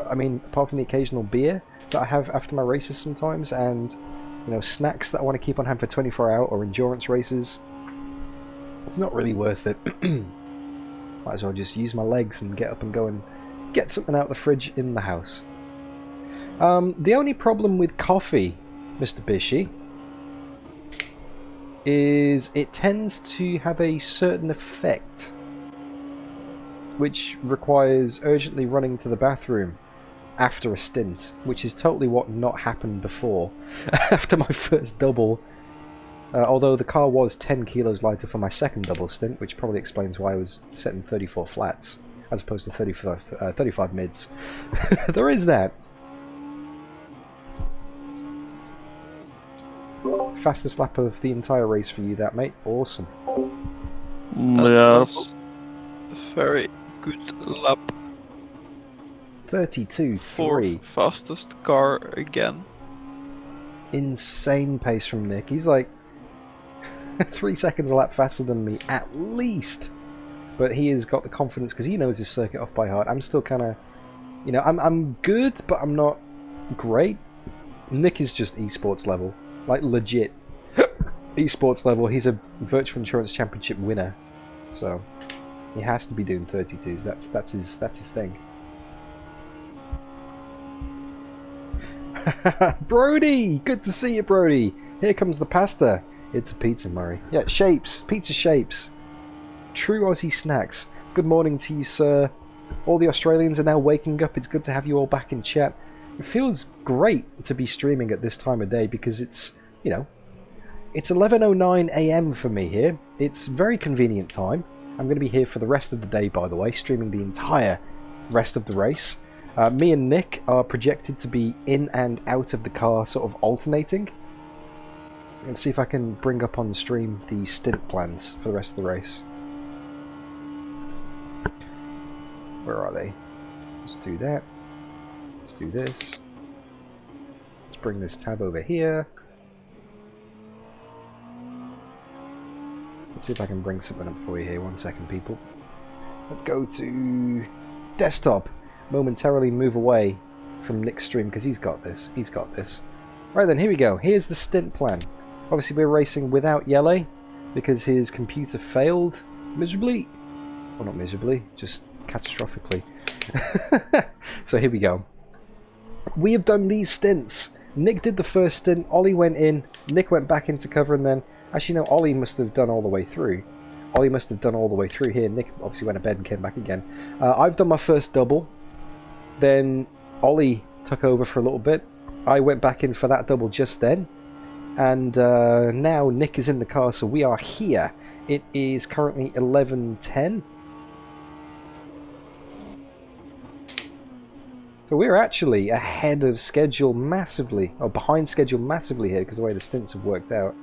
I mean, apart from the occasional beer that I have after my races sometimes, and you know, snacks that I want to keep on hand for 24-hour or endurance races, it's not really worth it. Might as well just use my legs and get up and go and get something out of the fridge in the house. The only problem with coffee, Mr. Bishy, is it tends to have a certain effect which requires urgently running to the bathroom after a stint, which is totally what not happened before. After my first double, although the car was 10 kilos lighter for my second double stint, which probably explains why I was setting 34 flats as opposed to 35 mids. There is that. Fastest lap of the entire race for you, that, mate. Awesome. Yeah. Very good lap. 32.3. Fastest car again. Insane pace from Nick. He's like 3 seconds a lap faster than me, at least. But he has got the confidence because he knows his circuit off by heart. I'm still kind of, you know, I'm good, but I'm not great. Nick is just esports level, like legit esports level. He's a virtual endurance championship winner, so he has to be doing 32s. That's his thing. Brody, good to see you, Brody. Here comes the pasta. It's a pizza, Murray. Yeah, shapes, pizza shapes. True Aussie snacks. Good morning to you, sir. All the Australians are now waking up. It's good to have you all back in chat. It feels great to be streaming at this time of day because it's, you know, it's 11:09 AM for me here. It's very convenient time. I'm going to be here for the rest of the day, by the way, streaming the entire rest of the race. Me and Nick are projected to be in and out of the car, sort of alternating. Let's see if I can bring up on the stream the stint plans for the rest of the race. Where are they? Let's do that. Let's do this. Let's bring this tab over here. Let's see if I can bring something up for you here. 1 second, people. Let's go to desktop. Momentarily move away from Nick's stream because he's got this. He's got this. Right then, here we go. Here's the stint plan. Obviously, we're racing without Jelle because his computer failed miserably. Well, not miserably, just catastrophically. So here we go. We have done these stints. Nick did the first stint. Ollie went in. Nick went back into cover, and then actually, no, Ollie must have done all the way through. Ollie must have done all the way through here. Nick obviously went to bed and came back again. I've done my first double. Then Ollie took over for a little bit. I went back in for that double just then. And now Nick is in the car, so we are here. It is currently 11:10. So we're actually ahead of schedule massively, or behind schedule massively here because of the way the stints have worked out.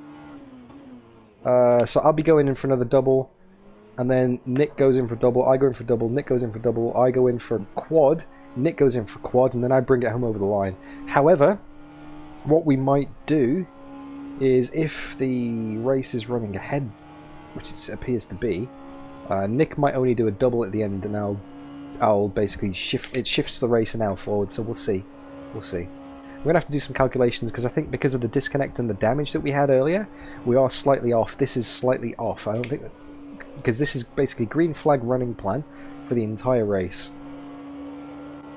So I'll be going in for another double, and then Nick goes in for double, I go in for double, Nick goes in for double, I go in for quad, Nick goes in for quad, and then I bring it home over the line. However, what we might do is if the race is running ahead, which it appears to be, Nick might only do a double at the end, and I'll basically shifts the race an hour forward, so we'll see. We'll see. We're going to have to do some calculations because I think because of the disconnect and the damage that we had earlier, we are slightly off. This is slightly off. I don't think... because this is basically green flag running plan for the entire race.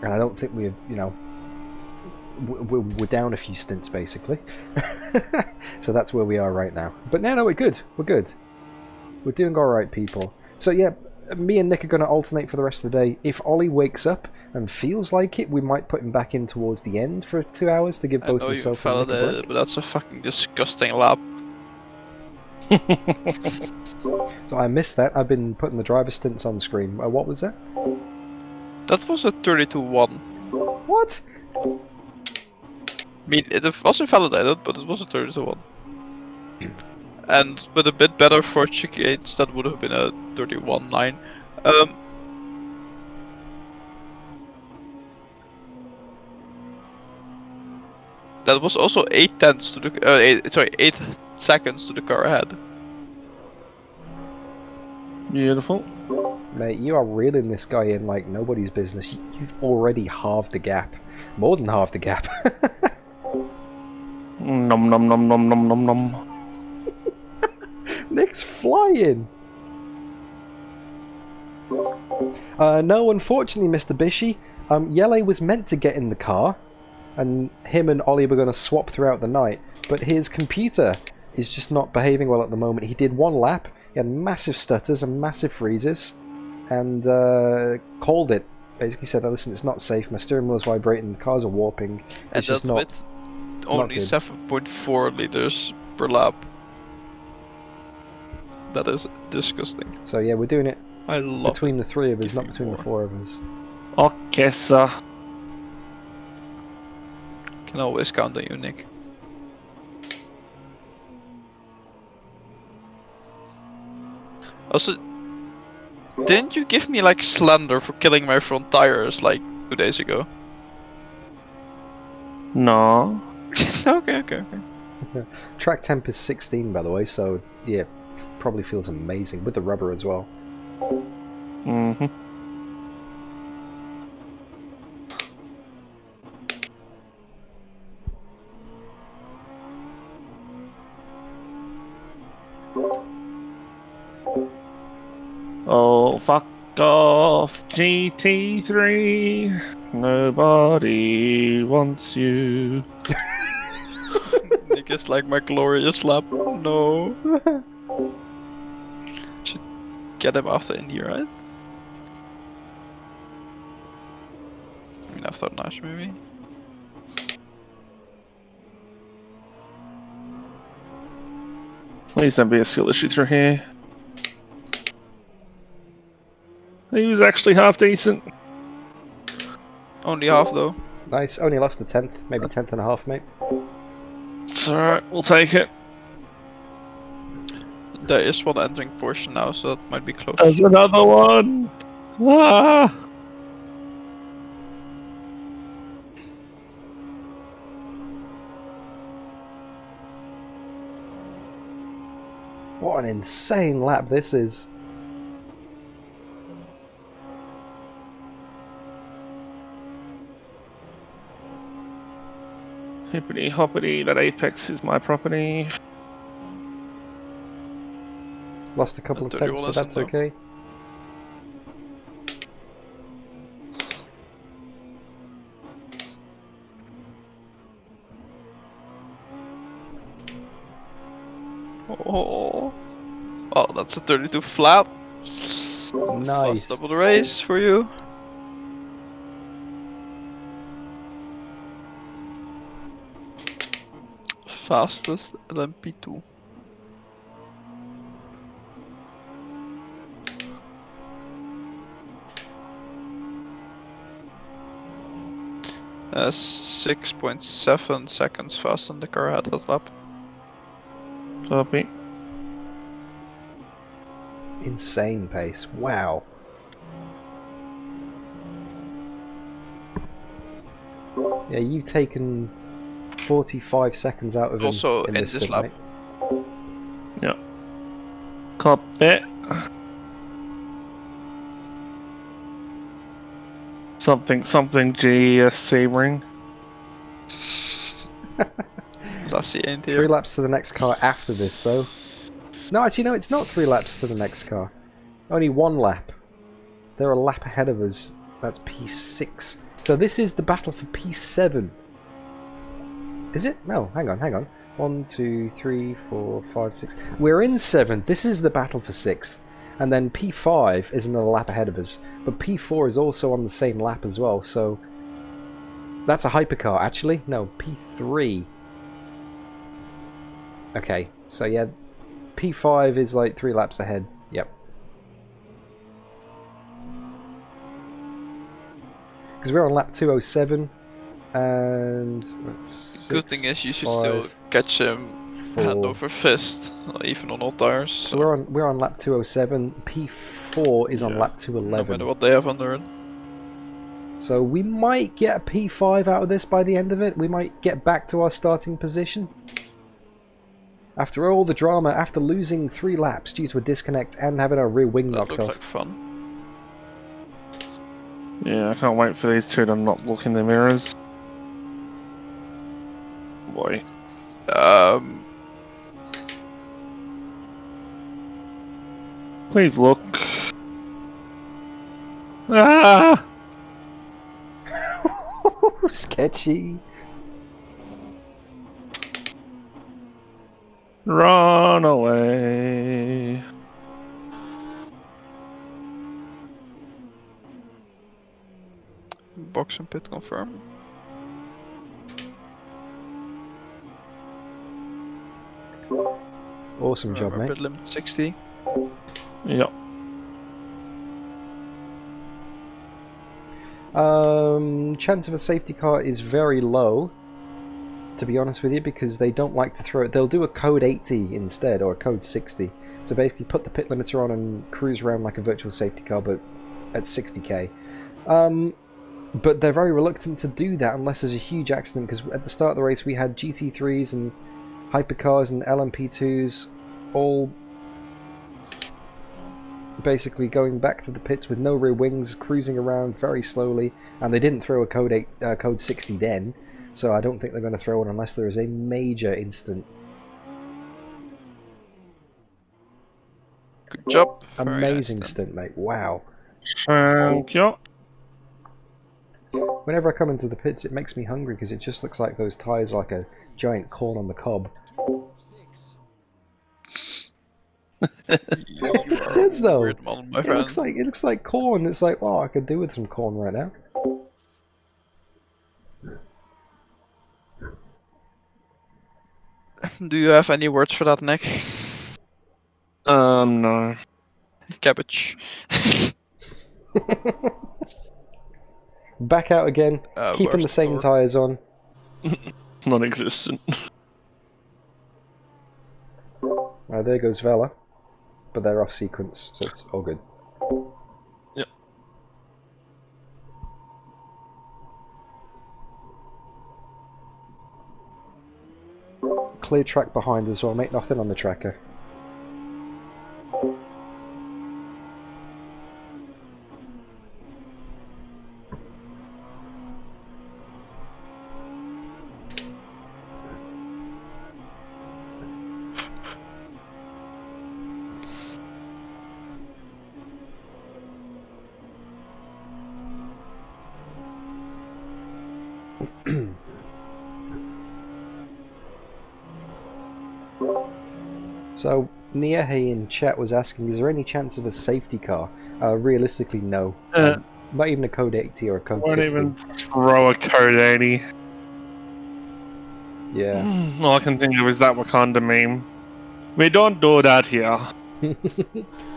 And I don't think we're, you know... We're down a few stints, basically. So that's where we are right now. But no, we're good. We're good. We're doing alright, people. So yeah, me and Nick are going to alternate for the rest of the day. If Ollie wakes up and feels like it, we might put him back in towards the end for 2 hours to give both myself and Nick a break. But that's a fucking disgusting lap. So I missed that. I've been putting the driver stints on screen. What was that? That was a 32-1. What? I mean, it wasn't validated, but it was a 32-1. And with a bit better for chicanes, that would have been a 31-9. That was also 8 tenths to the 8 seconds to the car ahead. Beautiful. Mate, you are reeling this guy in like nobody's business. You've already halved the gap. More than half the gap. Nom nom nom nom nom nom nom. Nick's flying! No, unfortunately, Mr. Bishy. Jelle was meant to get in the car, and him and Ollie were going to swap throughout the night, but his computer is just not behaving well at the moment. He did 1 lap, he had massive stutters and massive freezes, and called it. Basically said, oh, listen, it's not safe, my steering wheel's vibrating, the cars are warping, it's just not... with only 7.4 liters per lap. That is disgusting. So yeah, we're doing it between the 3 of us, not between the 4 of us. Okay, sir. Can always count on you, Nick. Also, didn't you give me like slander for killing my front tires like 2 days ago? No. Okay. Track temp is 16, by the way, so yeah, probably feels amazing with the rubber as well. Mm-hmm. Oh, fuck off, GT3. Nobody wants you. Nick is like my glorious lap. No. Should get him after Indy, right? I mean, after Nash, maybe. Please don't be a skill issue through here. He was actually half decent. Only half though. Nice, only lost a 10th, maybe 10th and a half, mate. It's alright, we'll take it. There is one entering portion now, so that might be close. There's another one! Ah! What an insane lap this is. Hippity hoppity, that apex is my property. Lost a couple of tenths, but that's okay. Oh, that's a 32 flat. Nice. Fast double the race for you. Fastest LMP2. Uh, 6.7 seconds faster than the car had that lap. Copy. Insane pace. Wow. Yeah, you've taken 45 seconds out of him Also in this stint, lap. mate. Yeah. Copy. Something GSC ring. Lassie ain't here. 3 laps to the next car after this, though. No, actually, no, it's not 3 laps to the next car. Only 1 lap. They're a lap ahead of us. That's P6. So this is the battle for P7. Is it? No, hang on. 1, 2, 3, 4, 5, 6. We're in 7th. This is the battle for 6th. And then P5 is another lap ahead of us, but P4 is also on the same lap as well, so that's a hypercar, actually. No, P3. Okay, so yeah, P5 is like 3 laps ahead. Yep. Because we're on lap 207, and that's Good thing is you should still catch him hand over fist, even on all tires. So we're on lap 207. P4 is on lap 211. No matter what they have under it. So we might get a P5 out of this by the end of it. We might get back to our starting position. After all the drama, after losing 3 laps due to a disconnect and having our rear wing knocked off. That looks like fun. Yeah, I can't wait for these two to not look in the mirrors. Boy. Please look. Ah! Sketchy. Run away. Box and pit confirm. Awesome job, mate. Pit limit 60. Yep. Chance of a safety car is very low, to be honest with you, because they don't like to throw it. They'll do a code 80 instead, or a code 60. So basically put the pit limiter on and cruise around like a virtual safety car, but at 60k. But they're very reluctant to do that unless there's a huge accident, because at the start of the race we had GT3s and hypercars and LMP2s all basically going back to the pits with no rear wings, cruising around very slowly, and they didn't throw a code 60 then, so I don't think they're going to throw one unless there is a major incident. Good job. Amazing stint, mate. Wow. Thank you. Whenever I come into the pits, it makes me hungry because it just looks like those tyres are like a giant corn on the cob. It is though. Weird model, my it looks like corn. It's like, wow, I could do with some corn right now. Do you have any words for that, Nick? No. Cabbage. Back out again, keeping the same tyres on. Non-existent. There goes Vela, but they're off sequence, so it's all good. Yep. Clear track behind as well, mate. Nothing on the tracker. So, Niehe in chat was asking, is there any chance of a safety car? Realistically, no. Not even a code 80 or a code 60. Won't even throw a code 80. Yeah. All I can think of is that Wakanda meme. We don't do that here.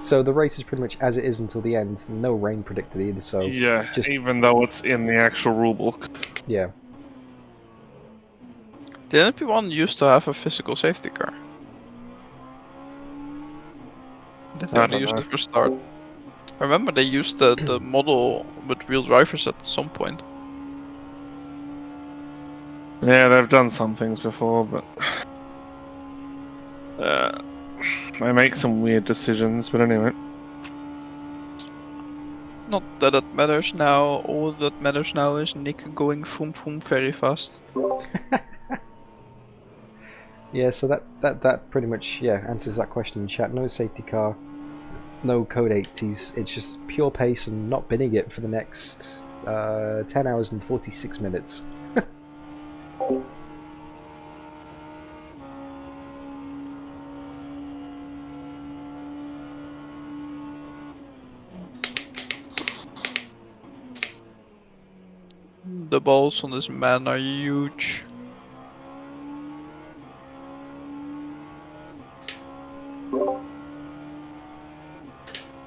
So the race is pretty much as it is until the end. No rain predicted either, so... Yeah, just... even though it's in the actual rulebook. Yeah. The LMP1 used to have a physical safety car. They only used it for start. I remember they used the model with real drivers at some point. Yeah, they've done some things before, but... they make some weird decisions, but anyway. Not that it matters now, all that matters now is Nick going vroom vroom very fast. Yeah, so that pretty much answers that question in chat. No safety car, no code 80s, it's just pure pace and not binning it for the next 10 hours and 46 minutes. The balls on this man are huge.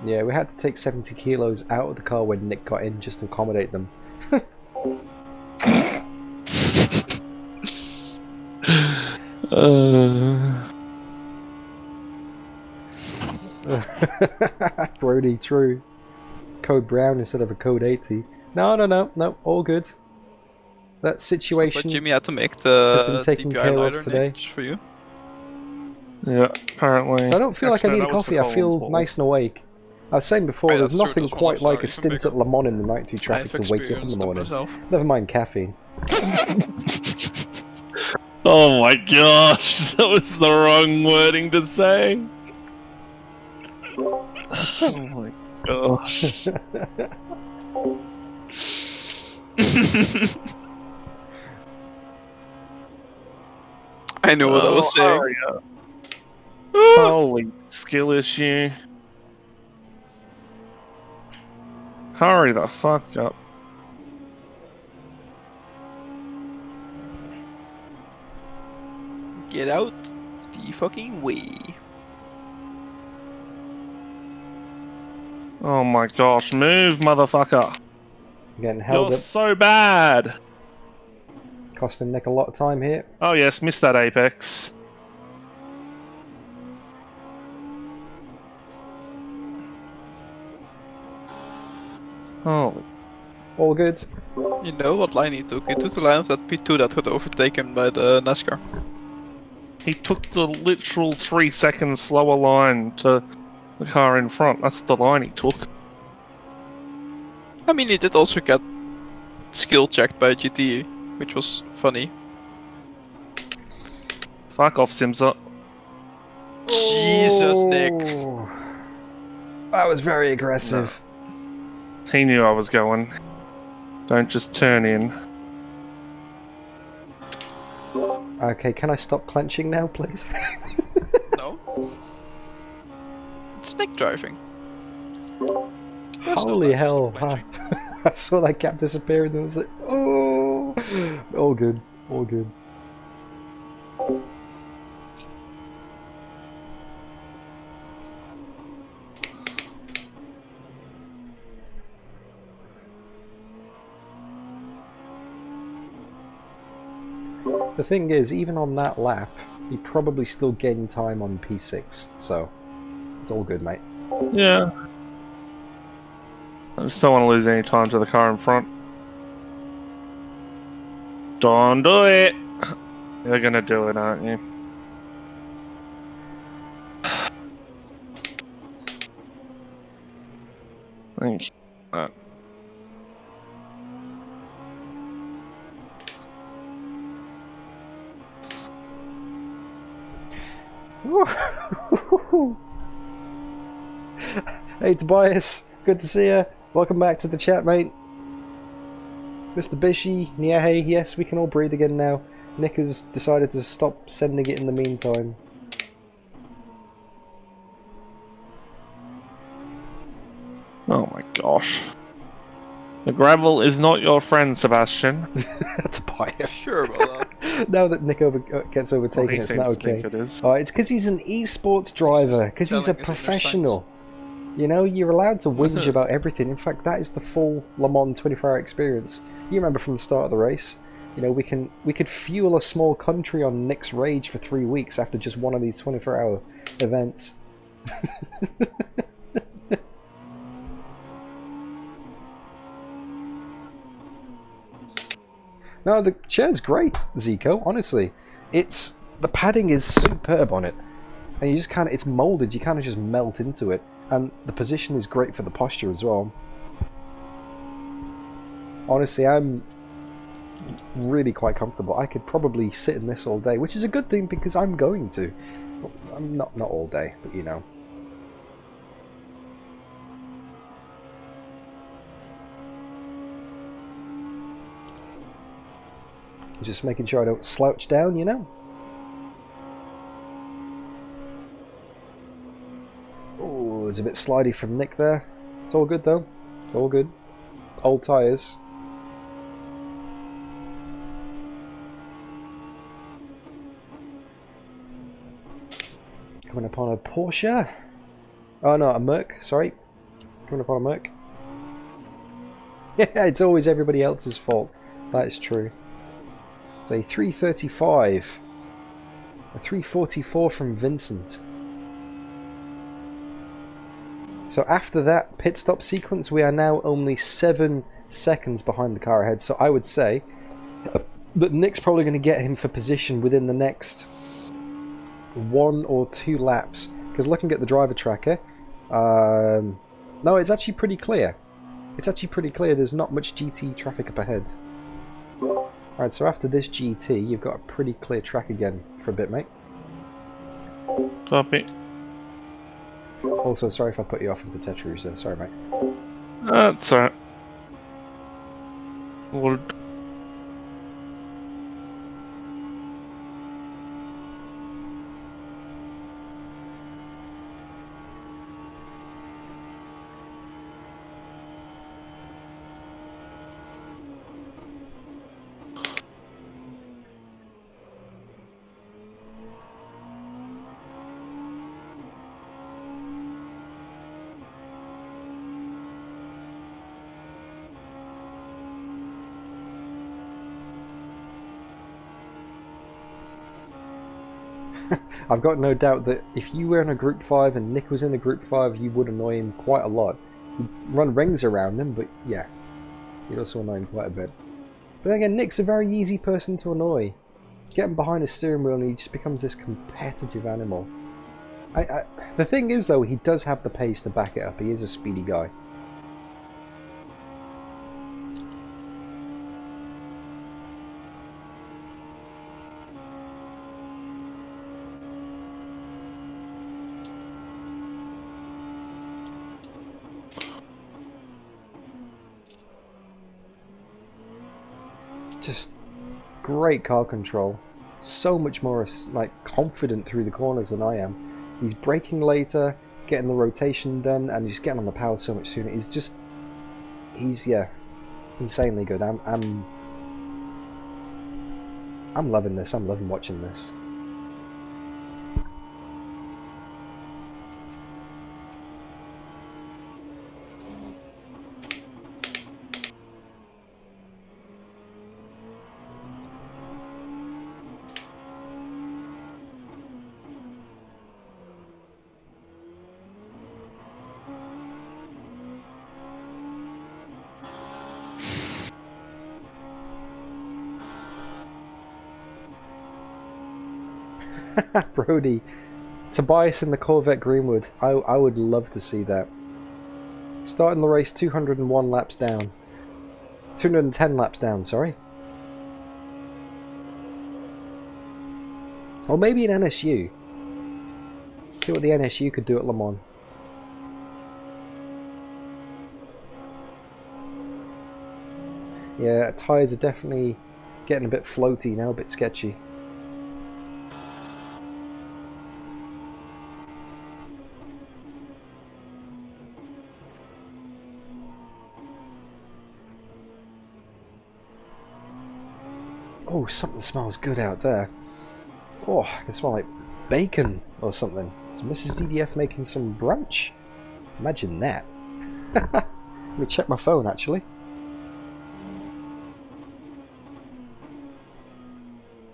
Yeah, we had to take 70 kilos out of the car when Nick got in just to accommodate them. Brody, true. Code brown instead of a code 80. No, all good. That situation But Jimmy had to make has the been taken DPI care lighter, of today. Nick, just for you. Yeah, apparently. I don't feel like I Actually, need that was coffee, for I feel Colin's bottle. nice and awake. I was saying before, Right, there's that's true, nothing those quite ones are like a even stint bigger. at Le Mans in the night 2 traffic I've to wake you up in the experienced them morning. myself. Never mind caffeine. Oh my gosh, that was the wrong wording to say. Oh my gosh. I know what I was saying. Hurry up. Holy skill issue. Hurry the fuck up. Get out the fucking way. Oh my gosh, move, motherfucker. Getting held You're up, so bad. costing Nick a lot of time here. Oh yes, missed that apex. Oh, All good. You know what line he took? He took the line of that P2 that got overtaken by the NASCAR. he took the literal 3 seconds slower line to the car in front. That's the line he took. I mean, he did also get skill checked by GT, which was funny. Fuck off, Simsa. Jesus, Nick. Oh, that was very aggressive. He knew I was going. Don't just turn in. Okay, can I stop clenching now, please? No. It's Nick driving. There's no Holy time to hell. stop clenching. I saw that gap disappear and I was like, oh! All good, all good. The thing is, even on that lap, he probably still gained time on P6, so it's all good, mate. Yeah. I just don't want to lose any time to the car in front. Don't do it! You're gonna do it, aren't you? Thank you. Hey Tobias, good to see you. Welcome back to the chat, mate. Mr. Bishy, Nyehe, yes, we can all breathe again now. Nick has decided to stop sending it in the meantime. Oh my gosh. The gravel is not your friend, Sebastian. Tobias. Sure about that. Now that Nick gets overtaken, Well, he it's seems not to okay. think it is. It's because he's an esports driver, because he's a telling us his professional. You know, you're allowed to whinge about everything. In fact, that is the full Le Mans 24-hour experience. You remember from the start of the race, you know, we could fuel a small country on Nick's rage for 3 weeks after just one of these 24-hour events. No, the chair's great, Zico, honestly. The padding is superb on it. And you just kind of, it's molded, you kind of just melt into it. And the position is great for the posture as well. Honestly, I'm really quite comfortable. I could probably sit in this all day, which is a good thing because I'm going to. I'm not all day, but you know. Just making sure I don't slouch down, you know. Oh, there's a bit slidey from Nick there. It's all good though. It's all good. Old tyres. Coming upon a Porsche. Oh no, a Merc, sorry. Coming upon a Merc. Yeah, it's always everybody else's fault. That is true. So a 335. A 344 from Vincent. So after that pit stop sequence, we are now only 7 seconds behind the car ahead. So I would say that Nick's probably going to get him for position within the next 1 or 2 laps. Because looking at the driver tracker, no, it's actually pretty clear. It's actually pretty clear. There's not much GT traffic up ahead. Alright, so after this GT, you've got a pretty clear track again for a bit, mate. Copy. Also, sorry if I put you off into Tetris there. Sorry, mate. That's alright. Well, I've got no doubt that if you were in a Group 5 and Nick was in a Group 5, you would annoy him quite a lot. You'd run rings around him, but yeah, you'd also annoy him quite a bit. But then again, Nick's a very easy person to annoy. Get him behind a steering wheel and he just becomes this competitive animal. The thing is though, he does have the pace to back it up. He is a speedy guy. Just great car control. So much more like confident through the corners than I am. He's braking later, getting the rotation done, and just getting on the power so much sooner. He's yeah, insanely good. I'm loving this. I'm loving watching this. Brody, Tobias in the Corvette Greenwood. I would love to see that. Starting the race 201 laps down. 210 laps down, sorry. Or maybe an NSU. See what the NSU could do at Le Mans. Yeah, tyres are definitely getting a bit floaty now, a bit sketchy. Oh, something smells good out there. Oh, I can smell like bacon or something. Is Mrs. DDF making some brunch? Imagine that. Let me check my phone actually.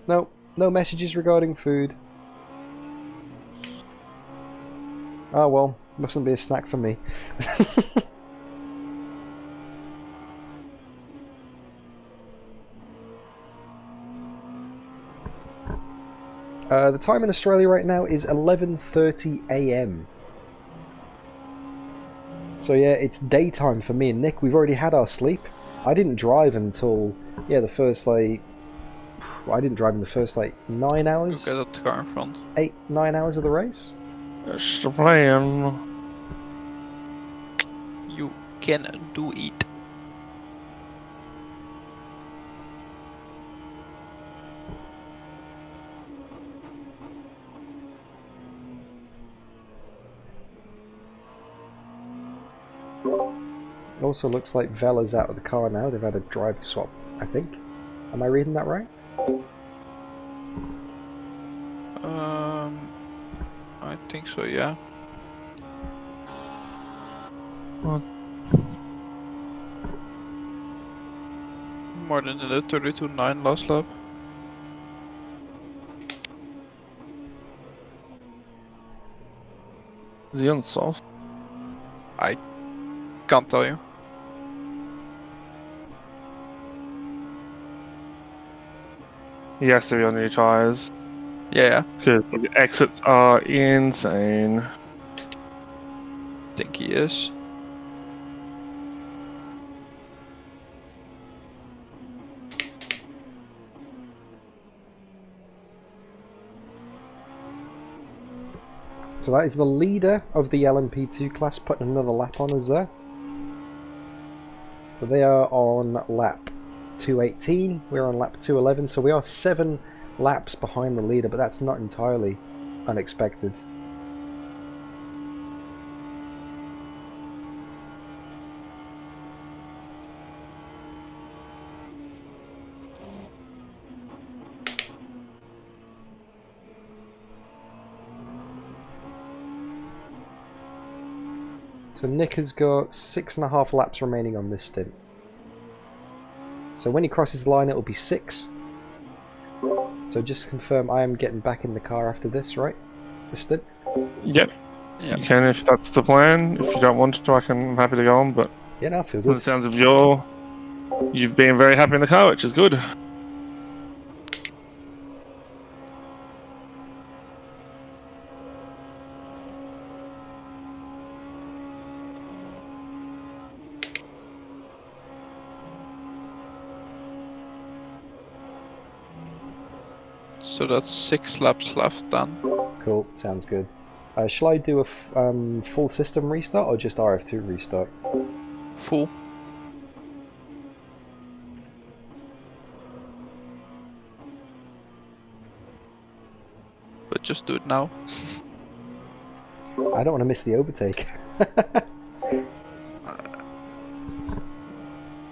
No, no messages regarding food. Oh well, mustn't be a snack for me. The time in Australia right now is 11:30 AM. So yeah, it's daytime for me and Nick. We've already had our sleep. I didn't drive until, yeah, the first like... I didn't drive in the first like 9 hours. Get up the car in front. 8-9 hours of the race. that's the plan. You can do it. It also looks like Vela's out of the car now. They've had a driver swap, I think. Am I reading that right? I think think so, yeah. More than in the 32.9 last lap. Is he on soft? Can't tell you. He has to be on new tyres. Yeah, Because the exits are insane. I think he is. So that is the leader of the LMP2 class putting another lap on us there. But they are on lap 218, we're on lap 211, so we are 7 laps behind the leader, but that's not entirely unexpected. So Nick has got 6.5 laps remaining on this stint. So when he crosses the line it will be 6. So just to confirm, I am getting back in the car after this, right? This stint? Yep. Yeah. You can if that's the plan. If you don't want to, I'm happy to go on, but Yeah, no, I feel from the good. sounds of you've been very happy in the car, which is good. So that's 6 laps left then. Cool, sounds good. Shall I do a full system restart or just RF2 restart? Full. But just do it now. I don't want to miss the overtake.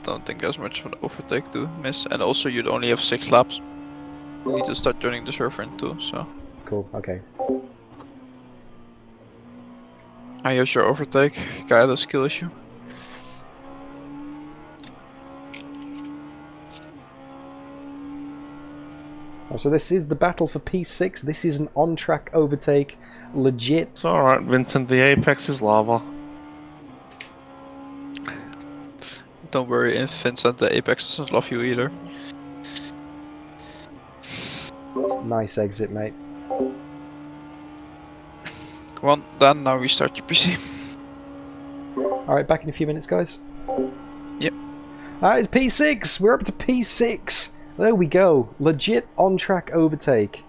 Don't think there's much of an overtake to miss. And also you'd only have 6 laps. You need to start turning the server in too, so. Cool, okay. Ah, here's your overtake. Guy had a skill issue. So this is the battle for P6. This is an on-track overtake. Legit. It's alright, Vincent, the apex is lava. Don't worry, Vincent, the Apex doesn't love you either. Nice exit, mate. Come on, Dan, now restart your PC. Alright, back in a few minutes, guys. Yep. It's P6! We're up to P6! There we go. Legit on-track overtake.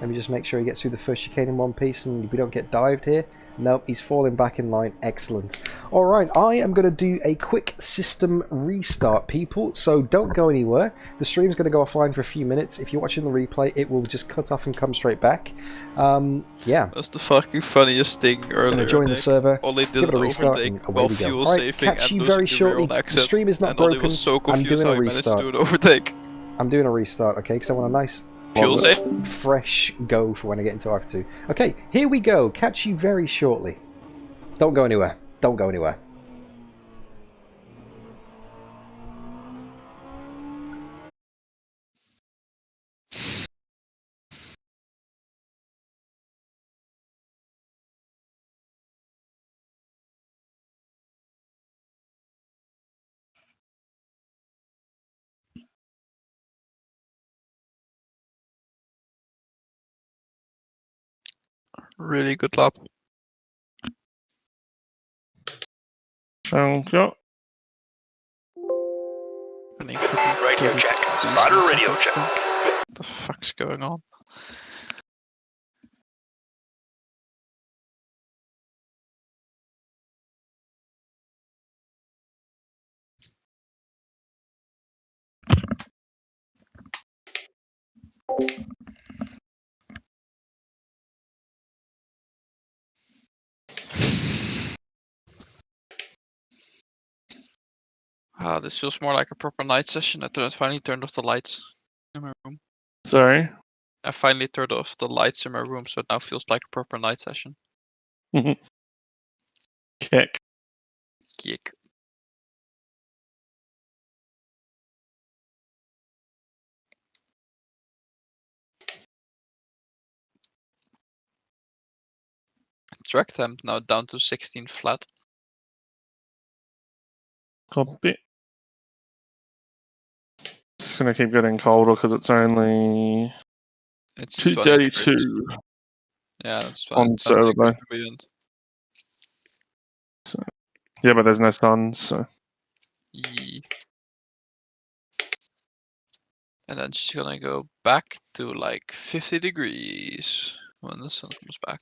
Let me just make sure he gets through the first chicane in one piece and we don't get dived here. Nope, he's falling back in line. Excellent. Alright, I am going to do a quick system restart, people, so don't go anywhere. The stream's going to go offline for a few minutes. If you're watching the replay, it will just cut off and come straight back. Yeah. That's the fucking funniest thing earlier. I'm going to join the server, Only did give it a an restart, overtake and away while we go. fuel Alright, saving catch and you very losing your shortly. own The exit. stream is not and Ollie broken. was so I'm confused doing how a he managed to restart. do an overtake. I'm doing a restart, okay, because I want a nice Fuel save. fresh go for when I get into RF2. Okay, here we go. Catch you very shortly. Don't go anywhere. Don't go anywhere. Really good lap. Thank you. Radio check. Spider radio check. What the fuck's going on? This feels more like a proper night session. I finally turned off the lights in my room. Sorry. I finally turned off the lights in my room, so it now feels like a proper night session. Kick. Kick. Track temp now down to 16 flat. Copy. It's gonna keep getting colder because it's only It's 2:32 Yeah, that's fine. on Saturday. Yeah, but there's no sun, so. Yeah. And then she's gonna go back to like 50 degrees when the sun comes back.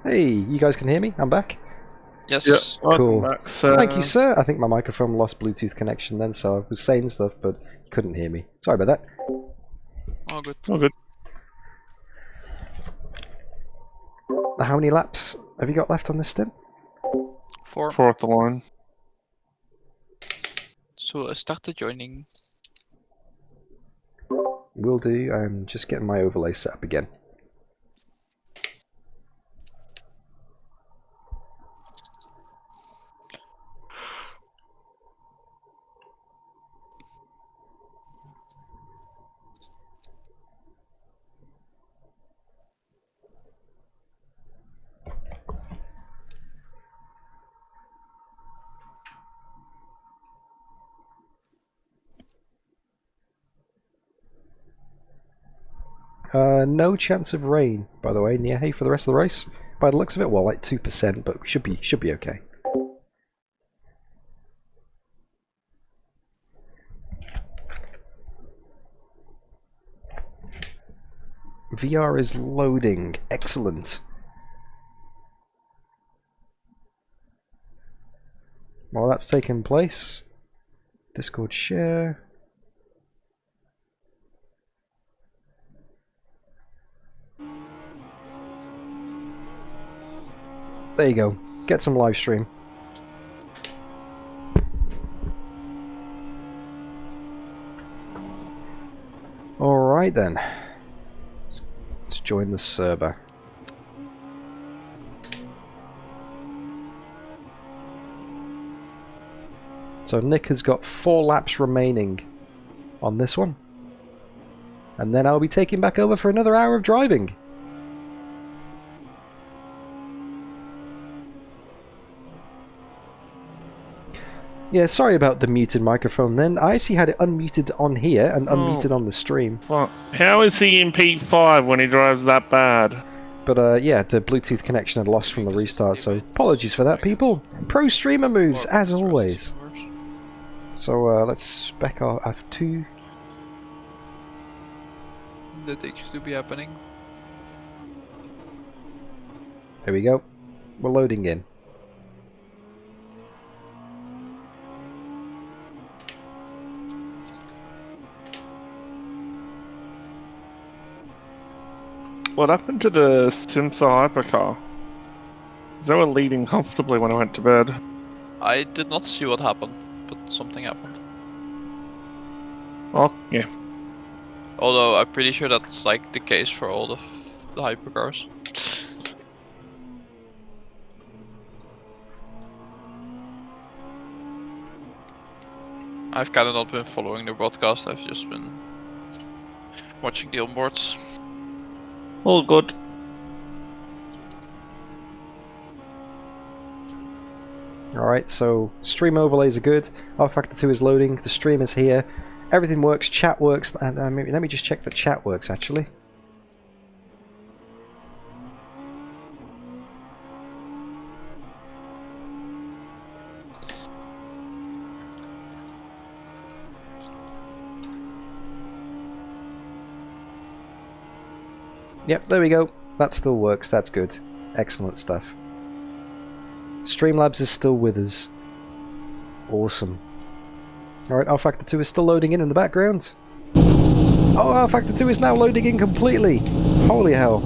Hey, you guys can hear me? I'm back. Yes. Yep, Cool. back, Thank you, sir. I think my microphone lost Bluetooth connection then, so I was saying stuff, but you couldn't hear me. Sorry about that. All good. All good. How many laps have you got left on this stint? 4. 4 off the line. So I started joining. Will do. I'm just getting my overlay set up again. No chance of rain, by the way, near hay for the rest of the race. By the looks of it, well, like 2%, but we should be okay. VR is loading. Excellent. While that's taking place, Discord share. There you go. Get some live stream. Alright then. Let's join the server. So Nick has got 4 laps remaining on this one. And then I'll be taking back over for another hour of driving. Yeah, sorry about the muted microphone then. I actually had it unmuted on here and unmuted on the stream. Well, how is he in P5 when he drives that bad? But yeah, the Bluetooth connection had lost from the restart, so apologies for that, people. Pro streamer moves, as always. So let's spec our F2. That should be happening. There we go. We're loading in. What happened to the Simsa hypercar? They were leading comfortably when I went to bed. I did not see what happened, but something happened. Oh, yeah. Although I'm pretty sure that's like the case for all the hypercars. I've kind of not been following the broadcast, I've just been watching the onboards. All good. Alright, so stream overlays are good. rFactor 2 is loading. The stream is here. Everything works. Chat works. And let me just check that chat works, actually. Yep, there we go. That still works. That's good. Excellent stuff. Streamlabs is still with us. Awesome. Alright, rFactor 2 is still loading in the background. Oh, rFactor 2 is now loading in completely. Holy hell.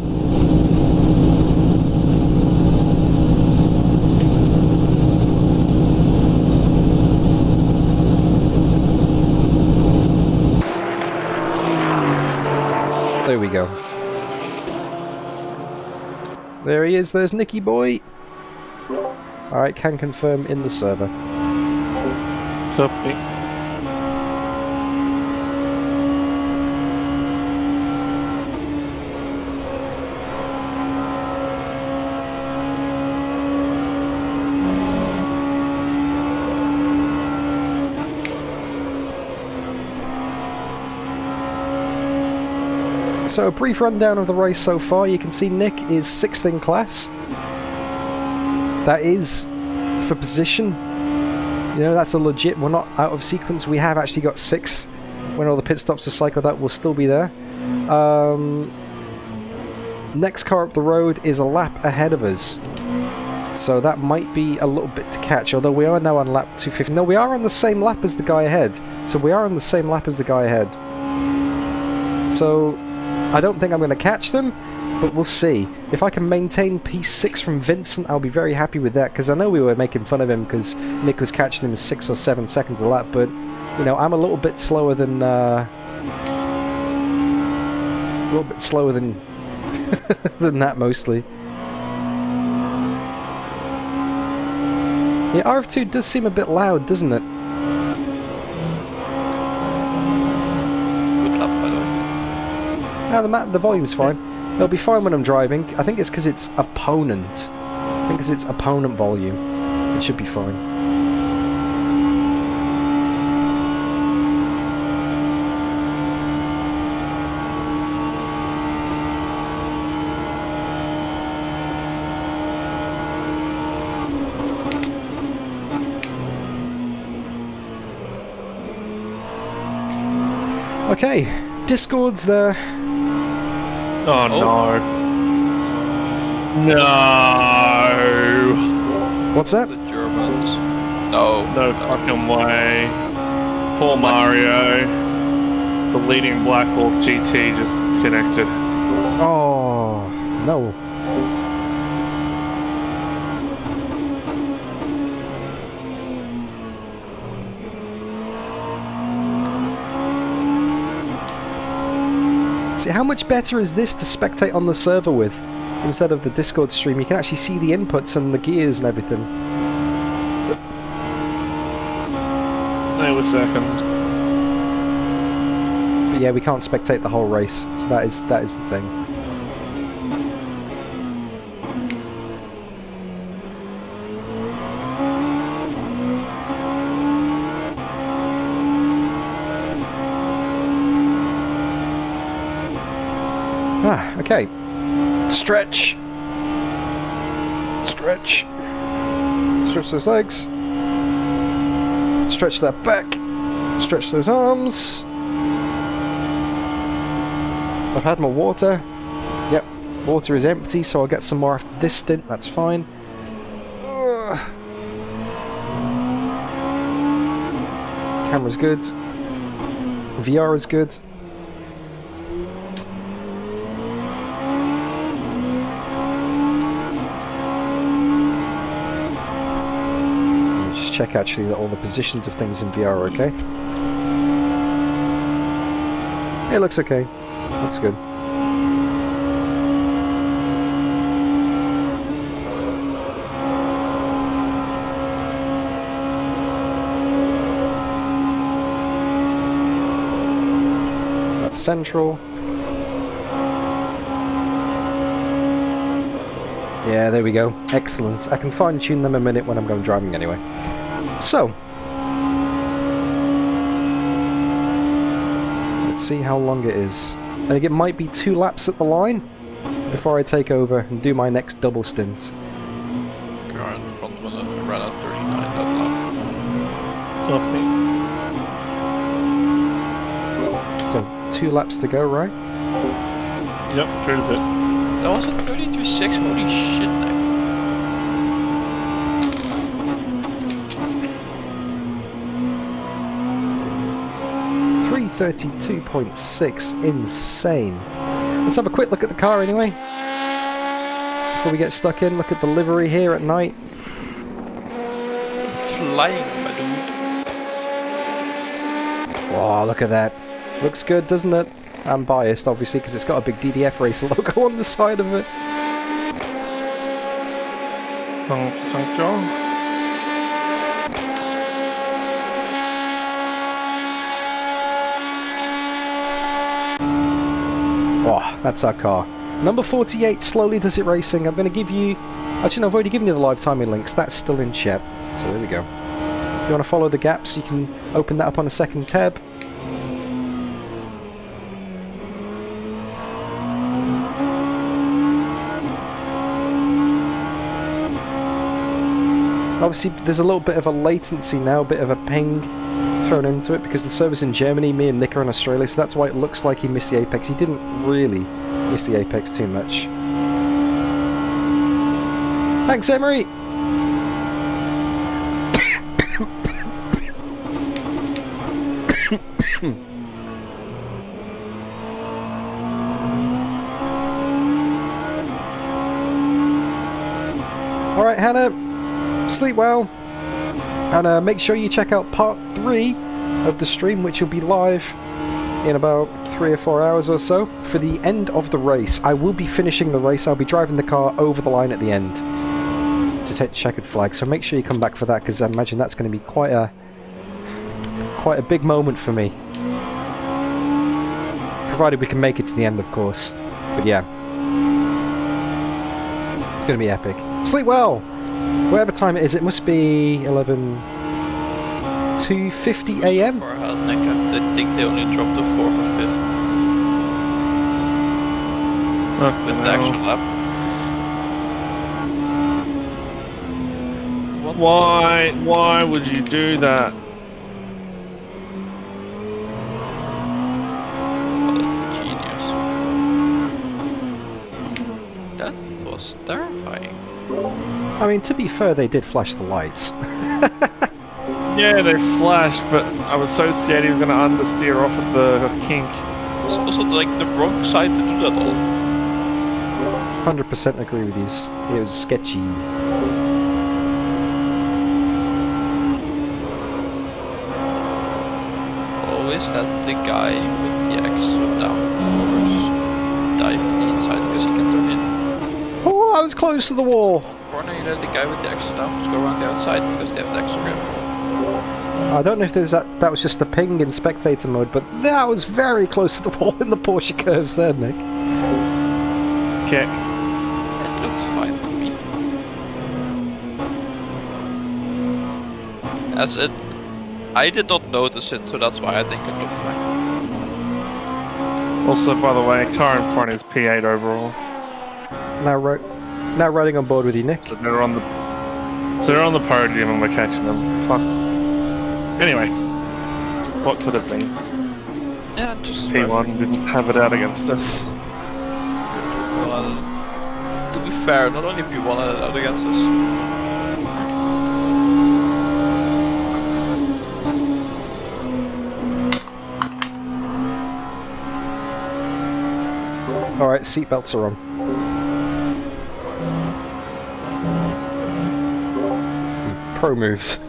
There we go. There he is, there's Nicky boy. Alright, can confirm in the server. Copy. So a brief rundown of the race so far. You can see Nick is 6th in class. That is for position. You know, that's a legit, we're not out of sequence. We have actually got 6th. When all the pit stops are cycled out, we'll still be there. Next car up the road is a lap ahead of us. So that might be a little bit to catch, although we are now on lap 250. No, we are on the same lap as the guy ahead. So we are on the same lap as the guy ahead. So I don't think I'm going to catch them, but we'll see. If I can maintain P6 from Vincent, I'll be very happy with that, because I know we were making fun of him because Nick was catching him in 6 or 7 seconds a lap, but, you know, I'm a little bit slower than, than that, mostly. Yeah, RF2 does seem a bit loud, doesn't it? Good lap, by the way. No, the volume's fine. It'll be fine when I'm driving. I think it's because it's opponent. I think it's opponent volume. It should be fine. Okay, Discord's there. Oh no. No! What's that? The Germans. No. No fucking way. Poor Mario. The leading Black Hawk GT just connected. Oh, no. See, how much better is this to spectate on the server with instead of the Discord stream? You can actually see the inputs and the gears and everything. Wait a second. But yeah, we can't spectate the whole race, so that is the thing. Ah, okay. Stretch. Stretch. Stretch those legs. Stretch that back. Stretch those arms. I've had my water. Yep, water is empty, so I'll get some more after this stint, that's fine. Camera's good. VR is good. Check actually that all the positions of things in VR are okay. It looks okay. Looks good. That's central. Yeah, there we go. Excellent. I can fine-tune them a minute when I'm going driving anyway. So, let's see how long it is. I think it might be 2 laps at the line before I take over and do my next double stint. Car in front when I ran at 39 that lap. Okay. So, 2 laps to go, right? Yep, true a bit. That was a 33.6, holy shit, Nick. 32.6, insane. Let's have a quick look at the car anyway. Before we get stuck in, look at the livery here at night. Flying, my dude. Wow, look at that. Looks good, doesn't it? I'm biased, obviously, because it's got a big DDF racer logo on the side of it. Thank you. Oh, that's our car. Number 48, Slowly Does It Racing. I'm going to give you... Actually, no, I've already given you the live timing links. That's still in chat. So there we go. If you want to follow the gaps, you can open that up on a second tab. Obviously, there's a little bit of a latency now, a bit of a ping thrown into it because the server's in Germany, me and Nick are in Australia, so that's why it looks like he missed the apex. He didn't really miss the apex too much. Thanks, Emery! Alright, Hannah, sleep well. And make sure you check out part 3 of the stream, which will be live in about 3 or 4 hours or so, for the end of the race. I will be finishing the race. I'll be driving the car over the line at the end to take the checkered flag, so make sure you come back for that, because I imagine that's going to be quite a big moment for me. Provided we can make it to the end, of course. But yeah. It's going to be epic. Sleep well! Whatever time it is, it must be 2:50 AM? I think they only dropped the 4th or 5th. With the actual lap. Why would you do that? What a genius. That was terrifying. I mean, to be fair, they did flash the lights. Yeah, they flashed, but I was so scared he was going to understeer off at the kink. It was also like the wrong side to do that all. 100% agree with you. It was sketchy. Always let the guy with the extra downforce dive on the inside because he can turn in. Oh, I was close to the wall! Corner, you let the guy with the extra downforce go around the outside because they have the extra grip. I don't know if there's that was just the ping in spectator mode, but that was very close to the wall in the Porsche curves there, Nick. Okay. It looked fine to me. As it, I did not notice it, so that's why I think it looked fine. Also, by the way, car in front is P8 overall. Now riding on board with you, Nick. So they're on the podium and we're catching them. Fuck. Anyway, what could have been? Yeah, just P1 didn't have it out against us. Well, to be fair, not only P1 had it out against us. Alright, seatbelts are on. Pro moves.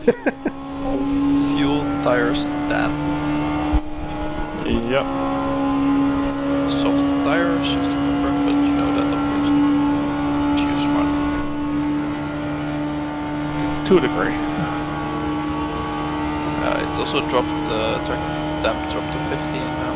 Fuel, tires, and Dan. Yep. Soft tires, just to confirm, but you know that obviously. Too smart. To a degree. It's also dropped, temp dropped to 15 now.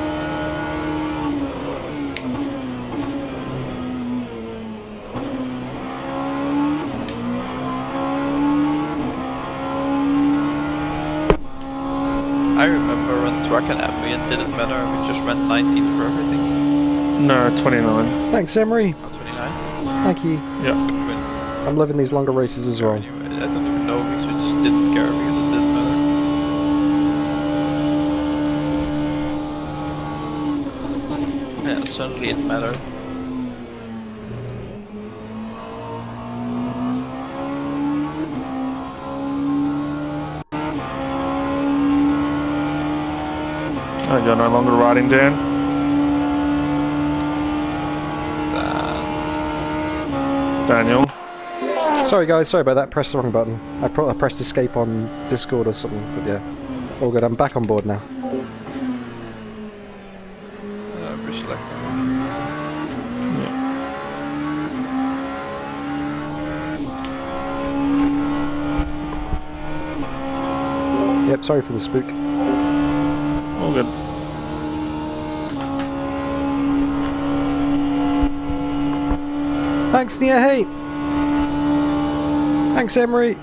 I remember when Track and Ambient didn't matter, we just went 19 for everything. No, 29. Thanks, Emery. Oh, 29? Thank you. Yep. Good win. I'm loving these longer races as well. Anyway, I don't even know because we just didn't care because it didn't matter. Yeah, suddenly it mattered. Oh, you're no longer riding, Dan? Daniel? Sorry guys, sorry about that, pressed the wrong button. I pressed escape on Discord or something, but yeah. All good, I'm back on board now. Reselect. Yep, sorry for the spook. All good. Thanks, Nia. Hey. Thanks, Emery.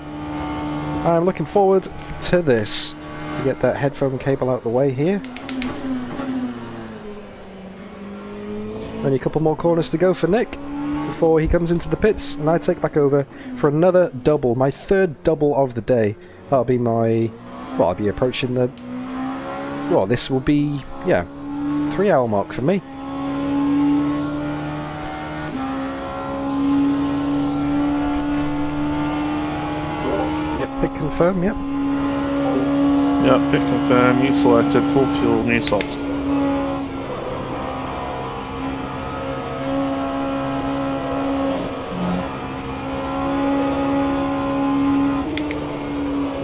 I'm looking forward to this. Get that headphone cable out the way here. Only a couple more corners to go for Nick before he comes into the pits, and I take back over for another double, my third double of the day. That'll be my... well, I'll be approaching the... well, this will be, yeah, 3 hour mark for me. Yep, pick confirm, yep. Yep, pick confirm, you selected, full fuel, new socks.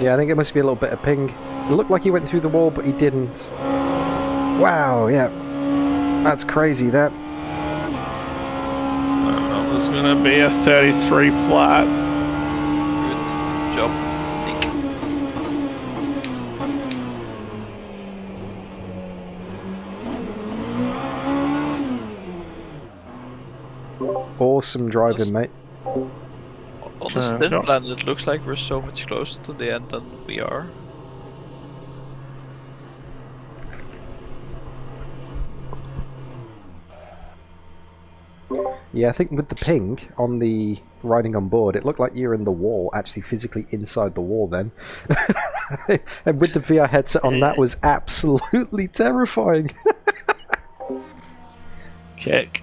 Yeah, I think it must be a little bit of ping. It looked like he went through the wall, but he didn't. Wow, yeah. That's crazy, that. That was gonna be a 33 flat. Good job, Nick. Awesome driving, mate. On the stint plan, it looks like we're so much closer to the end than we are. Yeah, I think with the ping on the riding on board, it looked like you were in the wall, actually physically inside the wall then. And with the VR headset on, that was absolutely terrifying. Kick.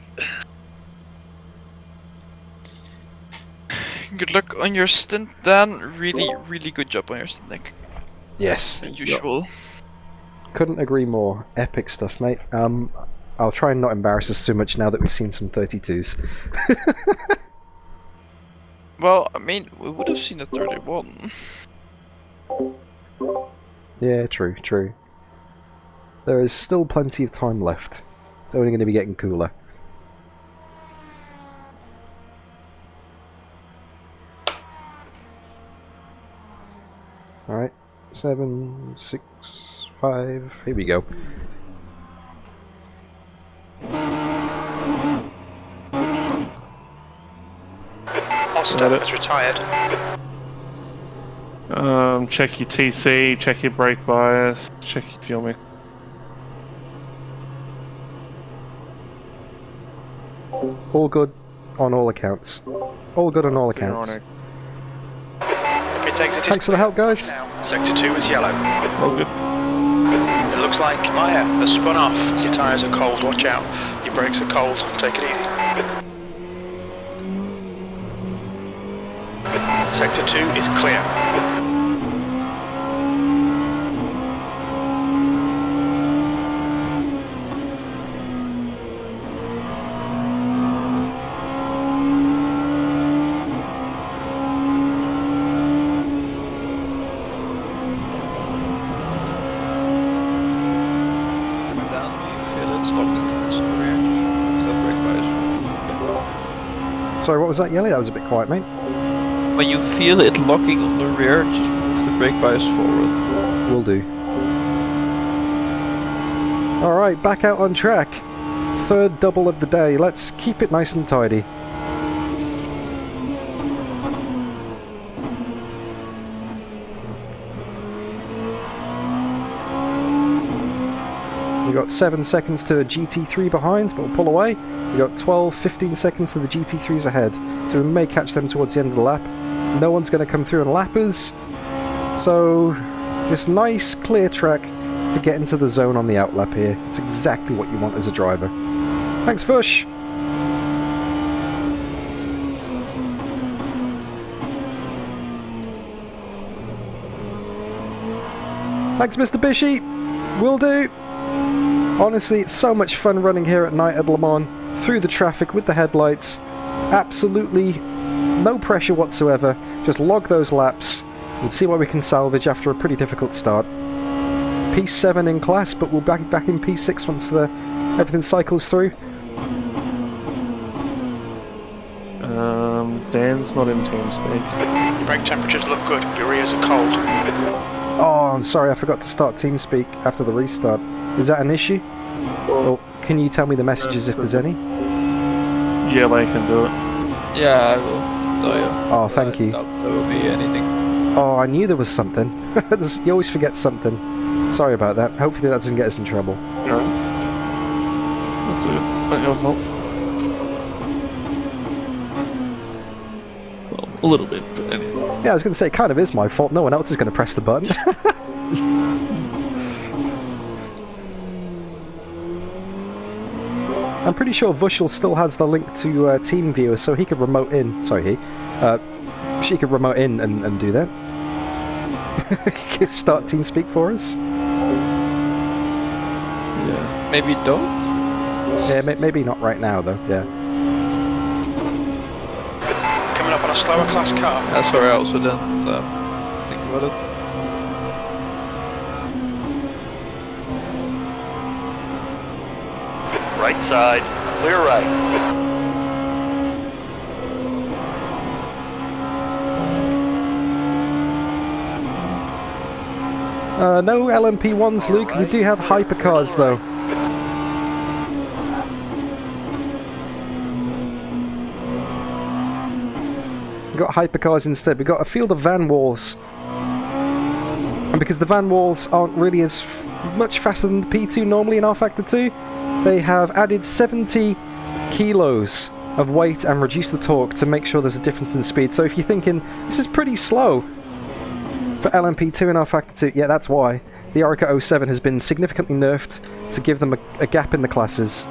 Good luck on your stint, Dan. Really good job on your stint, Nick. Yes. As usual. Couldn't agree more. Epic stuff, mate. I'll try and not embarrass us too much now that we've seen some 32s. Well, I mean, we would have seen a 31. Yeah, true, true. There is still plenty of time left. It's only going to be getting cooler. Alright, 7, 6, 5, here we go. Oster has retired. Check your TC, check your brake bias, check your fuel mix. All good on all accounts. All good on all accounts. Thanks for the help, guys. Sector 2 is yellow. All good. It looks like Maya has spun off. Your tyres are cold, watch out. Your brakes are cold, take it easy. Sector 2 is clear. Sorry, what was that, Yelly? That was a bit quiet, mate. When you feel it locking on the rear, just move the brake bias forward. Will do. Alright, back out on track. Third double of the day. Let's keep it nice and tidy. We've got 7 seconds to the GT3 behind, but we'll pull away. We've got 12, 15 seconds to the GT3s ahead, so we may catch them towards the end of the lap. No one's going to come through on lappers, so just nice, clear track to get into the zone on the outlap here. It's exactly what you want as a driver. Thanks, Fush! Thanks, Mr. Bishy! Will do! Honestly, it's so much fun running here at night at Le Mans, through the traffic with the headlights. Absolutely no pressure whatsoever. Just log those laps and see what we can salvage after a pretty difficult start. P7 in class, but we'll be back in P6 once everything cycles through. Dan's not in TeamSpeak. Your brake temperatures look good, your rears are cold. Oh, I'm sorry, I forgot to start TeamSpeak after the restart. Is that an issue? Or can you tell me the messages if there's any? Yeah, they can do it. Yeah, I will tell you. Oh, thank you. Doubt there will be anything. Oh, I knew there was something. You always forget something. Sorry about that. Hopefully that doesn't get us in trouble. Alright. That's it. Not your fault. Well, a little bit, but anyway. Yeah, I was going to say, it kind of is my fault. No one else is going to press the button. I'm pretty sure Vushel still has the link to TeamViewer, so he could remote in. Sorry, she could remote in and do that. Start TeamSpeak for us. Yeah. Maybe don't? Yeah, maybe not right now, though. Yeah. Coming up on a slower class car. Sorry, I also didn't think about it. Right side, clear right. No LMP1s, Luke. We do have hypercars, though. We've got hypercars instead. We've got a field of van walls. And because the van walls aren't really as much faster than the P2 normally in rFactor 2, they have added 70 kilos of weight and reduced the torque to make sure there's a difference in speed. So if you're thinking, this is pretty slow for LMP2 and rFactor 2, yeah, that's why. The Oreca 07 has been significantly nerfed to give them a gap in the classes.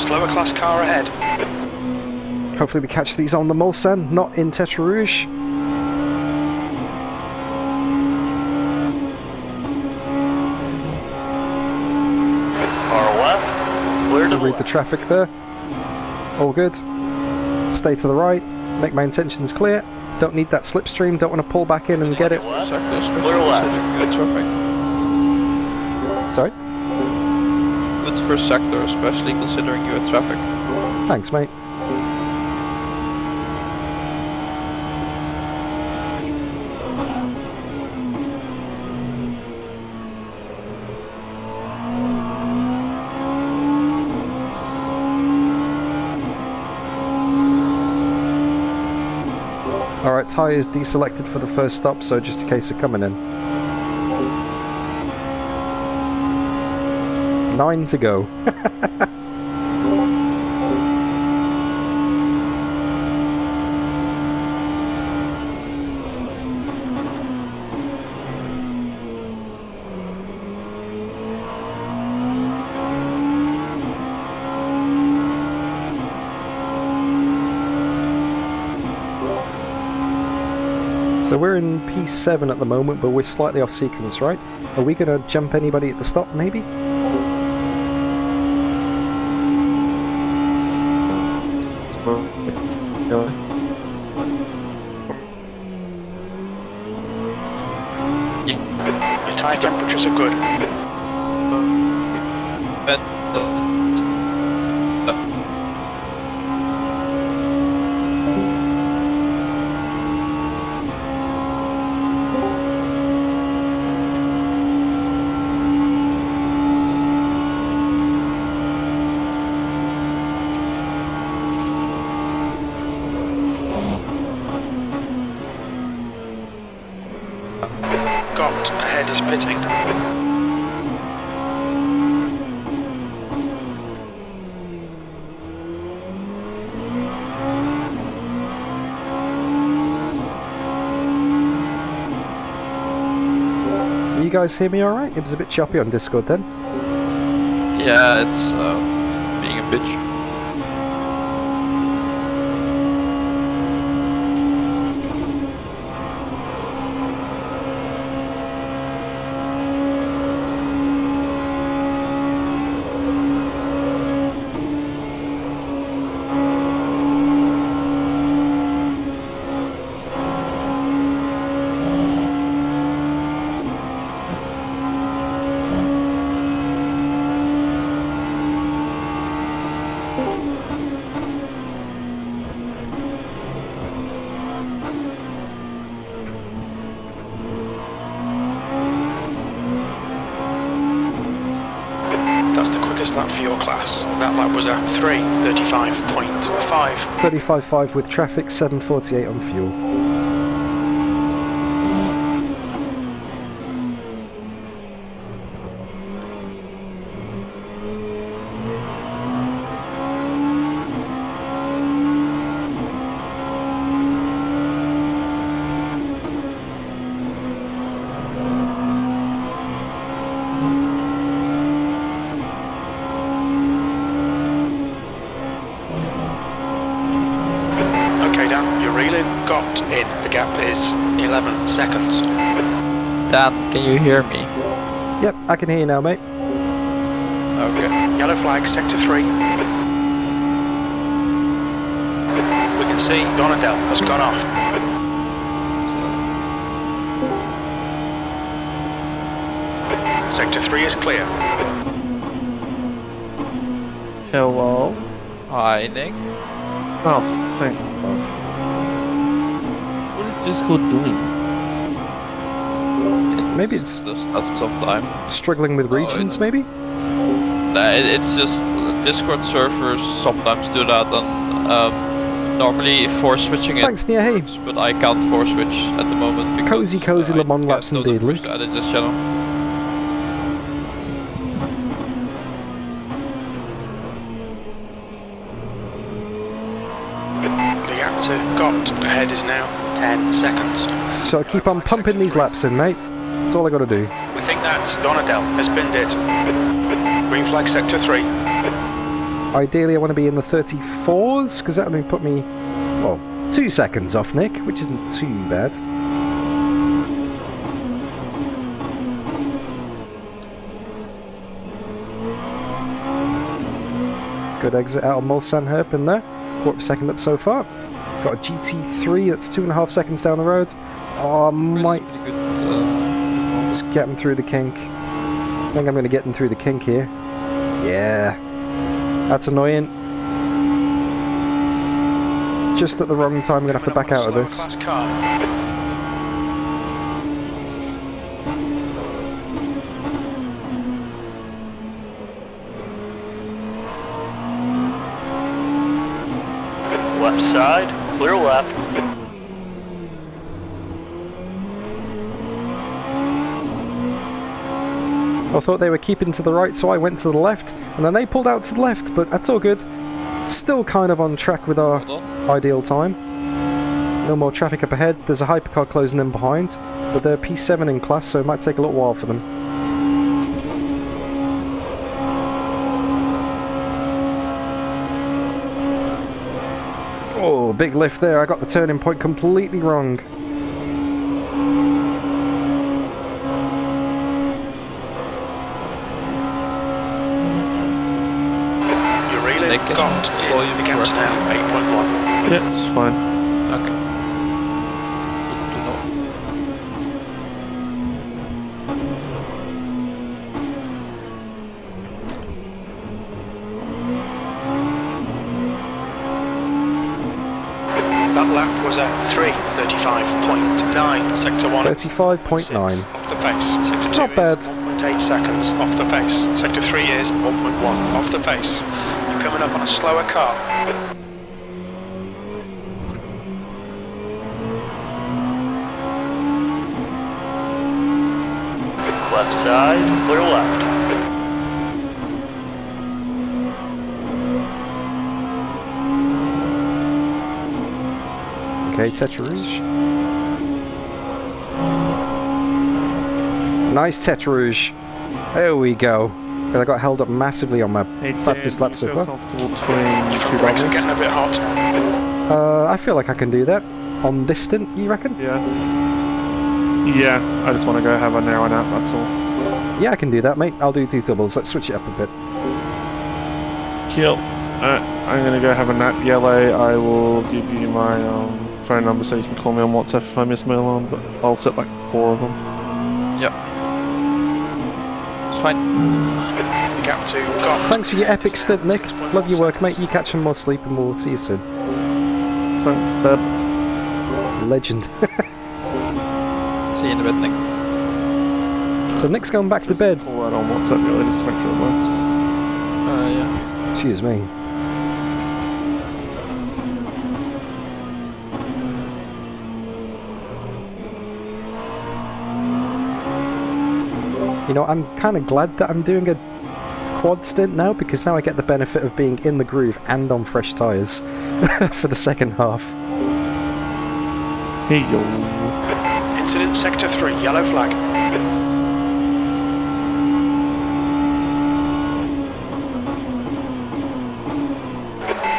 Slower class car ahead. Hopefully we catch these on the Mulsanne, not in Tetra Rouge. Far left, clear to the Read left. the traffic there. All good. Stay to the right. Make my intentions clear. Don't need that slipstream. Don't want to pull back in and get it. Left, Sector, especially clear left. considering traffic. Sorry? Good first sector, especially considering you had traffic. Thanks, mate. Alright, tyres deselected for the first stop, so just in case they're coming in. 9 to go. So we're in P7 at the moment, but we're slightly off sequence, right? Are we going to jump anybody at the stop, maybe? Your tyre temperatures are good. Gutt ahead is pitting. You guys hear me alright? It was a bit choppy on Discord then. Yeah, it's being a bitch. lap for your class. That lap was at 3:35.5. 35.5 with traffic, 7.48 on fuel. Gutt in. The gap is 11 seconds. Dan, can you hear me? Yep, I can hear you now, mate. Okay. Yellow flag, sector 3. We can see Donadell has gone off. Sector 3 is clear. Hello. Hi, Nick. Oh, thank you. What is Discord doing? Maybe it's just at some time. struggling with regions, maybe? It's just Discord servers sometimes do that, and normally force switching it Thanks, Nia. Hey. works, but I can't force switch at the moment because Cozy Le Mans laps I indeed, push Luke. added this channel. The gap to Gutt ahead is now 10 seconds. So keep on pumping these laps in, mate. That's all I gotta do. We think that Donadell has binned it. Green flag sector 3. Ideally, I want to be in the 34s, because that would put me, well, 2 seconds off Nick, which isn't too bad. Good exit out of Mulsanne in there. Quarter of a second up so far. Got a GT3 that's 2.5 seconds down the road. Oh, I might Pretty good, just get him through the kink. I think I'm going to get him through the kink here. Yeah. That's annoying. Just at the wrong time, I'm going to have to back out of this. Left side, clear left. I thought they were keeping to the right, so I went to the left, and then they pulled out to the left, but that's all good. Still kind of on track with our ideal time. No more traffic up ahead. There's a hypercar closing in behind, but they're P7 in class, so it might take a little while for them. Oh, big lift there. I got the turning point completely wrong. Gutt, volume the gap's now 8.1. Yeah, it's fine. Okay. That lap was at 3:35.9, sector 1. 35.9. Off the pace. Sector 2 Not bad. is 1.8 seconds off the pace. Sector 3 is 1.1 off the pace. You're coming up on a slower car. Left side, clear left. Okay, Tetra Rouge. Nice Tetra Rouge. There we go. But I got held up massively on my fastest lap so far. Comfortable between Your two front brakes are bubbles? getting a bit hot. I feel like I can do that. On this stint, you reckon? Yeah. Yeah, I just want to go have a narrow nap, that's all. Yeah, I can do that, mate. I'll do 2 doubles. Let's switch it up a bit. Kill. I'm gonna go have a nap, Jelle. I will give you my phone number so you can call me on WhatsApp if I miss my alarm, but I'll set like 4 of them. Yep. It's fine. The gap to Gutt. Thanks for your epic stint, Nick. Love your work, mate. You catch some more sleep and we'll see you soon. Thanks, Deb. Legend. See you in a bit, Nick. So Nick's going back to bed. Call that on WhatsApp, really, just to make sure it works. Yeah. Excuse me. You know, I'm kind of glad that I'm doing a quad stint now, because now I get the benefit of being in the groove and on fresh tyres for the second half. Here you go. Incident Sector 3, yellow flag.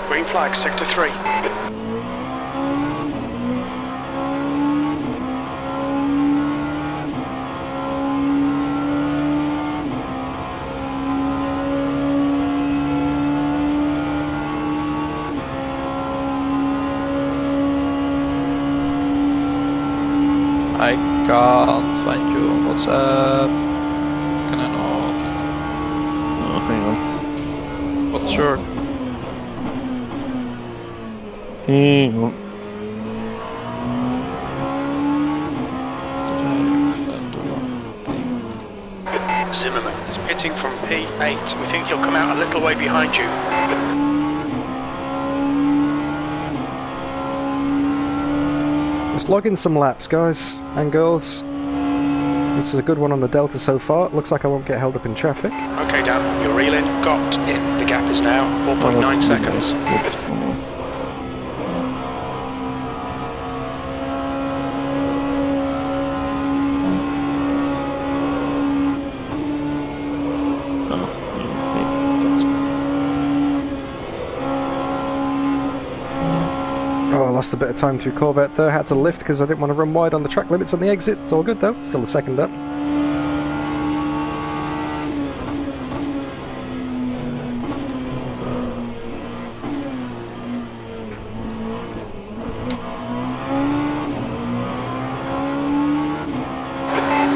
Green flag, Sector 3. I can't find you on WhatsApp. Can I not? Oh, hang on. What's your... Hang on. Zimmerman is pitting from P8. We think he'll come out a little way behind you. Just log in some laps, guys and girls. This is a good one on the Delta so far. It looks like I won't get held up in traffic. Okay, Dan, you're reeling. Got in. The gap is now 4.9 seconds. Oh, I lost a bit of time through Corvette there. Had to lift because I didn't want to run wide on the track limits on the exit. It's all good though. Still a second up.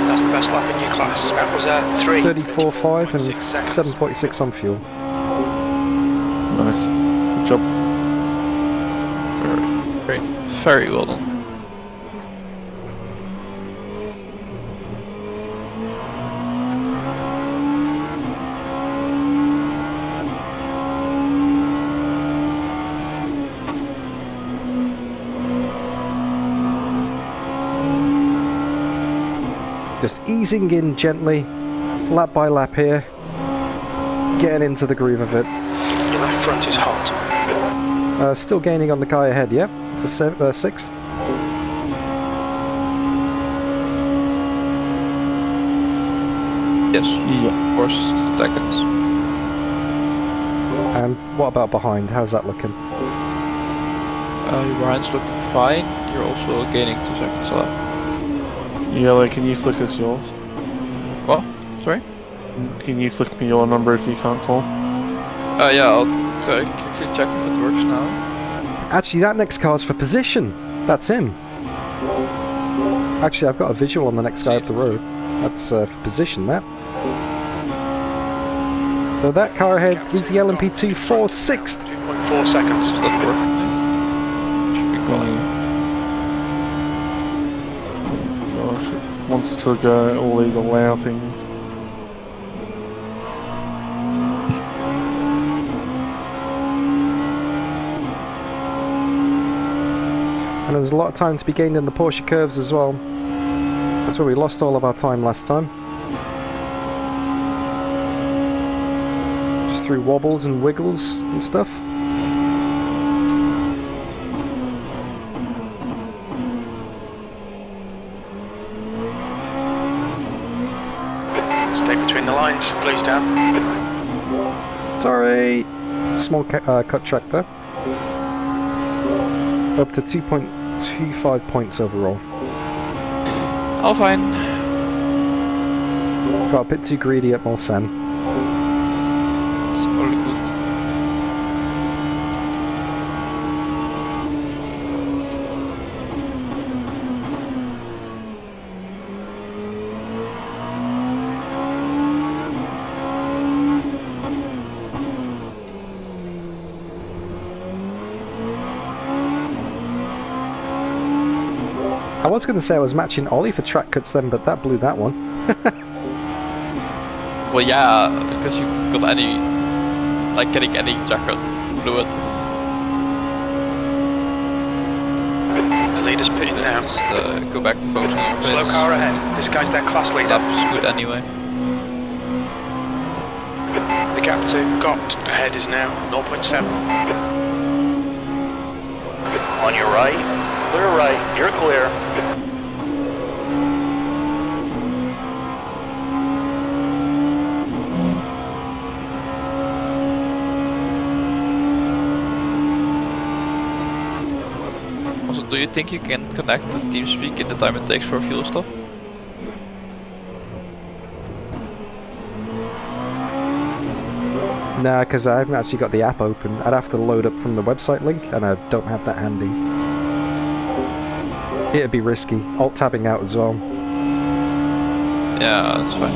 That's the best lap in your class. That was a 3. 34.5 and 6 seconds. 7.46 on fuel. Nice. Good job. Very well done. Just easing in gently, lap by lap here. Getting into the groove of it. Your left front is hot. Still gaining on the guy ahead, yep. For 6th. Yes. Yeah. 4 seconds. And what about behind? How's that looking? Your behind's looking fine. You're also gaining 2 seconds left. Yelle, can you flick us yours? What? Sorry? Can you flick me your number if you can't call? Yeah, I'll quickly check if it works now. Actually, that next car's for position. That's him. Actually, I've got a visual on the next guy up the road. That's for position, that. So that car ahead is the LMP2 for 6th. 2.4 seconds. Does that work? Should be fine. Gosh, it wants to go all these allow things. And there's a lot of time to be gained in the Porsche curves as well. That's where we lost all of our time last time. Just through wobbles and wiggles and stuff. Stay between the lines, please, Dan. Sorry! Small cut track there. Up to 2.25 points overall. All fine. Got a bit too greedy at Mulsanne. It's all good. I was going to say I was matching Ollie for track cuts then, but that blew that one. Well, yeah, because you got any like getting any jacket fluid. The leader's pitting now. Just go back to focusing on Slow pace. car ahead. This guy's their class leader. Lap's good anyway. The gap to Gutt ahead is now 0.7. On your right. Clear right. You're clear. Also, do you think you can connect to TeamSpeak in the time it takes for a fuel stop? Nah, because I haven't actually got the app open. I'd have to load up from the website link, and I don't have that handy. It'd be risky. Alt-tabbing out as well. Yeah, that's fine.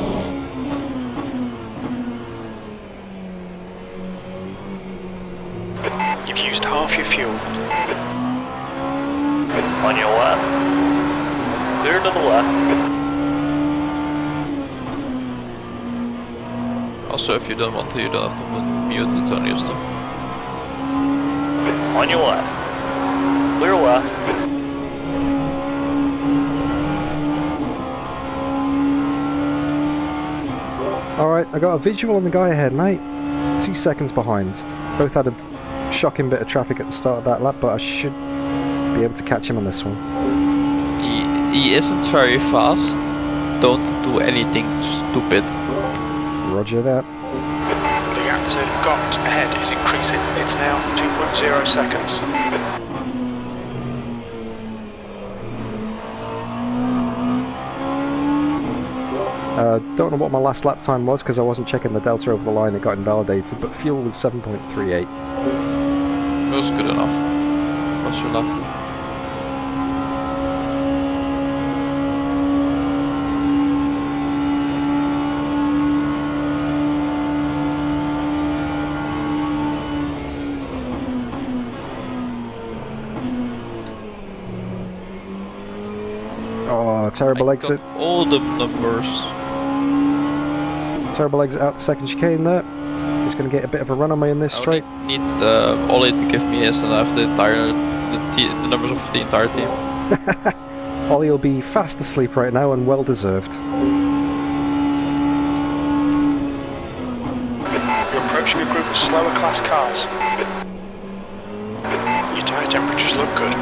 You've used half your fuel. On your left. Clear to the left. Also, if you don't want to, you don't have to mute it, only use them. On your left. Clear left. Alright, I got a visual on the guy ahead, mate. 2 seconds behind. Both had a shocking bit of traffic at the start of that lap, but I should be able to catch him on this one. He isn't very fast. Don't do anything stupid. Roger that. The gap to Gutt ahead is increasing. It's now 2.0 seconds. Don't know what my last lap time was because I wasn't checking the delta over the line. It got invalidated, but fuel was 7.38. It was good enough. What's your lap? Oh, terrible I exit. got all the numbers. Terrible exit out the second chicane there. He's going to get a bit of a run on me in this straight. I need Ollie to give me his, and I have the numbers of the entire team. Ollie will be fast asleep right now and well deserved. You're approaching a group of slower class cars. Your tyre temperatures look good.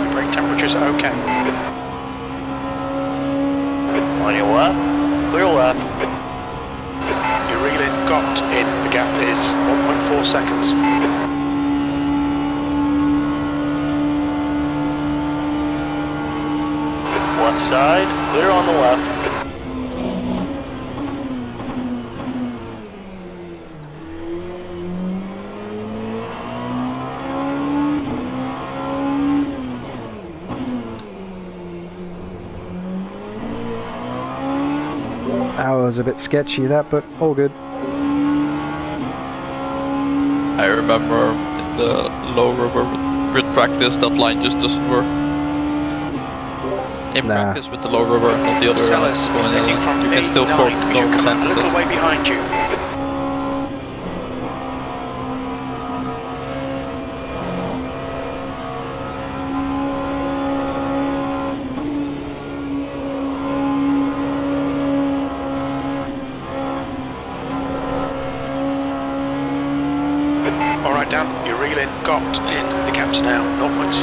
Your brake temperatures are okay. On your left. Clear left. You're reeling Gutt in. The gap is 1.4 seconds. Left side. Clear on the left. That was a bit sketchy, that, but all good. I remember in the low rubber grid practice that line just doesn't work. In practice with the low rubber, not the other way around. Sellers is pitting from You can still A9, form but normal you're coming a sentences. little way behind you. Alright Dan, you're reeling Gutt in. The gap's now 0.6.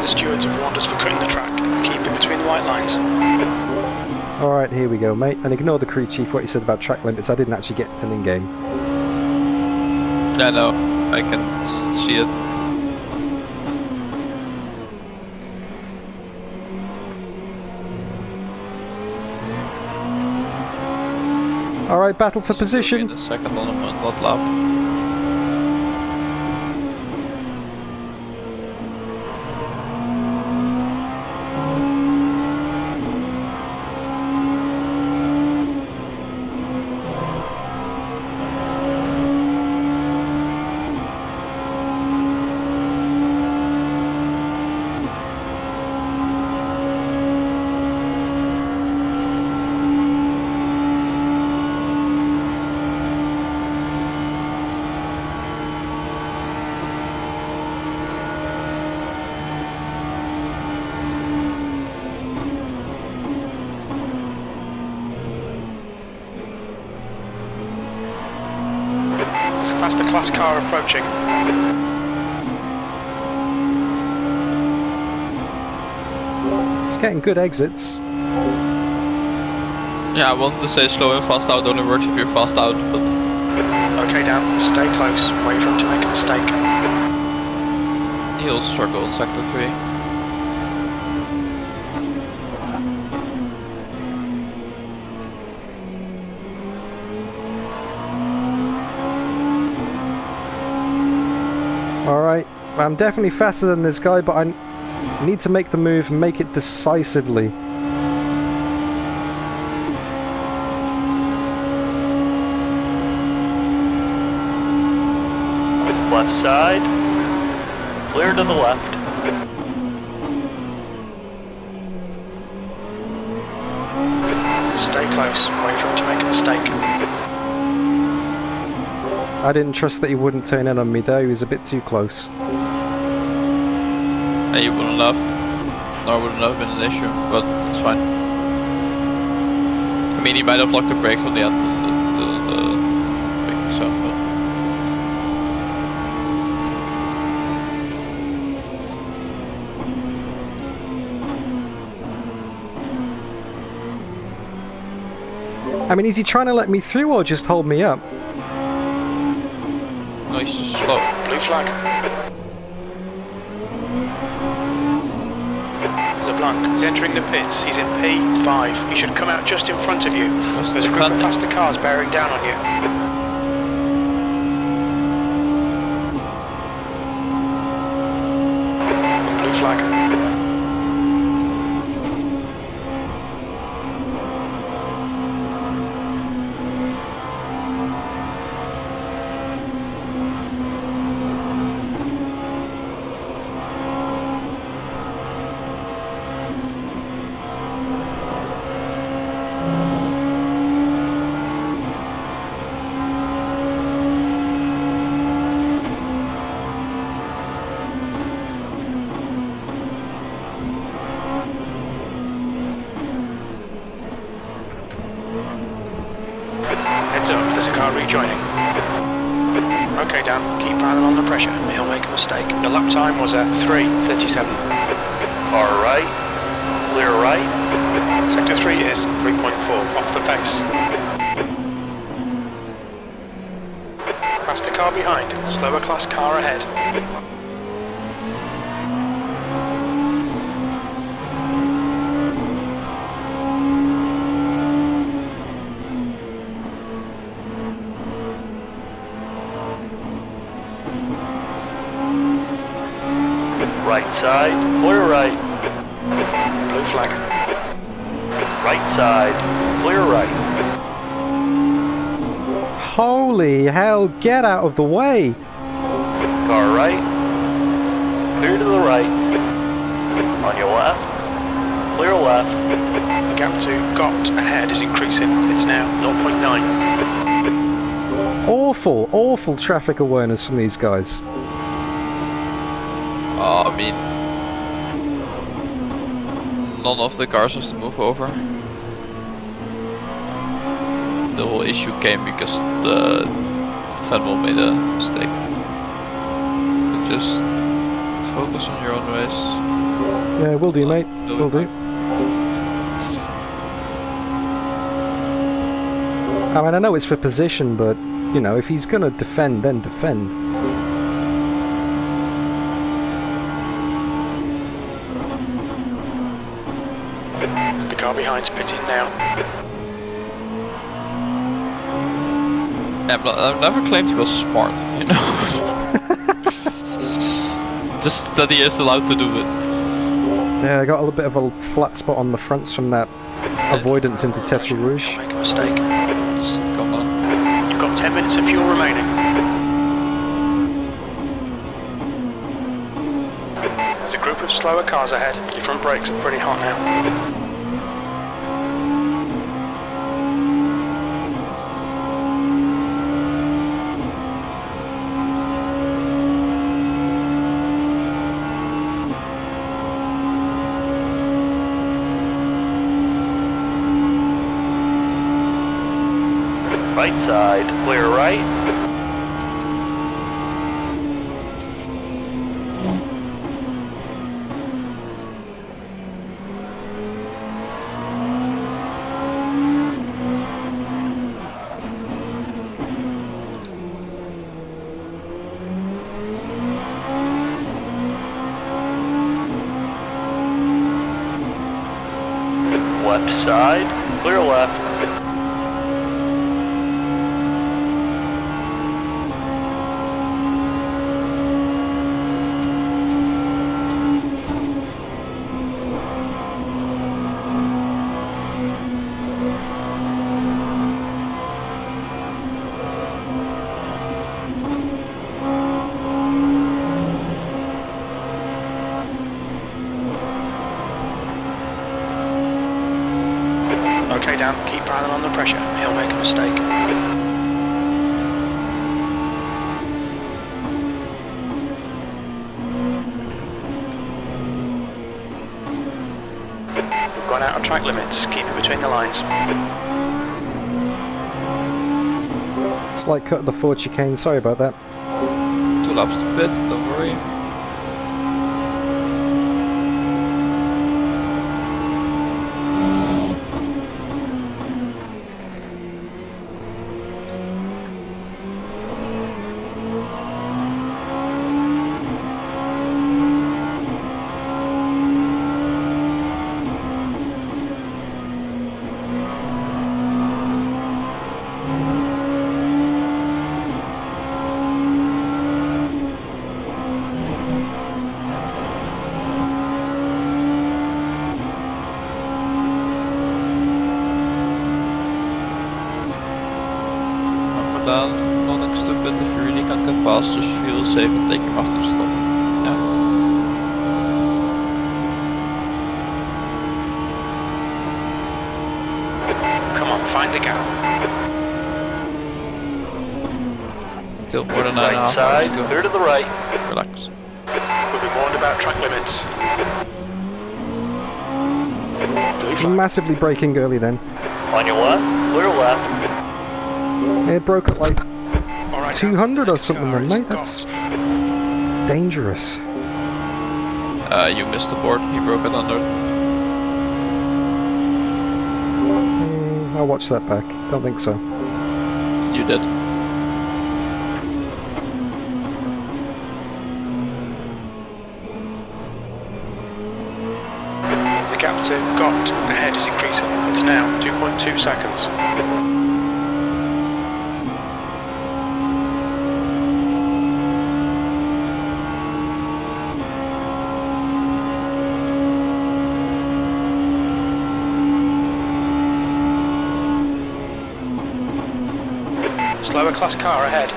The stewards have warned us for cutting the track. Keep it between the white lines. Alright, here we go, mate. And ignore the crew chief, what he said about track limits. I didn't actually get them in game. Yeah, no, I can see it. Alright, battle for In position. a second on that lap. past a class car approaching. It's getting good exits. Yeah, I wanted to say slow and fast out only works if you're fast out, but... Okay, Dan, stay close. Wait for him to make a mistake. He'll struggle in sector 3. Alright, I'm definitely faster than this guy, but I need to make the move and make it decisively. Left side. Clear to the left. Stay close. Wait for him to make a mistake. I didn't trust that he wouldn't turn in on me though, he was a bit too close. And you wouldn't have... No, it wouldn't have been an issue, but it's fine. I mean, he might have locked the brakes on the end of the braking zone, but... I mean, is he trying to let me through or just hold me up? No, he's just slow. Blue flag. LeBlanc is entering the pits. He's in P5. He should come out just in front of you. There's a group of faster cars bearing down on you. Blue flag. Heads up, there's a car rejoining. Okay, Dan, keep piling on the pressure. He'll make a mistake. The lap time was at 3:37. Far right. Clear right. Sector 3 is 3.4 off the pace. Past a car behind, slower class car ahead. Right side. Clear right. Blue flag. Right side. Clear right. Holy hell, get out of the way! Car right. Clear to the right. On your left. Clear left. The gap to Gutt ahead is increasing. It's now 0.9. Awful traffic awareness from these guys. I mean... None of the cars has to move over. The whole issue came because the Federal made a mistake. But just focus on your own race. Yeah, will do, mate. Will do. I mean, I know it's for position, but, you know, if he's gonna defend, then defend. The car behind's pitting now. I've never claimed he was smart, you know. Just that he is allowed to do it. Yeah, I got a little bit of a flat spot on the fronts from that avoidance into Tetra Rouge. Make a mistake. Just come on. You've got 10 minutes of fuel remaining. There's a group of slower cars ahead. Your front brakes are pretty hot now. Right side. Clear right. left side, clear left. Okay, Dan, keep piling on the pressure. He'll make a mistake. We've gone out on track limits. Keep it between the lines. Slight cut of the Ford chicane, sorry about that. 2 laps to pit, don't worry. Down, nothing stupid. If you really can't get past, just feel safe and take him after the stop. Yeah. Come on, find the gap. Still more than 9.5 Right hours side, to go. clear to the right. Relax. We'll be warned about track limits. Blue flag. Massively braking early then. On your left, clear left. It broke at like All right, 200 or next something car then, is mate. That's dangerous. You missed the board, he broke it under. I'll watch that back. Don't think so. You did. The gap to Gutt ahead is increasing. It's now 2.2 seconds. Slower class car ahead.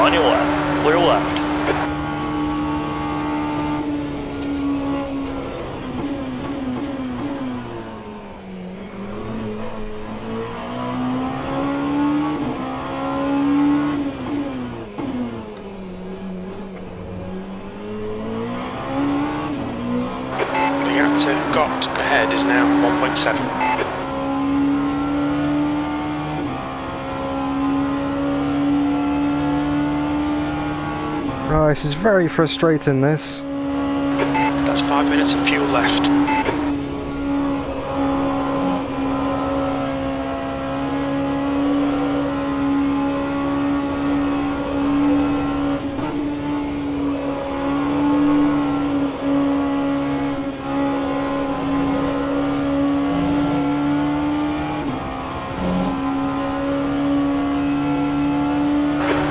On your left, clear left. The gap to Gutt ahead is now 1.7. Oh, this is very frustrating, this. That's 5 minutes of fuel left.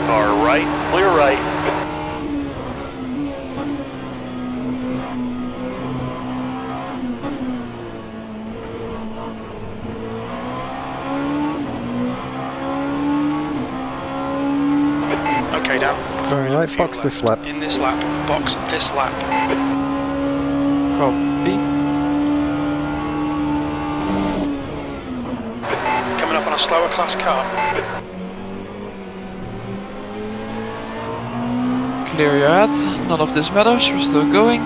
Car right, clear right. Okay, Dan. Alright, box this lap. In this lap. Box this lap. Copy. Coming up on a slower class car. Clear your head. None of this matters. We're still going.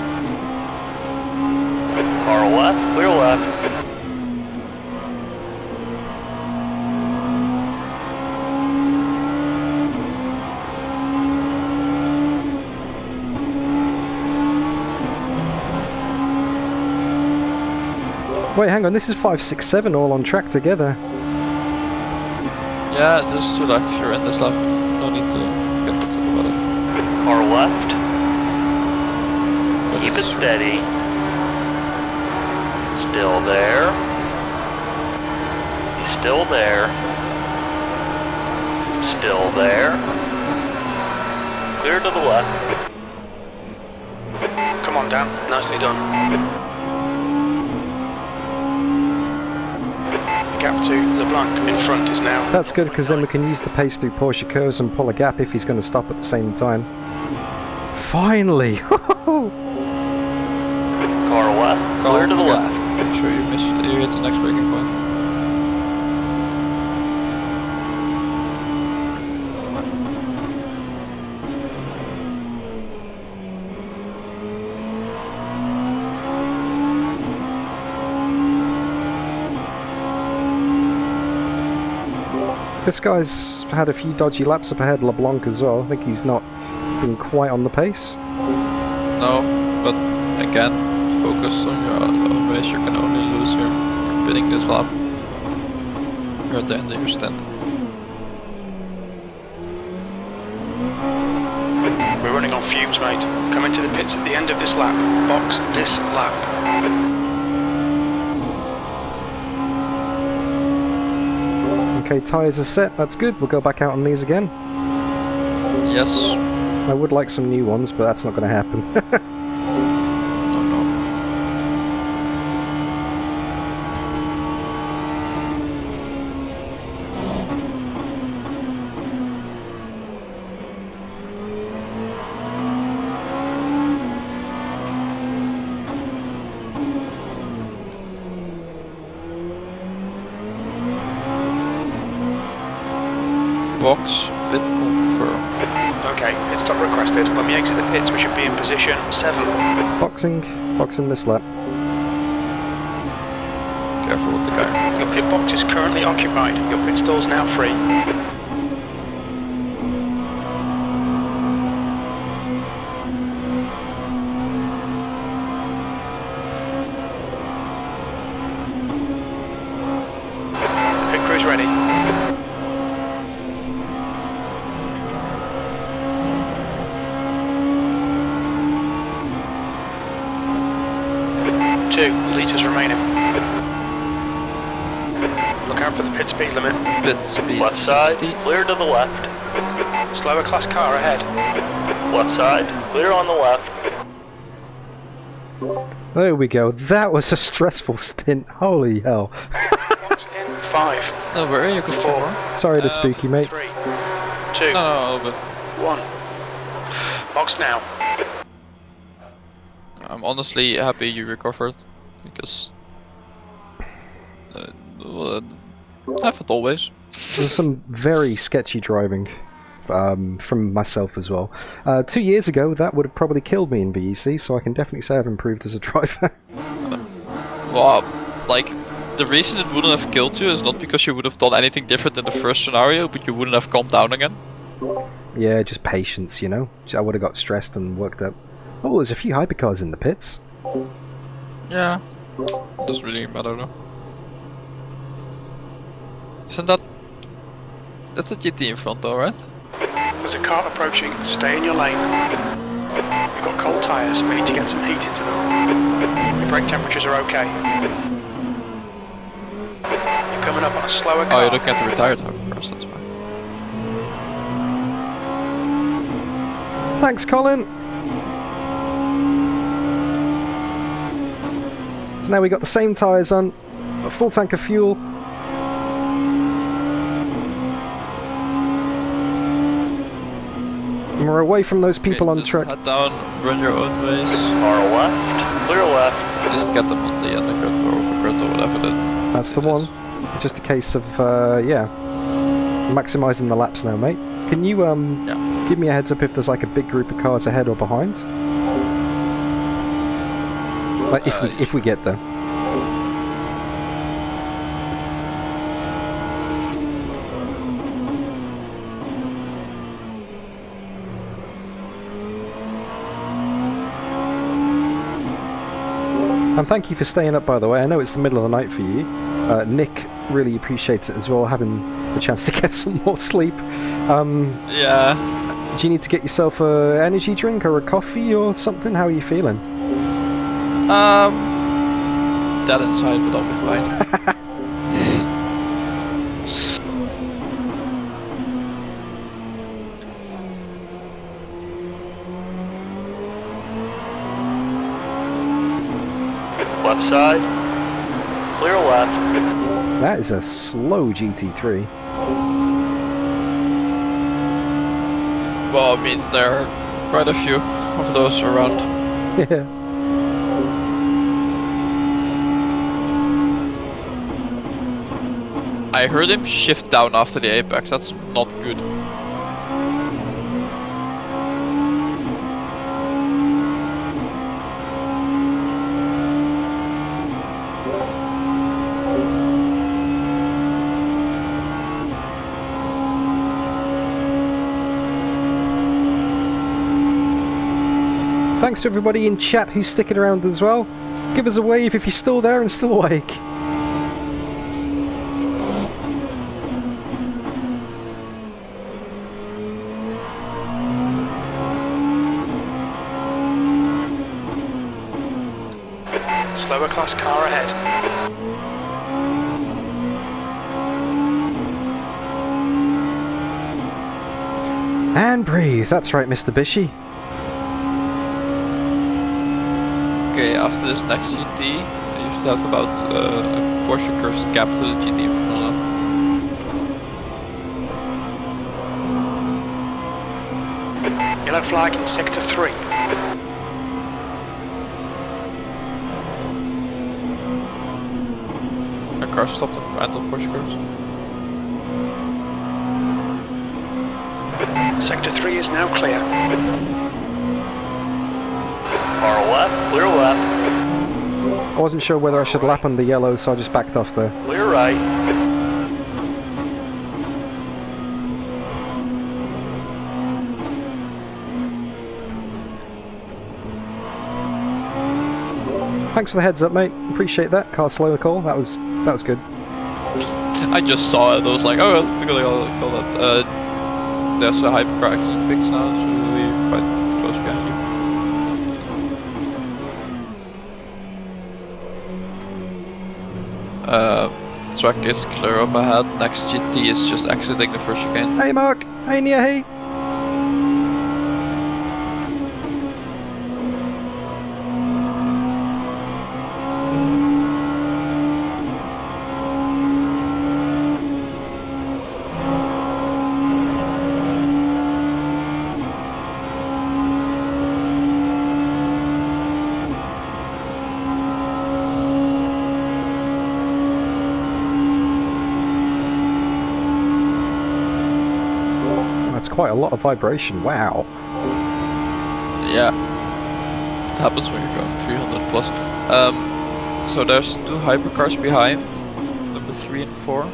Car left, clear left. Wait, hang on, this is 5, 6, 7 all on track together. Yeah, just relax, you're in this lap. No need to get hooked up about it. Car left. Keep it steady. Still there. He's still there. Still there. Clear to the left. Come on, Dan. Nicely done. Gap to LeBlanc in front is now. That's good, because then we can use the pace through Porsche curves and pull a gap if he's going to stop at the same time. Finally! Car left. Clear to the left. Make sure you hit the next braking point. This guy's had a few dodgy laps up ahead, LeBlanc as well. I think he's not been quite on the pace. No, but again, focus on your own race. You can only lose here. You're bidding this lap. You're at the end of your stint. We're running on fumes, mate. Come into the pits at the end of this lap. Box this lap. Okay, tyres are set, that's good. We'll go back out on these again. Yes. I would like some new ones, but that's not going to happen. Box with confirm. Okay, pit stop requested. When we exit the pits, we should be in position 7. Boxing this lap. Careful with the guy. Your pit box is currently occupied. Your pit stall's now free. Pit crew's ready. Litres remaining. Look out for the pit speed limit. Pit speed Left side, 60. clear to the left. Slower class car ahead. Left side, clear on the left. There we go. That was a stressful stint. Holy hell. Box in 5. No worry, you can 4. more. Sorry to spook you, mate. 3. 2. No, but 1. Box now. I'm honestly happy you recovered, because haven't always. There's some very sketchy driving from myself as well. 2 years ago, that would have probably killed me in VEC, so I can definitely say I've improved as a driver. Well, like, the reason it wouldn't have killed you is not because you would have done anything different in the first scenario, but you wouldn't have calmed down again. Yeah, just patience, you know? I would have got stressed and worked up. Oh, there's a few hypercars in the pits. Yeah, doesn't really matter though. Isn't that... That's a GT in front though, right? There's a car approaching. Stay in your lane. We've got cold tyres. We need to get some heat into them. Your brake temperatures are okay. You're coming up on a slower car. Oh, you're looking at the retired type first, that's fine. Thanks, Colin! So now we got the same tyres on, a full tank of fuel. And we're away from those people on just track. head down, run your own race. Car left, clear left. Just get them on the undercut or overcut or whatever That's the one. Just a case of, yeah, maximising the laps now, mate. Can you give me a heads up if there's like a big group of cars ahead or behind? Like if we get there. And thank you for staying up, by the way. I know it's the middle of the night for you. Nick really appreciates it as well, having the chance to get some more sleep. Yeah. Do you need to get yourself an energy drink or a coffee or something? How are you feeling? Dead inside, but I'll be fine. Left side. Clear left. That is a slow GT3. Well, I mean, there are quite a few of those around. Yeah. I heard him shift down after the apex, that's not good. Thanks to everybody in chat who's sticking around as well. Give us a wave if you're still there and still awake. Slower class car ahead. And breathe. That's right, Mr. Bishy. Okay, after this next GT, I used to have about a Porsche curves gap to the GT in front of that. Yellow flag in sector 3. A car stopped and ran on Porsche curves. Sector 3 is now clear. Far left. Clear left. I wasn't sure whether I should lap on the yellow, so I just backed off there. Clear right. Thanks for the heads up, mate. Appreciate that. Car slower call. That was good. I just saw it, I was like, oh, I think I'll call that. There's a hypercar accident fix now, so we're quite close behind you. Track is clear up ahead, next GT is just exiting the first chicane. Hey, Mark. Hey, Nia. Hey. Quite a lot of vibration. Wow. Yeah, it happens when you're going 300 plus. So there's 2 hypercars behind, number 3 and 4.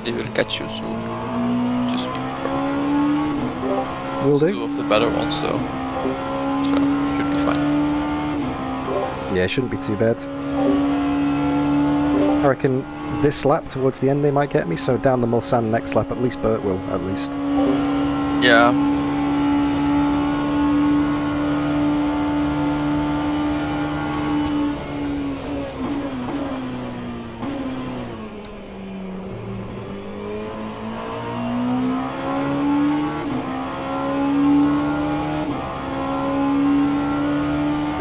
They will catch you, so just be prepared. Will do. 2 of the better ones though, so should be fine. Yeah, shouldn't be too bad. I reckon this lap towards the end they might get me, so down the Mulsanne next lap, at least Bert will, at least. Yeah.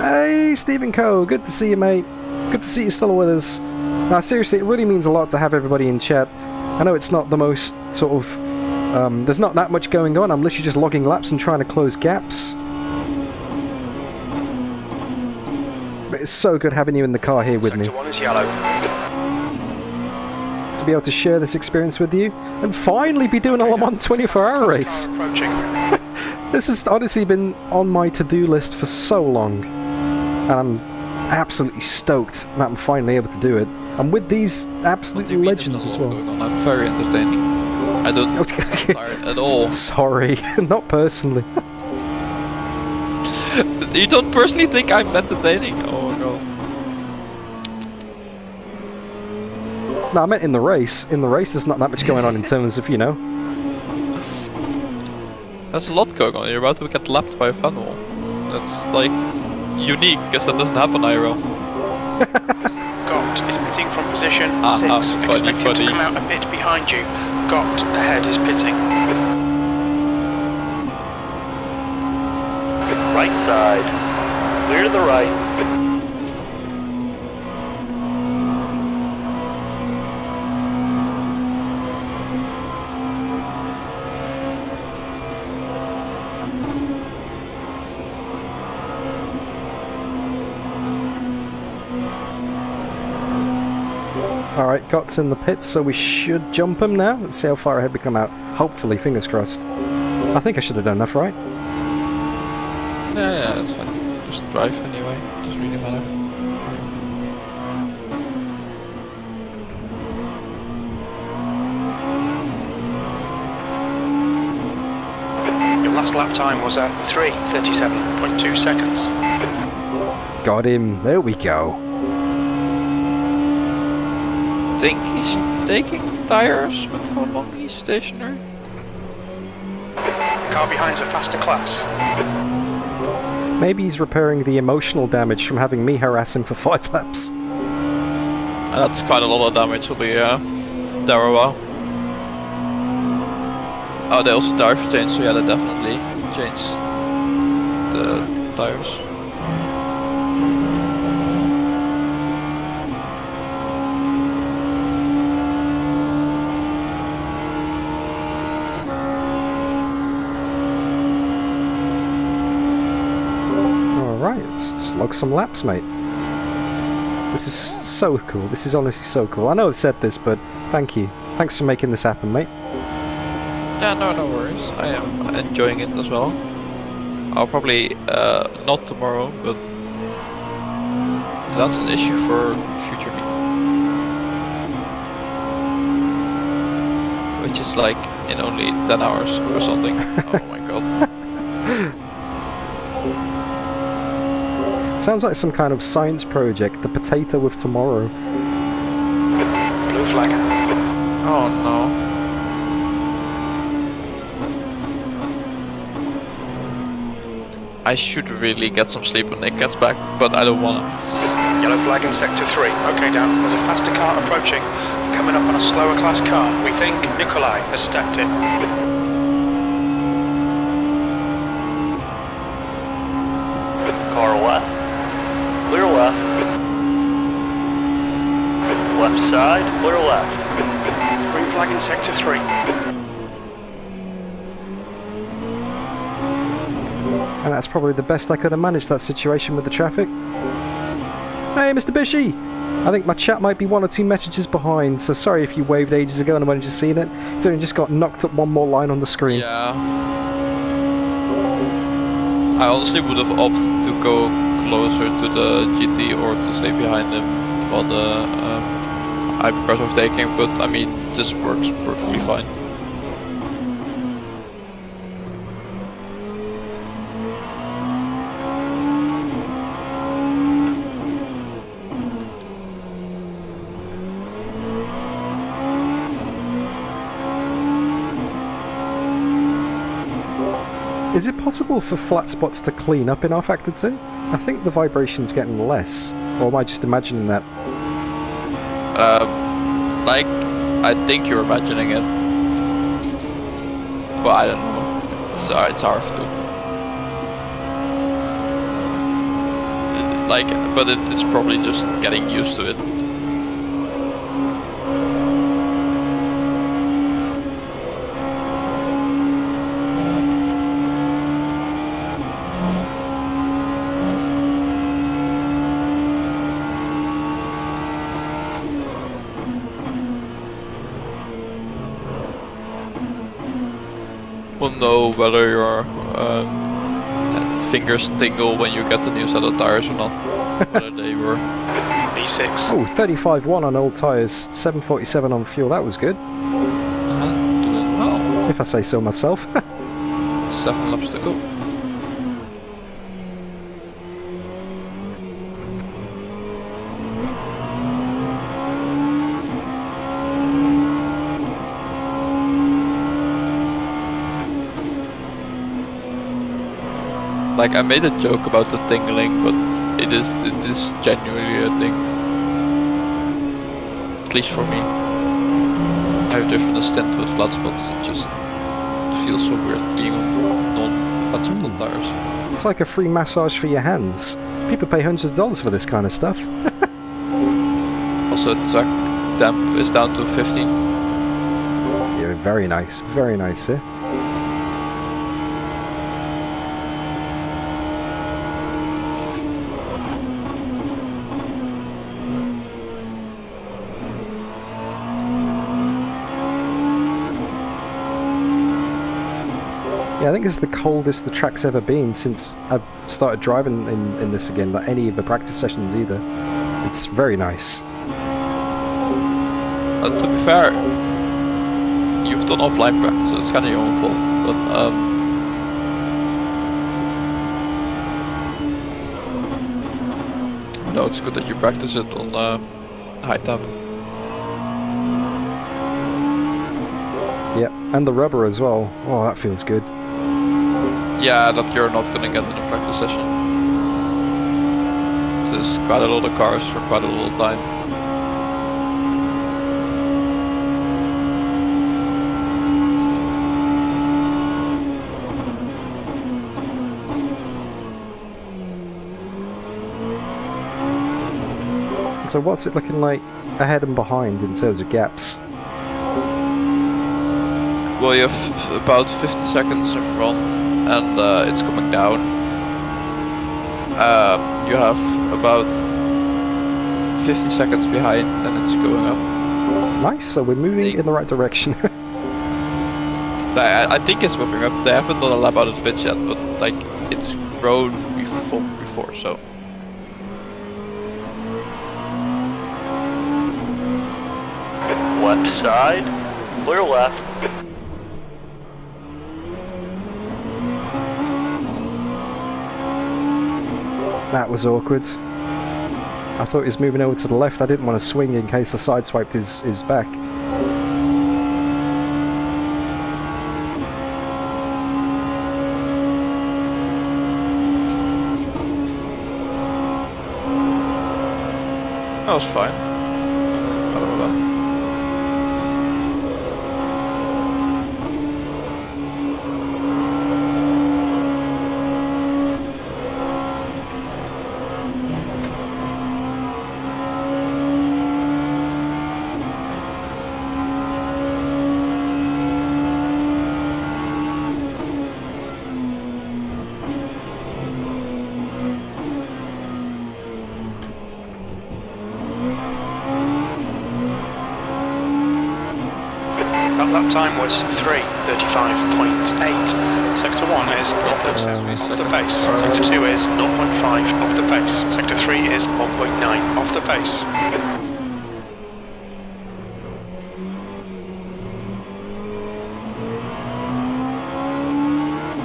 Hey, Stephen Coe, good to see you, mate. Good to see you still with us. Now, seriously, it really means a lot to have everybody in chat. I know it's not the most sort of... there's not that much going on. I'm literally just logging laps and trying to close gaps. But it's so good having you in the car here with me. Sector 1 is yellow. To be able to share this experience with you and finally be doing a Le Mans 24-hour race. Approaching. This has honestly been on my to-do list for so long. And I'm absolutely stoked that I'm finally able to do it. And with these absolute legends as well. I'm very entertaining. I don't get tired at all. Sorry, not personally. You don't personally think I'm entertaining? Oh no. No, I meant in the race. In the race, there's not that much going on in terms of, you know. There's a lot going on. You're about to get lapped by a fan wall. That's like unique because that doesn't happen IRL. Gutt is pitting from position 6. Funny. Expected to come out a bit behind you. Gutt ahead is pitting. Right side. Clear to the right. Alright, Gott's in the pits, so we should jump him now. Let's see how far ahead we come out. Hopefully, fingers crossed. I think I should have done enough, right? Yeah, that's fine. Just drive anyway. Doesn't really matter. Your last lap time was at 3:37.2 seconds. Got him. There we go. I think he's taking tires with how long he's stationary. Car behind's a faster class. Maybe he's repairing the emotional damage from having me harass him for 5 laps. That's quite a lot of damage. Will be there a while. Oh, they also tire changed, so yeah, they definitely changed the tires. Let's just log some laps, mate. This is so cool. This is honestly so cool. I know I've said this, but thank you. Thanks for making this happen, mate. Yeah, no worries. I am enjoying it as well. I'll probably not tomorrow, but that's an issue for future me. Which is like in only 10 hours or something. Oh my god. Sounds like some kind of science project, the potato with tomorrow. Blue flag. Oh no. I should really get some sleep when Nick gets back, but I don't wanna. Yellow flag in sector 3. Okay, down. There's a faster car approaching. Coming up on a slower class car. We think Nikolai has stepped in. Car left. Clear left. Left side, clear left. Green flag in sector 3. And that's probably the best I could have managed that situation with the traffic. Hey, Mr. Bishy! I think my chat might be 1 or 2 messages behind, so sorry if you waved ages ago and I've only just seen it. It's only just got knocked up 1 more line on the screen. Yeah. I honestly would have opted to go closer to the GT or to stay behind him while the hypercars overtaking, but I mean, this works perfectly fine. Is it possible for flat spots to clean up in rFactor 2? I think the vibration's getting less. Or am I just imagining that? Like, I think you're imagining it. But I don't know. It's hard to. Like, but it's probably just getting used to it. Will know whether your fingers tingle when you get the new set of tires or not. Whether they were B6. Oh, 35.1 on old tyres, 747 on fuel, that was good. doing well. If I say so myself. 7 laps to go. Like, I made a joke about the tingling, but it is genuinely a thing. At least for me. I have driven a Stint with flat spots. It just feels so weird being on non-flat spot tires. It's like a free massage for your hands. People pay hundreds of dollars for this kind of stuff. Also, track temp is down to 15. Yeah, very nice, sir. Yeah, I think this is the coldest the track's ever been since I've started driving in this again, like any of the practice sessions either. It's very nice. To be fair, you've done offline practice, so it's kind of your own fault. But no, it's good that you practice it on high temp. Yep, and the rubber as well. Oh, that feels good. Yeah, that you're not gonna get in a practice session. There's quite a lot of cars for quite a lot of time. So what's it looking like ahead and behind in terms of gaps? Well, you have about 50 seconds in front, and it's coming down. You have about 50 seconds behind, and it's going up. Nice, so we're moving in the right direction. I think it's moving up. They haven't done a lap out of the pits yet, but like it's grown before, so. Left side, clear left. That was awkward. I thought he was moving over to the left. I didn't want to swing in case I sideswiped his back. That was fine. I don't know that. Lap time was 3:35.8. Sector 1 is 0.7 off the pace. Sector 2 is 0.5 off the pace. Sector 3 is 1.9 off the pace.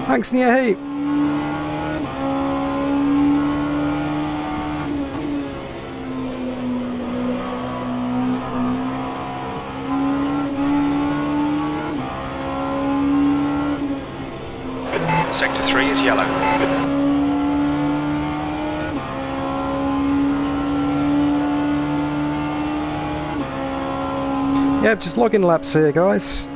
Thanks, Nia. Hey. Sector 3 is yellow. Yep, just logging laps here, guys.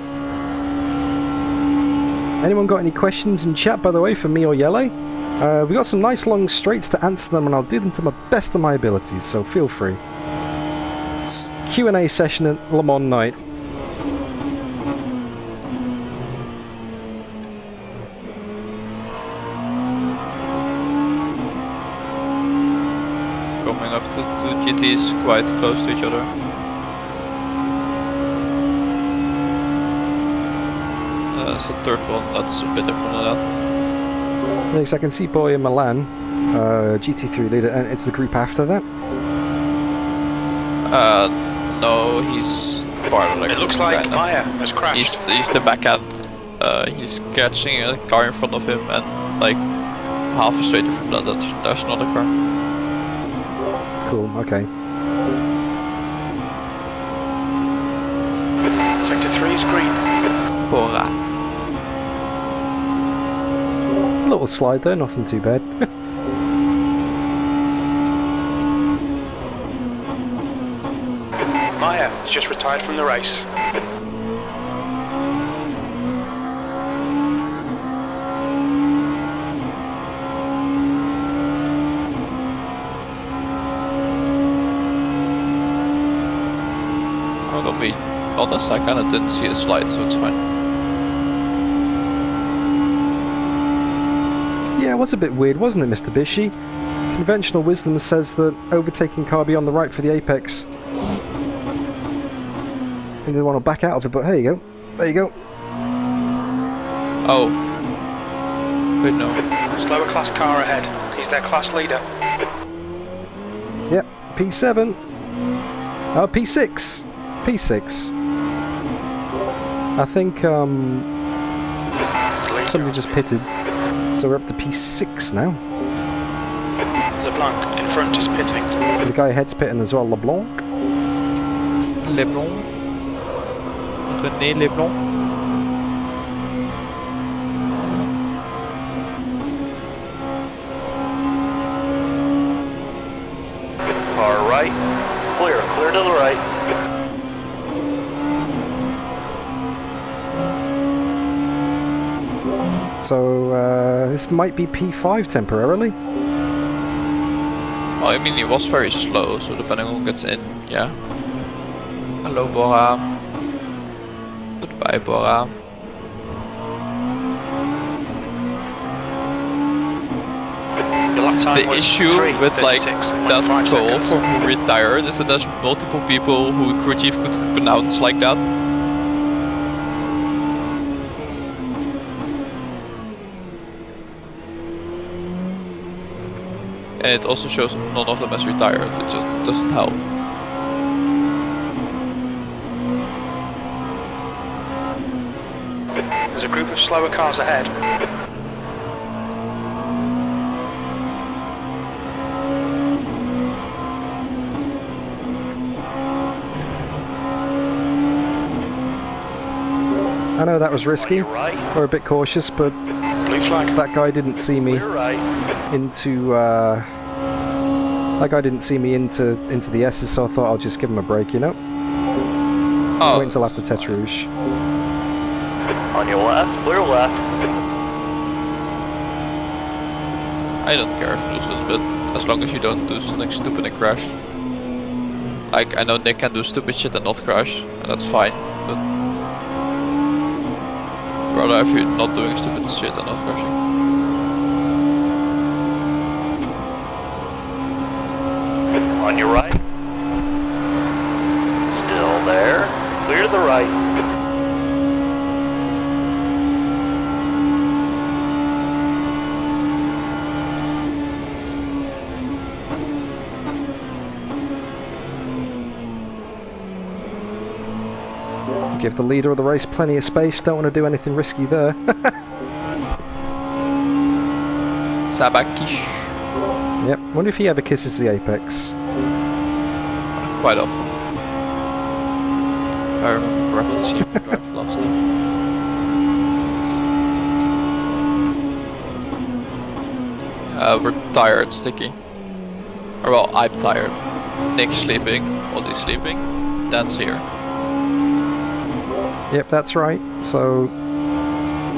Anyone got any questions in chat, by the way, for me or Jelle? We got some nice long straights to answer them, and I'll do them to my best of my abilities, so feel free. It's Q&A session at Le Mans night. Coming up to GTs quite close to each other. That's the third one, that's a bit different than that. Next, I can see Boy in Milan, GT3 leader, and it's the group after that. No, he's part of the It looks like Maya has crashed. He's the backhand. He's catching a car in front of him, and like half a straight from that, there's another car. Cool, okay. Sector 3 is green. Bora. A little little slide there, nothing too bad. Maya has just retired from the race. I'm gonna be honest, I kinda didn't see a slide, so it's fine. Yeah, it was a bit weird, wasn't it, Mr. Bishy? Conventional wisdom says that overtaking car be on the right for the apex. I didn't want to back out of it, but here you go. There you go. Oh. Wait, no. Slower class car ahead. He's their class leader. Yep, P7. P6. P6. I think somebody just pitted, so we're up to P6 now. LeBlanc in front is pitting. The guy ahead's pitting as well, LeBlanc. Leblanc. René Leblanc. Car right. Clear to the right. So this might be P5 temporarily. Well, I mean, he was very slow, so depending on who gets in, yeah. Hello, Bora. Goodbye, Bora. The issue with like that goal for who retired is that there's multiple people who crew chief could pronounce like that. And it also shows none of them as retired, which just doesn't help. There's a group of slower cars ahead. I know that was risky. We're a bit cautious, but Blue flag. that guy didn't see me into that guy didn't see me into the S's, so I thought I'll just give him a break, you know? Oh. Wait until after Tete Rouge. On your left, clear left. I don't care if you lose a little bit, as long as you don't do something stupid and crash. Like, I know Nick can do stupid shit and not crash, and that's fine, but rather if you're not doing stupid shit and not crashing. On your right. Still there. Clear to the right. Give the leader of the race plenty of space, don't want to do anything risky there. Sabakish. Yep, wonder if he ever kisses the apex. Quite often. If I remember correctly, she drive last time. We're tired, Sticky. Or well, I'm tired. Nick's sleeping, Ollie's sleeping, Dan's here. Yep, that's right. So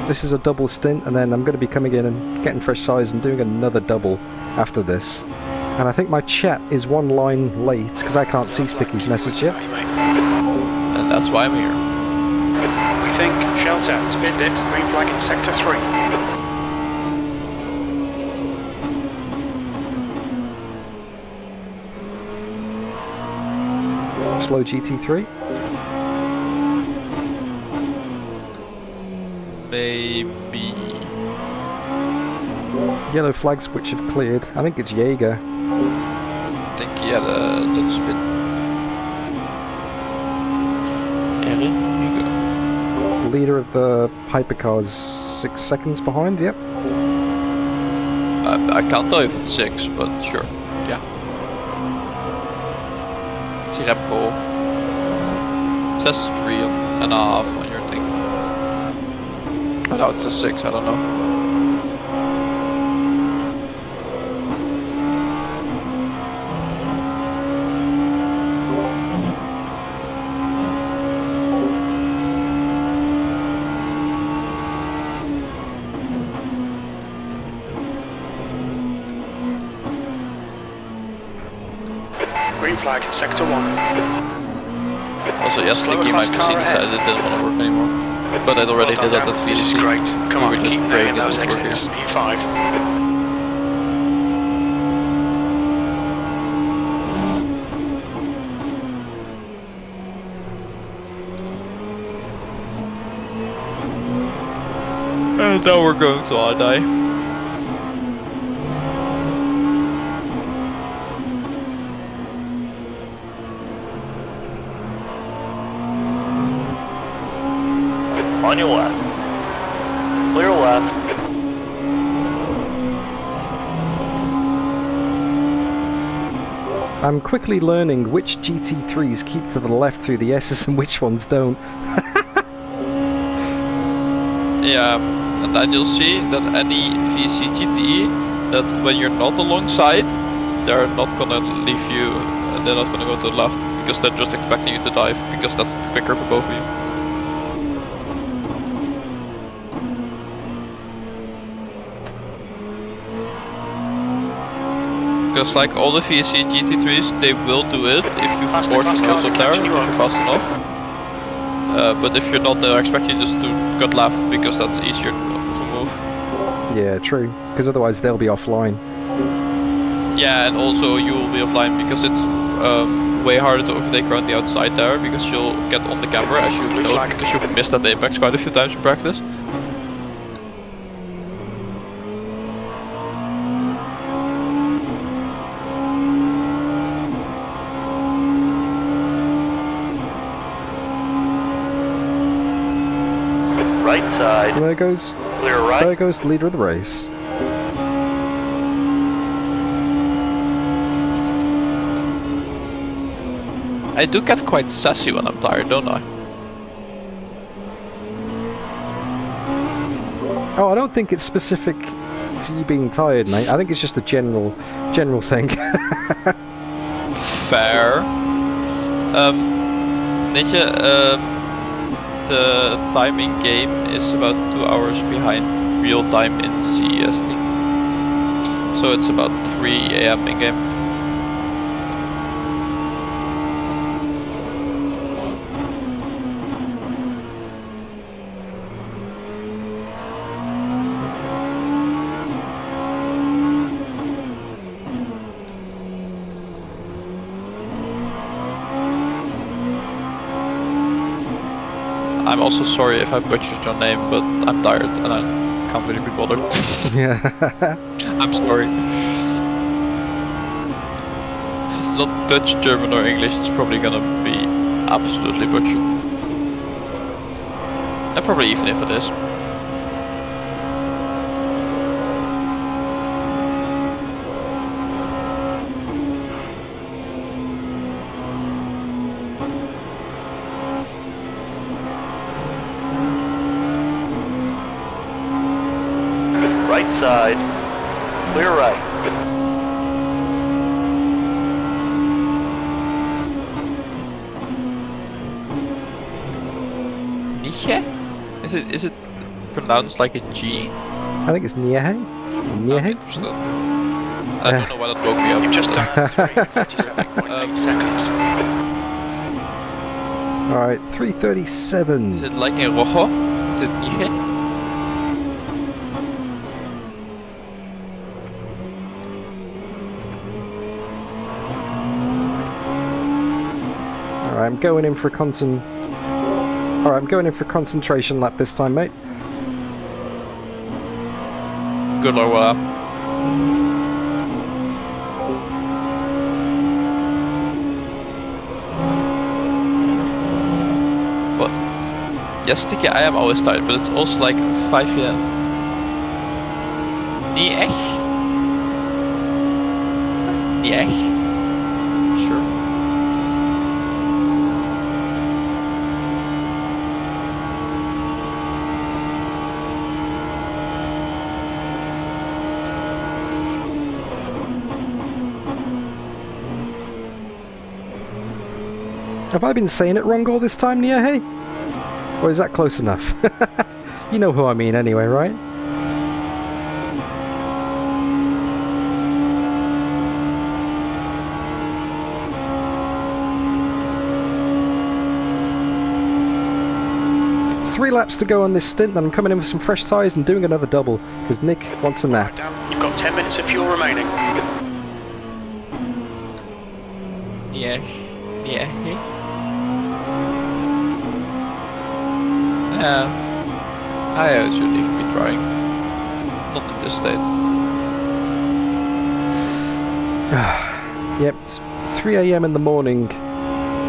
this is a double stint, and then I'm going to be coming in and getting fresh size and doing another double after this. And I think my chat is one line late because I can't see Sticky's message yet. And that's why I'm here. We think Shelter, spin it, green flag in sector 3. Slow GT3. Maybe. Yellow flags which have cleared. I think it's Jaeger. I think he had a little spin. Erin, you go. Leader of the hypercars 6 seconds behind, yep. I can't tell if it's 6, but sure. Yeah. See Remco. It says 3.5 on your thing. Oh no, it's a 6, I don't know. flag, sector 1. Also, yes, Slower Sticky class might car decided it didn't want to work anymore. But it already did that at This is VDC. great. Come We on, were just keep praying nailing it those would work exits. here. E5. And now we're going to Adai. On your left. Clear left. I'm quickly learning which GT3s keep to the left through the S's and which ones don't. Yeah, and then you'll see that any VC GTE, that when you're not alongside, they're not gonna leave you, they're not gonna go to the left, because they're just expecting you to dive, because that's quicker for both of you. Because like all the VC GT3s, they will do it if you force your nose up there, if you're fast enough. But if you're not, they'll expect you just to cut left, because that's easier to move. Yeah, true. Because otherwise they'll be offline. Yeah, and also you will be offline, because it's way harder to overtake around the outside there, because you'll get on the camera, as you've known, because you've missed that apex quite a few times in practice. Right side. And there goes Clear right. the leader of the race. I do get quite sassy when I'm tired, don't I? Oh, I don't think it's specific to you being tired, mate. I think it's just a general thing. Fair. Weet je, the timing game is about 2 hours behind real time in CEST. So it's about 3 AM in game. I'm also sorry if I butchered your name, but I'm tired and I can't really be bothered. Yeah. I'm sorry. If it's not Dutch, German or English, it's probably gonna be absolutely butchered. And probably even if it is. Right side. Clear right. Niche? Is it pronounced like a G? I think it's Niehe. I'm Niehe? interested. I don't know why that woke me up. You've just done 3:37.8 seconds. Alright, 3:37. Is it like in rojo? Is it Niche? Alright, I'm going in for a concentration lap this time, mate. Good or what? What? Yes, Sticky, I am always tired, but it's also like 5 PM. Niet echt? Niet echt? Sure. Have I been saying it wrong all this time, Niehe? Or is that close enough? You know who I mean anyway, right? 3 laps to go on this stint, then I'm coming in with some fresh tyres and doing another double, because Nick wants a nap. You've got 10 minutes of fuel remaining. Yeah. I should even be trying. Not in this state. Yep, it's 3 AM in the morning.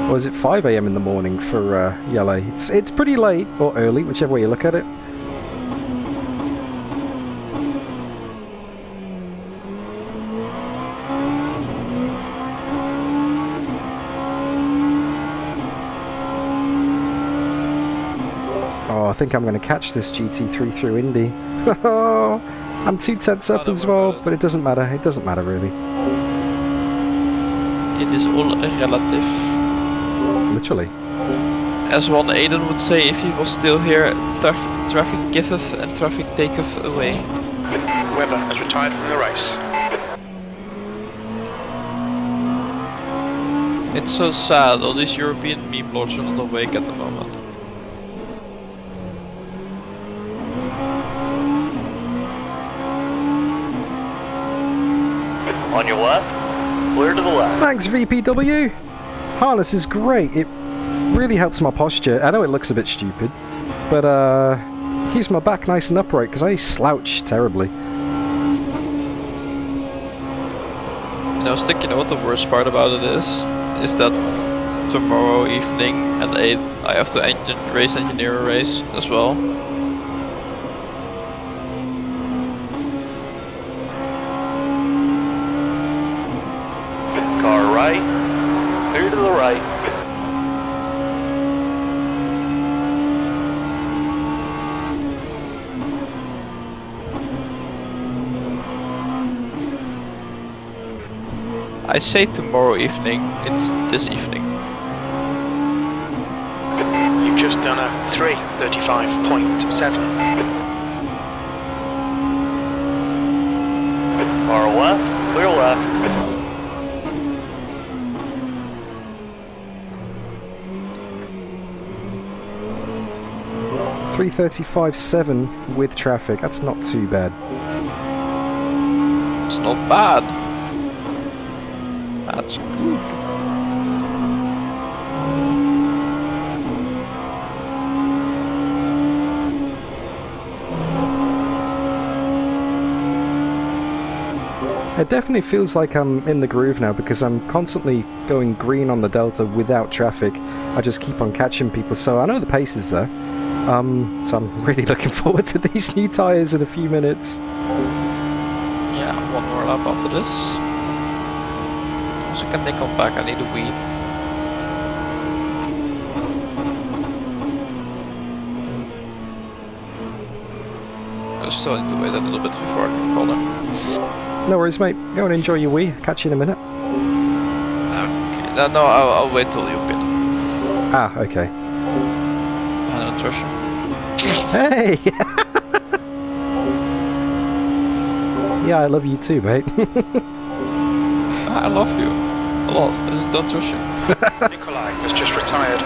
Or is it 5 AM in the morning for Jelle? It's pretty late, or early, whichever way you look at it. Oh, I think I'm going to catch this GT3 through Indy. I'm 2 tenths up as well, but it doesn't matter. It doesn't matter, really. It is all relative. Literally. As one Aiden would say if he was still here, traffic giveth and traffic taketh away. Webber has retired from the race. It's so sad, all these European meme lords are not awake at the moment. On your left, clear to the left. Thanks, VPW! Harness is great. It really helps my posture. I know it looks a bit stupid, but keeps my back nice and upright because I slouch terribly. And I was thinking, what the worst part about it is that tomorrow evening at 8 I have to race engineer a race as well. Car right, clear to the right. I say tomorrow evening, it's this evening. You've just done a 3:35.7. Car left, clear left. 3:35.7 with traffic. That's not too bad. It's not bad. That's good. It definitely feels like I'm in the groove now because I'm constantly going green on the Delta without traffic. I just keep on catching people, so I know the pace is there. So I'm really looking forward to these new tyres in a few minutes. Yeah, one more lap after this. So can they come back? I need a wee. I still need to wait a little bit before I can call them. No worries, mate. Go and enjoy your wee. Catch you in a minute. Okay. No, I'll wait till you pit. Ah, okay. And Trisha. Hey! Yeah, I love you too, mate. I love you a lot. Just don't Trisha. Nikolai has just retired.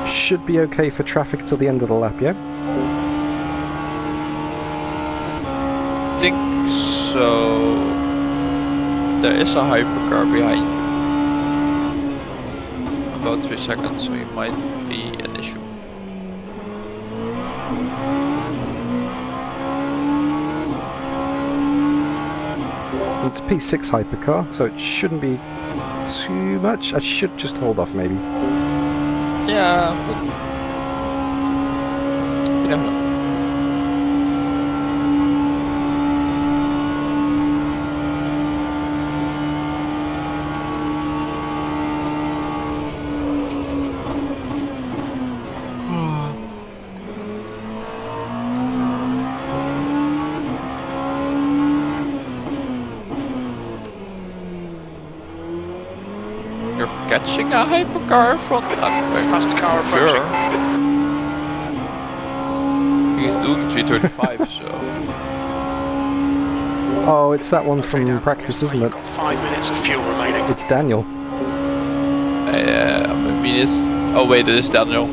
Should be okay for traffic till the end of the lap, yeah? I think so. There is a hypercar behind you. About 3 seconds, so it might be an issue. It's a P6 hypercar, so it shouldn't be too much. I should just hold off, maybe. Yeah, but you never know. You're catching a hypercar from Past the car approaching. sure. He's doing 335, so Oh, it's that one from practice, isn't it? Got 5 minutes of fuel remaining. It's Daniel. I mean it's... Oh wait, it is Daniel.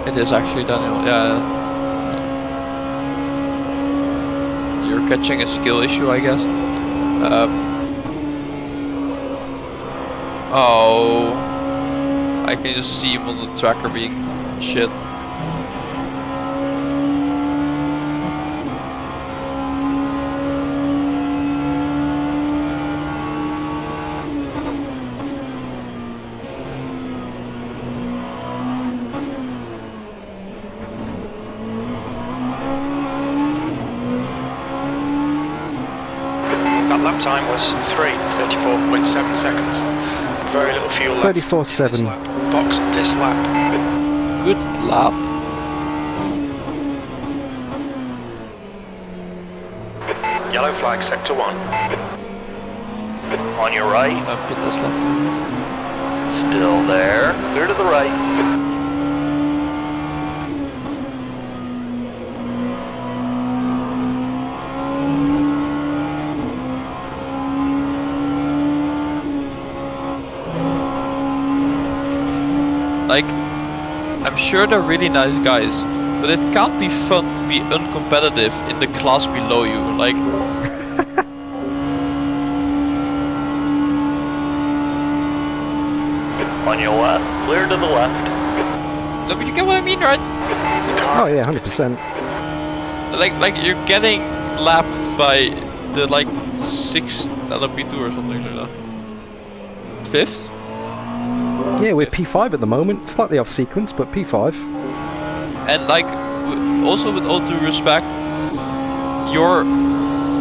It is actually Daniel, yeah. You're catching a skill issue, I guess. Oh... I can just see him on the tracker being shit. That lap time was 3:34.7 seconds. Very little fuel left. 34.7. Box this lap. Good lap. Yellow flag, sector 1. On your right. Pit this lap. Still there. Clear to the right. Like, I'm sure they're really nice guys, but it can't be fun to be uncompetitive in the class below you. Like, On your left. Clear to the left. I mean, you get what I mean, right? Oh yeah, 100%. Like you're getting lapped by the like 6th LMP2 or something like that. 5th? Yeah, we're P5 at the moment. Slightly off sequence, but P5. And like, also with all due respect, you're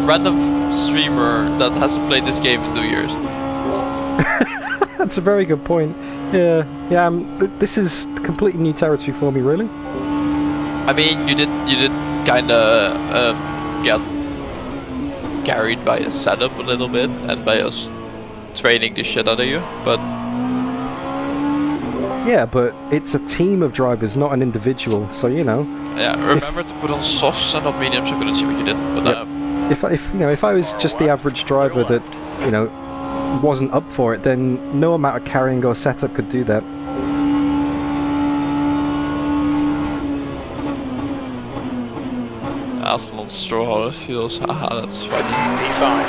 random streamer that hasn't played this game in 2 years. That's a very good point. Yeah, this is completely new territory for me, really. I mean, you did kinda get carried by the setup a little bit and by us training the shit out of you, but Yeah, but it's a team of drivers, not an individual. So you know. yeah. Remember to put on softs and not mediums. I couldn't see what you did, but If I was just the average driver that wasn't up for it, then no amount of carrying or setup could do that. Aston on straw hollow fuels. Haha, that's funny. P5.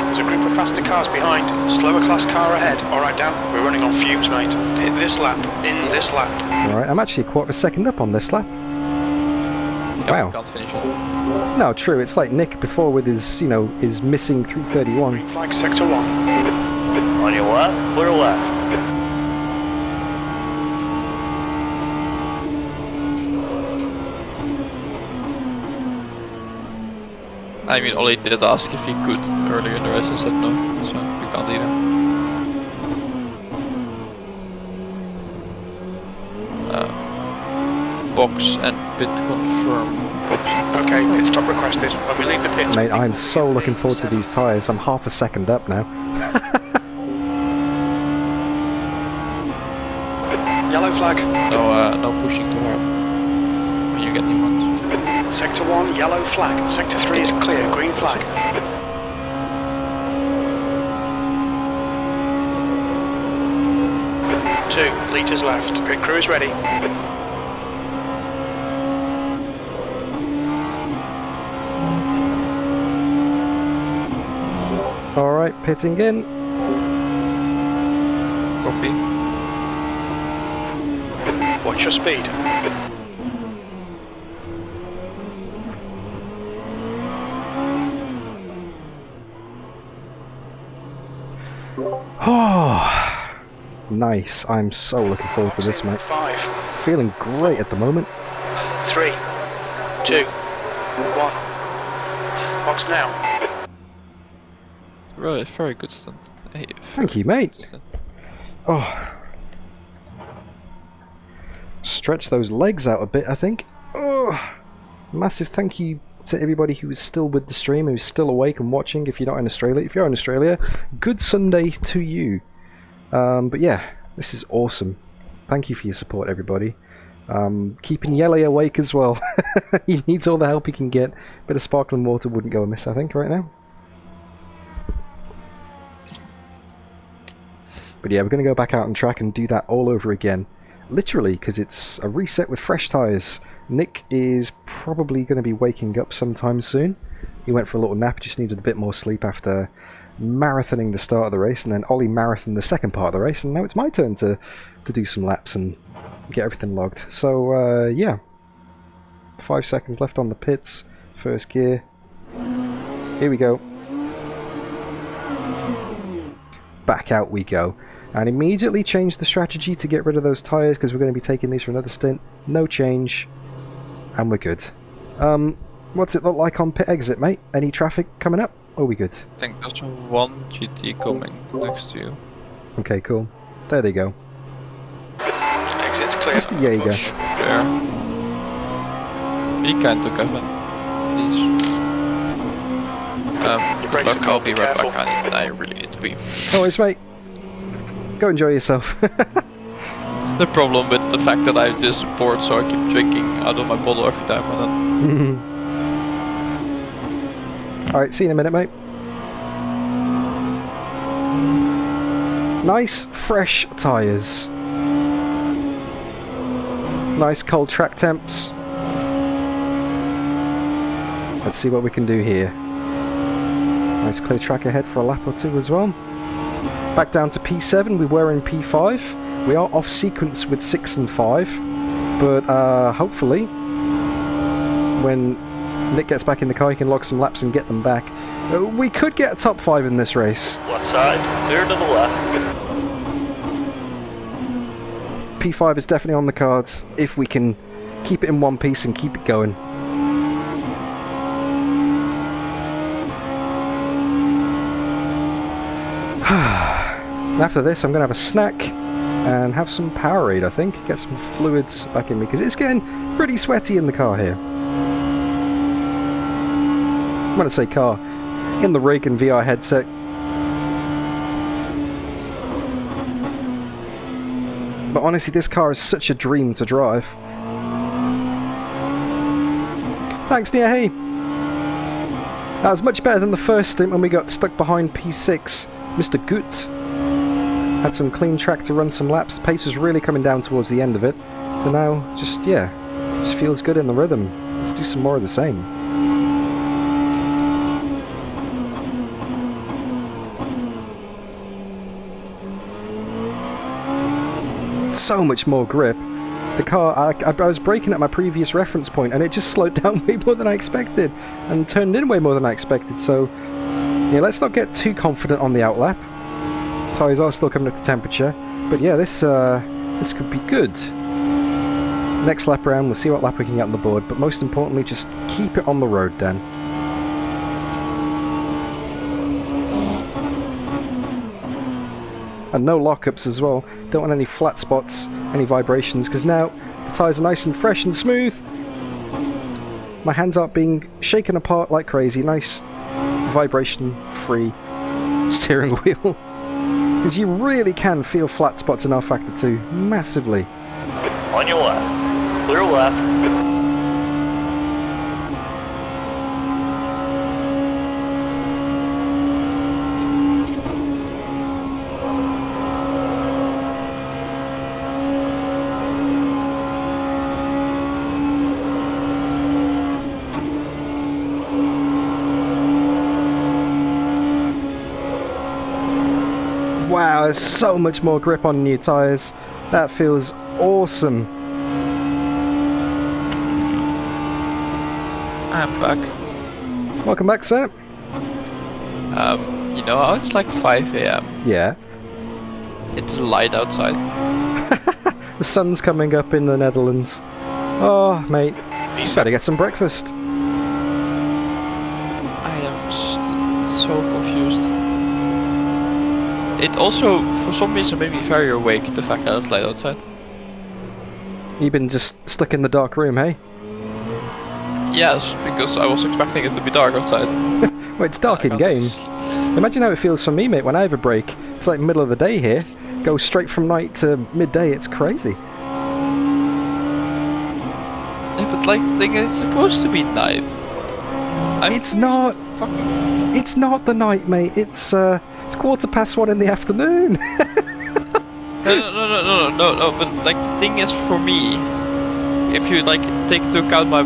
There's a group of faster cars behind. Slower class car ahead. Alright, Dan, we're running on fumes, mate. Hit this lap. In this lap. Alright, I'm actually a quarter of a second up on this lap. Yep, Wow. can't finish it. No, true. It's like Nick before with his, his missing 331. Flag sector 1. On your left. Clear left. I mean, Ollie did ask if he could earlier in the race. I said no, so we can't either. Box and pit confirm. Okay, pit stop requested. When we leave the pits. Mate, I'm so looking forward to these tyres. I'm half a second up now. Yellow flag. No pushing too hard when you get new ones. Sector 1, yellow flag. Sector 3 is clear, green flag. Two litres left. Pit crew is ready. Alright, pitting in. Copy. Watch your speed. Oh, nice. I'm so looking forward to this, mate. 5, Feeling great at the moment. 3, 2, 1. Box now. Really, very good stunt. Hey, Thank you, mate. stunt. Oh. Stretch those legs out a bit, I think. Oh. Massive thank you to everybody who is still with the stream, who's still awake and watching. If you're not in Australia, if you're in Australia, good Sunday to you. But yeah, this is awesome. Thank you for your support, everybody. Keeping Jelle awake as well. He needs all the help he can get. Bit of sparkling water wouldn't go amiss, I think, right now. But yeah, we're going to go back out on track and do that all over again. Literally, because it's a reset with fresh tyres. Nick is probably going to be waking up sometime soon. He went for a little nap, just needed a bit more sleep after marathoning the start of the race, and then Ollie marathoned the second part of the race, and now it's my turn to do some laps and get everything logged. So, yeah. 5 seconds left on the pits. First gear. Here we go. Back out we go. And immediately change the strategy to get rid of those tyres, because we're going to be taking these for another stint. No change. And we're good. What's it look like on pit exit, mate? Any traffic coming up? Or are we good? I think there's one GT coming next to you. Okay, cool. There they go. Exit's clear. Mr. Jaeger. There. Be kind to Kevin, please. Your brakes are I'll be right careful. back. I really need to be. No worries, mate. Go enjoy yourself. The problem with the fact that I have this support, so I keep drinking out of my bottle every time and then... Alright, see you in a minute, mate. Nice, fresh tyres. Nice cold track temps. Let's see what we can do here. Nice clear track ahead for a lap or two as well. Back down to P7, we were in P5. We are off sequence with 6 and 5. But hopefully, when Nick gets back in the car, he can log some laps and get them back. We could get a top 5 in this race. Left side, clear to the left. P5 is definitely on the cards if we can keep it in one piece and keep it going. After this, I'm going to have a snack and have some Powerade, I think. Get some fluids back in me, because it's getting pretty sweaty in the car here. I'm going to say car. In the rig and VR headset. But honestly, this car is such a dream to drive. Thanks, Nia. Hey! That was much better than the first stint when we got stuck behind P6. Mr. Gutt had some clean track to run some laps. The pace was really coming down towards the end of it. But now, just feels good in the rhythm. Let's do some more of the same. So much more grip. The car, I was braking at my previous reference point and it just slowed down way more than I expected and turned in way more than I expected. So, yeah, let's not get too confident on the outlap. Tyres are still coming up to temperature, but yeah, this could be good. Next lap around, we'll see what lap we can get on the board, but most importantly, just keep it on the road, Dan. And no lockups as well. Don't want any flat spots, any vibrations, because now the tyres are nice and fresh and smooth. My hands aren't being shaken apart like crazy. Nice vibration-free steering wheel. Because you really can feel flat spots in rFactor 2 massively. On your left, clear left. Wow, there's so much more grip on new tyres. That feels awesome. I'm back. Welcome back, sir. You know how it's like 5 AM? Yeah. It's light outside. The sun's coming up in the Netherlands. Oh, mate. You better get some breakfast. I am so confused. It also, for some reason, made me very awake, the fact that it's light outside. You've been just stuck in the dark room, hey? Yes, because I was expecting it to be dark outside. Well, it's dark in game. Imagine how it feels for me, mate, when I have a break. It's like middle of the day here. Go straight from night to midday, it's crazy. like, thing is, it's supposed to be night. It's not. Fucking... It's not the night, mate. It's 1:15 in the afternoon. No, but like the thing is for me, if you like take into account my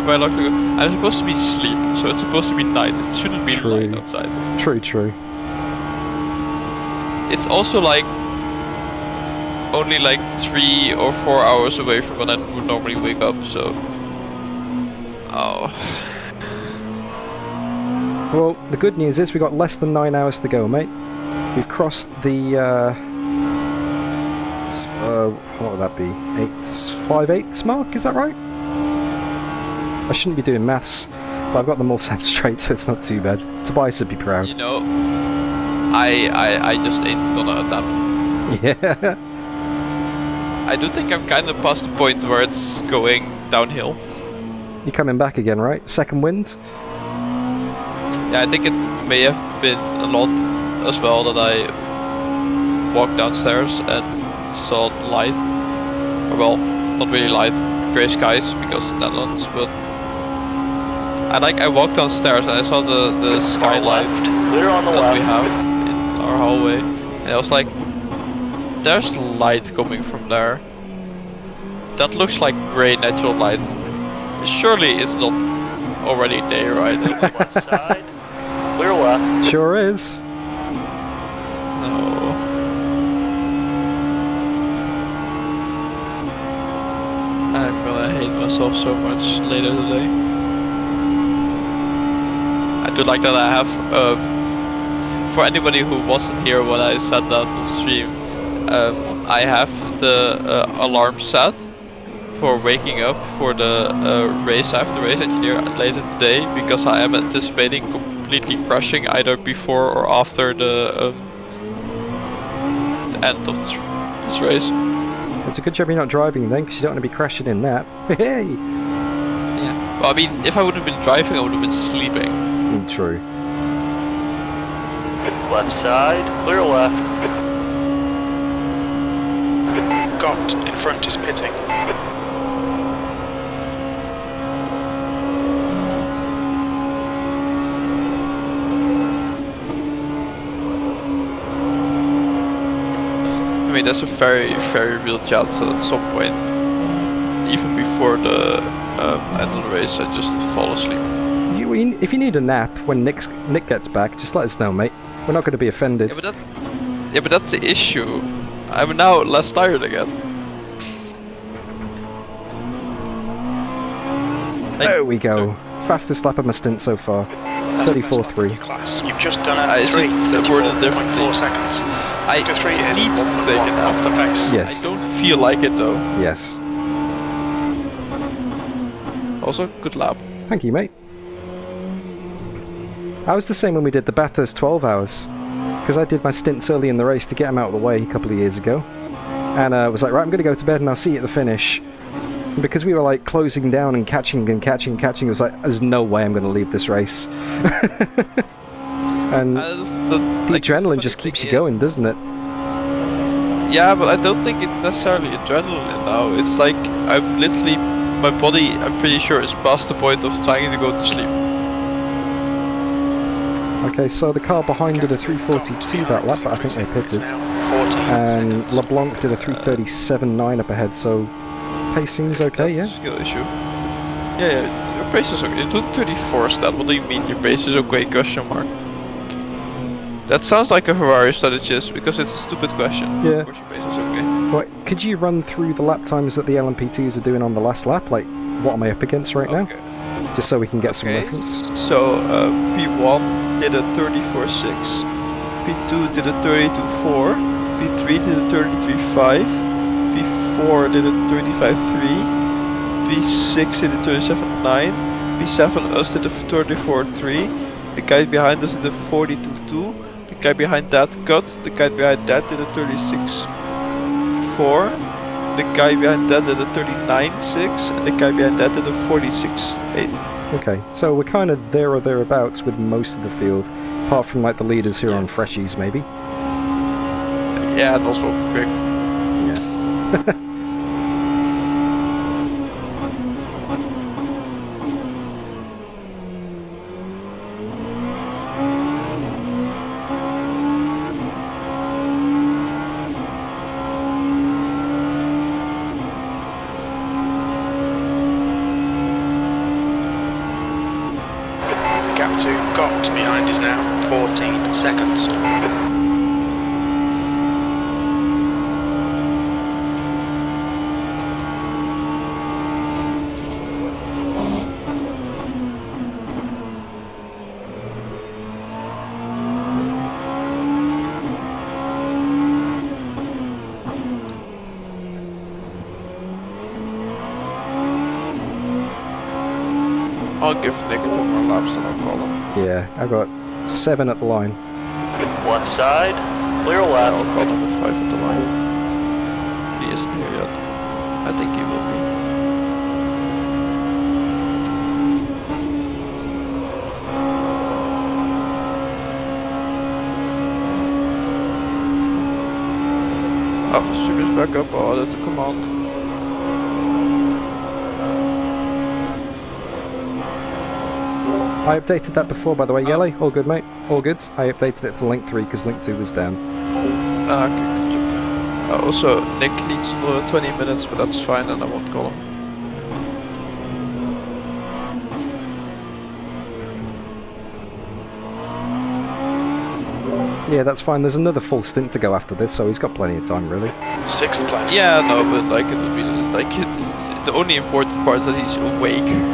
biological, I'm supposed to be asleep, so it's supposed to be night. It shouldn't be True. light outside. True. It's also like only like 3 or 4 hours away from when I would normally wake up, so... Oh... Well, the good news is we got less than 9 hours to go, mate. We've crossed the, what would that be? 5/8 mark, is that right? I shouldn't be doing maths, but I've got them all set straight, so it's not too bad. Tobias would be proud. You know, I just ain't gonna adapt. Yeah. I do think I'm kind of past the point where it's going downhill. You're coming back again, right? Second wind? Yeah, I think it may have been a lot as well that I walked downstairs and saw light. Or well, not really light, grey skies because Netherlands, but... I walked downstairs and I saw the skylight Clear on the that we left. have in our hallway. And I was like, there's light coming from there. That looks like grey natural light. Surely it's not already day, right? One side. Clear left. Sure is. No. I'm gonna hate myself so much later today. I do like that I have, for anybody who wasn't here when I said that on stream, I have the alarm set for waking up for the race. I have the race engineer later today because I am anticipating completely crashing either before or after the end of this race. It's a good job you're not driving then, because you don't want to be crashing in that. Hey! Yeah. Well, I mean, if I would have been driving, I would have been sleeping. True. Left side. Clear left. Gutt in front is pitting. I mean, there's a very, very real chance that at some point, even before the end of the race, I just fall asleep. If you need a nap when Nick gets back, just let us know, mate. We're not going to be offended. Yeah, but that's the issue. I'm now less tired again. There we go. Fastest lap of my stint so far. 34.3. Class. You've just done I a 3, think that worded differently. 34.4 seconds. I Sector 3 is need to take a nap. off the pace. Yes. I don't feel like it though. Yes. Also, good lap. Thank you, mate. I was the same when we did the Bathurst 12 hours. Because I did my stints early in the race to get them out of the way a couple of years ago. And I was like, right, I'm going to go to bed and I'll see you at the finish. And because we were like closing down and catching, it was like, there's no way I'm going to leave this race. And the adrenaline just keeps you going, doesn't it? Yeah, but I don't think it's necessarily adrenaline now. It's like, I'm literally, my body, I'm pretty sure, is past the point of trying to go to sleep. Okay, so the car behind did a 3:42 that lap, but I think they pitted. And LeBlanc did a 3:37.9 up ahead, so pacing's okay, yeah? That's a skill issue. Yeah, your pace is okay. You took 34 stat. What do you mean your pace is okay? Question mark. That sounds like a Ferrari strategist because it's a stupid question. Yeah. Of course your pace is okay. Right, could you run through the lap times that the LMP2s are doing on the last lap? Like, what am I up against right now? Just so we can get some reference. So, P1 did a 34.6, P2 did a 32.4, P3 did a 33.5, P4 did a 35.3, P6 did a 37.9, P7 us did a 34.3, the guy behind us did a 42.2, the guy behind that Gutt, the guy behind that did a 36.4, the guy behind that did a 39.6, and the guy behind that did a 46.8. Okay, so we're kind of there or thereabouts with most of the field, apart from like the leaders who are on freshies, maybe. Yeah, and also quick. Yeah. sector 2, Gutt behind is now 14 seconds. I'll give Nick 2 more laps and I'll call him. Yeah, I got 7 at the line. Left side, clear left. I'll call him with 5 at the line. If he isn't here yet. I think he will be. Oh, Sugar's back up. Oh, that's a command. I updated that before, by the way, Jelle. All good, mate. All good. I updated it to link 3 because link 2 was down. Okay, good job. Also, Nick needs another 20 minutes, but that's fine and I won't call him. Yeah, that's fine. There's another full stint to go after this, so he's got plenty of time, really. 6th place. Yeah, no, but like it would be like the only important part is that he's awake.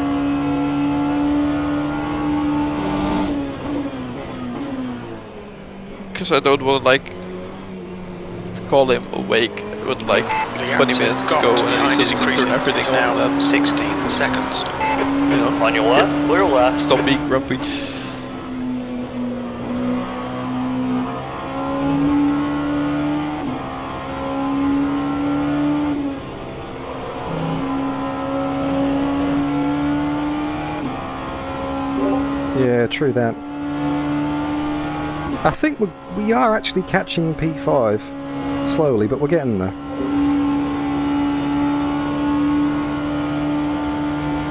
Because I don't want to like to call him awake with like 20 minutes to go and then he sits and turn everything on and 16 seconds. you know, On your left, clear left. stop being grumpy. Yeah, true that. I think we are actually catching P5 slowly, but we're getting there.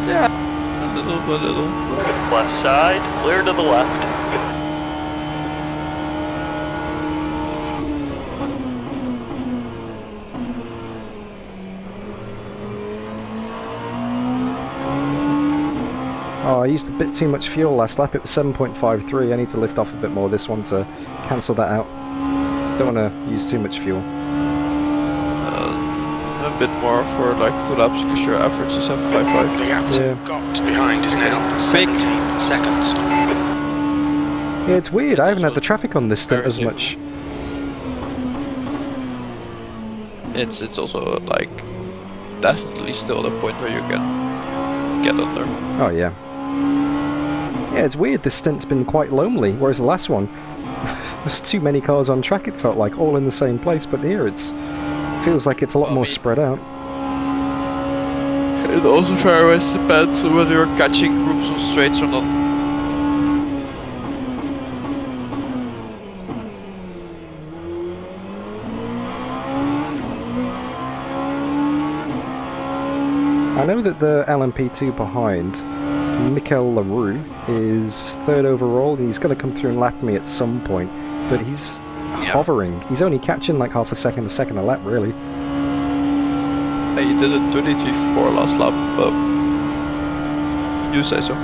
Yeah, a little by little. Left side, clear to the left. Oh, I used a bit too much fuel last lap. It was 7.53. I need to lift off a bit more this one to cancel that out. Don't want to use too much fuel. A bit more for like 2 laps because your average is 7.55. The gap Yeah. Gutt behind is now 17 seconds. Yeah, it's weird. I haven't had the traffic on this stint as Very much. It's also like definitely still the point where you can get under. Oh, yeah. Yeah, it's weird. This stint's been quite lonely, whereas the last one, there's too many cars on track, it felt like, all in the same place, but here feels like it's a lot more spread out. It also very much depends on whether you're catching groups on straights or not. I know that the LMP2 behind, Mikel Leroux, is 3rd overall, and he's going to come through and lap me at some point, but he's hovering. He's only catching like half a second a lap, really. He did a 33.4 last lap, but you say so.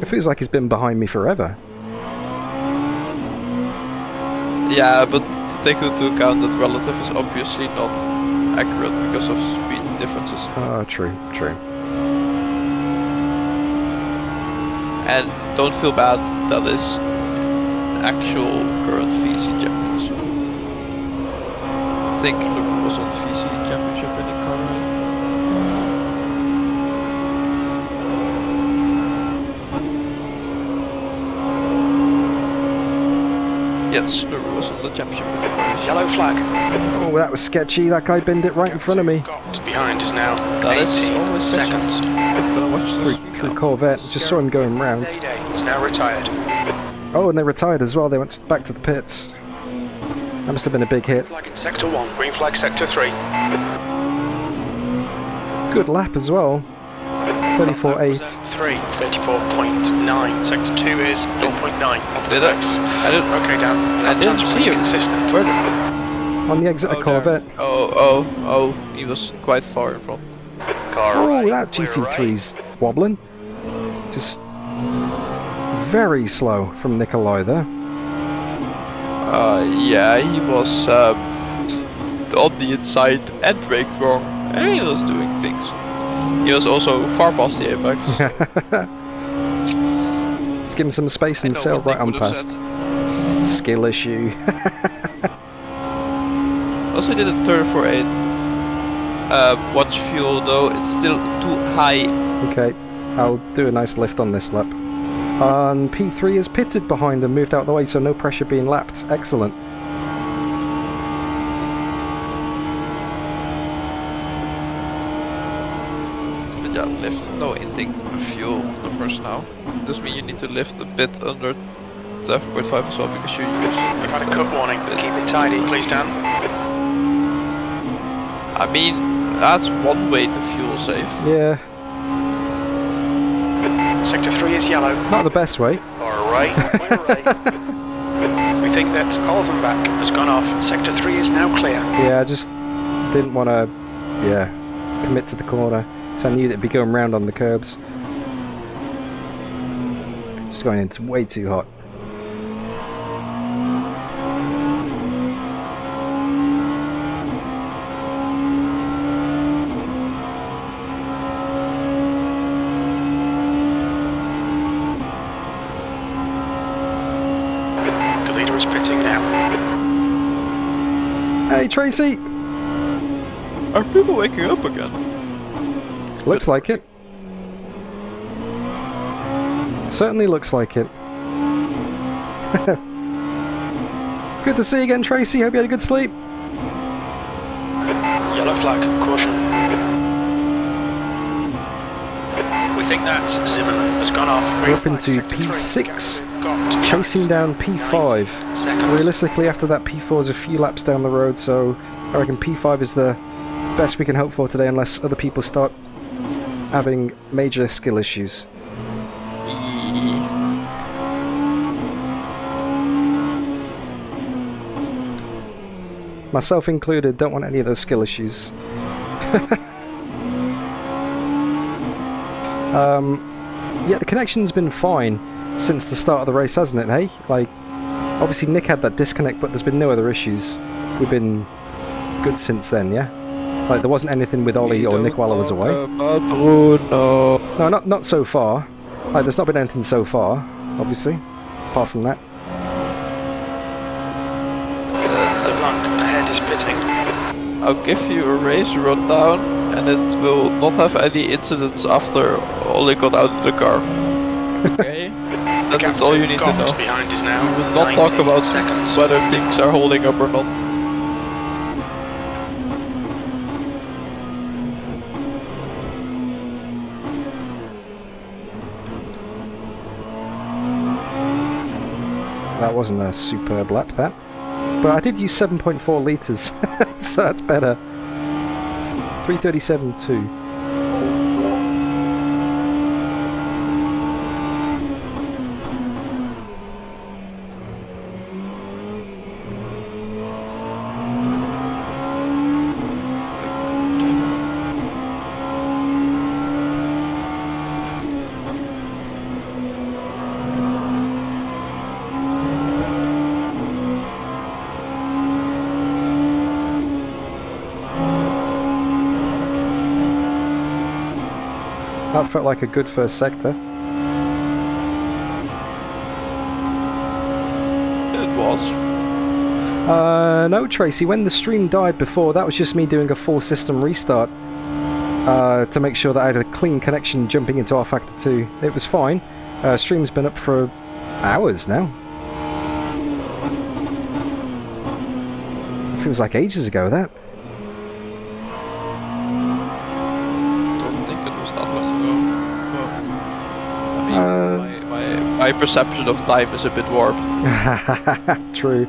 It feels like he's been behind me forever. Yeah, but to take into account that relative is obviously not accurate because of speed differences. Oh, true. And don't feel bad, that is actual current VC champions. I think Luke was on the VC championship in the car. Yes, Luke was on the championship in the car. Yellow flag. Oh, that was sketchy. That guy binned it right in front of me. Gutt behind is now That is 18 always seconds. Gonna watch this. Through Corvette. Just saw him going round. Day is now retired. Oh, and they retired as well. They went back to the pits. That must have been a big hit. Flag in sector 1, green flag sector 3. Good lap as well. 34.8. 3, 34.9. Sector 2 is 0.9 off the Did I? pace. I didn't. Okay, Dan. I didn't That's see pretty him. consistent. Where On the exit of Corvette. Oh, he was quite far in front. Car Oh, right, that clear GT3's wobbling. Just very slow from Nikolai there. Yeah, he was on the inside and braked wrong. And he was doing things. He was also far past the apex. Let's give him some space and sail right on past. Skill issue. Also did a 34.8. Watch fuel though, it's still too high. Okay, I'll do a nice lift on this lap. And P3 is pitted behind and moved out of the way, so no pressure being lapped. Excellent. But yeah, lift no intake fuel numbers now. Does mean you need to lift a bit under 7.5 as well because you use. We've had a cut warning. Keep it tidy, please, Dan. I mean, that's one way to fuel save. Yeah, Sector 3 is yellow. not the best way. Car right, clear right. We think that Colvenbach has gone off. Sector 3 is now clear. Yeah, I just didn't want to, commit to the corner. So I knew that it'd be going round on the curbs. Just going into way too hot. The leader is pitting now. Hey Tracy! Are people waking up again? Looks like it. Certainly looks like it. Good to see you again, Tracy. Hope you had a good sleep. Yellow flag, caution. We think that Zimmerman has gone off. We're up into P6, chasing down P5. Seconds. Realistically, after that, P4 is a few laps down the road, so I reckon P5 is the best we can hope for today, unless other people start having major skill issues. Myself included, don't want any of those skill issues. Yeah, the connection's been fine since the start of the race, hasn't it, hey? Like, obviously Nick had that disconnect, but there's been no other issues. We've been good since then, yeah? Like, there wasn't anything with Ollie or Nick while I was away. No. No, not so far. Like, there's not been anything so far, obviously, apart from that. LeBlanc ahead is pitting. I'll give you a race rundown, and it will not have any incidents after Ollie got out of the car. Okay? That's all you need to know. Behind is now. We will not talk about seconds. whether things are holding up or not. That wasn't a superb lap, that. But I did use 7.4 litres, so that's better. 3:37.2. That felt like a good first sector. It was. No, Tracy, when the stream died before, that was just me doing a full system restart to make sure that I had a clean connection jumping into rFactor 2. It was fine. Stream's been up for hours now. It feels like ages ago, that. My perception of time is a bit warped. True.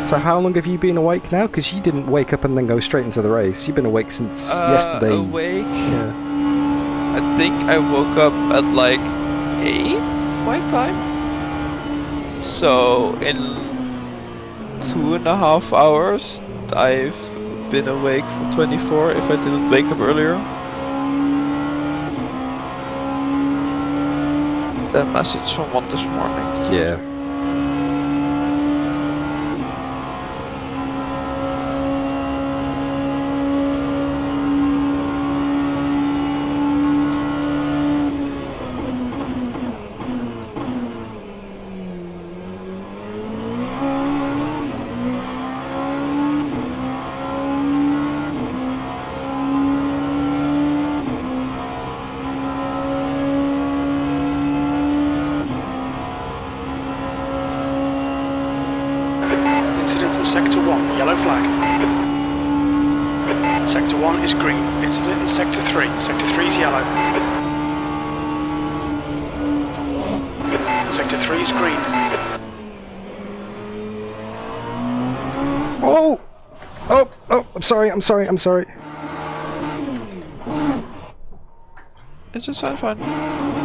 So how long have you been awake now? Because you didn't wake up and then go straight into the race. You've been awake since yesterday. Awake? Yeah. I I think I woke up at like 8 my time. So in 2.5 hours, I've been awake for 24 if I didn't wake up earlier. That message someone this morning. Yeah. Sector 1, yellow flag. Sector 1 is green. Incident in Sector 3. Sector 3 is yellow. Sector 3 is green. Oh! Oh! Oh! I'm sorry. It's just fine.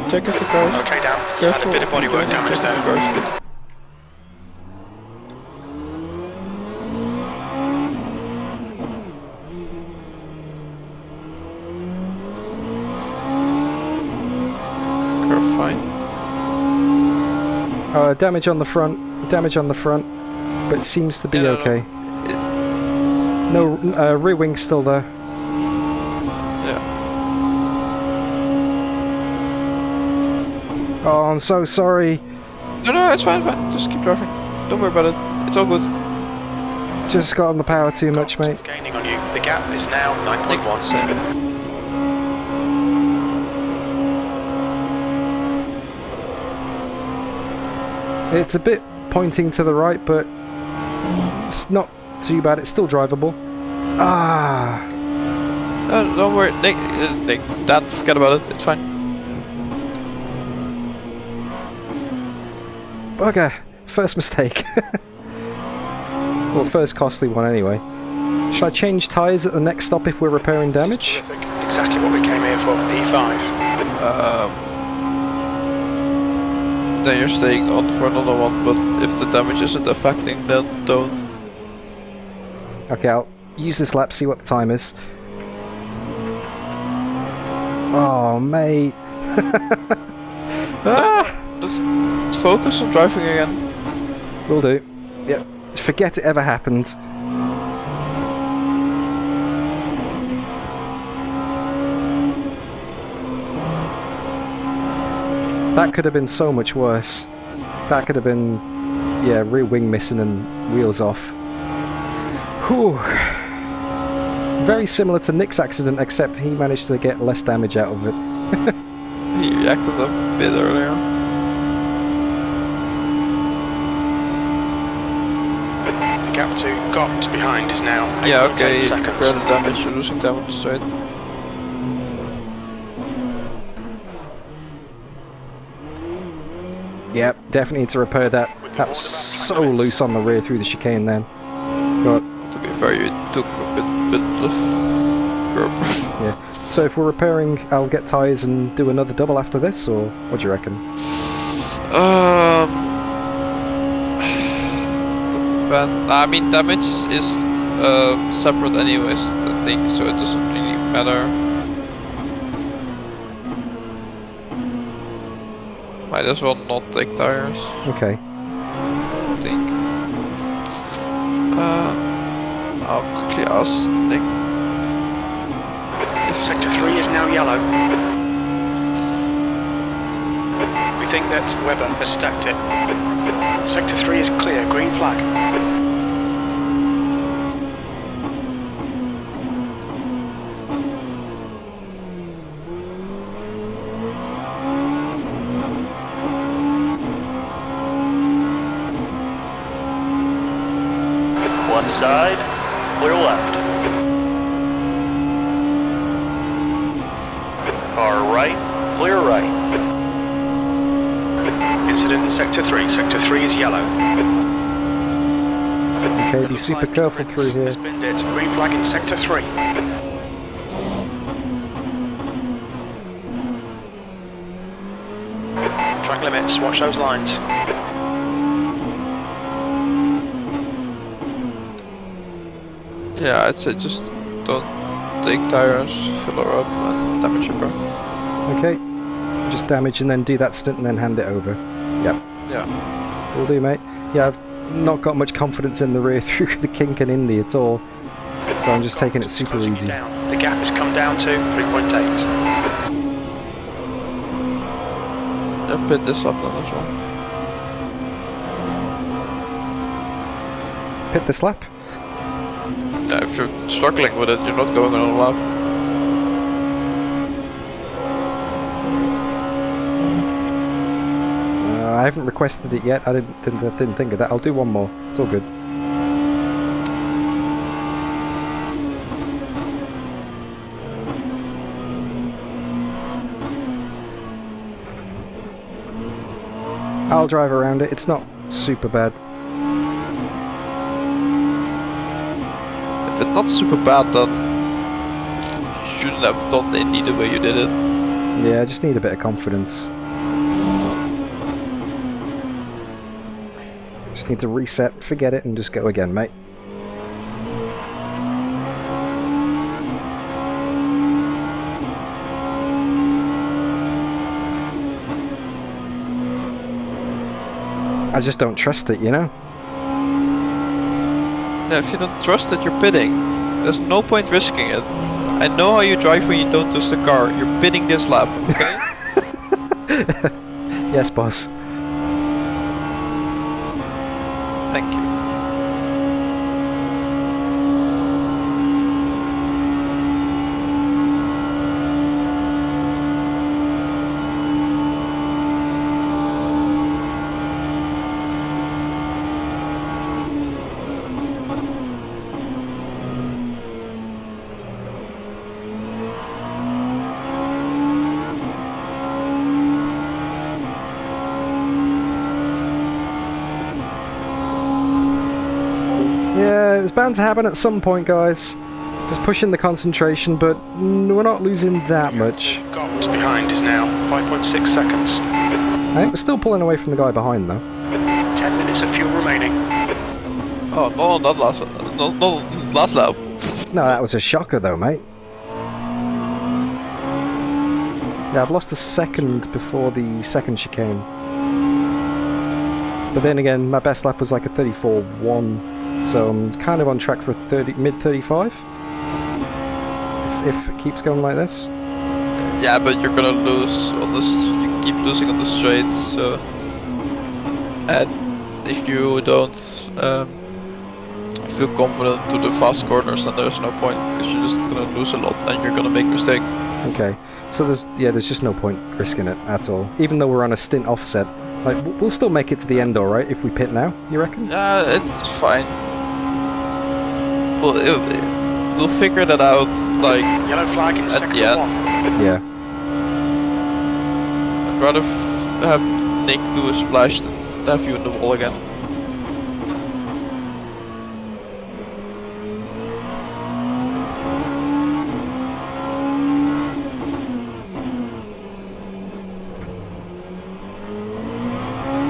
Check if the cars. Okay, down. Careful. Had a bit of bodywork damage there. Damage on the front, but it seems to be okay. No, rear wing's still there. Yeah. Oh, I'm so sorry. No, it's fine. Just keep driving. Don't worry about it. It's all good. Just got on the power too much, mate. Gaining on you. The gap is now 9.17. It's a bit pointing to the right, but it's not too bad. It's still drivable. Ah. No, don't worry, Nick. Dan, forget about it. It's fine. Okay, first mistake. Well, first costly one anyway. Should I change tyres at the next stop if we're repairing damage? Exactly what we came here for. P5. Then you're staying on for another one, but if the damage isn't affecting, then don't. Okay, I'll use this lap, see what the time is. Oh, mate. Let's focus on driving again. Will do. Yep. Forget it ever happened. That could have been so much worse. That could have been, yeah, rear wing missing and wheels off. Whew. Very similar to Nick's accident, except he managed to get less damage out of it. He reacted a bit earlier. The gap to Gutt behind is now 8.8 Yeah, okay, seconds. repair the damage, you're losing damage straight. Yep, definitely need to repair that. That was so loose on the rear through the chicane then. But To be fair, you took a bit of curb. yeah. So if we're repairing, I'll get tyres and do another double after this, or what do you reckon? I mean, damage is separate anyways, I think, so it doesn't really matter. Might as well not take tires, Okay. I think. I'll quickly ask Nick. Sector 3 is now yellow. We think that Webber has stacked it. Sector 3 is clear, green flag. One side, clear left. Car right, clear right. Incident in Sector 3. Sector 3 is yellow. Okay, be super careful through here. Has been dead. Green flag in Sector 3. Track limits, watch those lines. Yeah, I'd say just don't take tires, fill her up, and damage your car. Okay. Just damage and then do that stint and then hand it over. Yep. Yeah. Will do, mate. Yeah, I've not got much confidence in the rear through the kink and Indy at all. So I'm just taking it super easy. The gap has come down to 3.8. Yeah, pit this up then as well. Pit this lap. Yeah, if you're struggling with it, you're not going on a lap. I haven't requested it yet. I didn't think of that. I'll do one more. It's all good. I'll drive around it. It's not super bad. If it's not super bad, then you shouldn't have done the Indy the way you did it. Yeah, I just need a bit of confidence. Just need to reset, forget it, and just go again, mate. I just don't trust it, you know? Yeah, if you don't trust it, you're pitting. There's no point risking it. I know how you drive when you don't trust the car. You're pitting this lap, okay? Yes, boss. Thank you. Yeah, it was bound to happen at some point, guys. Just pushing the concentration, but we're not losing that much. Gutt behind is now 5.6 seconds. Right, we're still pulling away from the guy behind, though. 10 minutes of fuel remaining. Oh, no, not last lap. No, that was a shocker, though, mate. Yeah, I've lost a second before the second chicane. But then again, my best lap was like a 34.1, so I'm kind of on track for a mid-35. If it keeps going like this. Yeah, but you're gonna lose on this. You keep losing on the straights, so. And if you don't feel confident to the fast corners, then there's no point, because you're just gonna lose a lot and you're gonna make a mistake. Okay, so there's just no point risking it at all. Even though we're on a stint offset, like we'll still make it to the end, all right? If we pit now, you reckon? Yeah, it's fine. We'll figure that out, like, Yellow flag in at sector the end. 1. Yeah. I'd rather have Nick do a splash than have you in the wall again.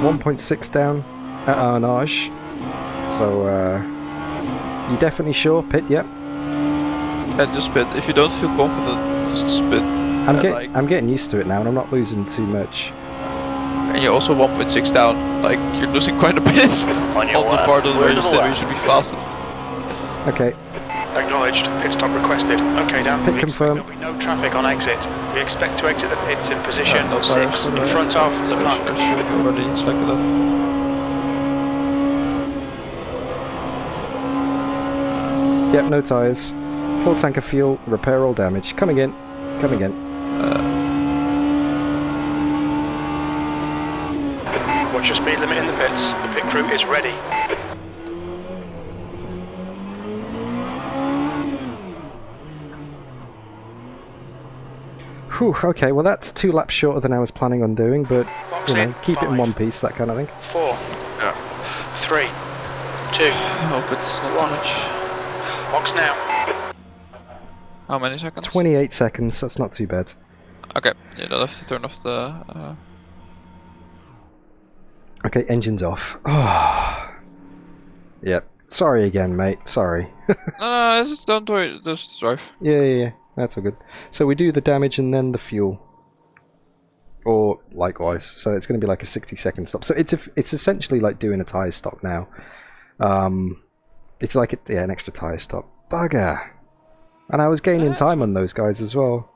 .6 down at Arnage. So, you definitely sure? Pit, yep. Yeah, just pit. If you don't feel confident, just pit. I'm getting used to it now, and I'm not losing too much. And you're also 1.6 down. Like, you're losing quite a bit on the part of the where you should be fastest. Okay. Acknowledged. Pit stop requested. Okay, down. Pit confirmed. There'll be no traffic on exit. We expect to exit the pits in position No 6 in front of the I plug. should have already selected that. Yep, no tyres. Full tank of fuel, repair all damage. Coming in. Coming in. Watch your speed limit in the pits. The pit crew is ready. Whew, okay, well that's 2 laps shorter than I was planning on doing, but, you know, keep it in one piece, that kind of thing. 4, 3, 2, I hope it's not too much. box now. How many seconds? 28 seconds, that's not too bad. Okay, you don't have to turn off the Okay, engine's off. Oh. Yep. Sorry again, mate. Sorry. No, don't worry. Just drive. Yeah. That's all good. So we do the damage and then the fuel. Or likewise. So it's going to be like a 60-second stop. So it's essentially like doing a tyre stop now. It's like an extra tyre stop. Bugger. And I was gaining time on those guys as well.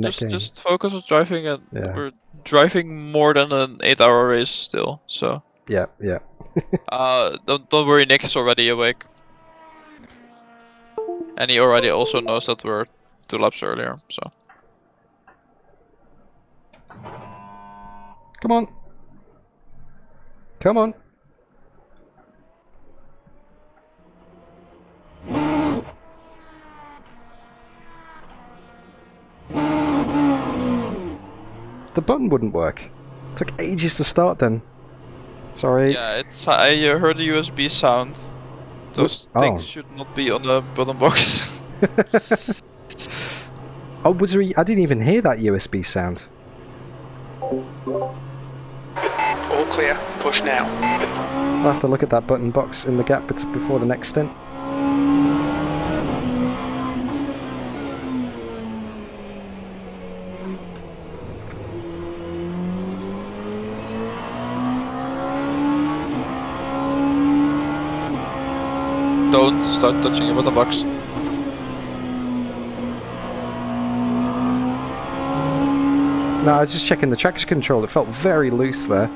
Just focus on driving, and we're driving more than an 8-hour race still. So yeah. don't worry, Nick is already awake, and he already also knows that we're 2 laps earlier. So come on. The button wouldn't work. Took ages to start then. Sorry. yeah, I heard the USB sound. Those things should not be on the button box. Oh, was there? I didn't even hear that USB sound. All clear. Push now. I'll have to look at that button box in the gap before the next stint. Don't start touching your button box. No, I was just checking the traction control. It felt very loose there.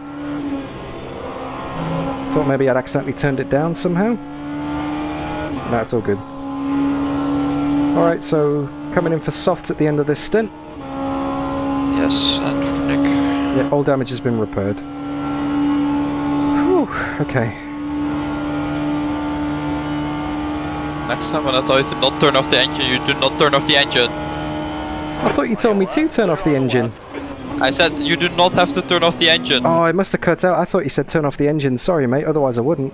Thought maybe I'd accidentally turned it down somehow. No, it's all good. Alright, so coming in for softs at the end of this stint. Yes, and for Nick. Yeah, all damage has been repaired. Whew, okay. Next time when I tell you to not turn off the engine, you do not turn off the engine. I thought you told me to turn off the engine. I said you do not have to turn off the engine. Oh, I must have cut out. I thought you said turn off the engine. Sorry, mate. Otherwise I wouldn't.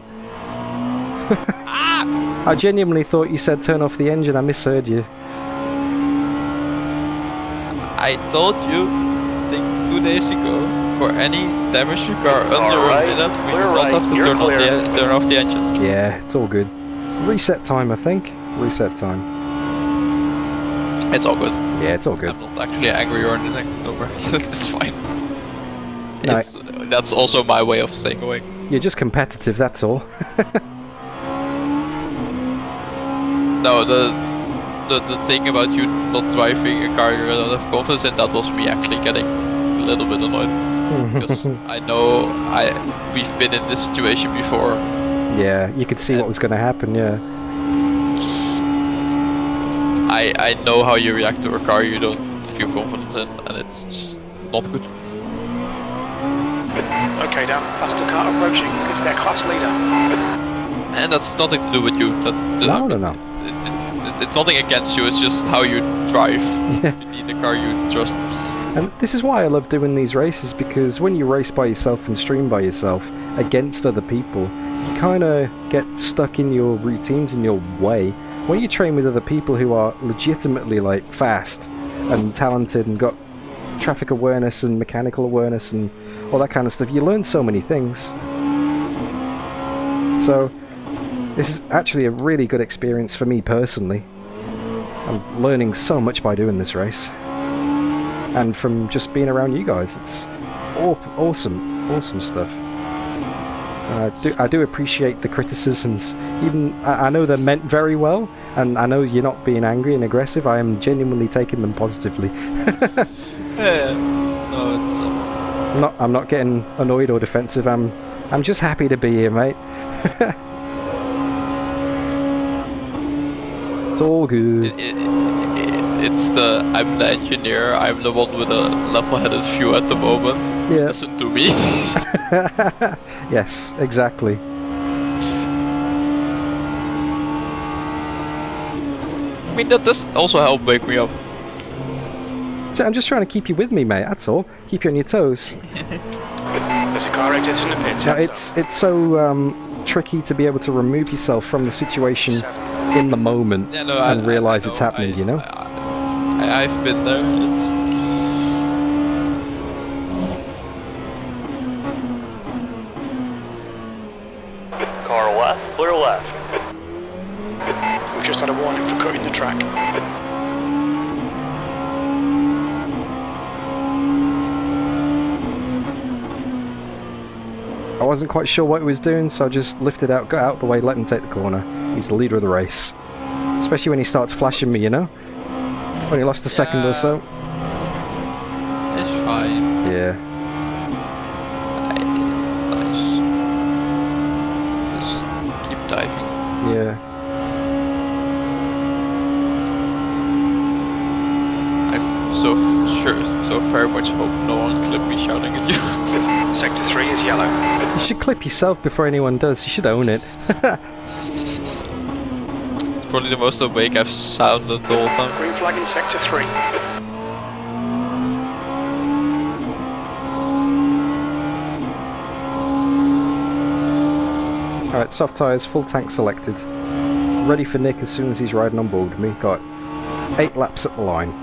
I genuinely thought you said turn off the engine. I misheard you. I told you, I think 2 days ago, for any damage to car under a minute, we do not have to turn off the engine. Yeah, it's all good. Reset time, I think. Reset time. It's all good. Yeah, it's all good. I'm not actually angry or anything. Don't worry. It's fine. No. That's also my way of staying awake. You're just competitive, that's all. No, the thing about you not driving a car you don't have confidence in, that was me actually getting a little bit annoyed. Because I know we've been in this situation before. Yeah, you could see what was going to happen, yeah. I know how you react to a car you don't feel confident in, and it's just not good. Okay, Dan. Faster car approaching. It's their class leader. And that's nothing to do with you. No. It's nothing against you, it's just how you drive. Yeah. You need a car you trust. And this is why I love doing these races, because when you race by yourself and stream by yourself against other people, you kind of get stuck in your routines and your way. When you train with other people who are legitimately like fast and talented and got traffic awareness and mechanical awareness and all that kind of stuff, you learn so many things. So this is actually a really good experience for me personally. I'm learning so much by doing this race. And from just being around you guys, it's awesome stuff. I do appreciate the criticisms. Even I know they're meant very well, and I know you're not being angry and aggressive. I am genuinely taking them positively. Yeah, no, it's. I'm not getting annoyed or defensive. I'm just happy to be here, mate. It's all good. It's I'm the engineer, I'm the one with a level-headed view at the moment. Yeah. Listen to me. Yes, exactly. I mean, that does also help wake me up. So I'm just trying to keep you with me, mate, that's all. Keep you on your toes. There's a car exit in the pit. Now, it's so tricky to be able to remove yourself from the situation in the moment and realise it's happening, you know? I've been there. Car left, clear left. We've just had a warning for cutting the track. I wasn't quite sure what he was doing, so I just lifted out, got out of the way, let him take the corner. He's the leader of the race. Especially when he starts flashing me, you know? Only lost a second or so. It's fine. Yeah. Nice. Just keep diving. Yeah. So very much hope no one clip me shouting at you. Sector 3 is yellow. You should clip yourself before anyone does. You should own it. It's probably the most awake I've sounded the whole time. Green flag in Sector 3. Alright, soft tyres, full tank selected. Ready for Nick as soon as he's riding on board with me. Got 8 laps at the line.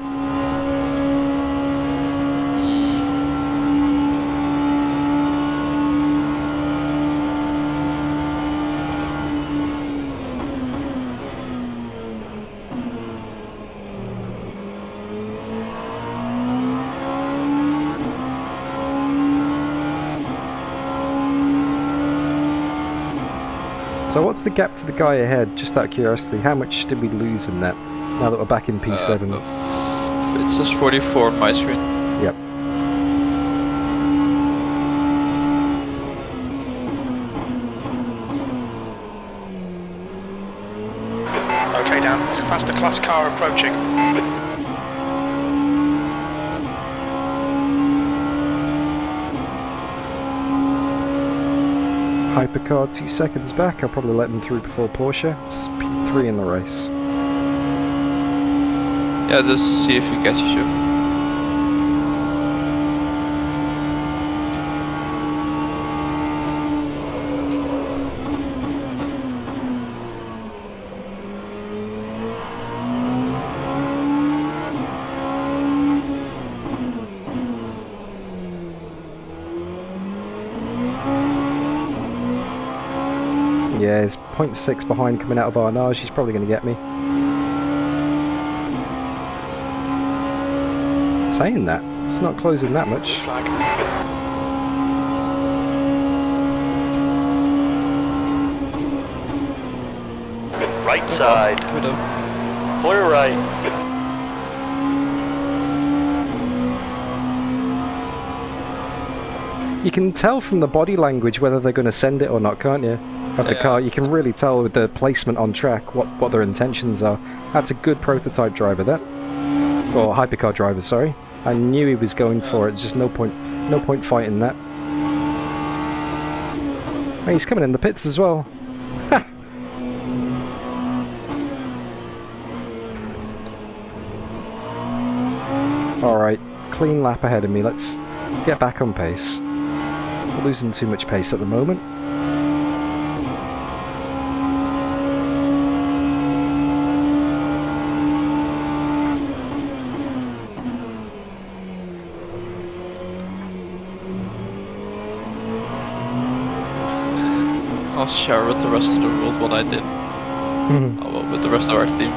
So what's the gap to the guy ahead, just out of curiosity? How much did we lose in that, now that we're back in P7? It says 44 on my screen. Yep. Okay, Dan, there's a faster class car approaching. Hypercar 2 seconds back. I'll probably let him through before Porsche. It's P3 in the race. Yeah, just see if you catch you. Yeah, he's 0.6 behind coming out of Arnage. He's probably going to get me. Saying that, it's not closing that much. Flag. Right side, Good up. clear right. You can tell from the body language whether they're going to send it or not, can't you? Of the Yeah. car, you can really tell with the placement on track what their intentions are. That's a good prototype driver, that. Or hypercar driver, sorry. I knew he was going for it. There's just no point fighting that. Oh, he's coming in the pits as well. Ha! Alright, clean lap ahead of me. Let's get back on pace. We're losing too much pace at the moment. I'll share with the rest of the world what I did. Oh, well, with the rest of our team.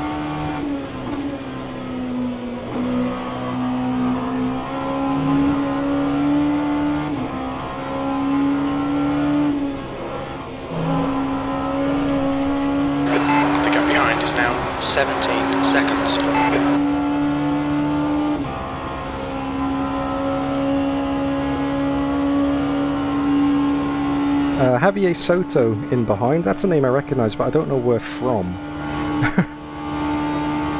The gap behind is now 17 seconds. Javier Soto in behind. That's a name I recognise, but I don't know where from.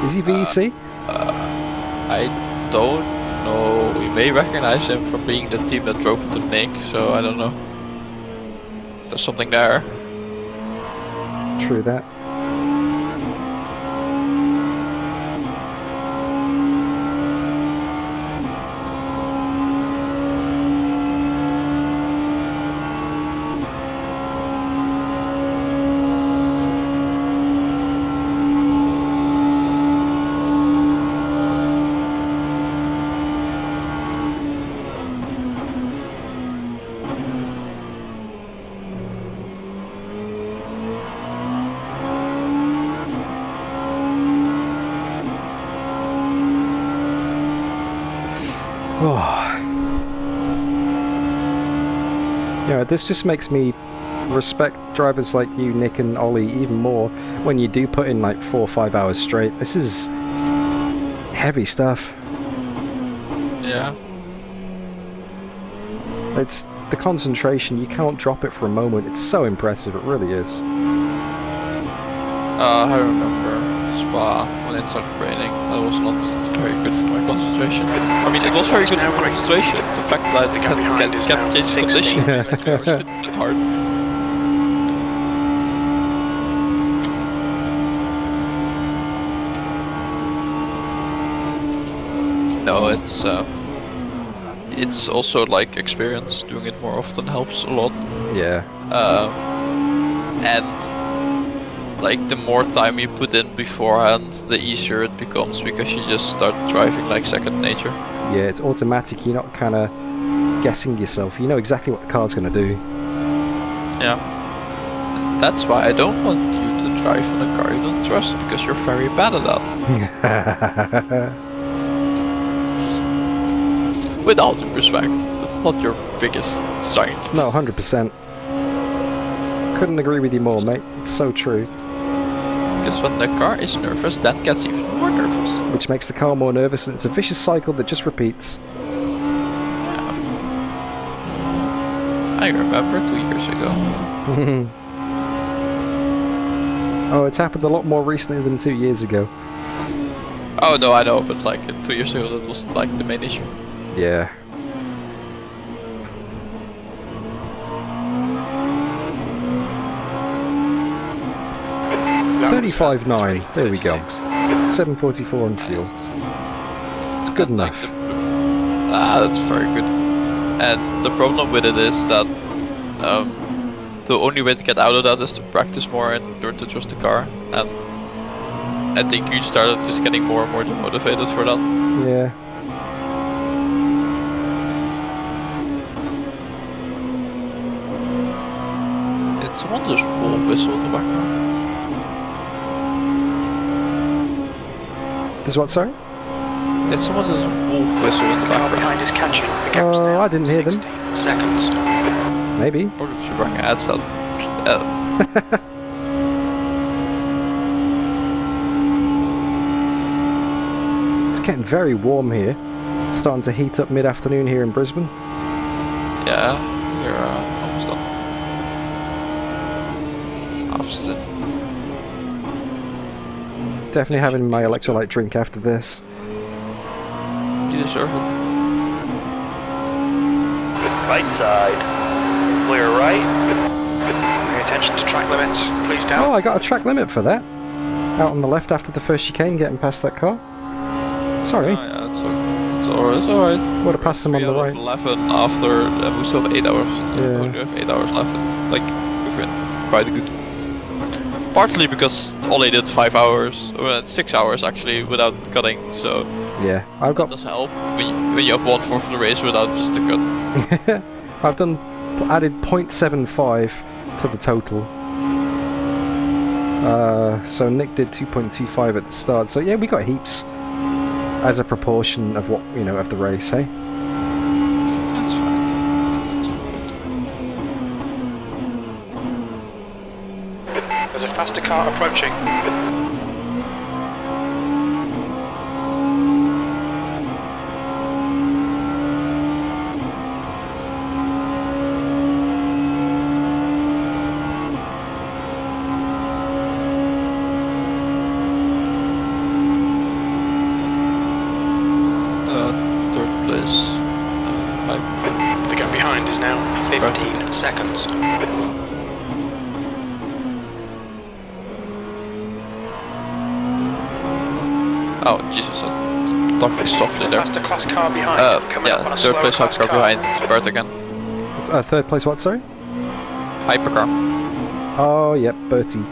Is he VEC? I don't know. We may recognize him from being the team that drove into Nick, so I don't know. There's something there. True that. This just makes me respect drivers like you, Nick and Ollie, even more when you do put in like 4 or 5 hours straight. This is heavy stuff. Yeah. It's the concentration, you can't drop it for a moment. It's so impressive, it really is. I remember Spa when it started raining. That was not very good for my concentration. I mean, it was very good for my concentration. The fact that I kept changing conditions was a bit hard. No, it's also like experience. Doing it more often helps a lot. Yeah. And like the more time you put in beforehand, the easier it becomes because you just start driving like second nature. Yeah, it's automatic. You're not kind of guessing yourself. You know exactly what the car's going to do. Yeah. That's why I don't want you to drive on a car you don't trust, because you're very bad at that. With all due respect, it's not your biggest strength. No, 100%. Couldn't agree with you more, mate. It's so true. Because when the car is nervous, that gets even more nervous. Which makes the car more nervous, and it's a vicious cycle that just repeats. Yeah. I remember 2 years ago. Oh, it's happened a lot more recently than 2 years ago. Oh no, I know, but like 2 years ago that was like the main issue. Yeah. $35.9. There we go. $7.44 on fuel. It's good enough. That's very good. And the problem with it is that the only way to get out of that is to practice more and learn to trust the car. And I think you started just getting more and more demotivated for that. Yeah. Did someone just blow a whistle in the background? There's what, sorry? Did someone just wolf whistle in the Car background? behind is catching. The gap's Oh, now I didn't hear them. 16 seconds. Maybe. Probably should bring a headset. It's getting very warm here. Starting to heat up mid-afternoon here in Brisbane. Yeah, you're almost done. Half Stint. Definitely having my electrolyte drink after this. You deserve it. Right side. Clear right. Pay attention to track limits. Please down. Oh, I got a track limit for that. Out on the left after the first chicane, getting past that car. Sorry. Oh, yeah, it's alright. Would have passed them on the right. 11 after, and we still have 8 hours. Yeah. We have 8 hours left. It's like we've been quite good. Partly because Ollie did 5 hours, 6 hours actually, without cutting. So Yeah, I've that got. does help when you have 1/4 of the race without just a cut. I've added 0.75 to the total. So Nick did 2.25 at the start. So yeah, we got heaps as a proportion of what of the race. Hey. That's fine. That's all good. There's a faster car approaching. Third place. The gap behind is now 15 seconds. Oh Jesus! Talk me softly there. Faster class car behind. Coming up on Yeah, a third slower place class hypercar car. behind. Bert again. Third place, what? Sorry. Hypercar. Oh, yep, Bertie.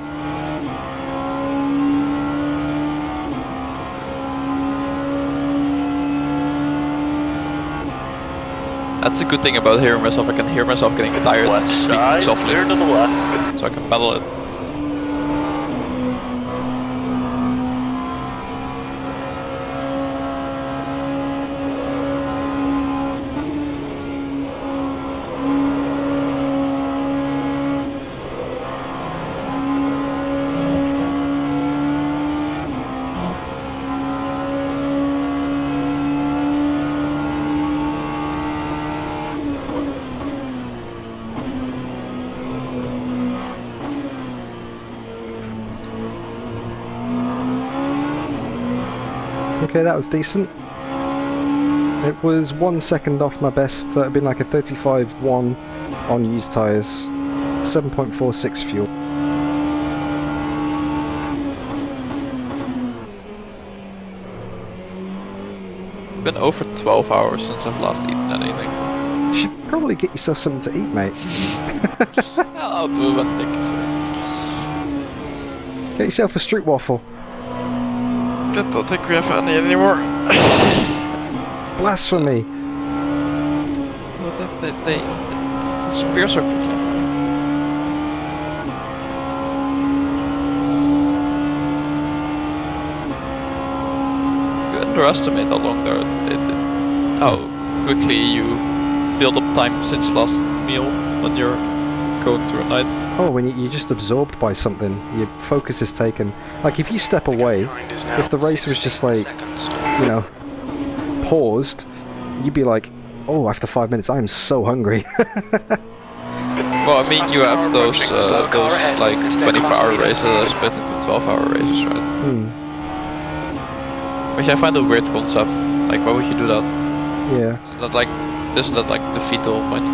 That's a good thing about hearing myself. I can hear myself getting tired and Left speaking side. softly, Clear to the left. so I can pedal it. Okay, that was decent. It was 1 second off my best. It'd been like a 35.1 on used tyres. 7.46 fuel. It's been over 12 hours since I've last eaten anything. You should probably get yourself something to eat, mate. I'll do that, thank you, sir. Get yourself a street waffle. I don't think we have any anymore. Blasphemy. Well, they disappears so quickly. You underestimate how long how quickly you build up time since last meal when you're going through a night. Oh, when you're just absorbed by something, your focus is taken. Like if you step away, if the race was just like, you know, paused, you'd be like, oh, after 5 minutes, I am so hungry. Well, I mean, you have those like 24-hour races that are split into 12-hour races, right? Which I find a weird concept. Like, why would you do that? Yeah. Doesn't that like defeat the whole point?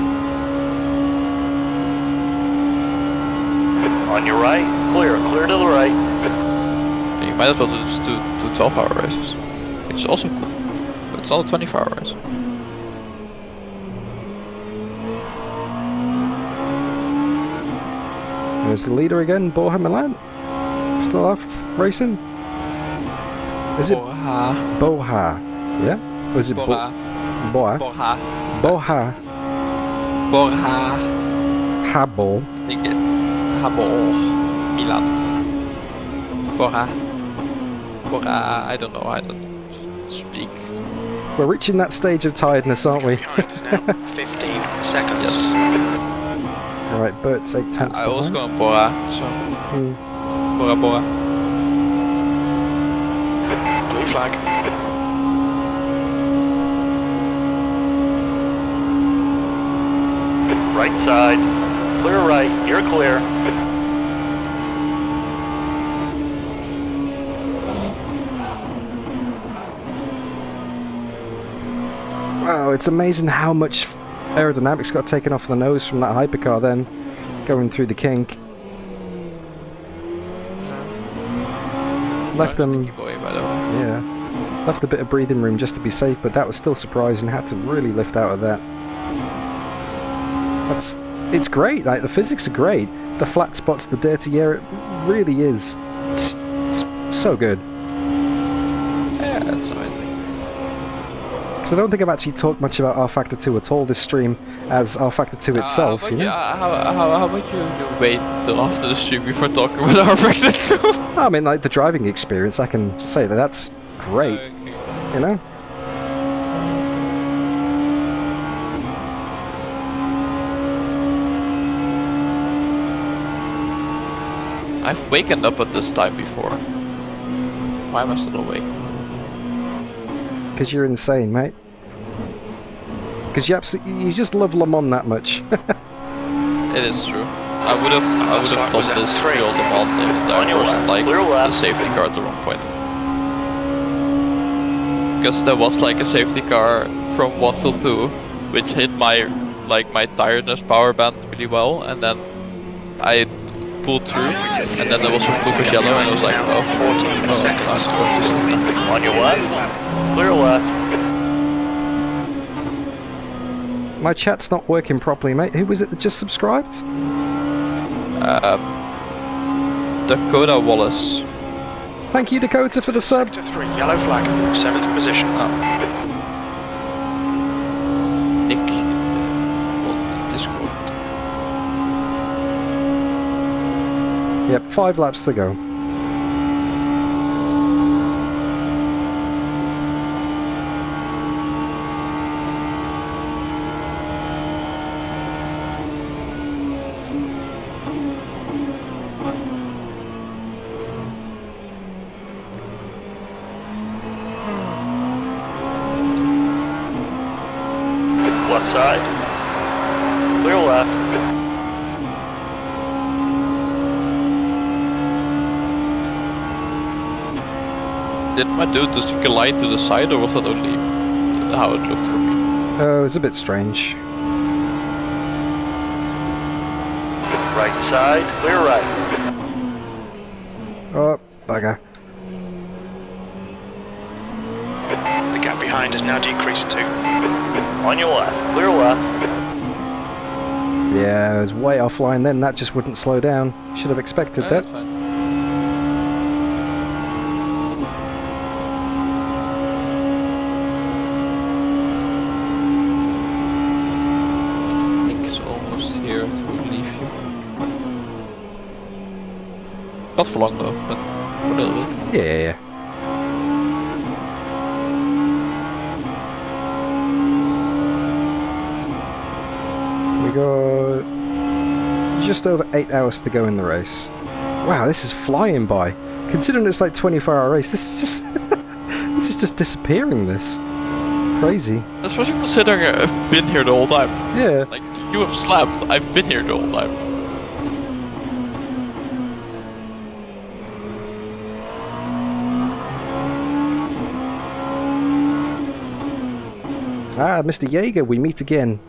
On your right, clear to the right. You might as well do just two 12-hour races, which is also cool. But it's not a 24-hour race. There's the leader again, Borja Milan. Still off racing. Is it Boha? Yeah? Or is it Borja? Boha? Borja. Boha. Borja. Habo. Habo. Milan. Borja. I don't know. I don't speak. We're reaching that stage of tiredness, aren't we? 15 seconds. Yes. Alright, Bert's 8 tenths I was behind. going Borja, so Borja. Blue flag. Right side. Clear right. You're clear. Wow, it's amazing how much aerodynamics got taken off the nose from that hypercar then, going through the kink. Left them, Boy, by the way. yeah, left a bit of breathing room just to be safe, but that was still surprising. Had to really lift out of that. It's great. Like the physics are great. The flat spots, the dirty air, it really is so good. Yeah, that's amazing. Because I don't think I've actually talked much about rFactor 2 at all this stream as rFactor 2 itself. How You know? about you wait till after the stream before talking about rFactor 2? I mean, like the driving experience, I can say that's great. You know. I've waken up at this time before. Why am I still awake? Because you're insane, mate. Because you just love Le Mans that much. It is true. I would have done this real Le Mans if there wasn't like a safety car at the wrong point. Because there was like a safety car from 1 till 2, which hit my tiredness power band really well, and then I pulled through, and then there was some Lucas Yellow, and I was like, oh, 14 seconds. On your left. Clear left. My chat's not working properly, mate. Who was it that just subscribed? Dakota Wallace. Thank you, Dakota, for the sub. Sector 3, yellow flag, 7th position. Nick. Discord. Yep, 5 laps to go. Left side. Clear left. Did my dude just glide to the side, or was that only how it looked for me? Oh, it's a bit strange. Right side, clear right. Oh, bugger. The gap behind has now decreased to On your left, clear left. Yeah, I was way offline then. That just wouldn't slow down. Should have expected that. That's fine. Nick is almost here to leave you. Not for long though, but for a little bit. Yeah. We got just over 8 hours to go in the race. Wow, this is flying by. Considering it's like 24-hour race, this is just this is just disappearing. This crazy. Especially considering I've been here the whole time. Yeah. Like, you have slapped, I've been here the whole time. Ah, Mr. Jaeger, we meet again.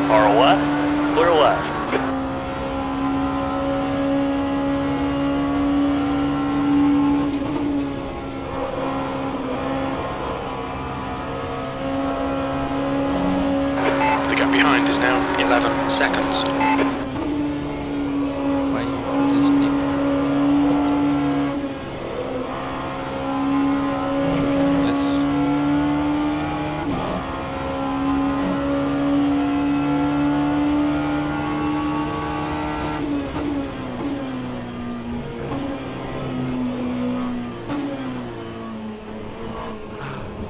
Far left, clear left. the gap behind is now 11 seconds. Why is Nick? Let's...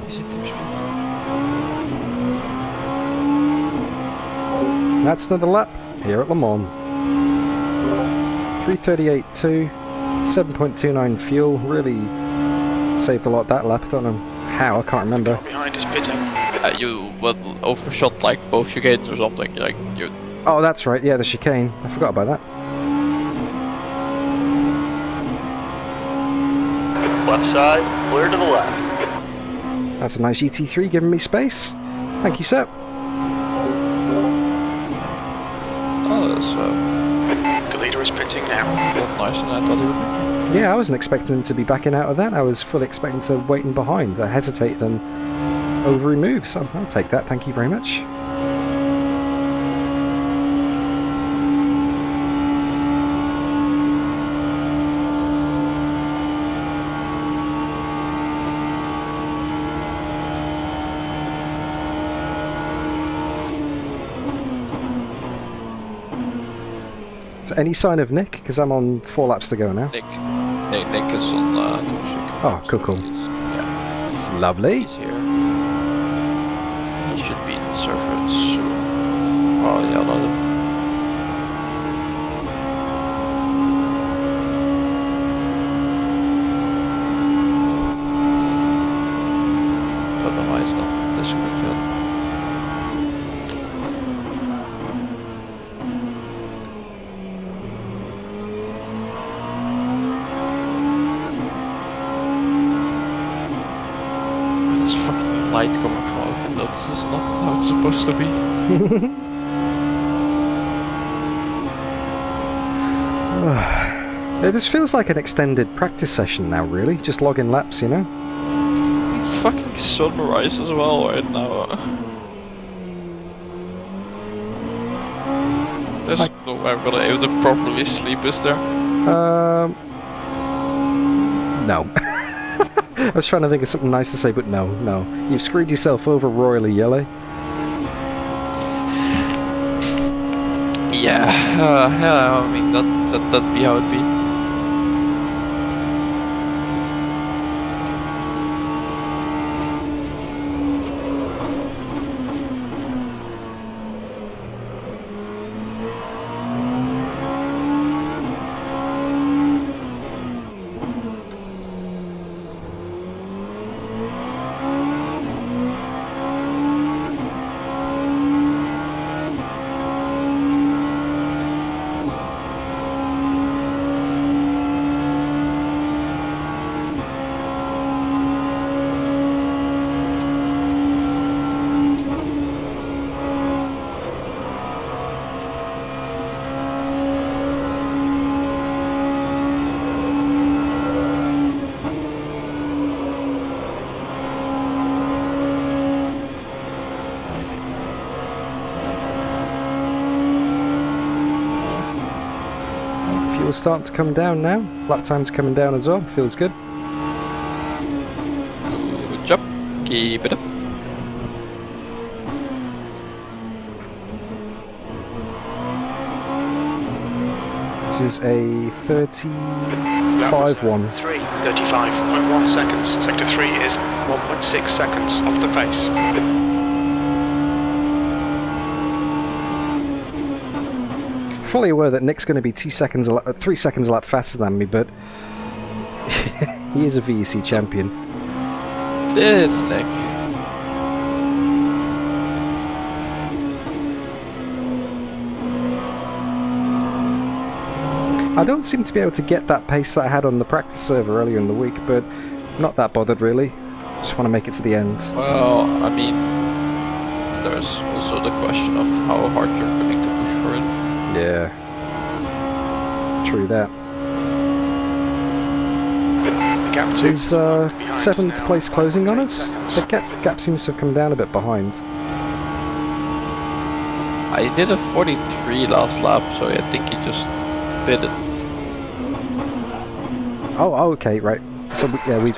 Is it too speed? That's another lap here at Le Mans. 3:38.2, 7.29 fuel. Really saved a lot that lap. I don't know how. I can't remember. Behind is pitting. You overshot like both chicanes or something. Like you. Oh, that's right. Yeah, the chicane. I forgot about that. Left side, clear to the left. That's a nice GT3 giving me space. Thank you, sir. Oh, that's The leader is pitting now. not nicer than I thought it would be. Yeah, I wasn't expecting him to be backing out of that. I was fully expecting to waiting behind. I hesitated and over move, so I'll take that. Thank you very much. So any sign of Nick? Because I'm on 4 laps to go now. Nick is on top chic. Oh, cool. Yeah, Lovely. he's here. He should be in the surface soon. Oh yeah, not but no, it's not this quick yet. This fucking light coming from out of window. This is not how it's supposed to be. This feels like an extended practice session now, really. Just logging laps, you know? It's fucking sunrise as well right now. There's no way I'm gonna be able to properly sleep, is there? No. I was trying to think of something nice to say, but no. You've screwed yourself over royally, Jelle. Yeah, I mean that'd be how it'd be. fuel's starting to come down now. Lap time's coming down as well. Feels good. Good job. Keep it up. This is a 35-1. 35.1 seconds. Sector 3 is 1.6 seconds off the pace. Fully aware that Nick's going to be 3 seconds a lap faster than me, but he is a VEC champion. It's Nick. I don't seem to be able to get that pace that I had on the practice server earlier in the week, but not that bothered really. Just want to make it to the end. Well, I mean, there's also the question of how hard you're willing to push for it. Yeah. True that. Is 7th place closing on us? The gap seems to have come down a bit behind. I did a 43 last lap, so I think he just bid it. Oh, okay, right. So yeah, we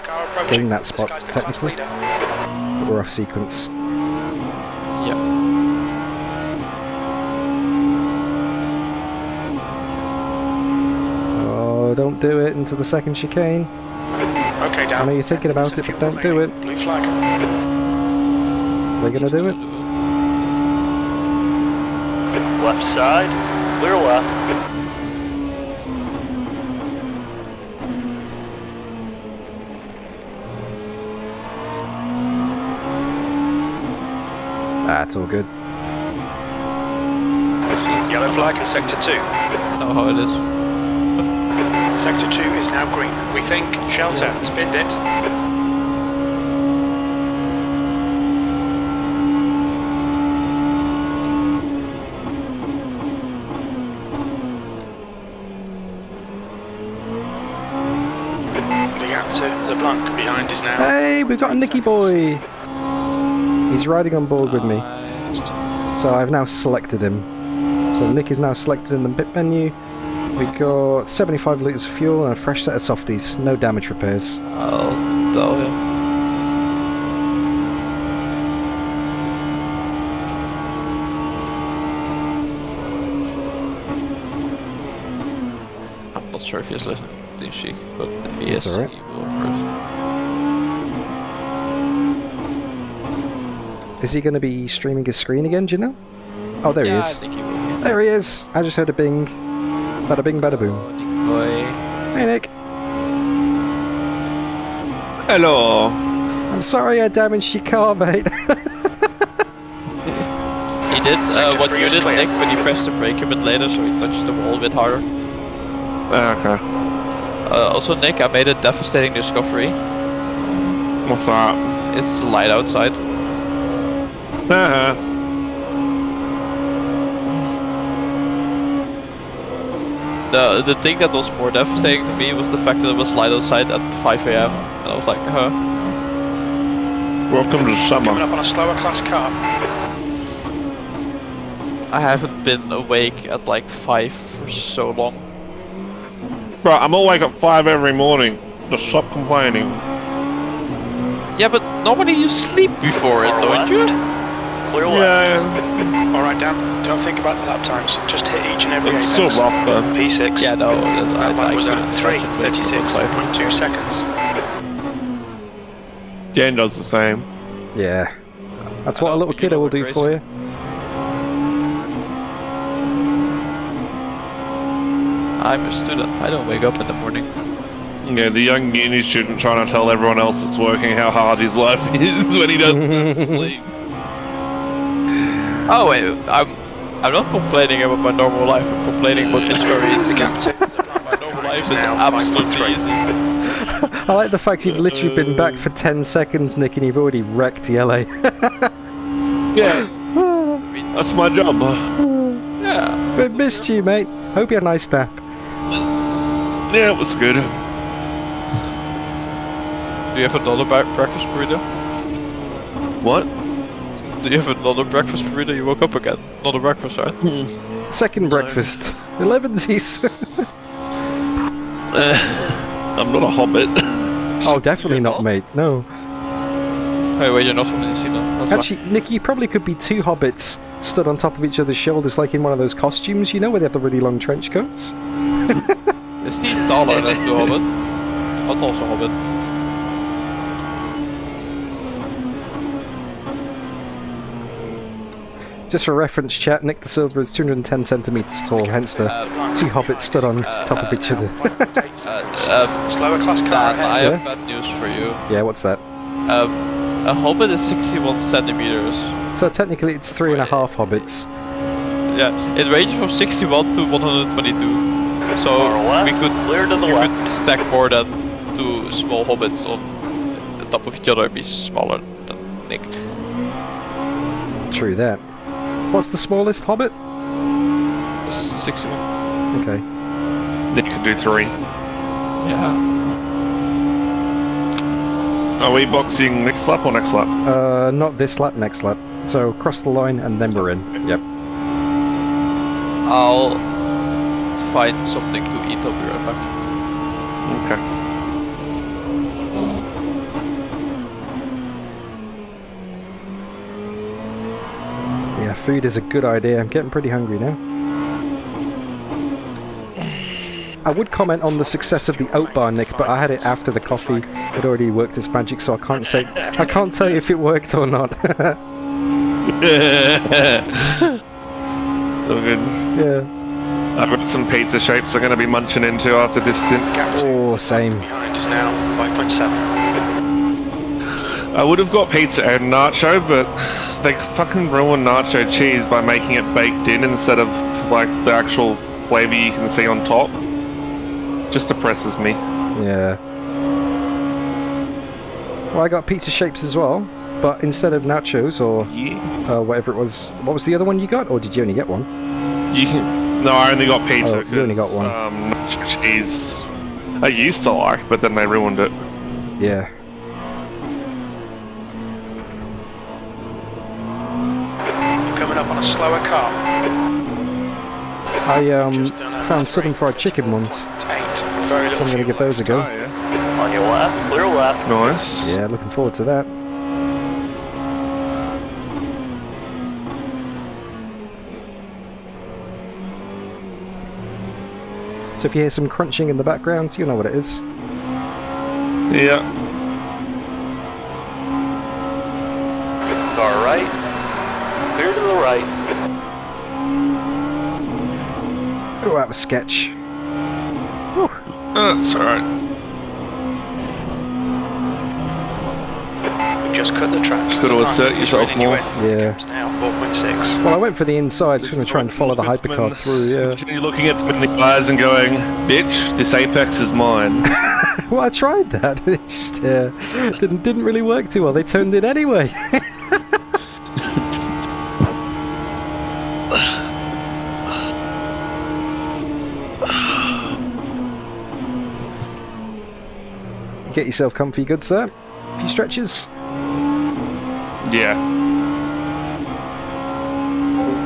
gained that spot technically, but we're off sequence. Yep. Oh, don't do it into the second chicane. Okay, down. I know you're thinking about it, but don't do it. Blue flag. They're gonna do it. Left side, clear left. That's all good. Yellow flag in sector 2. Know how it is. Sector 2 is now green. We think shelter. Spinned it. The gap to the blank behind is now. Hey, we've got a Nicky boy! He's riding on board with me. So I've now selected him. So Nick is now selected in the pit menu. We got 75 litres of fuel and a fresh set of softies. No damage repairs. I'll tell him. I'm not sure if he's listening to Team Sheik, but if he is, alright. he will first. Is he going to be streaming his screen again, do you know? Oh, there he I is. think he will. There he is! I just heard a bing. Bada bing, bada boom. Boy. Hey, Nick. Hello. I'm sorry I damaged your car, mate. He did what you did, Nick, but he pressed the brake a bit later, so he touched the wall a bit harder. Okay. Also, Nick, I made a devastating discovery. What's that? It's light outside. Uh-huh. The thing that was more devastating to me was the fact that it was light outside at 5 AM. And I was like, huh. Welcome to Coming summer. up on a slower class car. I haven't been awake at like 5 for so long. Bro, I'm awake at 5 every morning. Just stop complaining. Yeah, but normally you sleep before it, don't you? Clear left. Yeah, Alright, Dan, don't think about the lap times. Just hit each and every it's apex. still rough though. P6. Yeah, no, That lap was at couldn't imagine waiting for 3:36.2 seconds. Jen does the same. Yeah. That's what a little kiddo will do for you. I'm a student, I don't wake up in the morning. Yeah, the young uni student trying to tell everyone else that's working how hard his life is when he doesn't sleep. Oh wait, I'm not complaining about my normal life, I'm complaining about this very The instant. gap to the My normal life is now absolutely 5.3. easy. I like the fact you've literally been back for 10 seconds, Nick, and you've already wrecked Jelle. Yeah, that's my job. Yeah. But missed you, mate. Hope you had a nice nap. Yeah, it was good. Do you have another breakfast burrito? What? Do you have another breakfast burrito? You woke up again. Not a breakfast, right? Second breakfast. 11sies. I'm not a hobbit. Oh, definitely You're not, not? mate. No. Hey, wait, you're not from New Zealand. That's Actually, Nick, you probably could be two hobbits stood on top of each other's shoulders, like in one of those costumes, you know, where they have the really long trench coats. why. Is he taller than the Hobbit? Not also Hobbit. Just for reference, chat, Nick the Silva is 210 centimeters tall, hence the two hobbits stood on top of each other. Slower class car Dan, ahead. I Yeah? have bad news for you. Yeah, what's that? A Hobbit is 61 centimeters. So technically it's 3.5 hobbits. Yeah, it ranges from 61 to 122. So Far left, we could clear to the you left. could stack more than 2 small hobbits on the top of each other and be smaller than Nick. True that. What's the smallest hobbit? 61. Okay. Then you can do 3. Yeah. Are we boxing next lap or next lap? Not this lap, next lap. So cross the line and then we're in. Yep. I'll find something to eat. I'll be right back. Okay. Yeah, food is a good idea. I'm getting pretty hungry now. I would comment on the success of the oat bar, Nick, but I had it after the coffee had already worked its magic, so I can't say. I can't tell you if it worked or not. So good. Yeah. I've got some pizza shapes I'm going to be munching into after this stint. Oh, same. Behind us now, 5.7. I would have got pizza and nacho, but they fucking ruined nacho cheese by making it baked in instead of like the actual flavour you can see on top. Just depresses me. Yeah. Well, I got pizza shapes as well, but instead of nachos or Yeah. whatever it was, what was the other one you got, or did you only get one? You can. No, I only got pizza. Oh, you only got 'cause, one. Nacho cheese. I used to like, but then they ruined it. Yeah. You're coming up on a slower car. I Just done a found southern 3, fried chicken once, 8. Very so little I'm gonna give fuel those a go. yeah. On your left, clear left. Nice. Yeah, looking forward to that. So if you hear some crunching in the background, you know what it is. Yeah. Car right, clear to the right. Oh, that was sketch. That's alright. We just cut the track. Just gotta assert yourself more. Yeah. Now 4.6. Well, I went for the inside, just gonna try and follow the hypercar through, yeah. You're looking at them in the eyes and going, bitch, this apex is mine. Well, I tried that, but it just didn't really work too well. They turned it anyway. Get yourself comfy, good sir. A few stretches. Yeah.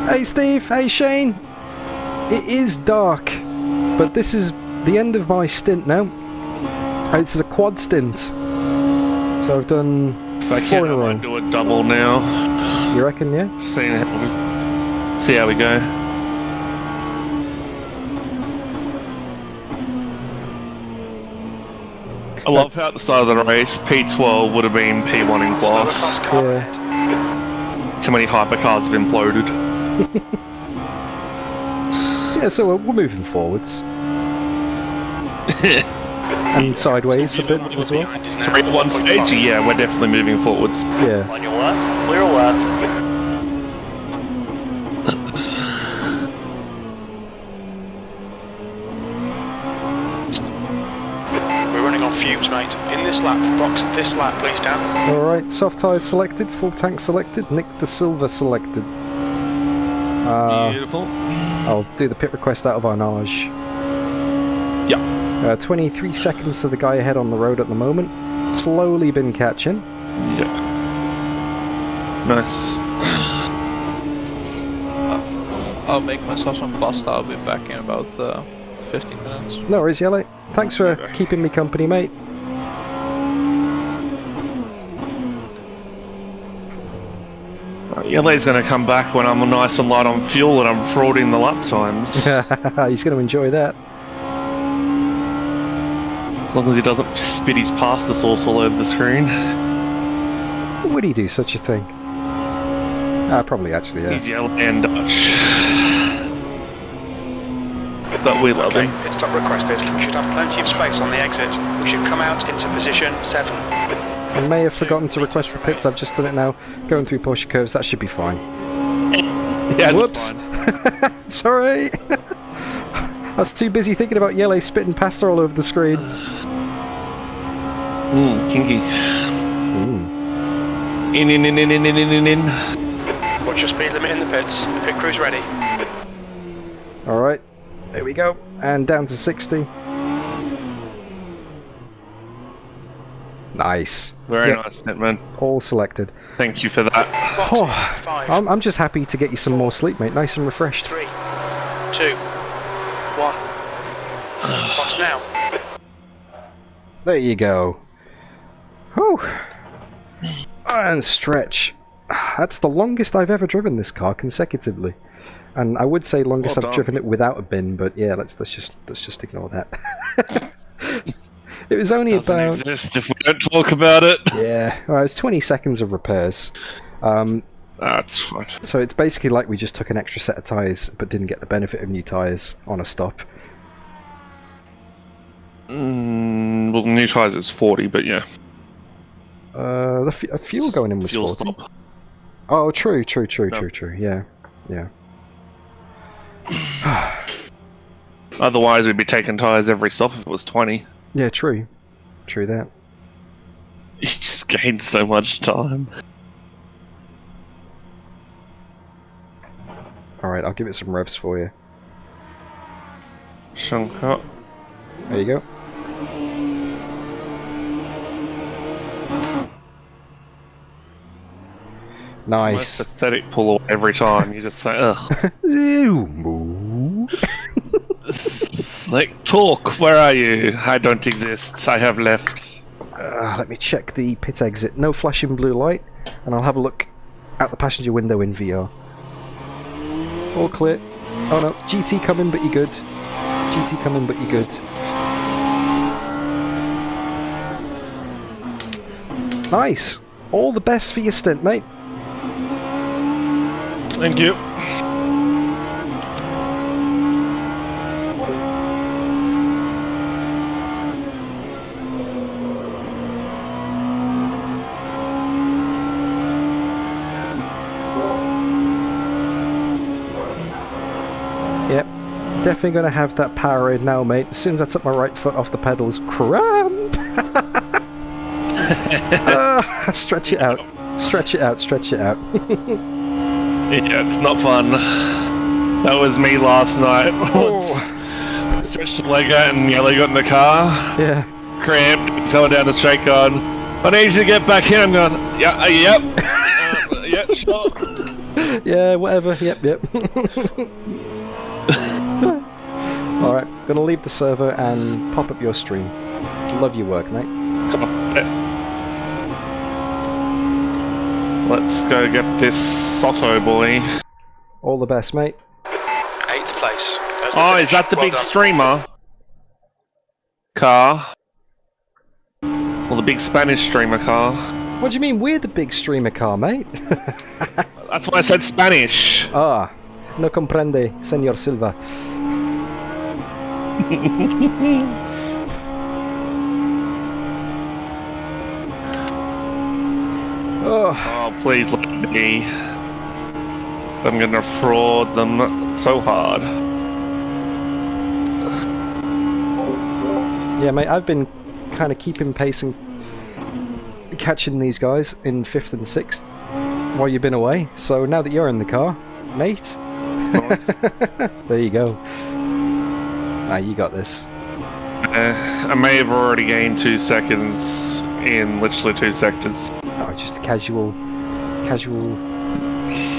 Hey Steve, hey Shane. It is dark, but this is the end of my stint now. This is a quad stint. So I've done If I 4 can, in I a row. might do a double now. You reckon, yeah? See how we go. I love how at the start of the race, P12 would have been P1 in Slower class. class car Yeah. ahead. Too many hypercars have imploded. Yeah, so we're moving forwards. And sideways a bit as well. Behind us now, 3 at one 1.5. stage, yeah, we're definitely moving forwards. Yeah. On your left, clear left. We're running on fumes, mate. In this lap, box this lap, please, Dan. Alright, soft tyres selected, full tank selected, Nick the Silva selected. Beautiful. I'll do the pit request out of Arnage. Yeah. 23 seconds to the guy ahead on the road at the moment. Slowly been catching. Yeah. Nice. I'll make myself some pasta. I'll be back in about 15 minutes. No worries, Jelle. Thanks for keeping me company, mate. Jelle's going to come back when I'm nice and light on fuel and I'm frauding the lap times. He's going to enjoy that. As long as he doesn't spit his pasta sauce all over the screen. Would he do such a thing? Probably actually, yeah. He's Jelle and Dutch. But we love him. Pit stop requested. We should have plenty of space on the exit. We should come out into position 7. I may have forgotten to request the pits, I've just done it now. Going through Porsche curves, that should be fine. Yeah, Whoops! Sorry! I was too busy thinking about Jelle spitting pasta all over the screen. Kinky. In. Watch your speed limit in the pits. Pit crew's ready. Alright, there we go. And down to 60. Nice. Very Yep. nice, Netman. All selected. Thank you for that. Oh, 5. I'm just happy to get you some more sleep, mate. Nice and refreshed. 3, 2, 1. Box now. There you go. Whew. And stretch. That's the longest I've ever driven this car consecutively. And I would say longest Well I've done. driven it without a bin, but yeah, let's just ignore that. It was only Doesn't about exist if we don't talk about it. yeah, well, it's 20 seconds of repairs. That's fine. So it's basically like we just took an extra set of tyres, but didn't get the benefit of new tyres on a stop. Well, new tyres is 40, but yeah. The fuel going in was Fuel 40. stop. Oh, true. No. Yeah. Otherwise, we'd be taking tyres every stop if it was 20. Yeah, true that. You just gained so much time. Alright, I'll give it some revs for you. Shunk up. There you go. Most Nice. pathetic pull away every time. You just say, ugh. Like, talk, where are you? I don't exist. I have left. Let me check the pit exit. No flashing blue light, and I'll have a look out the passenger window in VR. All clear. Oh no, GT coming, but you're good. GT coming, but you're good. Nice. All the best for your stint, mate. Thank you. Yep. Definitely going to have that Powerade now, mate. As soon as I took my right foot off the pedals, cramp! Stretch it out. Stretch it out, stretch it out. Yeah, it's not fun. That was me last night. Once stretched the leg out and Jelle got in the car. Yeah. Cramped, going down the straight going, I need you to get back in. I'm going, yeah, yep. Yeah, sure. Yeah, whatever. Yep. Alright, gonna leave the server and pop up your stream. Love your work, mate. Come on. Let's go get this Soto boy. All the best, mate. 8th place. There's the Oh, finish. is that the Well big done. streamer car? Or the big Spanish streamer car? What do you mean we're the big streamer car, mate? That's why I said Spanish. Ah, no comprende, Señor Silva. Oh, Oh, please let me be. I'm gonna fraud them so hard. yeah, mate, I've been kind of keeping pace and catching these guys in 5th and 6th while you've been away. So now that you're in the car, mate, Nice. there you go. Ah, you got this. I may have already gained 2 seconds in literally 2 sectors. Oh, just a casual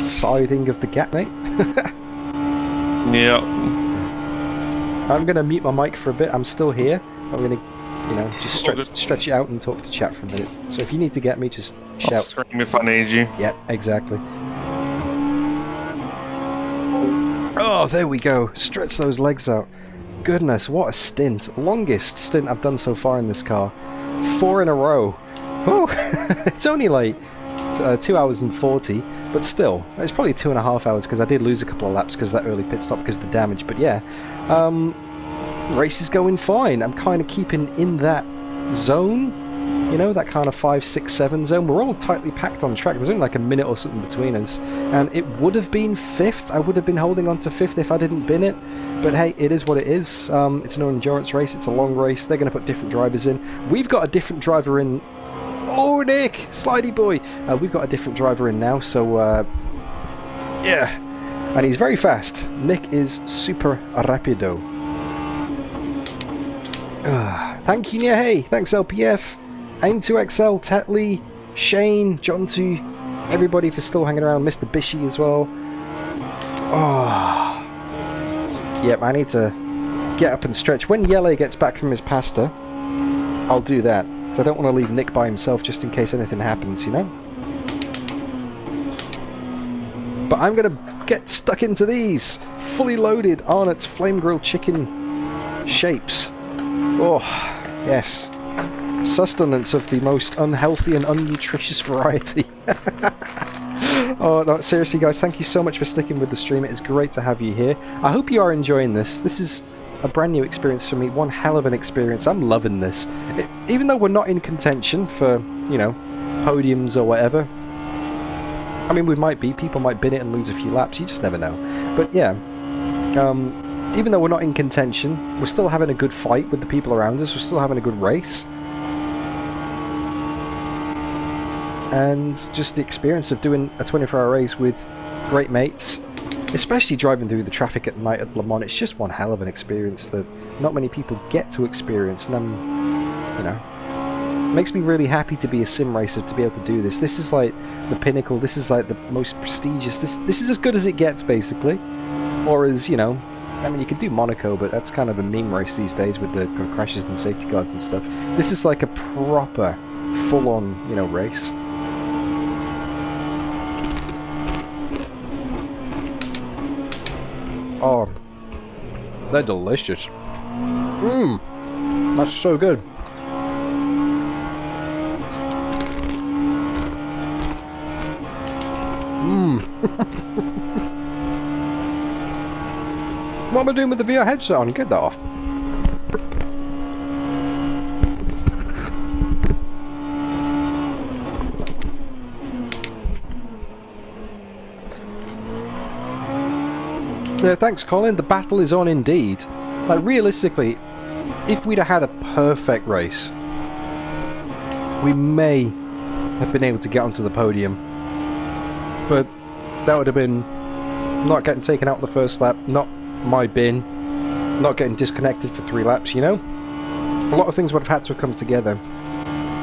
siding of the gap, mate. Yeah. I'm going to mute my mic for a bit. I'm still here. I'm going to, you know, just stretch it out and talk to chat for a minute. So if you need to get me, just shout. I'll scream if I need you. Yeah, exactly. Oh, there we go. Stretch those legs out. Goodness, what a stint. Longest stint I've done so far in this car. 4 in a row. Oh, it's only like 2 hours and 40, but still, it's probably 2.5 hours because I did lose a couple of laps because of that early pit stop because of the damage. But yeah, race is going fine. I'm kind of keeping in that zone, you know, that kind of 5, 6, 7 zone. We're all tightly packed on track. There's only like a minute or something between us, and it would have been 5th. I would have been holding on to 5th if I didn't bin it. But hey, it is what it is. It's an endurance race. It's a long race. They're going to put different drivers in. We've got a different driver in. Oh, Nick! Slidey boy! We've got a different driver in now, so yeah. And he's very fast. Nick is super rapido. Thank you, hey! Thanks, LPF, Aim2XL, Tetley, Shane, John2, everybody for still hanging around. Mr. Bishy as well. Oh. Yep, I need to get up and stretch. When Jelle gets back from his pasta, I'll do that. Because I don't want to leave Nick by himself just in case anything happens, you know? But I'm going to get stuck into these fully loaded Arnott's flame grilled chicken shapes. Oh, yes. Sustenance of the most unhealthy and unnutritious variety. Oh, no, seriously, guys, thank you so much for sticking with the stream. It is great to have you here. I hope you are enjoying this. This is a brand new experience for me. One hell of an experience. I'm loving this. Even though we're not in contention for, you know, podiums or whatever. I mean, we might be. People might bin it and lose a few laps. You just never know. But yeah, even though we're not in contention, we're still having a good fight with the people around us. We're still having a good race. And just the experience of doing a 24-hour race with great mates, especially driving through the traffic at night at Le Mans, it's just one hell of an experience that not many people get to experience, and you know, it makes me really happy to be a sim racer, to be able to do this. This is like the pinnacle, this is like the most prestigious, this is as good as it gets, basically. Or as, you know, I mean, you could do Monaco, but that's kind of a meme race these days with the crashes and safety cars and stuff. This is like a proper, full-on, you know, race. Oh, they're delicious. Mmm, that's so good. Mmm. What am I doing with the VR headset on? Get that off. Yeah, thanks, Colin. The battle is on indeed. Like, realistically, if we'd have had a perfect race, we may have been able to get onto the podium. But that would have been not getting taken out in the first lap, not my bin, not getting disconnected for 3 laps, you know? A lot of things would have had to have come together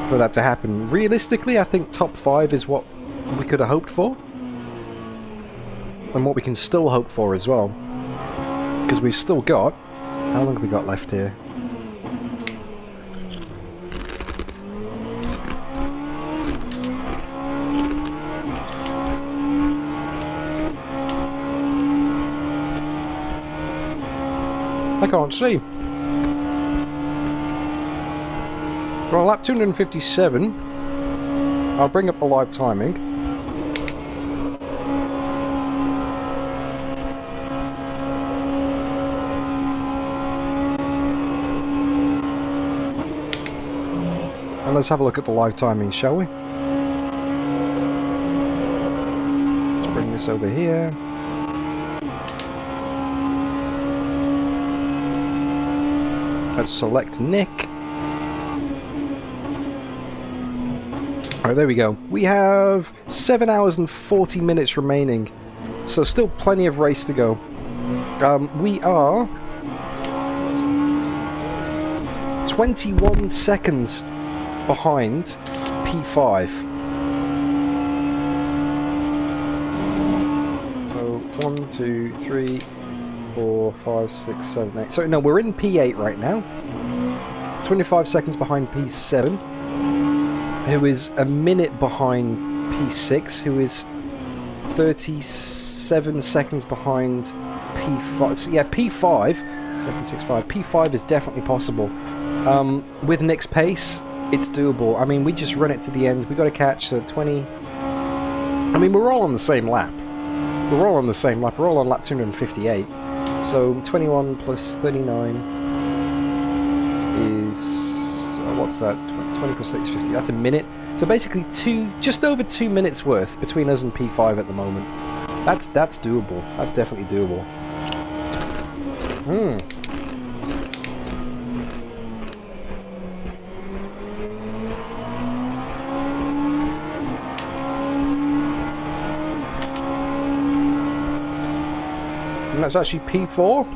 for that to happen. Realistically, I think top 5 is what we could have hoped for. And what we can still hope for as well, because we've still got, how long have we got left here? I can't see. We're on lap 257. I'll bring up the live timing. And let's have a look at the live timing, shall we? Let's bring this over here. Let's select Nick. Alright, there we go. We have 7 hours and 40 minutes remaining. So still plenty of race to go. We are 21 seconds behind P5. So 1, 2, 3, 4, 5, 6, 7, 8. So no, we're in P8 right now. 25 seconds behind P7, who is a minute behind P6, who is 37 seconds behind P5. So yeah, P5, 765. P5 is definitely possible. With Nick's pace, it's doable. I mean, we just run it to the end. We got to catch 20. I mean, we're all on the same lap. We're all on the same lap. We're all on lap 258. So 21 plus 39 is what's that? 20 plus 6, 50. That's a minute. So basically just over 2 minutes worth between us and P5 at the moment. That's doable. That's definitely doable. And that's actually P4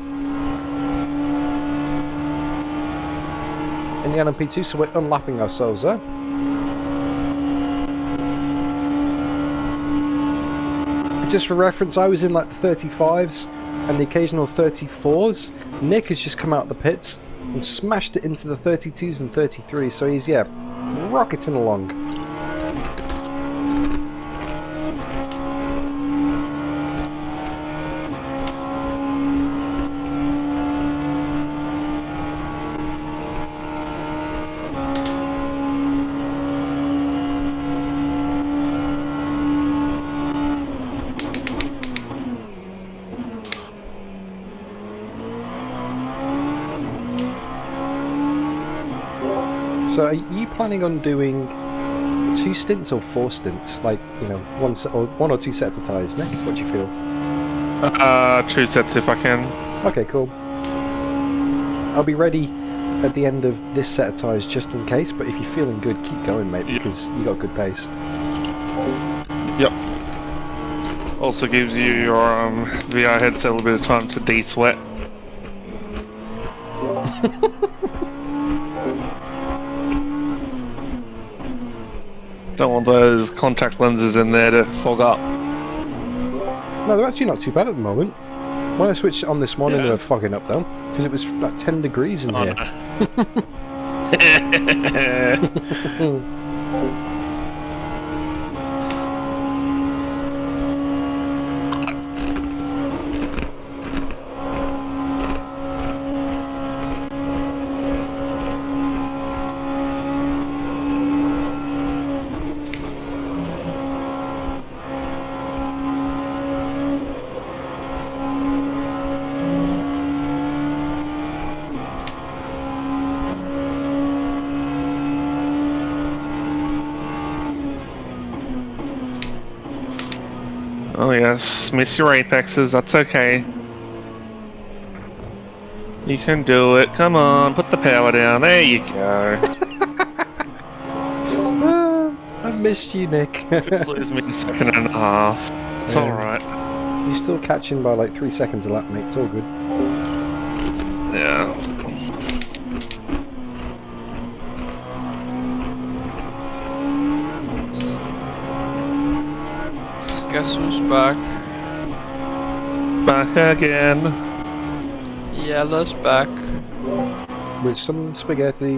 in the LMP2, so we're unlapping ourselves there. Just for reference, I was in like the 35s and the occasional 34s. Nick has just come out of the pits and smashed it into the 32s and 33s, so he's, yeah, rocketing along. So are you planning on doing 2 stints or 4 stints? Like, you know, one or two sets of tyres, Nick? What do you feel? 2 sets if I can. Okay, cool. I'll be ready at the end of this set of tyres just in case, but if you're feeling good, keep going, mate, because you got good pace. Yep. Also gives you your VR headset a little bit of time to de-sweat. Don't want those contact lenses in there to fog up. No, they're actually not too bad at the moment. When I switched it on this morning, they were fogging up though, because it was like 10 degrees in here. Oh yes, miss your apexes, that's okay. You can do it, come on, put the power down, there you go. I missed you, Nick. Just lose me a second and a half. It's alright. You're still catching by like 3 seconds a lap, mate, it's all good. Yeah. Guess who's back? Back again. Jelle's back. With some spaghetti.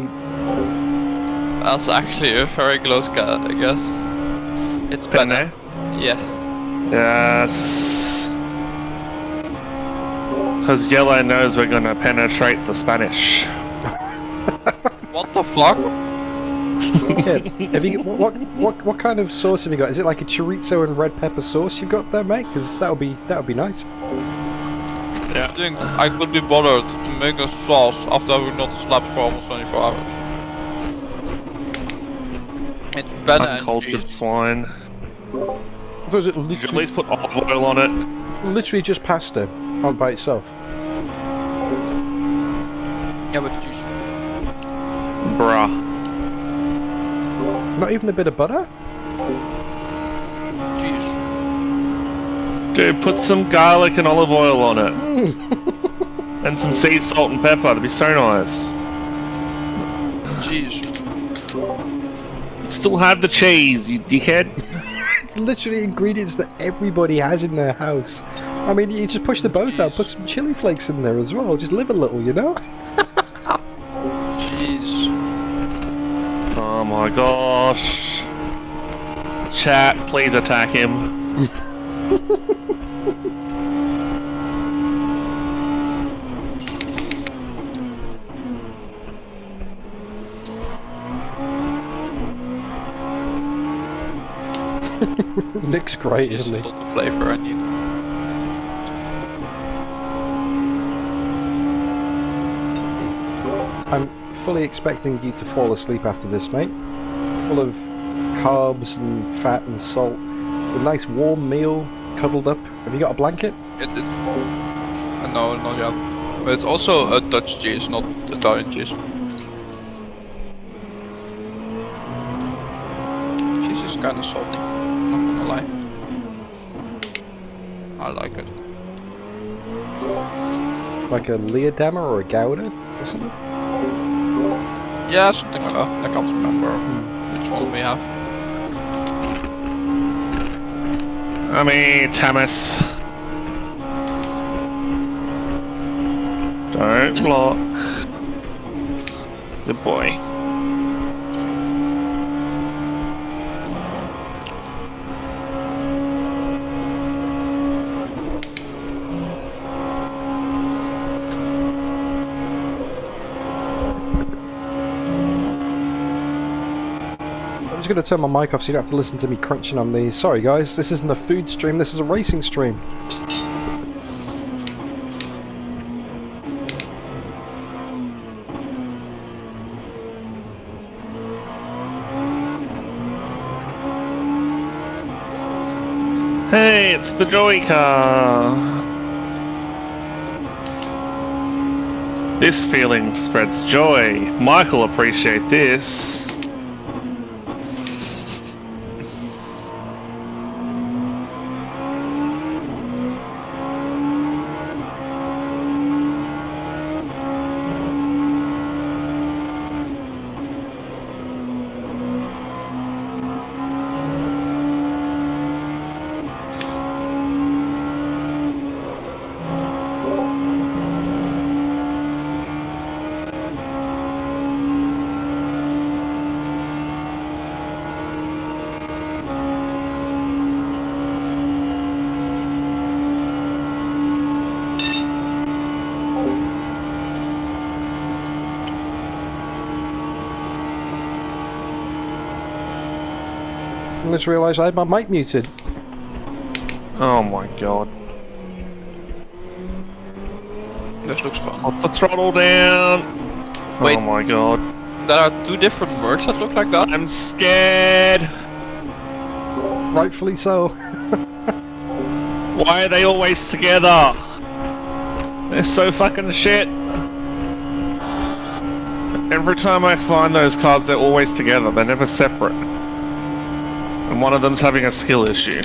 That's actually a very close guy, I guess. It's Penne? Yeah. Yes. Because Jelle knows we're gonna penetrate the Spanish. What the fuck? Yeah. Have you what kind of sauce have you got? Is it like a chorizo and red pepper sauce you've got there, mate? Because that would be nice. Yeah. I think I could be bothered to make a sauce after having not slept for almost 24 hours. It's better and Uncultured cheese. swine. So is it You should at literally, least put olive oil on it. literally just pasta all by itself? Yeah, but cheese. Bruh. Not even a bit of butter? Cheese. Dude, put some garlic and olive oil on it. And some sea salt and pepper, that'd be so nice. Cheese. Still have the cheese, you dickhead. It's literally ingredients that everybody has in their house. I mean, you just push the boat out, put some chili flakes in there as well. Just live a little, you know? Jeez. Oh my gosh. Chat, please attack him. Nick's great, isn't he? All the flavor I need. I'm fully expecting you to fall asleep after this, mate. Full of carbs and fat and salt. With a nice warm meal, cuddled up. Have you got a blanket? No, not yet. But it's also a Dutch cheese, not Italian cheese. Cheese is kind of salty, not gonna lie. I like it. Like a Leerdammer or a Gouda or something? Yeah, something like that. I can't remember which one we have. I mean, Thomas. Don't block. Good boy. I'm just going to turn my mic off so you don't have to listen to me crunching on these. Sorry guys, this isn't a food stream, this is a racing stream. Hey, it's the Joey car. This feeling spreads joy. Michael appreciate this. I just realised I had my mic muted. Oh my god. This looks fun. Put the throttle down. Wait. Oh my god. There are two different works that look like that. I'm scared. Rightfully so. Why are they always together? They're so fucking shit. Every time I find those cars, they're always together. They're never separate. And one of them's having a skill issue.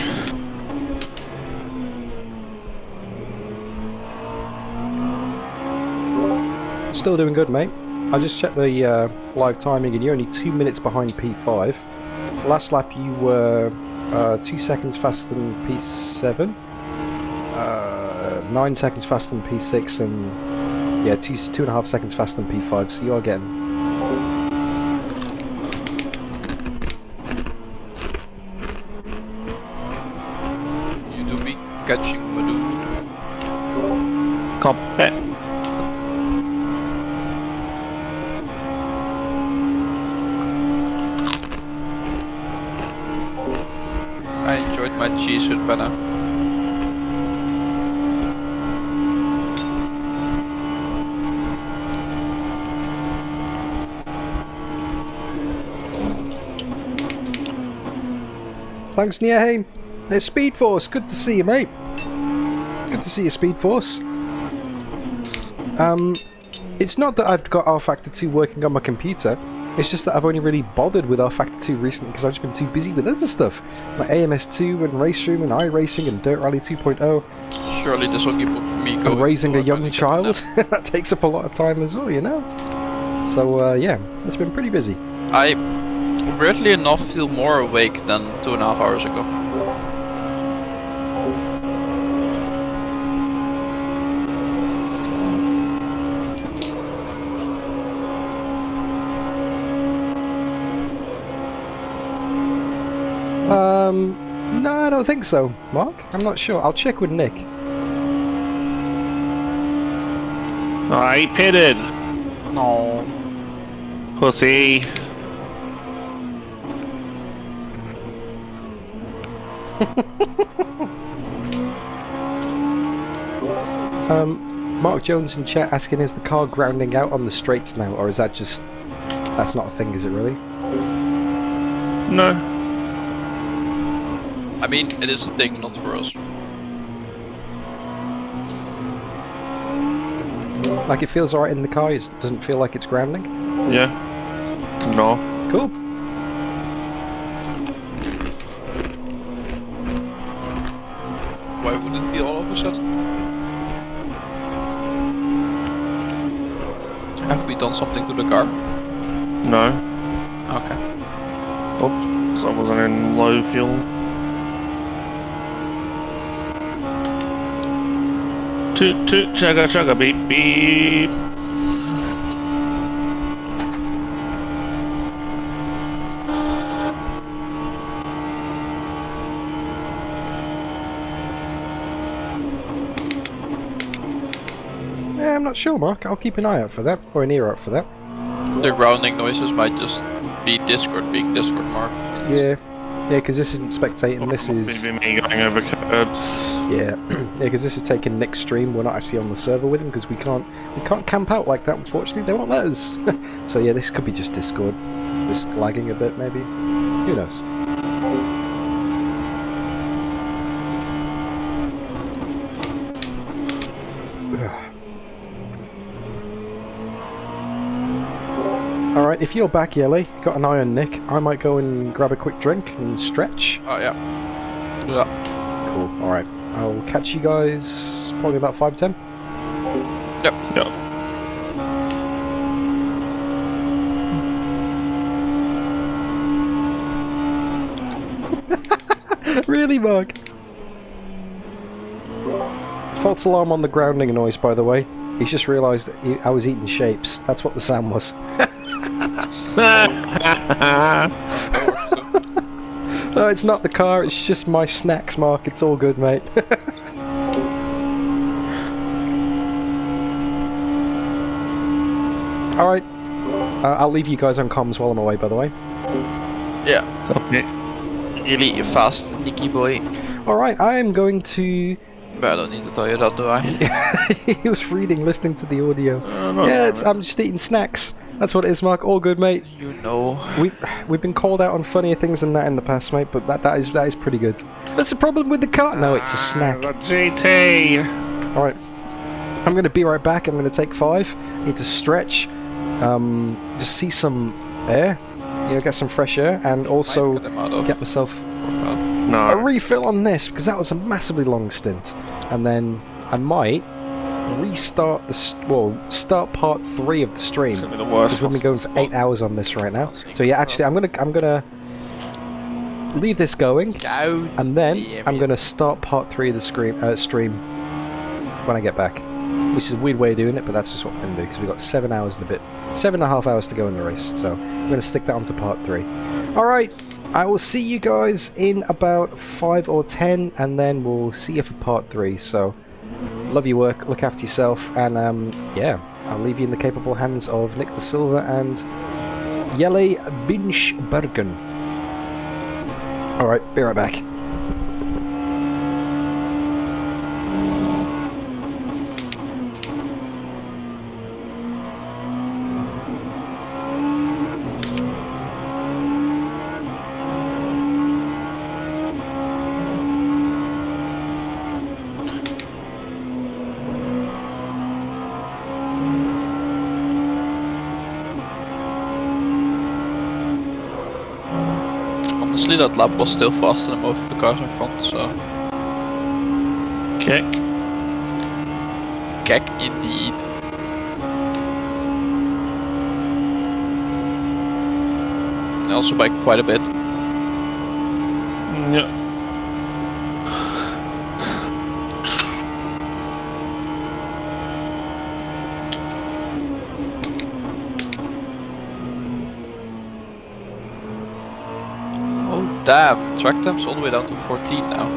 Still doing good, mate. I just checked the live timing and you're only 2 minutes behind P5. Last lap you were 2 seconds faster than P7. 9 seconds faster than P6 and yeah, 2.5 seconds faster than P5, so you are getting... You do be catching my dude. Compet. I enjoyed my cheese with banana. Thanks, Niaheim. It's Speed Force. Good to see you, mate. Good to see you, Speed Force. It's not that I've got rFactor 2 working on my computer. It's just that I've only really bothered with rFactor 2 recently because I've just been too busy with other stuff, like AMS2 and Race Room and iRacing and Dirt Rally 2.0. Surely this will keep me going. And raising a young child. That takes up a lot of time as well, you know. So yeah, it's been pretty busy. I weirdly enough feel more awake than 2.5 hours ago. No, I don't think so, Mark. I'm not sure. I'll check with Nick. I pitted. No. Pussy. Mark Jones in chat asking, is the car grounding out on the straights now, or is that just... That's not a thing, is it really? No. I mean, it is a thing, not for us. Like, it feels alright in the car, it doesn't feel like it's grounding? Yeah. No. Cool. Why would it be all of a sudden? Have we done something to the car? No. Okay. Oops. I wasn't in low fuel. Toot toot chugga chugga beep beep. Yeah, I'm not sure, Mark. I'll keep an eye out for that, or an ear out for that. The grounding noises might just be Discord being Discord, Mark. Yeah. Yeah, because this isn't spectating, this is... Maybe me going over curbs. Yeah, yeah, because this is taking Nick's stream. We're not actually on the server with him because we can't camp out like that. Unfortunately, they won't let us. So yeah, this could be just Discord, just lagging a bit maybe. Who knows? All right, if you're back, Jelle, got an eye on Nick. I might go and grab a quick drink and stretch. Oh yeah. Do that. Cool. All right. I'll catch you guys probably about 5:10. Yep. Yep. Really, Mark? False alarm on the grounding noise, by the way. He's just realised that I was eating shapes. That's what the sound was. No, it's not the car, it's just my snacks, Mark. It's all good, mate. Alright. I'll leave you guys on comms while I'm away, by the way. Yeah. Okay. Really fast, Nicky boy. Alright, I am going to... But I don't need to tell you that, do I? He was reading, listening to the audio. I'm just eating snacks. That's what it is, Mark. All good, mate. You know. We've been called out on funnier things than that in the past, mate, but that is pretty good. That's the problem with the car. No, it's a snack. The GT. Alright. I'm going to be right back. I'm going to take 5. Need to stretch. Just see some air. You know, get some fresh air. And also get myself a refill on this, because that was a massively long stint. And then I might restart start part 3 of the stream, because we've been going for 8 hours on this right now. So yeah, actually I'm gonna leave this going, and then I'm gonna start part 3 of the stream when I get back, which is a weird way of doing it, but that's just what we're gonna do, because we've got 7 hours and a bit, 7.5 hours to go in the race. So I'm gonna stick that onto part 3. All right, I will see you guys in about 5 or 10, and then we'll see you for part 3. So love your work, look after yourself, and yeah, I'll leave you in the capable hands of Nick the Silva and Jelle Binsbergen. Alright, be right back. Honestly, that lap was still faster than most of the cars in front, so... Kick. Keck indeed. And also by quite a bit. Yeah. Damn, track time's all the way down to 14 now.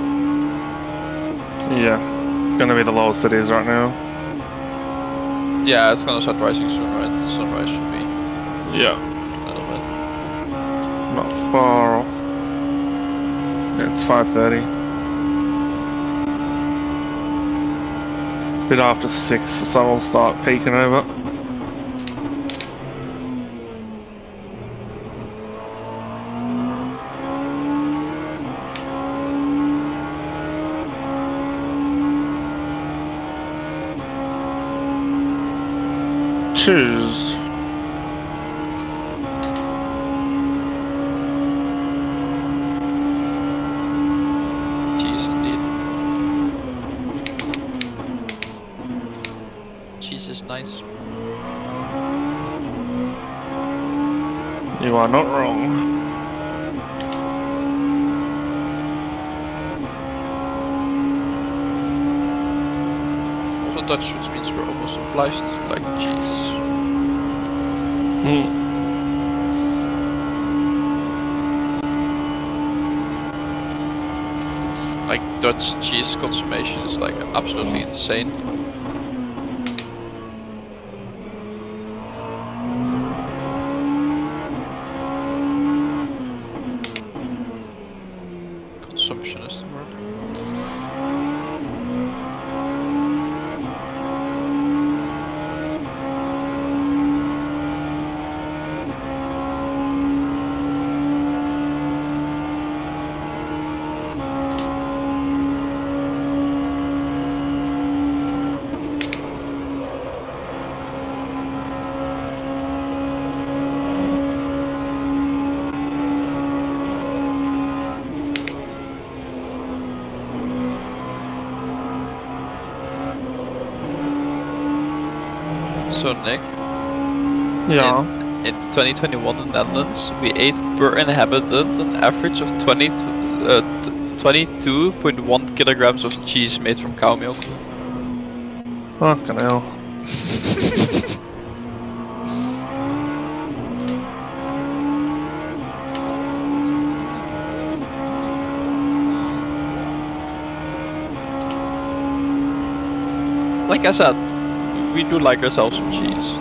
Yeah, it's gonna be the lowest it is right now. Yeah, it's gonna start rising soon, right? Sunrise should be Yeah, a little bit. not far off. It's 5:30. Bit after 6, the sun will start peeking over. Cheers. Cheese indeed. Cheese is nice. You are not wrong. Also Dutch, which means we're almost obliged to like cheese. Like Dutch cheese consummation is like absolutely insane. Consumption is the word. So Nick, Yeah. in 2021 in the Netherlands, we ate per inhabitant an average of 22.1 kilograms of cheese made from cow milk. Fucking hell. Like I said, we do like ourselves some cheese.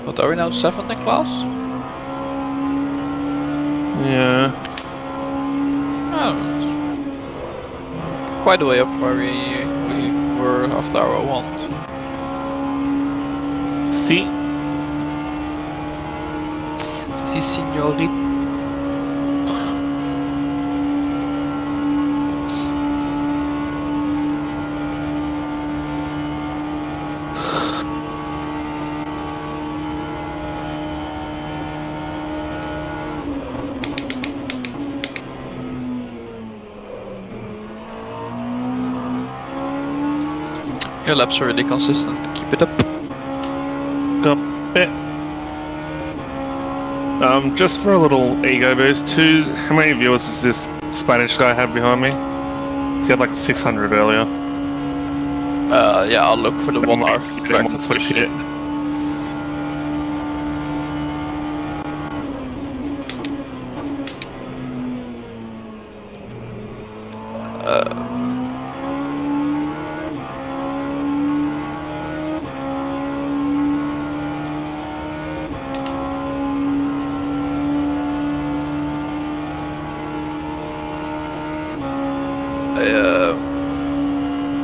What are we now, 7th in class? Yeah. I don't know. It's quite a way up where we were after our 1. See? Si signori. Your laps are really consistent. Keep it up. Got it. Just for a little ego boost, how many viewers does this Spanish guy have behind me? He had like 600 earlier. Yeah, I'll look for the 1 hour factor push it.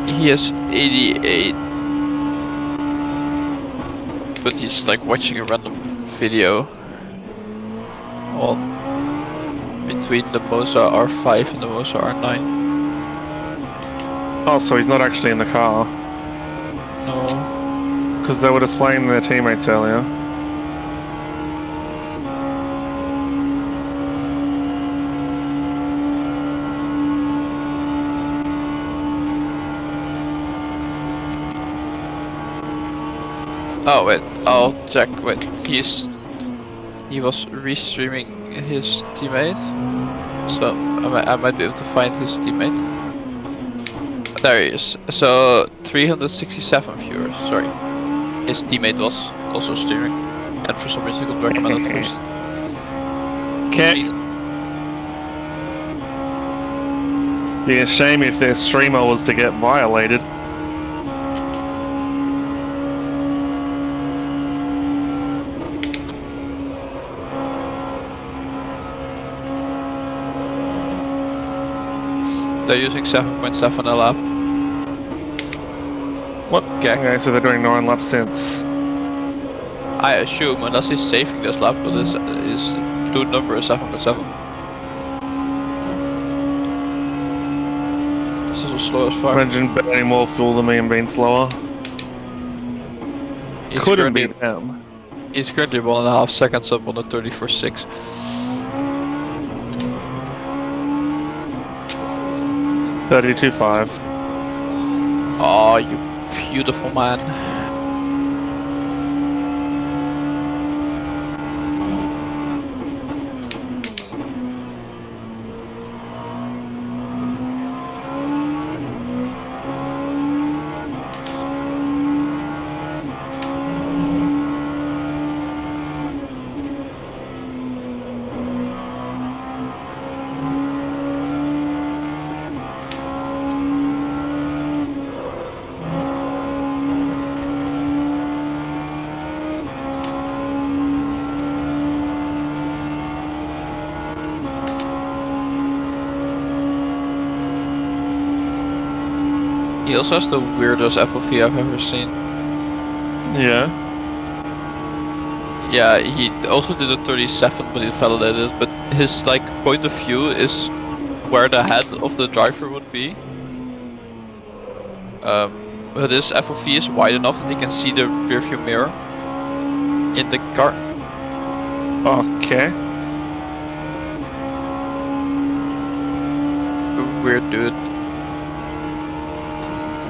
He has 88, but he's like watching a random video on between the Moza R5 and the Moza R9. Oh, so he's not actually in the car? No. Because they were displaying their teammates earlier. Oh wait, I'll check. Wait, he was restreaming his teammate. So I might be able to find his teammate. There he is. So 367 viewers. Sorry, his teammate was also streaming, and for some reason he got recommended first. Okay. Be a shame if their streamer was to get violated. They're using 7.7 a lap. What? Okay, so they're doing 9 lap stints. I assume, unless he's saving this lap, but his blue number is 7.7. This is so slow as fuck. Imagine burning more fuel than me and being slower. He's Couldn't be currently, them. he's currently 1.5 seconds up on the 34.6. 32.5. Oh, you beautiful man. He also has the weirdest FOV I've ever seen. Yeah. Yeah, he also did a 37, but he validated it. But his like point of view is where the head of the driver would be. But his FOV is wide enough that he can see the rearview mirror in the car. Okay. Weird dude.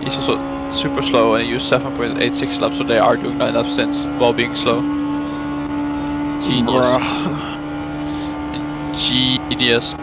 He's also super slow and he used 7.86 laps, so they are doing 9 laps stints while being slow. Genius. Genius.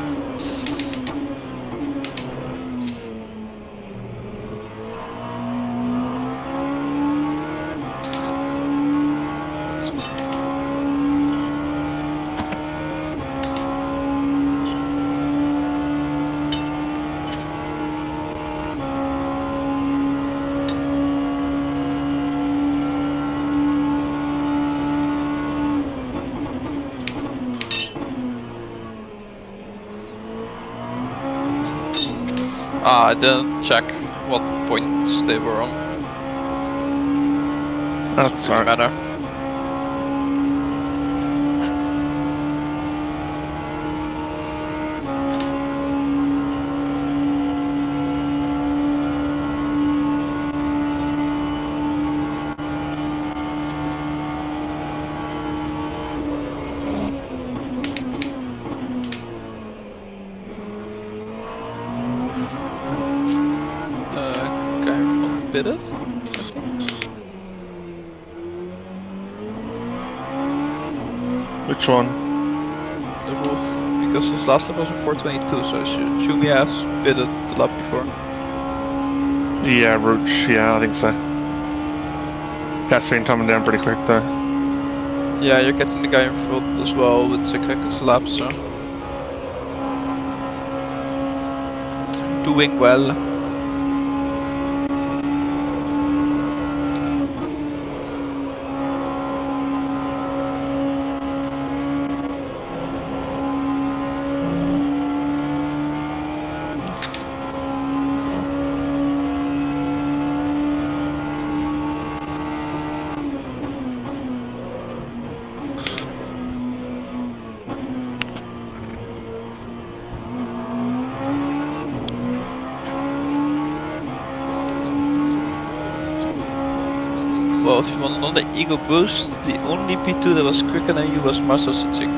I didn't check what points they were on. That's Doesn't alright. matter. Did it? Which one? The Wolf, because his last lap was a 4:22, so should we have bidded the lap before? Yeah, Roach. Yeah, I think so. Gas been coming down pretty quick though. Yeah, you're getting the guy in front as well with 6 seconds a lap, so doing well. Well, if you want another ego boost, the only P2 that was quicker than you was Marcel Sitzik.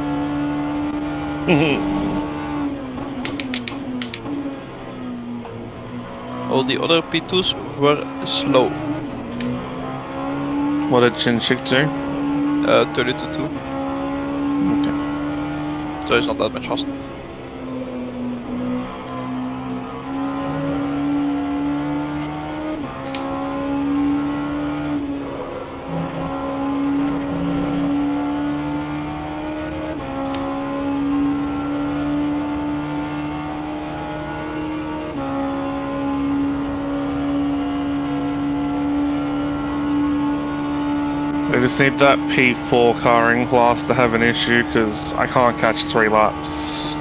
All the other P2s were slow. What did Chinchik do? 32.2. Okay. So it's not that much faster. I just need that P4 car in class to have an issue because I can't catch 3 laps.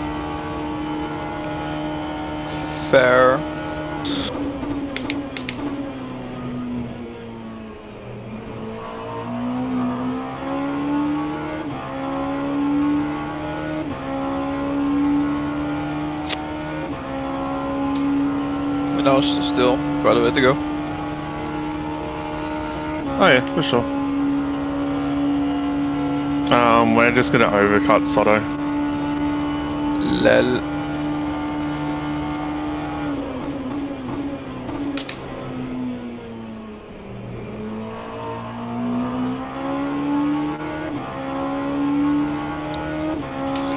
Fair. But now it's still quite a way to go. Oh yeah, for sure. We're just gonna overcut Soto. Lel.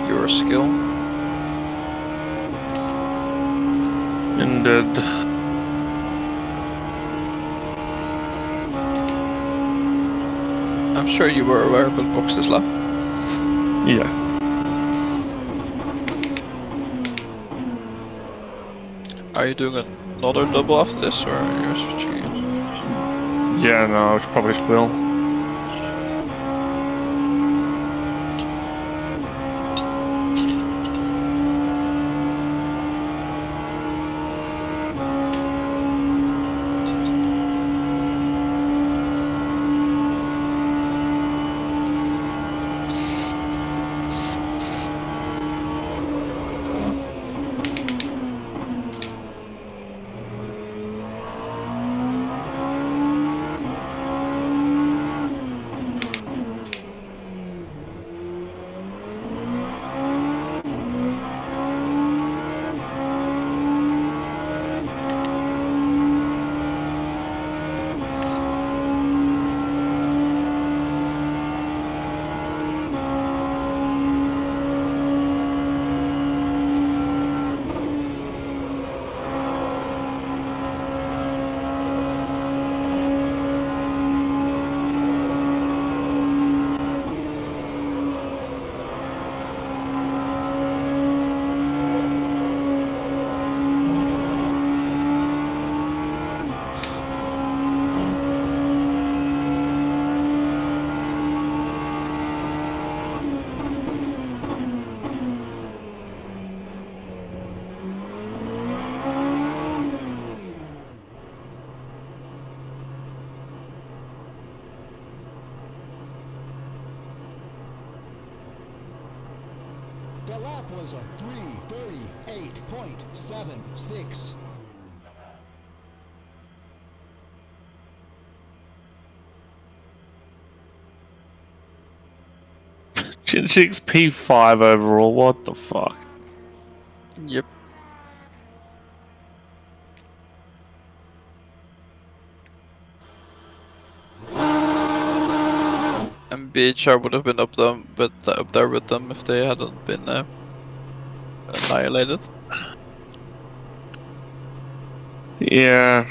Pure skill. Indeed. I'm sure you were aware about box this lap. Yeah. Are you doing another double after this, or are you switching again? Yeah, no, I probably will. The lap was a 3:38.76. Chinchik's P5 overall, what the fuck? Yep. And BHR would have been up there with them if they hadn't been annihilated. Yeah.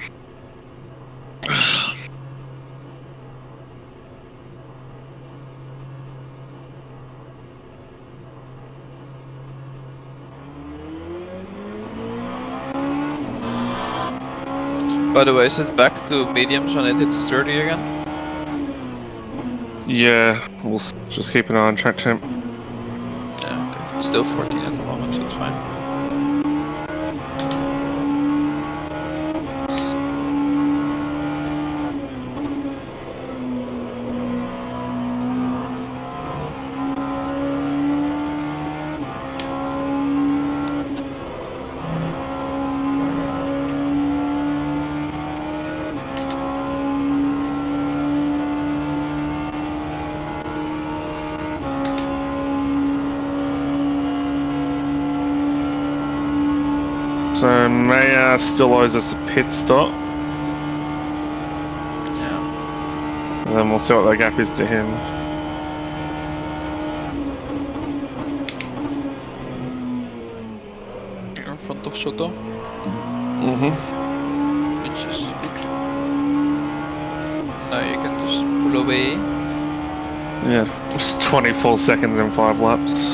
By the way, is it back to mediums when it hits 30 again? Yeah, we'll just keep an eye on track temp. Yeah, okay. It's still 14 at the moment, so it's fine. So Maya still owes us a pit stop, Yeah. and then we'll see what the gap is to him. You're in front of Soto, Mm-hmm. which is good. Now you can just pull away. Yeah, it's 24 seconds in 5 laps.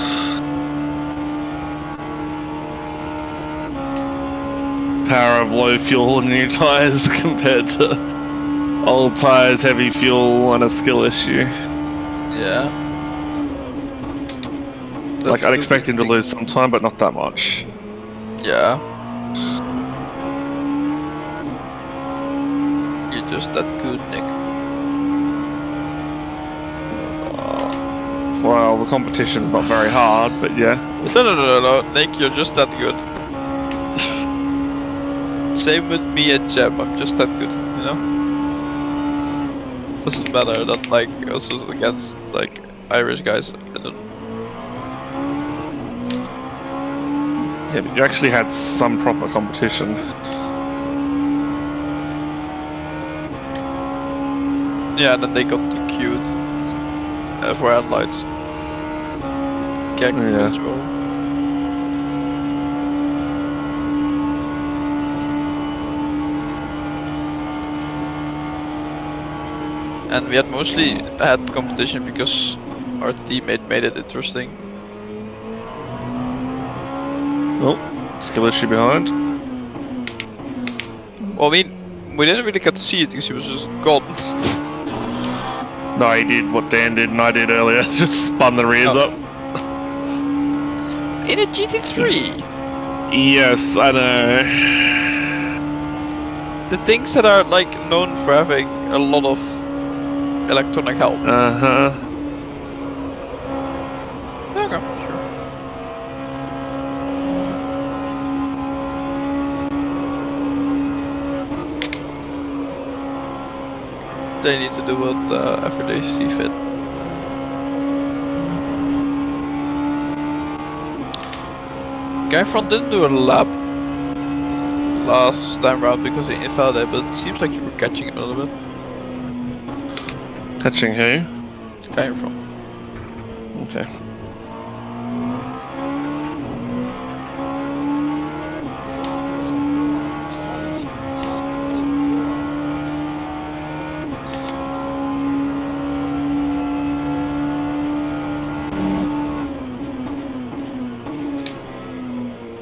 Power of low fuel and new tyres compared to Old tires, heavy fuel, and a skill issue. Yeah. Like, I'd That's expect the him to thing. lose some time, but not that much. Yeah. You're just that good, Nick. Well, the competition's not very hard, but yeah. No, Nick, you're just that good. Same with me at Gem, I'm just that good, you know? Doesn't matter that, like, I was against, like, Irish guys. I don't. Yeah, but you actually had some proper competition. Yeah, and then they got too cute for headlights. Gag Yeah. visual. And we had mostly had competition because our teammate made it interesting. Oh, skill issue behind. Well, I mean, we didn't really get to see it because he was just gone. No, he did what Dan did and I did earlier. Just spun the rears up. In a GT3! Yes, I know. The things that are like known for having a lot of electronic help. Uh-huh. Okay, sure. They need to do whatever they see fit. Guy front didn't do a lap last time round because he fell there, but it seems like you were catching him a little bit. Catching who? Guy in front. Okay.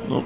Nope.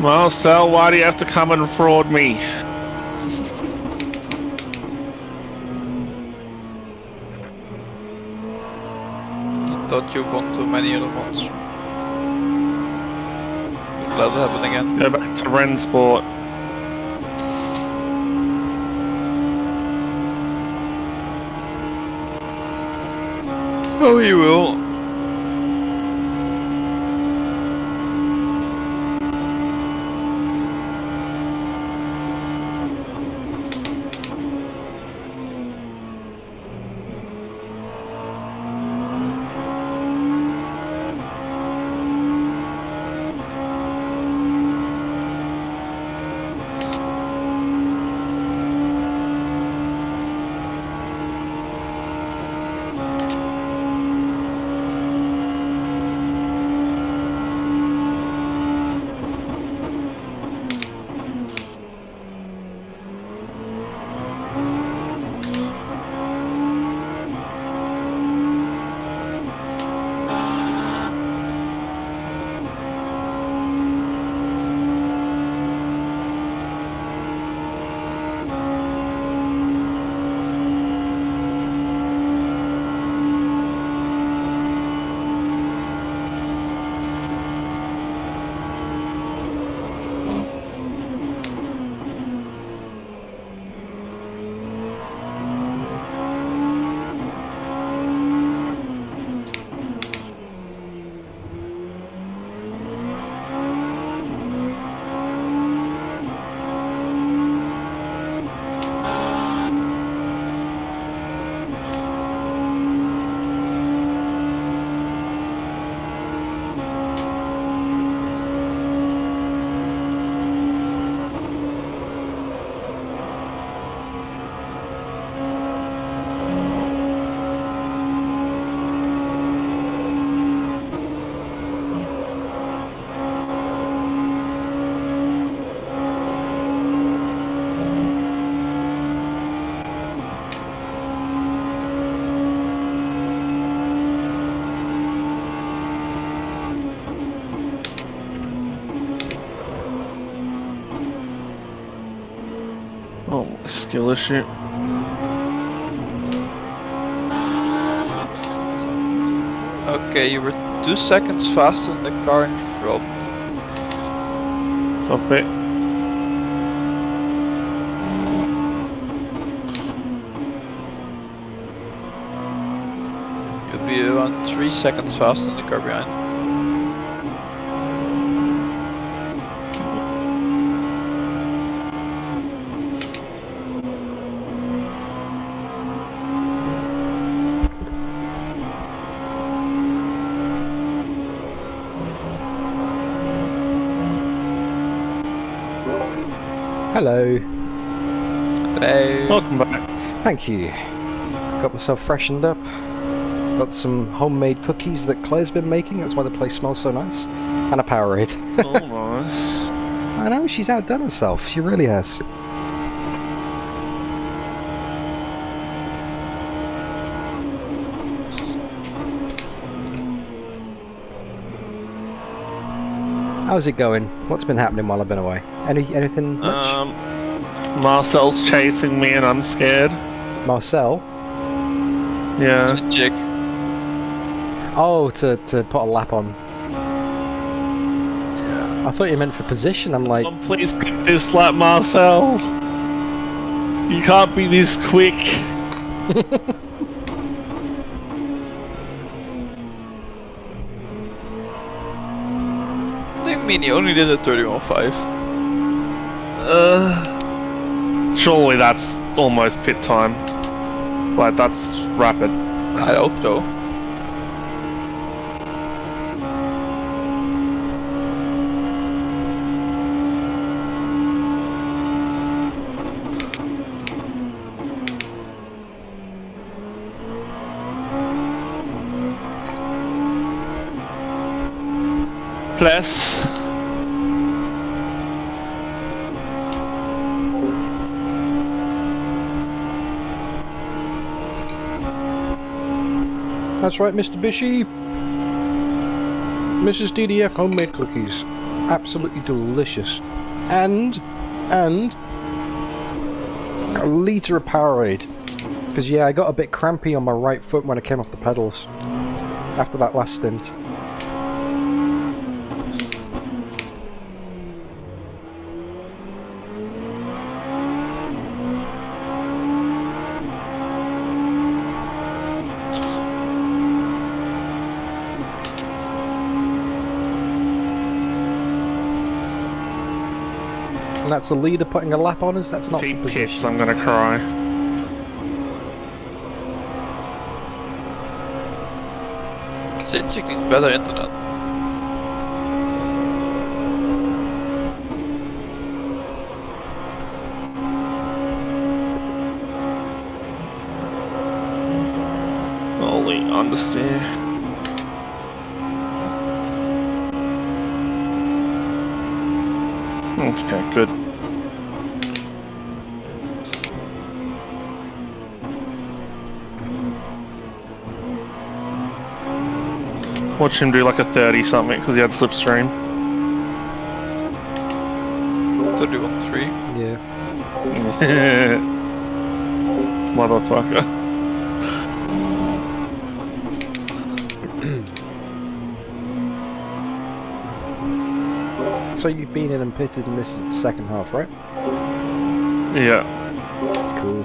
Well, Sal, why do you have to come and fraud me? You thought you won too many other ones. Let it happen again. Go back to Ren Sport. Oh, he will. Oh, skill issue. Okay, you were 2 seconds faster than the car in front. Top it. You'll be around 3 seconds faster than the car behind. Hello. Hey. Welcome back. Thank you. Got myself freshened up. Got some homemade cookies that Claire's been making, that's why the place smells so nice. And a Powerade. Oh, nice. I know, she's outdone herself. She really has. How's it going? What's been happening while I've been away? Anything much? Marcel's chasing me and I'm scared. Marcel? Yeah. It's a jig. Oh, to put a lap on. Yeah. I thought you meant for position. I'm like, Oh, please pick this lap, Marcel. You can't be this quick. What do you mean he only did a 31.5? Surely that's almost pit time. Like, that's rapid. I hope so. Plus. that's right, Mr. Bishy. Mrs. DDF homemade cookies. Absolutely delicious. And a litre of Powerade. Because yeah, I got a bit crampy on my right foot when I came off the pedals. After that last stint. And that's the leader putting a lap on us, that's not Keep for position. pits, I'm gonna cry. Since you need better internet. Holy understeer. Okay, good. Watch him do like a 30 something because he had slipstream. 31.3. Yeah. Motherfucker. So you've been in and pitted and this is the second half, right? Yeah. Cool.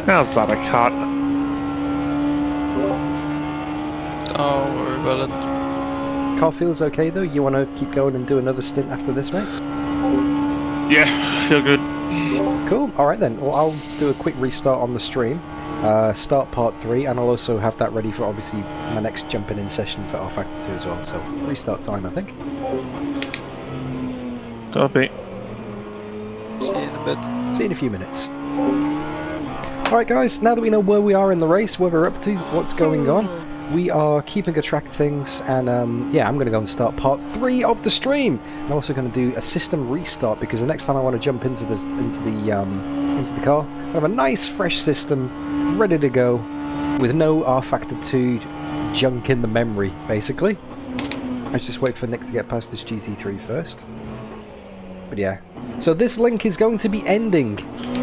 How's that a cut? Don't worry about it. Car feels okay though? You want to keep going and do another stint after this, mate? Yeah, feel good. Cool, alright then. Well, I'll do a quick restart on the stream. Start part 3, and I'll also have that ready for obviously my next jumping in session for rFactor 2 as well. So, restart time, I think. Copy. See you in a bit. See you in a few minutes. Alright guys, now that we know where we are in the race, where we're up to, what's going on, we are keeping a track of things, and yeah, I'm going to go and start part 3 of the stream. I'm also going to do a system restart because the next time I want to jump into the car, I have a nice fresh system ready to go with no rFactor 2 junk in the memory, basically. Let's just wait for Nick to get past this GT3 first. But yeah, so this link is going to be ending,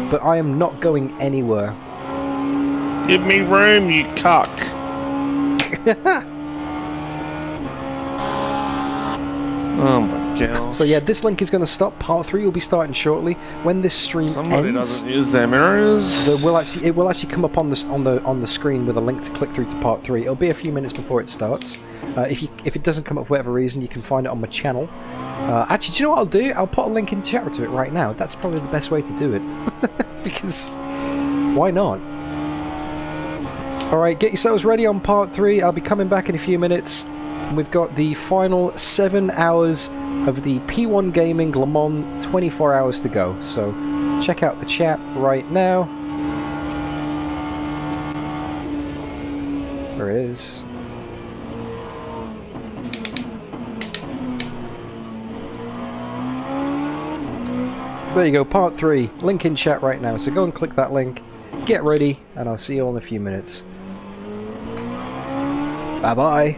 but I am not going anywhere. Give me room, you cock. Oh my god. So yeah, this link is going to stop. Part 3 will be starting shortly. When this stream Somebody ends, doesn't use their mirrors. it will actually come up on the screen with a link to click through to part 3. It'll be a few minutes before it starts. If it doesn't come up for whatever reason, you can find it on my channel. Actually, do you know what I'll do? I'll put a link in chat to it right now. That's probably the best way to do it. Because why not? Alright, get yourselves ready on part 3. I'll be coming back in a few minutes. We've got the final 7 hours of the P1 Gaming Le Mans 24 hours to go. So check out the chat right now. There it is. There you go, part 3. Link in chat right now. So go and click that link. Get ready, and I'll see you all in a few minutes. Bye-bye.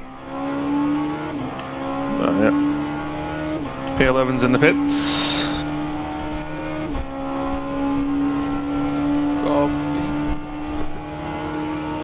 Yeah. P11's in the pits. Go.